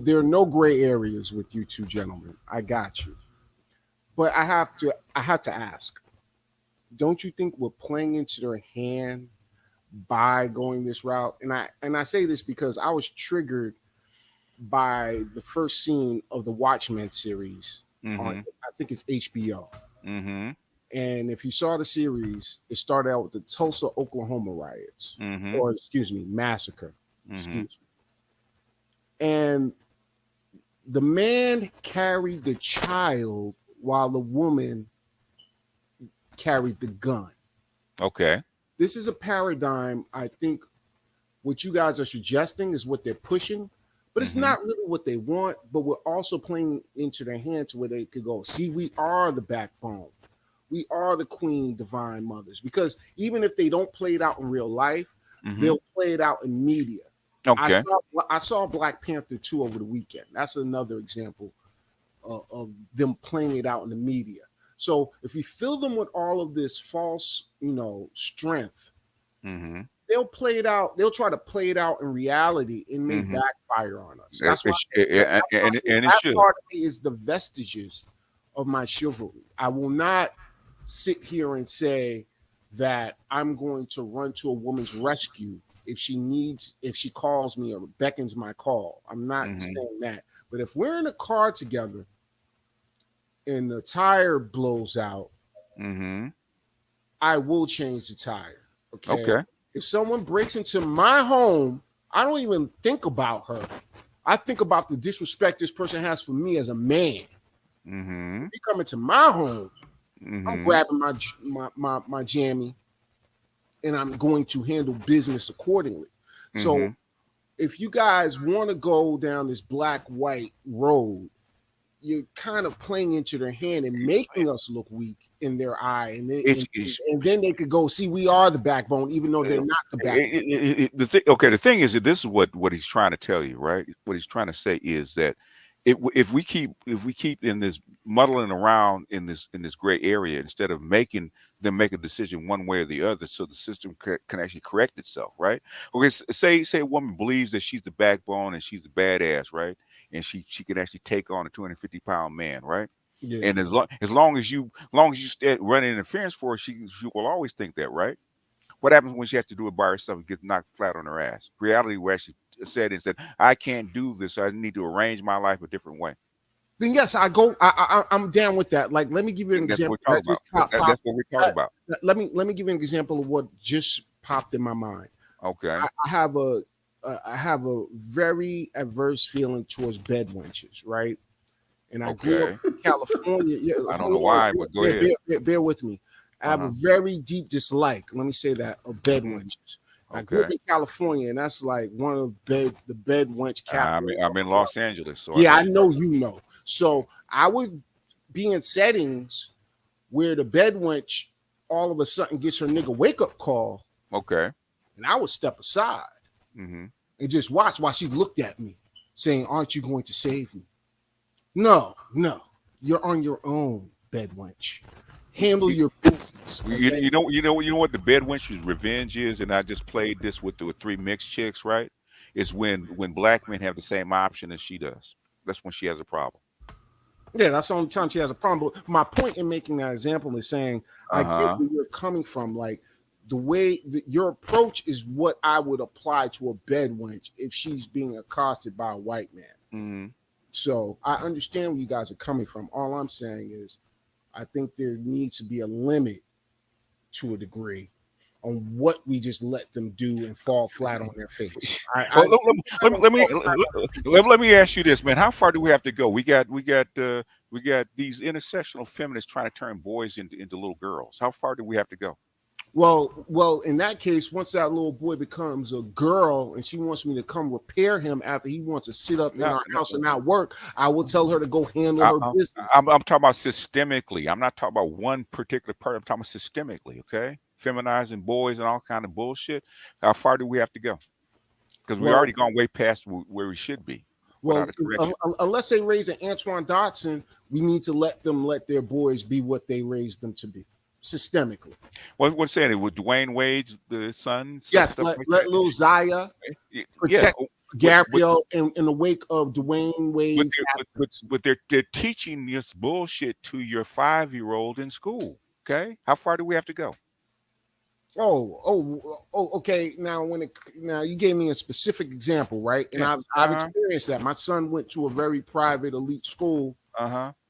there are no gray areas with you two gentlemen. I got you. But I have to ask. Don't you think we're playing into their hand by going this route? And I say this because I was triggered by the first scene of the Watchmen series on, I think it's HBO. And if you saw the series, it started out with the Tulsa, Oklahoma riots, or excuse me, massacre. Excuse me. And the man carried the child while the woman carried the gun. Okay. This is a paradigm. I think what you guys are suggesting is what they're pushing, but it's not really what they want. But we're also playing into their hands where they could go, see, we are the backbone. We are the queen divine mothers. Because even if they don't play it out in real life, they'll play it out in media. Okay. I saw Black Panther 2 over the weekend. That's another example of them playing it out in the media. So if you fill them with all of this false, strength, they'll play it out. They'll try to play it out in reality and may backfire on us. That's why that part of me is the vestiges of my chivalry. I will not sit here and say that I'm going to run to a woman's rescue if she calls me or beckons my call. I'm not saying that. But if we're in a car together and the tire blows out, I will change the tire. Okay. If someone breaks into my home, I don't even think about her. I think about the disrespect this person has for me as a man. If you come into my home, I'm grabbing my jammy, and I'm going to handle business accordingly. So if you guys want to go down this black-white road, you're kind of playing into their hand and making us look weak in their eye. And then they could go, see, we are the backbone, even though they're not the backbone. The thing is that this is what he's trying to tell you, right? What he's trying to say is that if we keep in this muddling around in this gray area, instead of making them make a decision one way or the other, so the system can actually correct itself, right? Okay, say a woman believes that she's the backbone and she's the badass, right? And she can actually take on a 250-pound man, right? Yeah. And as long as you stay running interference for her, she will always think that, right? What happens when she has to do it by herself and gets knocked flat on her ass? Reality will actually said, I can't do this, so I need to arrange my life a different way. Then yes, I'm down with that. Like, let me give you an example. That's what we're talking about. Let me give you an example of what just popped in my mind. Okay. I have a very adverse feeling towards bed wenches, right? And I grew up in California. Yeah, I don't know why, but go ahead. Bear with me. I have a very deep dislike, let me say that, of bed wenches. I grew up in California, and that's like one of the bed wench capitals. I'm in Los Angeles, so yeah, I know you know. So I would be in settings where the bed wench all of a sudden gets her nigga wake up call. Okay, and I would step aside and just watch while she looked at me, saying, "Aren't you going to save me?" No, you're on your own, bed wench. Handle your business. Okay? You know what the bed wench's revenge is, and I just played this with the 3 mixed chicks, right? It's when black men have the same option as she does. That's when she has a problem. Yeah, that's the only time she has a problem. But my point in making that example is saying I get where you're coming from. Like the way that your approach is what I would apply to a bed wench if she's being accosted by a white man. Mm-hmm. So I understand where you guys are coming from. All I'm saying is I think there needs to be a limit to a degree on what we just let them do and fall flat on their face. Let me ask you this, man. How far do we have to go? We got these intersectional feminists trying to turn boys into little girls. How far do we have to go? Well, in that case, once that little boy becomes a girl and she wants me to come repair him after he wants to sit up in our house and not work, I will tell her to go handle her business. I'm talking about systemically. I'm not talking about one particular part. I'm talking about systemically, okay? Feminizing boys and all kind of bullshit. How far do we have to go? Because we've already gone way past where we should be. Well, unless they raise an Antoine Dotson, we need to let their boys be what they raised them to be. Systemically. What's saying it with Dwayne Wade's the son? Yes, let little Zaya protect Gabrielle in the wake of Dwayne Wade. But they're teaching this bullshit to your 5-year-old in school. Okay, how far do we have to go? Okay. Now you gave me a specific example, right? And I've experienced that. My son went to a very private elite school,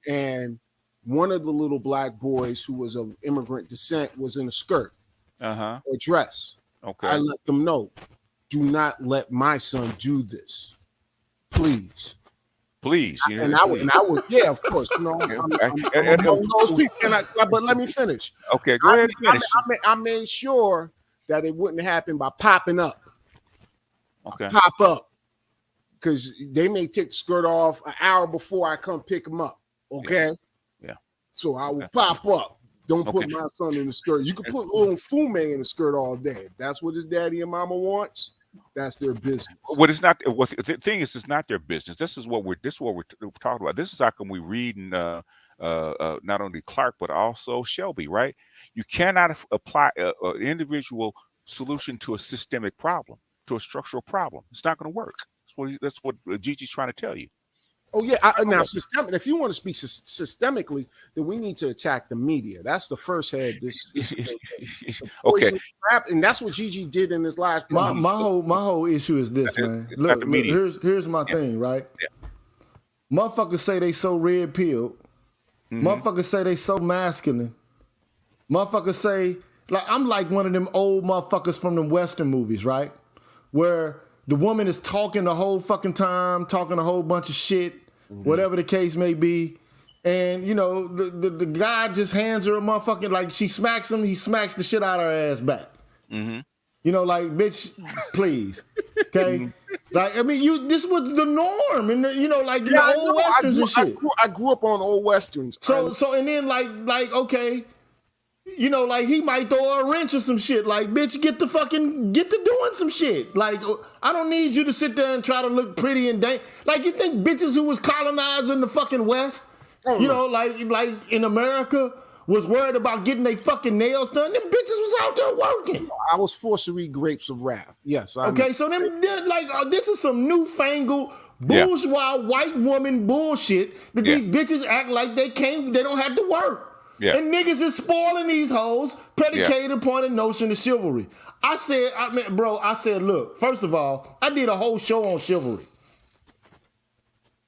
and one of the little black boys who was of immigrant descent was in a skirt or dress. Okay. I let them know, do not let my son do this. Please. And I would, yeah, of course. You know, I'm those people. But let me finish. Okay, go ahead and finish. I made sure that it wouldn't happen by popping up. Okay. Pop up. Because they may take the skirt off an hour before I come pick them up. Okay? Yeah. So I will pop up. Don't put my son in the skirt. You can put little Fume in the skirt all day. If that's what his daddy and mama wants, that's their business. What it's not. The thing is, it's not their business. This is what we're talking about. This is how come we read not only Clark but also Shelby. Right? You cannot apply an individual solution to a systemic problem, to a structural problem. It's not going to work. That's what Gigi's trying to tell you. Oh yeah. Now, if you want to speak systemically, then we need to attack the media. That's the first head. Okay. And that's what Gigi did in his last. My whole issue is this, man. Look, here's my thing, right? Yeah. Motherfuckers say they so red pilled. Motherfuckers say they so masculine. Motherfuckers say I'm like one of them old motherfuckers from them Western movies, right? Where the woman is talking the whole fucking time, talking a whole bunch of shit, whatever the case may be. And, you know, the guy just hands her a motherfucking, like, she smacks him, he smacks the shit out of her ass back. You know, like, bitch, please. Okay? Like, I mean, this was the norm. And, you know, like, the old Westerns and shit. I grew up on old Westerns. So and then, like, okay, you know, like he might throw a wrench or some shit. Like, bitch, get to doing some shit. Like, I don't need you to sit there and try to look pretty and like, you think bitches who was colonizing the fucking West, you know, like in America was worried about getting their fucking nails done? Them bitches was out there working. I was forced to read Grapes of Wrath. Yes. Okay, so them this is some newfangled bourgeois white woman bullshit that these bitches act like they don't have to work. Yeah. And niggas is spoiling these hoes predicated upon a notion of chivalry. I said, look, first of all, I did a whole show on chivalry.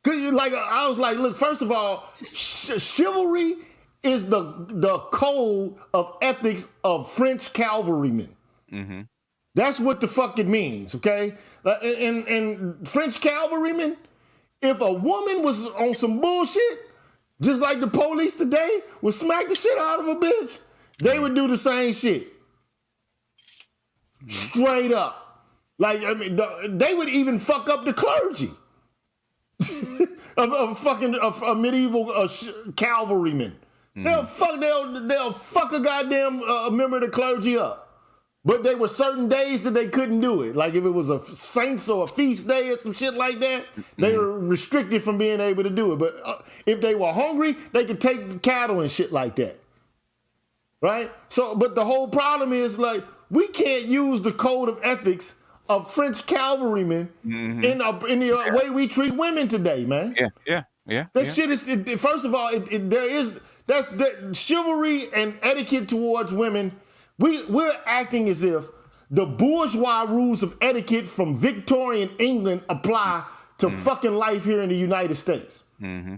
I was like, look, first of all, chivalry is the code of ethics of French cavalrymen. That's what the fuck it means, okay? And French cavalrymen, if a woman was on some bullshit, just like the police today would smack the shit out of a bitch, they would do the same shit. Straight up. Like, I mean, they would even fuck up the clergy of medieval cavalrymen. They'll fuck a goddamn member of the clergy up. But there were certain days that they couldn't do it. Like if it was a saints or a feast day or some shit like that, they were restricted from being able to do it. But if they were hungry, they could take the cattle and shit like that. Right? So, but the whole problem is like, we can't use the code of ethics of French cavalrymen in the way we treat women today, man. Yeah. Yeah. That shit is. First of all, that's the chivalry and etiquette towards women. We're acting as if the bourgeois rules of etiquette from Victorian England apply to fucking life here in the United States. Mm-hmm.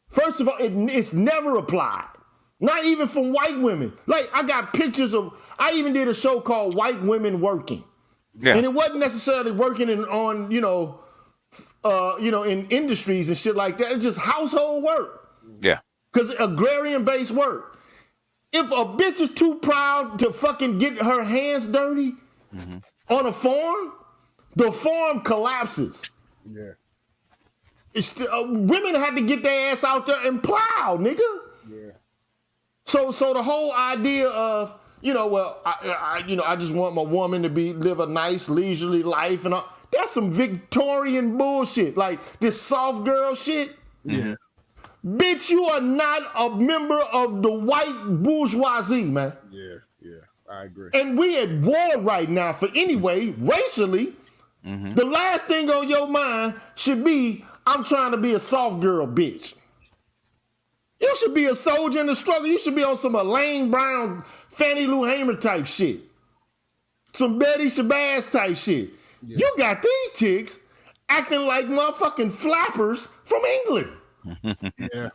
First of all, it's never applied. Not even from white women. Like, I got pictures of, I even did a show called White Women Working. Yeah. And it wasn't necessarily working on in industries and shit like that. It's just household work. Yeah. Because agrarian-based work. If a bitch is too proud to fucking get her hands dirty on a farm, the farm collapses. Yeah. Women had to get their ass out there and plow, nigga. Yeah. So the whole idea of, I just want my woman to live a nice leisurely life and all, that's some Victorian bullshit. Like this soft girl shit. Yeah. Bitch, you are not a member of the white bourgeoisie, man. Yeah. Yeah. I agree. And we at war right now for anyway, racially. The last thing on your mind should be, I'm trying to be a soft girl, bitch. You should be a soldier in the struggle. You should be on some Elaine Brown, Fannie Lou Hamer type shit. Some Betty Shabazz type shit. Yeah. You got these chicks acting like motherfucking flappers from England. Yeah.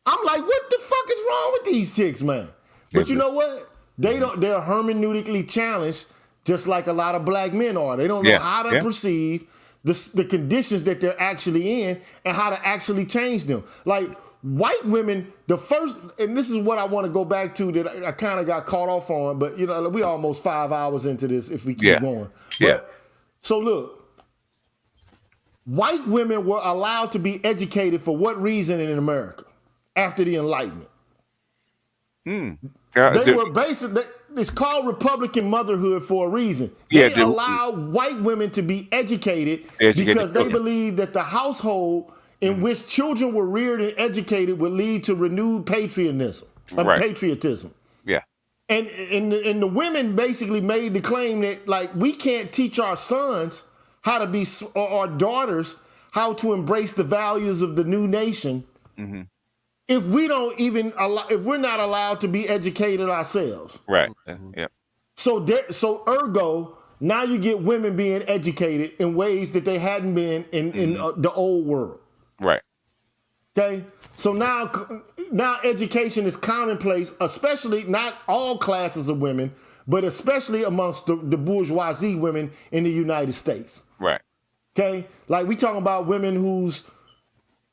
I'm like, what the fuck is wrong with these chicks, man? But you know what? They're hermeneutically challenged, just like a lot of black men are. They don't know how to perceive the conditions that they're actually in and how to actually change them. Like white women, and this is what I want to go back to that I kind of got caught off on, but we almost 5 hours into this if we keep going. So look, white women were allowed to be educated for what reason in America after the Enlightenment? They were basically, it's called Republican motherhood for a reason. They allowed white women to be educated because they believed that the household in which children were reared and educated would lead to renewed patriotism. Yeah. And the women basically made the claim that, like, we can't teach our sons how to be, or our daughters, how to embrace the values of the new nation if we don't even if we're not allowed to be educated ourselves. Right. Yeah. So ergo, now you get women being educated in ways that they hadn't been in the old world. Right. Okay. So now education is commonplace, especially not all classes of women, but especially amongst the bourgeoisie women in the United States. Right. Okay. Like we talking about women whose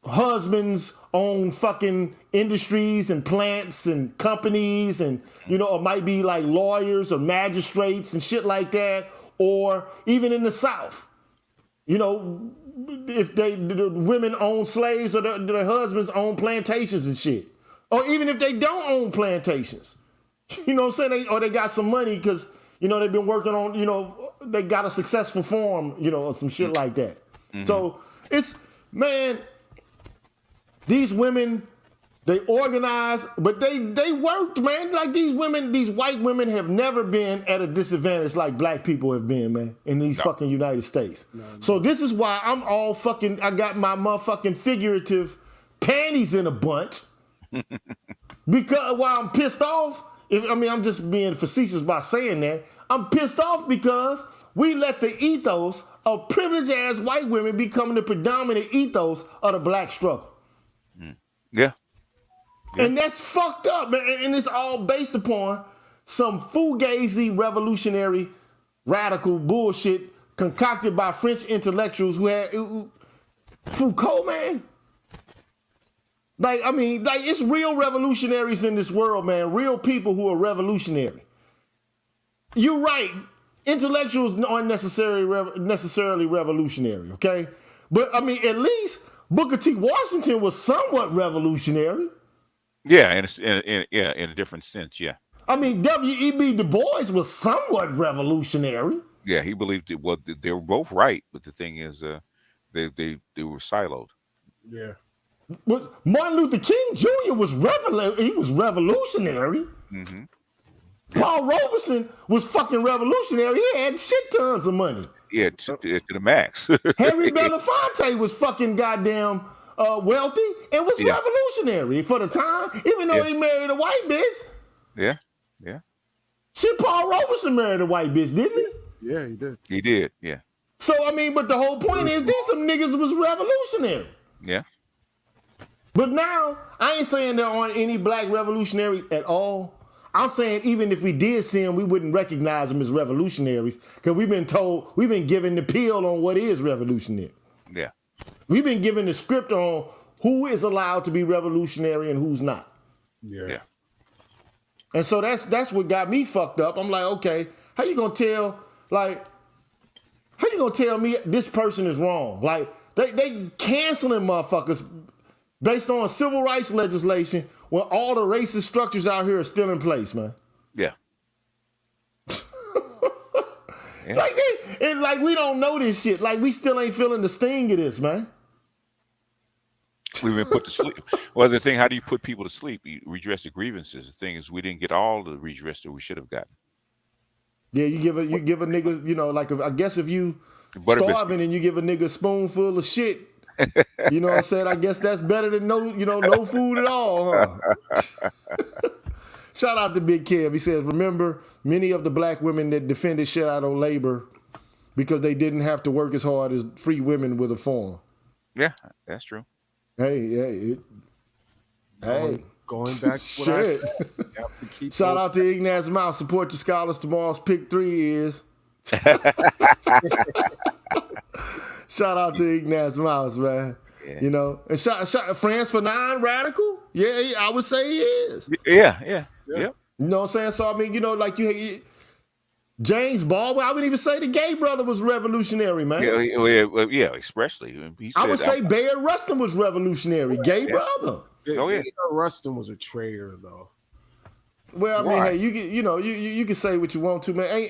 husbands own fucking industries and plants and companies and, or might be like lawyers or magistrates and shit like that. Or even in the South, if the women own slaves or their husbands own plantations and shit. Or even if they don't own plantations, what I'm saying? Or they got some money because, they've been working on, they got a successful farm, or some shit like that. So these women, they organized, but they worked, man. Like these white women have never been at a disadvantage like black people have been, man, in these fucking United States. So this is why I'm all fucking, I got my motherfucking figurative panties in a bunch. Because while I'm pissed off, I'm just being facetious by saying that, I'm pissed off because we let the ethos of privileged ass white women become the predominant ethos of the black struggle. Yeah. And that's fucked up, man. And it's all based upon some fugazi revolutionary radical bullshit concocted by French intellectuals who had Foucault, man. Like it's real revolutionaries in this world, man. Real people who are revolutionary. You're right. Intellectuals aren't necessarily revolutionary, okay? But at least Booker T. Washington was somewhat revolutionary. Yeah, in a different sense, yeah. W.E.B. Du Bois was somewhat revolutionary. Yeah, he believed it. Well, they were both right, but the thing is, they were siloed. Yeah. But Martin Luther King Jr. was revolutionary. Paul Robeson was fucking revolutionary. He had shit tons of money. Yeah, to the max. Henry Belafonte was fucking goddamn wealthy and was Yeah. revolutionary for the time, even though Yeah. he married a white bitch. Yeah. Yeah. Shit, Paul Robeson married a white bitch, didn't he? Yeah, he did. He did. Yeah. So, I mean, but the whole point is these some niggas was revolutionary. Yeah. But now, I ain't saying there aren't any black revolutionaries at all. I'm saying even if we did see them, we wouldn't recognize them as revolutionaries because we've been given the pill on what is revolutionary. Yeah. We've been given the script on who is allowed to be revolutionary and who's not. Yeah. Yeah. And so that's what got me fucked up. I'm like, okay, how you gonna tell me this person is wrong? Like they canceling motherfuckers based on civil rights legislation when all the racist structures out here are still in place, man. Yeah. Yeah. Like we don't know this shit. Like we still ain't feeling the sting of this, man. We've been put to sleep. Well, the thing, how do you put people to sleep? You redress the grievances. The thing is, we didn't get all the redress that we should have gotten. Yeah, you give a nigga, you know, like I guess if you Butter starving and you give a nigga a spoonful of shit, you know what I'm saying? I guess that's better than no food at all, huh? Shout out to Big Kev. He says, remember, many of the black women that defended shadow labor because they didn't have to work as hard as free women with a farm. Yeah, that's true. Hey. Going back to what I Shit. said, you have to keep Shout out to Ignaz Mouse. Support your scholars. Tomorrow's pick 3 is. Shout out to Ignaz Mouse, man. Yeah. You know, and shout France Fanon radical. Yeah, I would say he is. Yeah. You know what I'm saying? So I mean, you know, like you James Baldwin. I would even say the gay brother was revolutionary, man. Yeah, especially. I would say Bayard Rustin was revolutionary. Gay brother. Oh yeah. Rustin was a traitor, though. Well, I mean, Why? hey, you can say what you want to, man.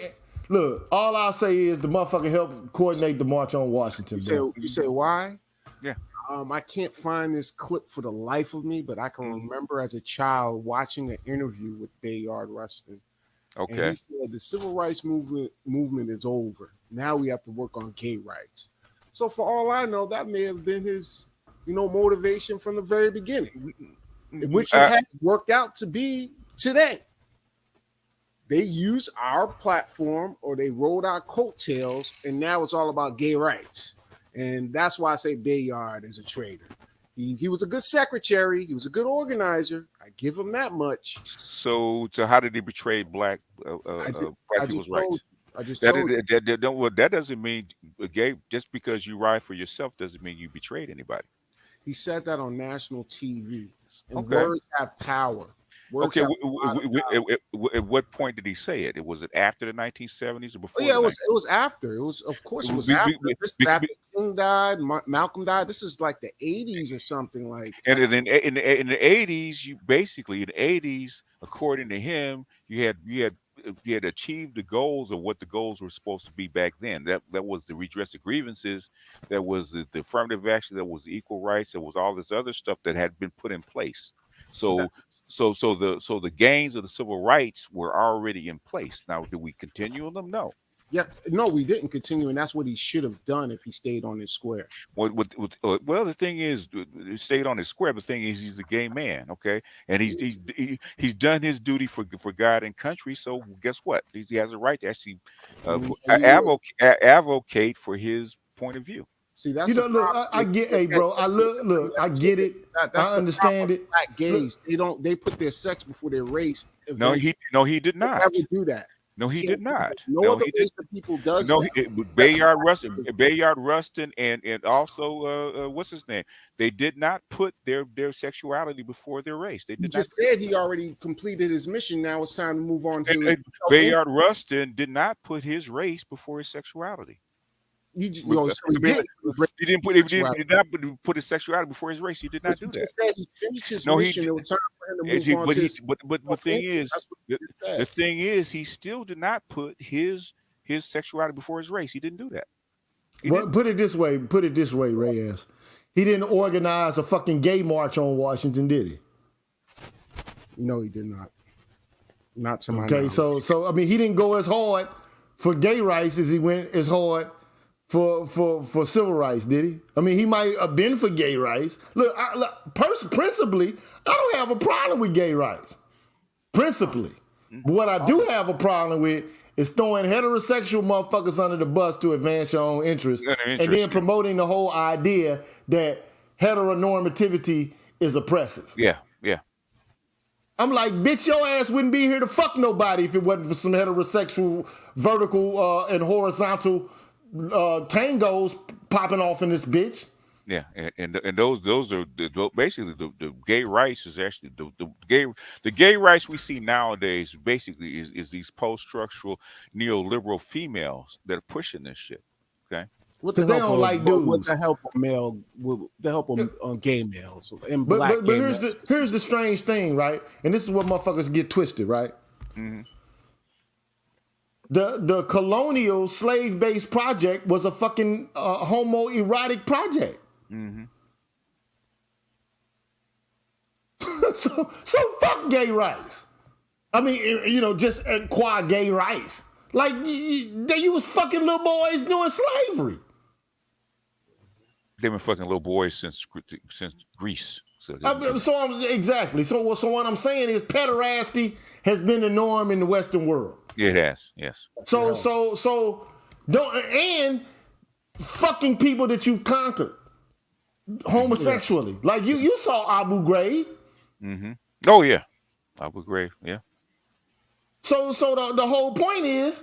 Look, all I'll say is the motherfucker helped coordinate the March on Washington. You say why? Yeah. I can't find this clip for the life of me, but I can remember as a child watching an interview with Bayard Rustin. Okay. And he said the civil rights movement is over. Now we have to work on gay rights. So for all I know, that may have been his, motivation from the very beginning, which it has worked out to be today. They use our platform or they rode our coattails, and now it's all about gay rights. And that's why I say Bayard is a traitor. He was a good secretary. He was a good organizer. I give him that much. So how did he betray black people's rights? That doesn't mean gay. Just because you ride for yourself doesn't mean you betrayed anybody. He said that on national TV. And Okay. words have power. Words have a lot of power. At what point did he say it? Was it after the 1970s or before? Oh, yeah, it was after. It was after. This is after King died, Malcolm died. This is like the 80s or something like. And then in the 80s, according to him, you had achieved the goals of what the goals were supposed to be back then. That was the redress of grievances, that was the affirmative action, that was the equal rights, that was all this other stuff that had been put in place. So the gains of the civil rights were already in place. Now, do we continue them? No. Yeah, no, we didn't continue, and that's what he should have done if he stayed on his square. Well, the thing is, he stayed on his square. The thing is, he's a gay man, okay, and he's done his duty for God and country. So guess what? He has a right to actually advocate for his point of view. See, that's look, I get, hey, bro, I get it. That's I understand it. Black gays, they put their sex before their race. No, he did not. Never do that. No, he did not. No other race of people does. No, that. Bayard Rustin, and also what's his name? They did not put their sexuality before their race. They did just said he already completed his mission. Now it's time to move on to. Bayard Rustin did not put his race before his sexuality. He did not put his sexuality before his race. He did not do that. Said he finished his mission. It was time for him to move on to but the thing is, he still did not put his sexuality before his race. He didn't do that. Put it this way, Reyes. He didn't organize a fucking gay march on Washington, did he? No, he did not. Not to my knowledge. So I mean, he didn't go as hard for gay rights as he went as hard for civil rights, did he? I mean, he might have been for gay rights. Look, principally, I don't have a problem with gay rights. Principally. But what I do have a problem with is throwing heterosexual motherfuckers under the bus to advance your own interests, and then promoting the whole idea that heteronormativity is oppressive. Yeah, yeah. I'm like, bitch, your ass wouldn't be here to fuck nobody if it wasn't for some heterosexual, vertical, and horizontal tangos popping off in this bitch. Yeah, and those are basically the gay rights is actually the gay rights we see nowadays basically is these post-structural neoliberal females that are pushing this shit. Okay, because they don't like dudes. With the help of male, with the help of gay males and but black. But here's the strange thing, right? And this is what motherfuckers get twisted, right? Mm-hmm. The colonial slave-based project was a fucking homoerotic project. Mm-hmm. so fuck gay rights. I mean, just acquire gay rights. Like you was fucking little boys doing slavery. They've been fucking little boys since Greece. So exactly. So what I'm saying is pederasty has been the norm in the Western world. It has, yes. So don't and fucking people that you've conquered homosexually. Like you saw Abu Ghraib. Mm-hmm. Oh yeah, Abu Ghraib. Yeah. So the whole point is,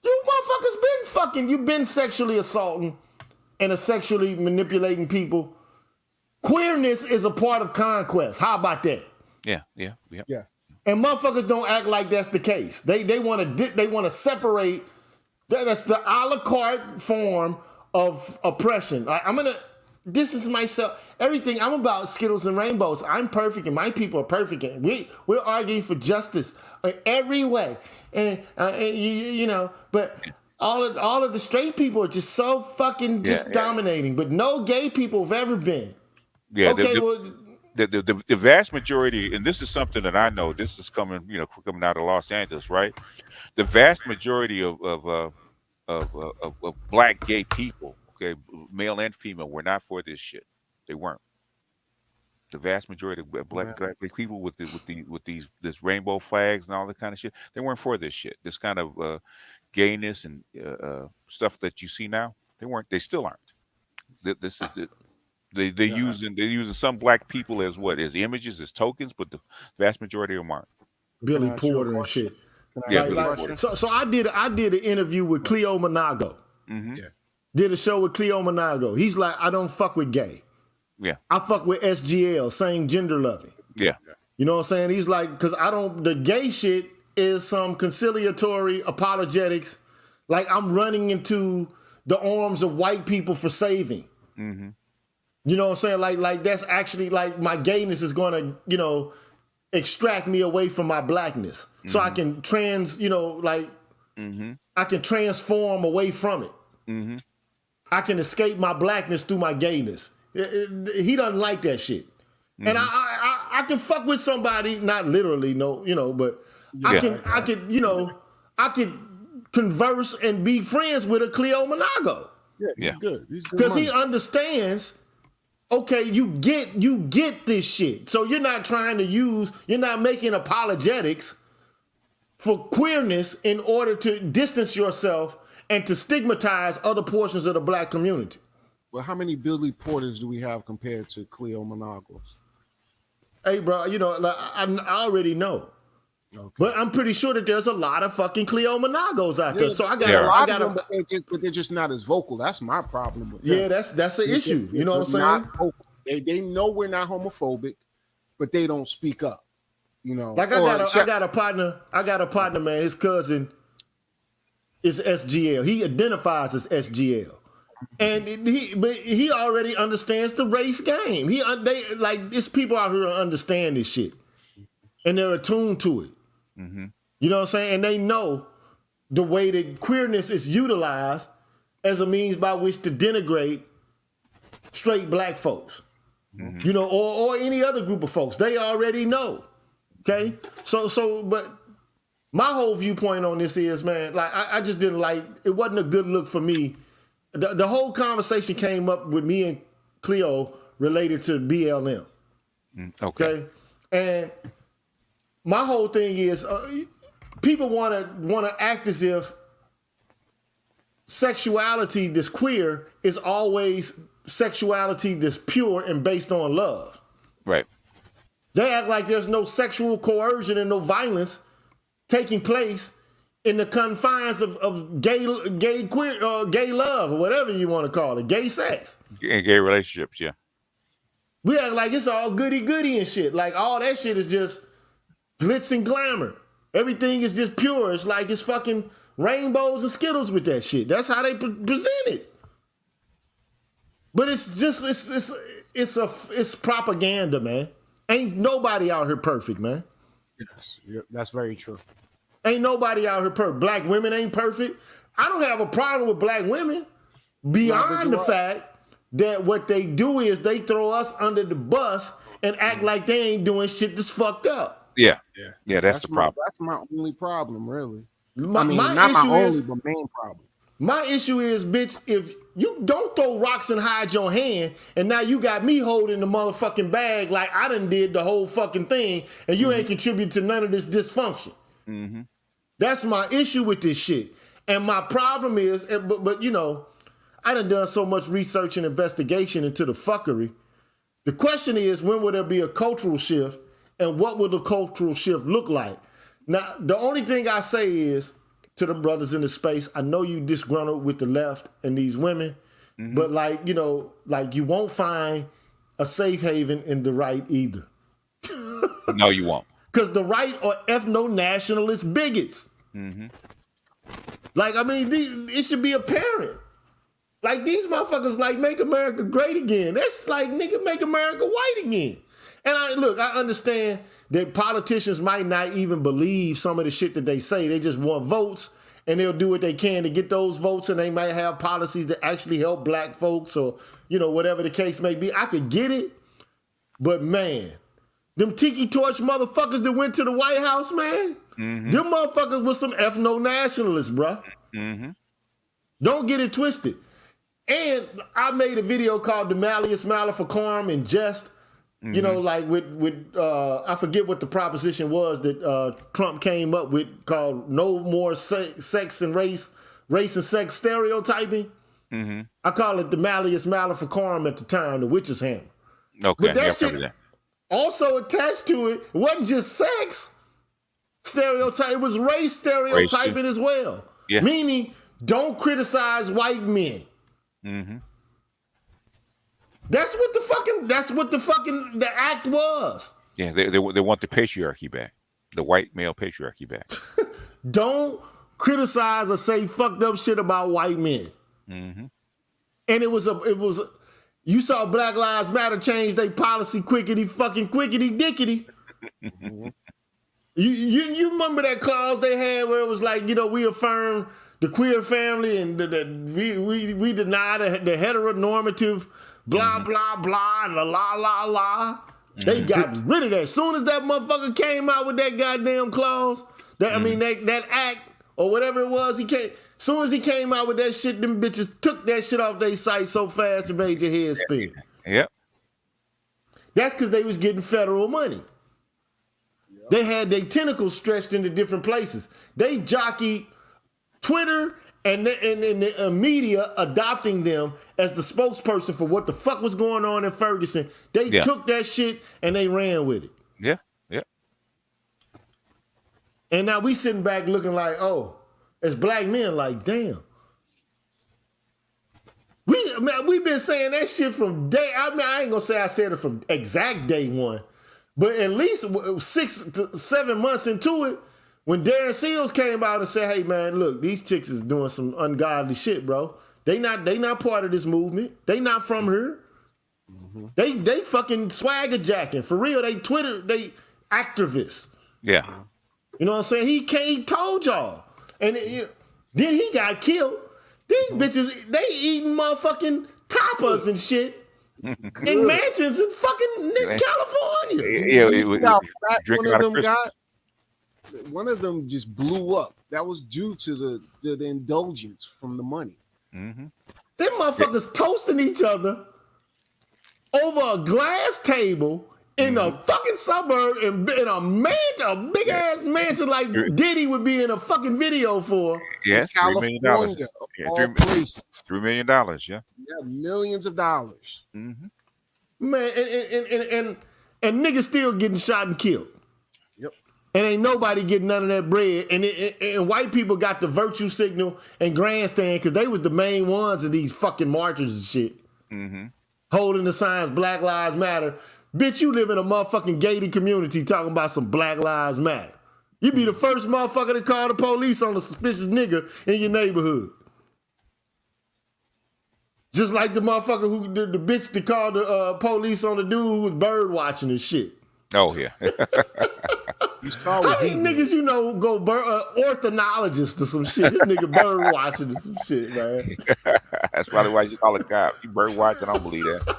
you motherfuckers been fucking. You've been sexually assaulting and sexually manipulating people. Queerness is a part of conquest. How about that? Yeah. And motherfuckers don't act like that's the case. They want to separate. That's the a la carte form of oppression. I'm gonna distance myself. Everything. I'm about Skittles and rainbows. I'm perfect, and my people are perfect. And we're arguing for justice in every way. And but all of the straight people are just so fucking dominating. But no gay people have ever been. Yeah. Okay. The vast majority, and this is something that I know. This is coming out of Los Angeles, right? The vast majority of black gay people, okay, male and female, were not for this shit. They weren't. The vast majority of black people with this rainbow flags and all that kind of shit, they weren't for this shit. This kind of gayness and stuff that you see now, they weren't. They still aren't. This is it. They're using some black people as images, as tokens, but the vast majority of them aren't. Billy Porter and shit. So I did an interview with Cleo Monago. Mm-hmm. Yeah. Did a show with Cleo Monago. He's like, I don't fuck with gay. Yeah. I fuck with SGL, same gender loving. Yeah. You know what I'm saying? He's like, because the gay shit is some conciliatory apologetics. Like I'm running into the arms of white people for saving. Mm-hmm. You know what I'm saying? Like that's actually like my gayness is going to, extract me away from my blackness. Mm-hmm. So I can I can transform away from it. Mm-hmm. I can escape my blackness through my gayness. He doesn't like that shit. Mm-hmm. And I can fuck with somebody, not literally, but I can converse and be friends with a Cleo Monago. Yeah, he's good. Because he understands. Okay, you get this shit. So you're not making apologetics for queerness in order to distance yourself and to stigmatize other portions of the black community. Well, how many Billy Porters do we have compared to Cleo Monagos? Hey, bro, I already know. Okay. But I'm pretty sure that there's a lot of fucking Cleo Monagos out there. So I got them, but they're just not as vocal. That's my problem with them. Yeah, that's an issue. You know what I'm saying? They know we're not homophobic, but they don't speak up. Like I got a partner, man. His cousin is SGL. He identifies as SGL. And he already understands the race game. It's people out here who understand this shit. And they're attuned to it. Mm-hmm. You know what I'm saying? And they know the way that queerness is utilized as a means by which to denigrate straight black folks. Mm-hmm. or any other group of folks. They already know. Okay? But my whole viewpoint on this is, man, like I just didn't like. It wasn't a good look for me. The whole conversation came up with me and Cleo related to BLM. Okay, and my whole thing is, people want to act as if sexuality that's queer is always sexuality that's pure and based on love. Right. They act like there's no sexual coercion and no violence taking place in the confines of gay love, or whatever you want to call it, gay sex. Gay relationships, yeah. We act like it's all goody-goody and shit. Like, all that shit is just glitz and glamour. Everything is just pure. It's like it's fucking rainbows and Skittles with that shit. That's how they present it. But it's just, it's propaganda, man. Ain't nobody out here perfect, man. Yes, that's very true. Ain't nobody out here perfect. Black women ain't perfect. I don't have a problem with black women beyond the fact that what they do is they throw us under the bus and act like they ain't doing shit that's fucked up. Yeah. That's the problem. That's my only problem, really. My main problem. My issue is, bitch, if you don't throw rocks and hide your hand, and now you got me holding the motherfucking bag like I done did the whole fucking thing, and you ain't contribute to none of this dysfunction. Mm-hmm. That's my issue with this shit. And my problem is, but you know, I done so much research and investigation into the fuckery. The question is, when will there be a cultural shift, and what will the cultural shift look like? Now, the only thing I say is, to the brothers in the space, I know you disgruntled with the left and these women, but like, you know, like you won't find a safe haven in the right either. No, you won't. Because the right are ethno-nationalist bigots. Mm-hmm. Like, I mean, it should be apparent. Like, these motherfuckers like make America great again. That's like, nigga, make America white again. And I understand that politicians might not even believe some of the shit that they say. They just want votes, and they'll do what they can to get those votes, and they might have policies that actually help black folks, or, you know, whatever the case may be. I could get it, but man, them tiki torch motherfuckers that went to the White House, man, them motherfuckers was some ethno-nationalists, bruh. Mm-hmm. Don't get it twisted. And I made a video called The Malleus Maleficarum in Jest. You know, like with I forget what the proposition was that Trump came up with, called no more sex and race and sex stereotyping. Mm-hmm. I call it the Malleus Maleficarum at the time, the witch's hammer. Okay, but that shit also attached to it wasn't just sex stereotype; it was race stereotyping as well. Yeah. Meaning, don't criticize white men. Mm-hmm. That's what the act was. Yeah, they want the patriarchy back, the white male patriarchy back. Don't criticize or say fucked up shit about white men. Mm-hmm. And it was you saw Black Lives Matter change their policy quickity dickety. Mm-hmm. You remember that clause they had where it was like, you know, we affirm the queer family and we deny the heteronormative blah, blah, blah, and la. They got rid of that. As soon as that motherfucker came out with that goddamn clause, that act, or whatever it was, as soon as he came out with that shit, them bitches took that shit off their site so fast it made your head spin. Yep. That's because they was getting federal money. Yep. They had their tentacles stretched into different places. They jockeyed Twitter and the media adopting them as the spokesperson for what the fuck was going on in Ferguson. They took that shit and they ran with it. Yeah. And now we sitting back looking like, oh, as black men, like, damn. We've been saying that shit from day, I ain't gonna say I said it from exact day one, but at least 6 to 7 months into it, when Darren Seals came out and said, hey man, look, these chicks is doing some ungodly shit, bro. They not part of this movement. They not from here. Mm-hmm. They fucking swagger jacking. For real, they activists. Yeah. You know what I'm saying? He told y'all. And then he got killed. These bitches, they eating motherfucking tapas and shit in mansions in fucking California. Yeah, drinking out of Christmas. one of them just blew up. That was due to the indulgence from the money. Mm-hmm. Them motherfuckers toasting each other over a glass table in a fucking suburb in a big ass mansion like Diddy would be in a fucking video for. Yes, $3 million. California, of Yeah, all places. $3 million. Yeah. Yeah, millions of dollars. Mm-hmm. Man, and niggas still getting shot and killed. Yep. And ain't nobody getting none of that bread. And white people got the virtue signal and grandstand because they was the main ones of these fucking marches and shit. Mm-hmm. Holding the signs Black Lives Matter. Bitch, you live in a motherfucking gated community talking about some Black Lives Matter. You be the first motherfucker to call the police on a suspicious nigga in your neighborhood. Just like the motherfucker who, the bitch that called the police on the dude who was bird watching and shit. Oh, yeah. How many niggas you know go ornithologists to some shit? This nigga bird watching to some shit, man. That's probably why you call it cop. You bird watching, I don't believe that.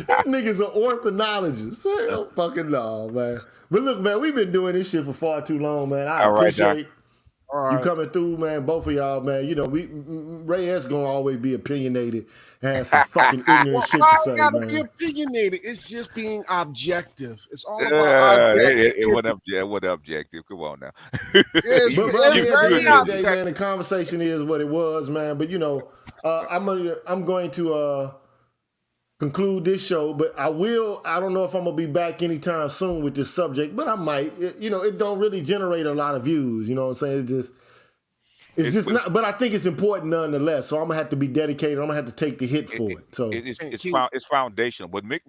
This nigga's an ornithologist. Hell fucking no, man. But look, man, we've been doing this shit for far too long, man. I appreciate you coming through, man. Both of y'all, man. You know, Ray S gonna always be opinionated and have some fucking ignorant shit to say, man. Gotta be opinionated. It's just being objective. It's all about objective. It wasn't objective. Come on now. But at the end of the day, man, the conversation is what it was, man. But you know, I'm going to conclude this show, but I don't know if I'm gonna be back anytime soon with this subject, but I might. It don't really generate a lot of views, you know what I'm saying? It's just not, but I think it's important nonetheless. So I'm gonna have to be dedicated. I'm gonna have to take the hit for it. So it's foundational, but mix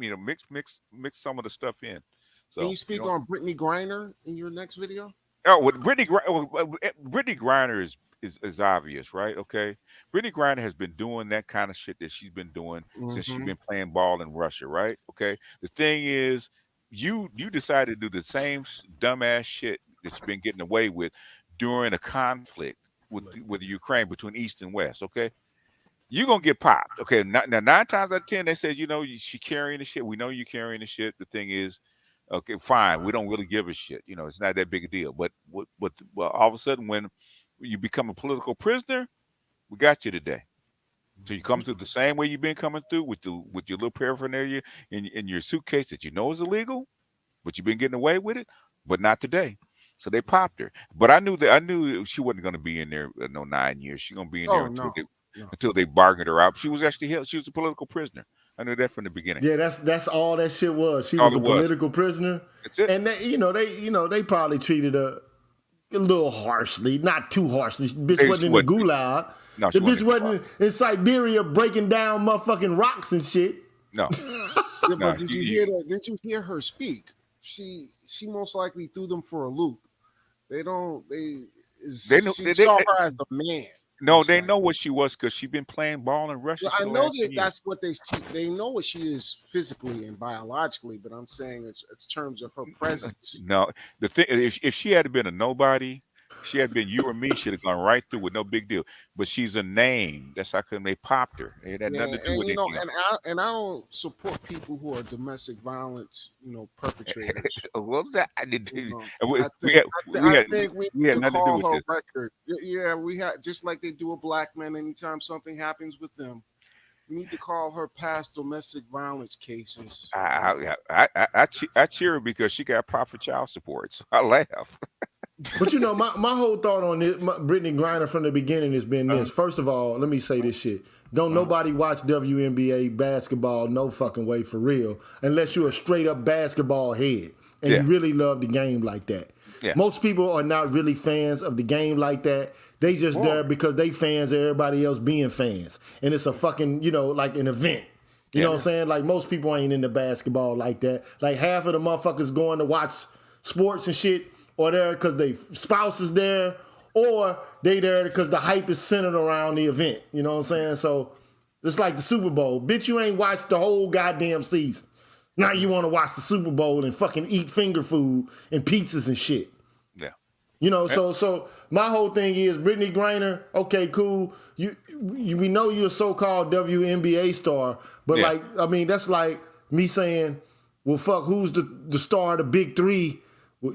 some of the stuff in. So, can you speak on Brittany Griner in your next video? Oh, well, Brittany Griner is obvious, right? Okay, Brittany Griner has been doing that kind of shit that she's been doing since she's been playing ball in Russia, right? Okay, the thing is, you decided to do the same dumbass shit that you've been getting away with during a conflict with Ukraine between East and West. Okay, you're gonna get popped. Okay, now 9 times out of 10 they said, she carrying the shit. We know you carrying the shit. The thing is, okay, fine, we don't really give a shit. It's not that big a deal. But all of a sudden when you become a political prisoner, we got you today. So you come through the same way you've been coming through with your little paraphernalia in your suitcase that you know is illegal, but you've been getting away with it, but not today. So they popped her. But I knew she wasn't going to be in there 9 years. She's going to be in there until they bargained her out. She was actually held. She was a political prisoner. I knew that from the beginning. Yeah, that's all that shit was. She was a political prisoner. That's it. And they probably treated her a little harshly, not too harshly. The bitch wasn't in the gulag. No, the bitch wasn't in Siberia breaking down motherfucking rocks and shit. No. But did you hear that? Did you hear her speak? She most likely threw them for a loop. She saw her as the man. No, they know what she was because she's been playing ball in Russia. I know that's what they know what she is physically and biologically, but I'm saying it's terms of her presence. No, the thing if she had been a nobody, she had been you or me, she'd have gone right through with no big deal. But she's a name. That's how come they popped her. It had nothing to do with anything. And I don't support people who are domestic violence, perpetrators. Well, I think we need to call her record. Yeah, we had just like they do a black man anytime something happens with them. We need to call her past domestic violence cases. I cheer her because she got proper child support. So I laugh. But my whole thought on this, Brittany Griner from the beginning has been this. First of all, let me say this shit. Don't nobody watch WNBA basketball no fucking way for real unless you're a straight up basketball head and you really love the game like that. Yeah. Most people are not really fans of the game like that. They just there because they fans of everybody else being fans. And it's a fucking, like an event. You know what I'm saying? Like most people ain't into basketball like that. Like half of the motherfuckers going to watch sports and shit or there because they spouse is there, or they there because the hype is centered around the event. You know what I'm saying? So it's like the Super Bowl. Bitch, you ain't watched the whole goddamn season. Now you want to watch the Super Bowl and fucking eat finger food and pizzas and shit. Yeah. So my whole thing is Brittany Griner, okay, cool. We know you're a so-called WNBA star, but that's like me saying, well, fuck, who's the star of the big three?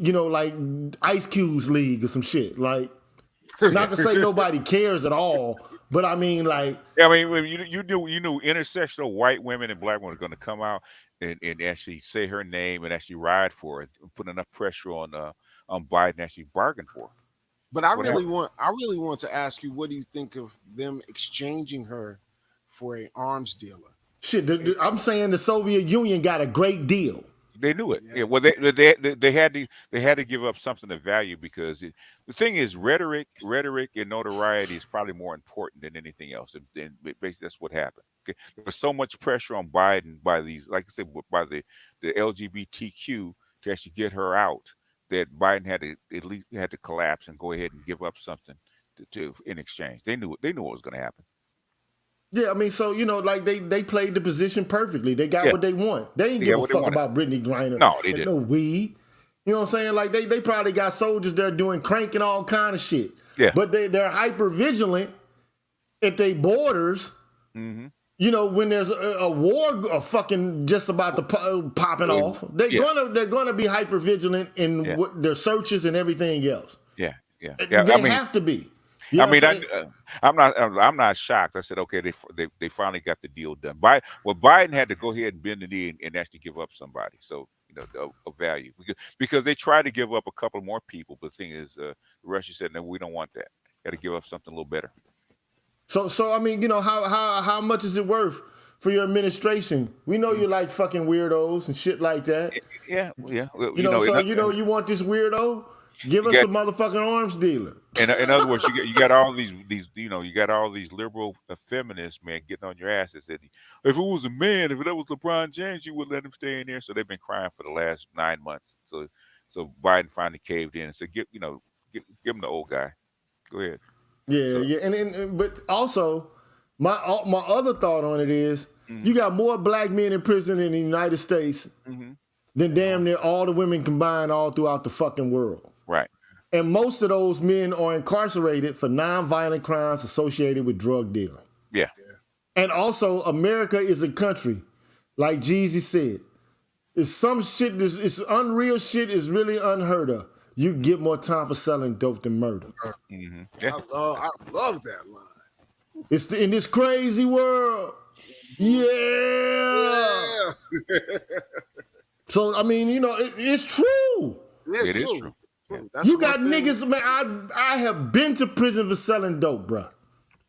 you know, like Ice Cube's league or some shit. Like, not to say nobody cares at all, but I mean, like, Yeah, I mean, when you knew intersectional white women and black women are going to come out and actually say her name and actually ride for it, put enough pressure on Biden to actually bargain for her. But That's I what really happened. want to ask you, what do you think of them exchanging her for an arms dealer? shit. I'm saying the Soviet Union got a great deal. They knew it. Yeah. Yeah. Well, they had to give up something of value because the thing is rhetoric and notoriety is probably more important than anything else. And basically, that's what happened. Okay? There was so much pressure on Biden by these, like I said, by the LGBTQ to actually get her out that Biden had to at least had to collapse and go ahead and give up something to in exchange. They knew what was going to happen. Yeah, I mean, so you know, like they played the position perfectly. They got Yeah, what they want. They didn't they give got a what they fuck wanted. about Brittany Griner No, they and didn't. no weed. You know what I'm saying? Like they probably got soldiers there doing crank and all kind of shit. Yeah. But they're hyper vigilant at their borders. Mm-hmm. You know, when there's a war fucking just about to popping off, they're Yeah. gonna be hyper vigilant in Yeah. what their searches and everything else. Yeah. Yeah. They Yeah. I mean, have to be. You know I mean, what I'm saying? I'm not shocked. I said, okay, they finally got the deal done. Biden had to go ahead and bend the knee and actually give up somebody. So you know, of value because they tried to give up a couple more people, but the thing is, Russia said, no, we don't want that. Got to give up something a little better. So I mean, you know, how much is it worth for your administration? We know you like fucking weirdos and shit like that. Yeah, yeah. Well, You know, so you want this weirdo? Give us got- a motherfucking arms dealer. in other words, you got all these you got all these liberal feminists, man, getting on your ass and said, if it was a man, if that was LeBron James, you would let him stay in there. So they've been crying for the last 9 months. So Biden finally caved in and said, give him the old guy. Go ahead. Yeah, So- yeah, and but also my other thought on it is Mhm. you got more black men in prison in the United States Mhm. than damn near all the women combined all throughout the fucking world. Right. And most of those men are incarcerated for nonviolent crimes associated with drug dealing. Yeah. And also, America is a country, like Jeezy said. It's some shit, it's unreal shit is really unheard of. You get more time for selling dope than murder. Mm-hmm. Yeah. I love that line. It's in this crazy world. Yeah. So, I mean, you know, it's true. It is true. That's You one got thing. niggas, man. I have been to prison for selling dope, bro.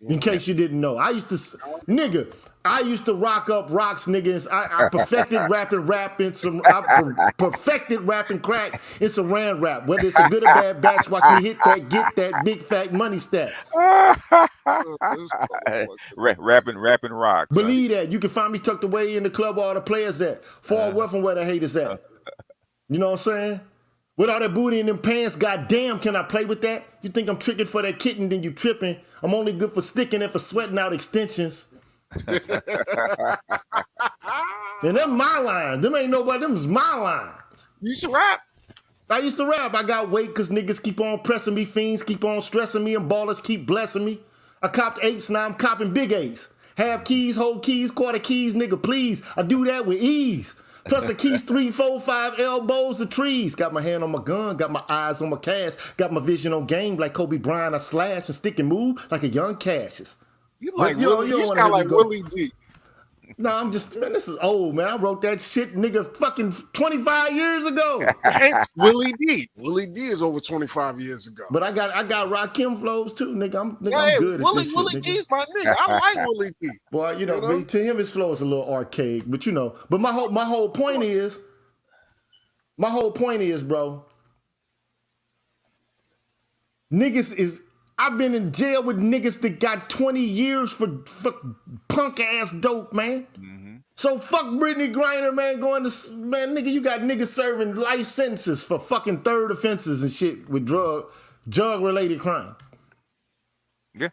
In case you didn't know, I used to rock up rocks, niggas. I perfected rapping some. I perfected rapping crack in saran wrap. Whether it's a good or bad batch, watch me hit that, get that big fat money stack. rapping rocks. Huh? Believe that. You can find me tucked away in the club where all the players at, far away from where the haters at. You know what I'm saying? With all that booty in them pants, goddamn, can I play with that? You think I'm tricking for that kitten, then you tripping. I'm only good for sticking and for sweating out extensions. And them my lines. Them ain't nobody, them's my lines. You used to rap. I used to rap. I got weight because niggas keep on pressing me, fiends keep on stressing me, and ballers keep blessing me. I copped eights, now I'm copping big eights. Half keys, whole keys, quarter keys, nigga, please. I do that with ease. Plus the keys, 3, 4, 5 elbows of trees. Got my hand on my gun, got my eyes on my cash. Got my vision on game like Kobe Bryant. I slash and stick and move like a young Cassius. You like you know, Willie? you don't You wanna sound hear like me go. Willie D. No, I'm just, man, this is old, man. I wrote that shit, nigga, fucking 25 years ago. It's Willie D. Willie D is over 25 years ago. But I got Rakim flows too, nigga. I'm Hey, good at Willie this Willie shit, D nigga. is my nigga. I like Willie D. Boy, you know, know? to him his flow is a little archaic, but you know. But my whole point is, bro, niggas is, I've been in jail with niggas that got 20 years for punk ass dope, man. Mm-hmm. So fuck Brittany Griner, man, man, nigga, you got niggas serving life sentences for fucking third offenses and shit with drug-related crime. Yeah.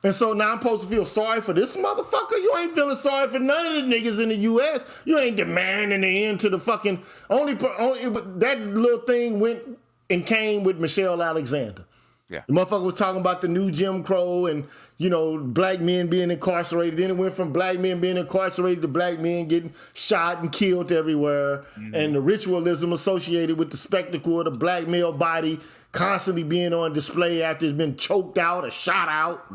And so now I'm supposed to feel sorry for this motherfucker? You ain't feeling sorry for none of the niggas in the U.S. You ain't demanding the end to the fucking, only but that little thing went and came with Michelle Alexander. Yeah. The motherfucker was talking about the new Jim Crow and, you know, black men being incarcerated. Then it went from black men being incarcerated to black men getting shot and killed everywhere. And the ritualism associated with the spectacle of the black male body constantly being on display after it's been choked out or shot out.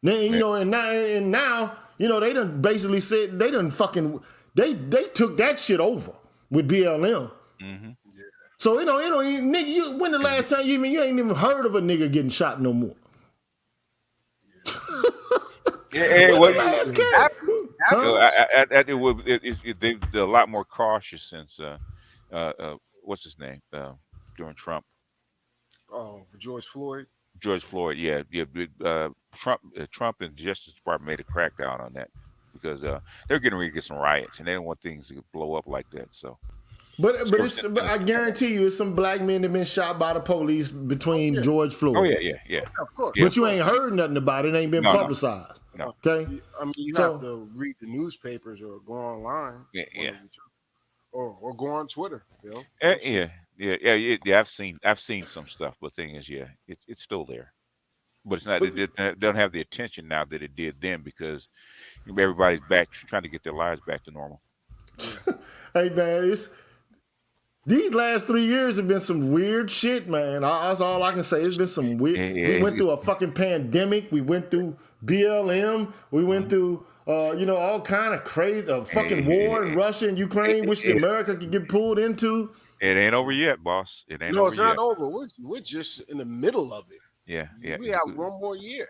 Then, you know, and now, you know, they done basically said, they done fucking, they took that shit over with BLM. So, you know, nigga, when the last time you ain't even heard of a nigga getting shot no more? They're a lot more cautious since what's his name during Trump. Oh, for George Floyd. George Floyd, yeah. Trump and the Justice Department made a crackdown on that because they're getting ready to get some riots, and they don't want things to blow up like that. So. But I guarantee you, it's some black men that been shot by the police between George Floyd. Oh yeah, of course. But you ain't heard nothing about it. It ain't been publicized. No. Okay. I mean, you have to read the newspapers or go online. Yeah. Or go on Twitter. You know? Yeah. I've seen some stuff, but the thing is, it's still there. But it's not. It don't have the attention now that it did then because everybody's back trying to get their lives back to normal. Hey man, these last 3 years have been some weird shit, man. That's all I can say. It's been some weird. We went through a fucking pandemic. We went through BLM. We went through, all kind of crazy, fucking war in Russia and Ukraine, which America could get pulled into. It ain't over yet, boss. It ain't over yet. No, it's not over. We're just in the middle of it. Yeah. We have one more year.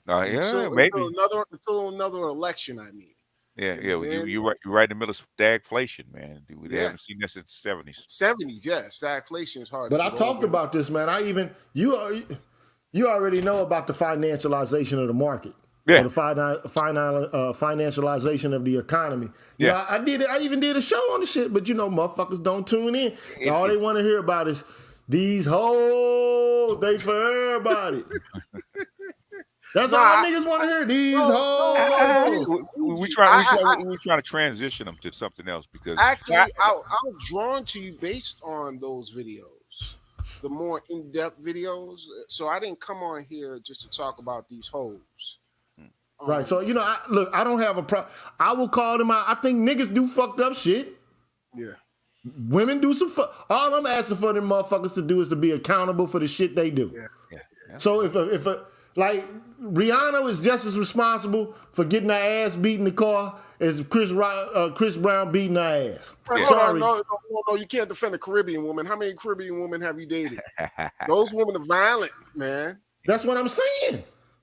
Maybe until another election. I mean. Yeah. You're right in the middle of stagflation, man. We haven't seen this since the 70s. 70s, yeah. Stagflation is hard. But I talked about this, man. You already know about the financialization of the market. Yeah. Or the financialization of the economy. You know, I even did a show on the shit, but motherfuckers don't tune in. All they want to hear about is these hoes, they for everybody. That's all niggas want to hear. These hoes. We trying to transition them to something else because actually, I was drawn to you based on those videos, the more in-depth videos. So I didn't come on here just to talk about these hoes. Right. So I don't have a problem. I will call them out. I think niggas do fucked up shit. Yeah. Women do some all I'm asking for them motherfuckers to do is to be accountable for the shit they do. Yeah. So if like Rihanna is just as responsible for getting her ass beat in the car as Chris Brown beating her ass. Sorry. No, you can't defend a Caribbean woman. How many Caribbean women have you dated? Those women are violent, man. That's what I'm saying.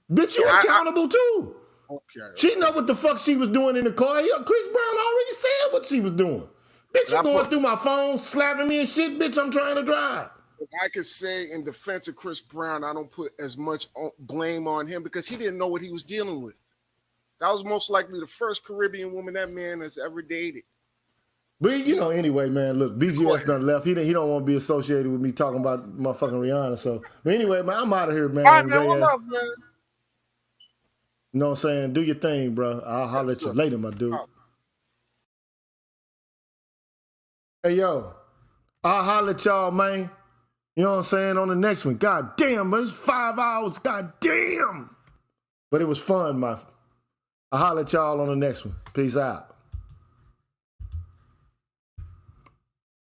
Bitch, you accountable too. Okay. She know what the fuck she was doing in the car. Chris Brown already said what she was doing. Bitch, you going through my phone, slapping me and shit. Bitch, I'm trying to drive. I could say in defense of Chris Brown, I don't put as much blame on him because he didn't know what he was dealing with. That was most likely the first Caribbean woman that man has ever dated. But anyway, man, look, BGS done left. He don't want to be associated with me talking about motherfucking Rihanna. So, but anyway, man, I'm out of here, man. All right, man, what up, man? You know what I'm saying? Do your thing, bro. I'll holler at you later, my dude. Hey, yo, I'll holler at y'all, man. You know what I'm saying? On the next one. God damn, man, it's 5 hours. God damn. But it was fun, I'll holler at y'all on the next one. Peace out.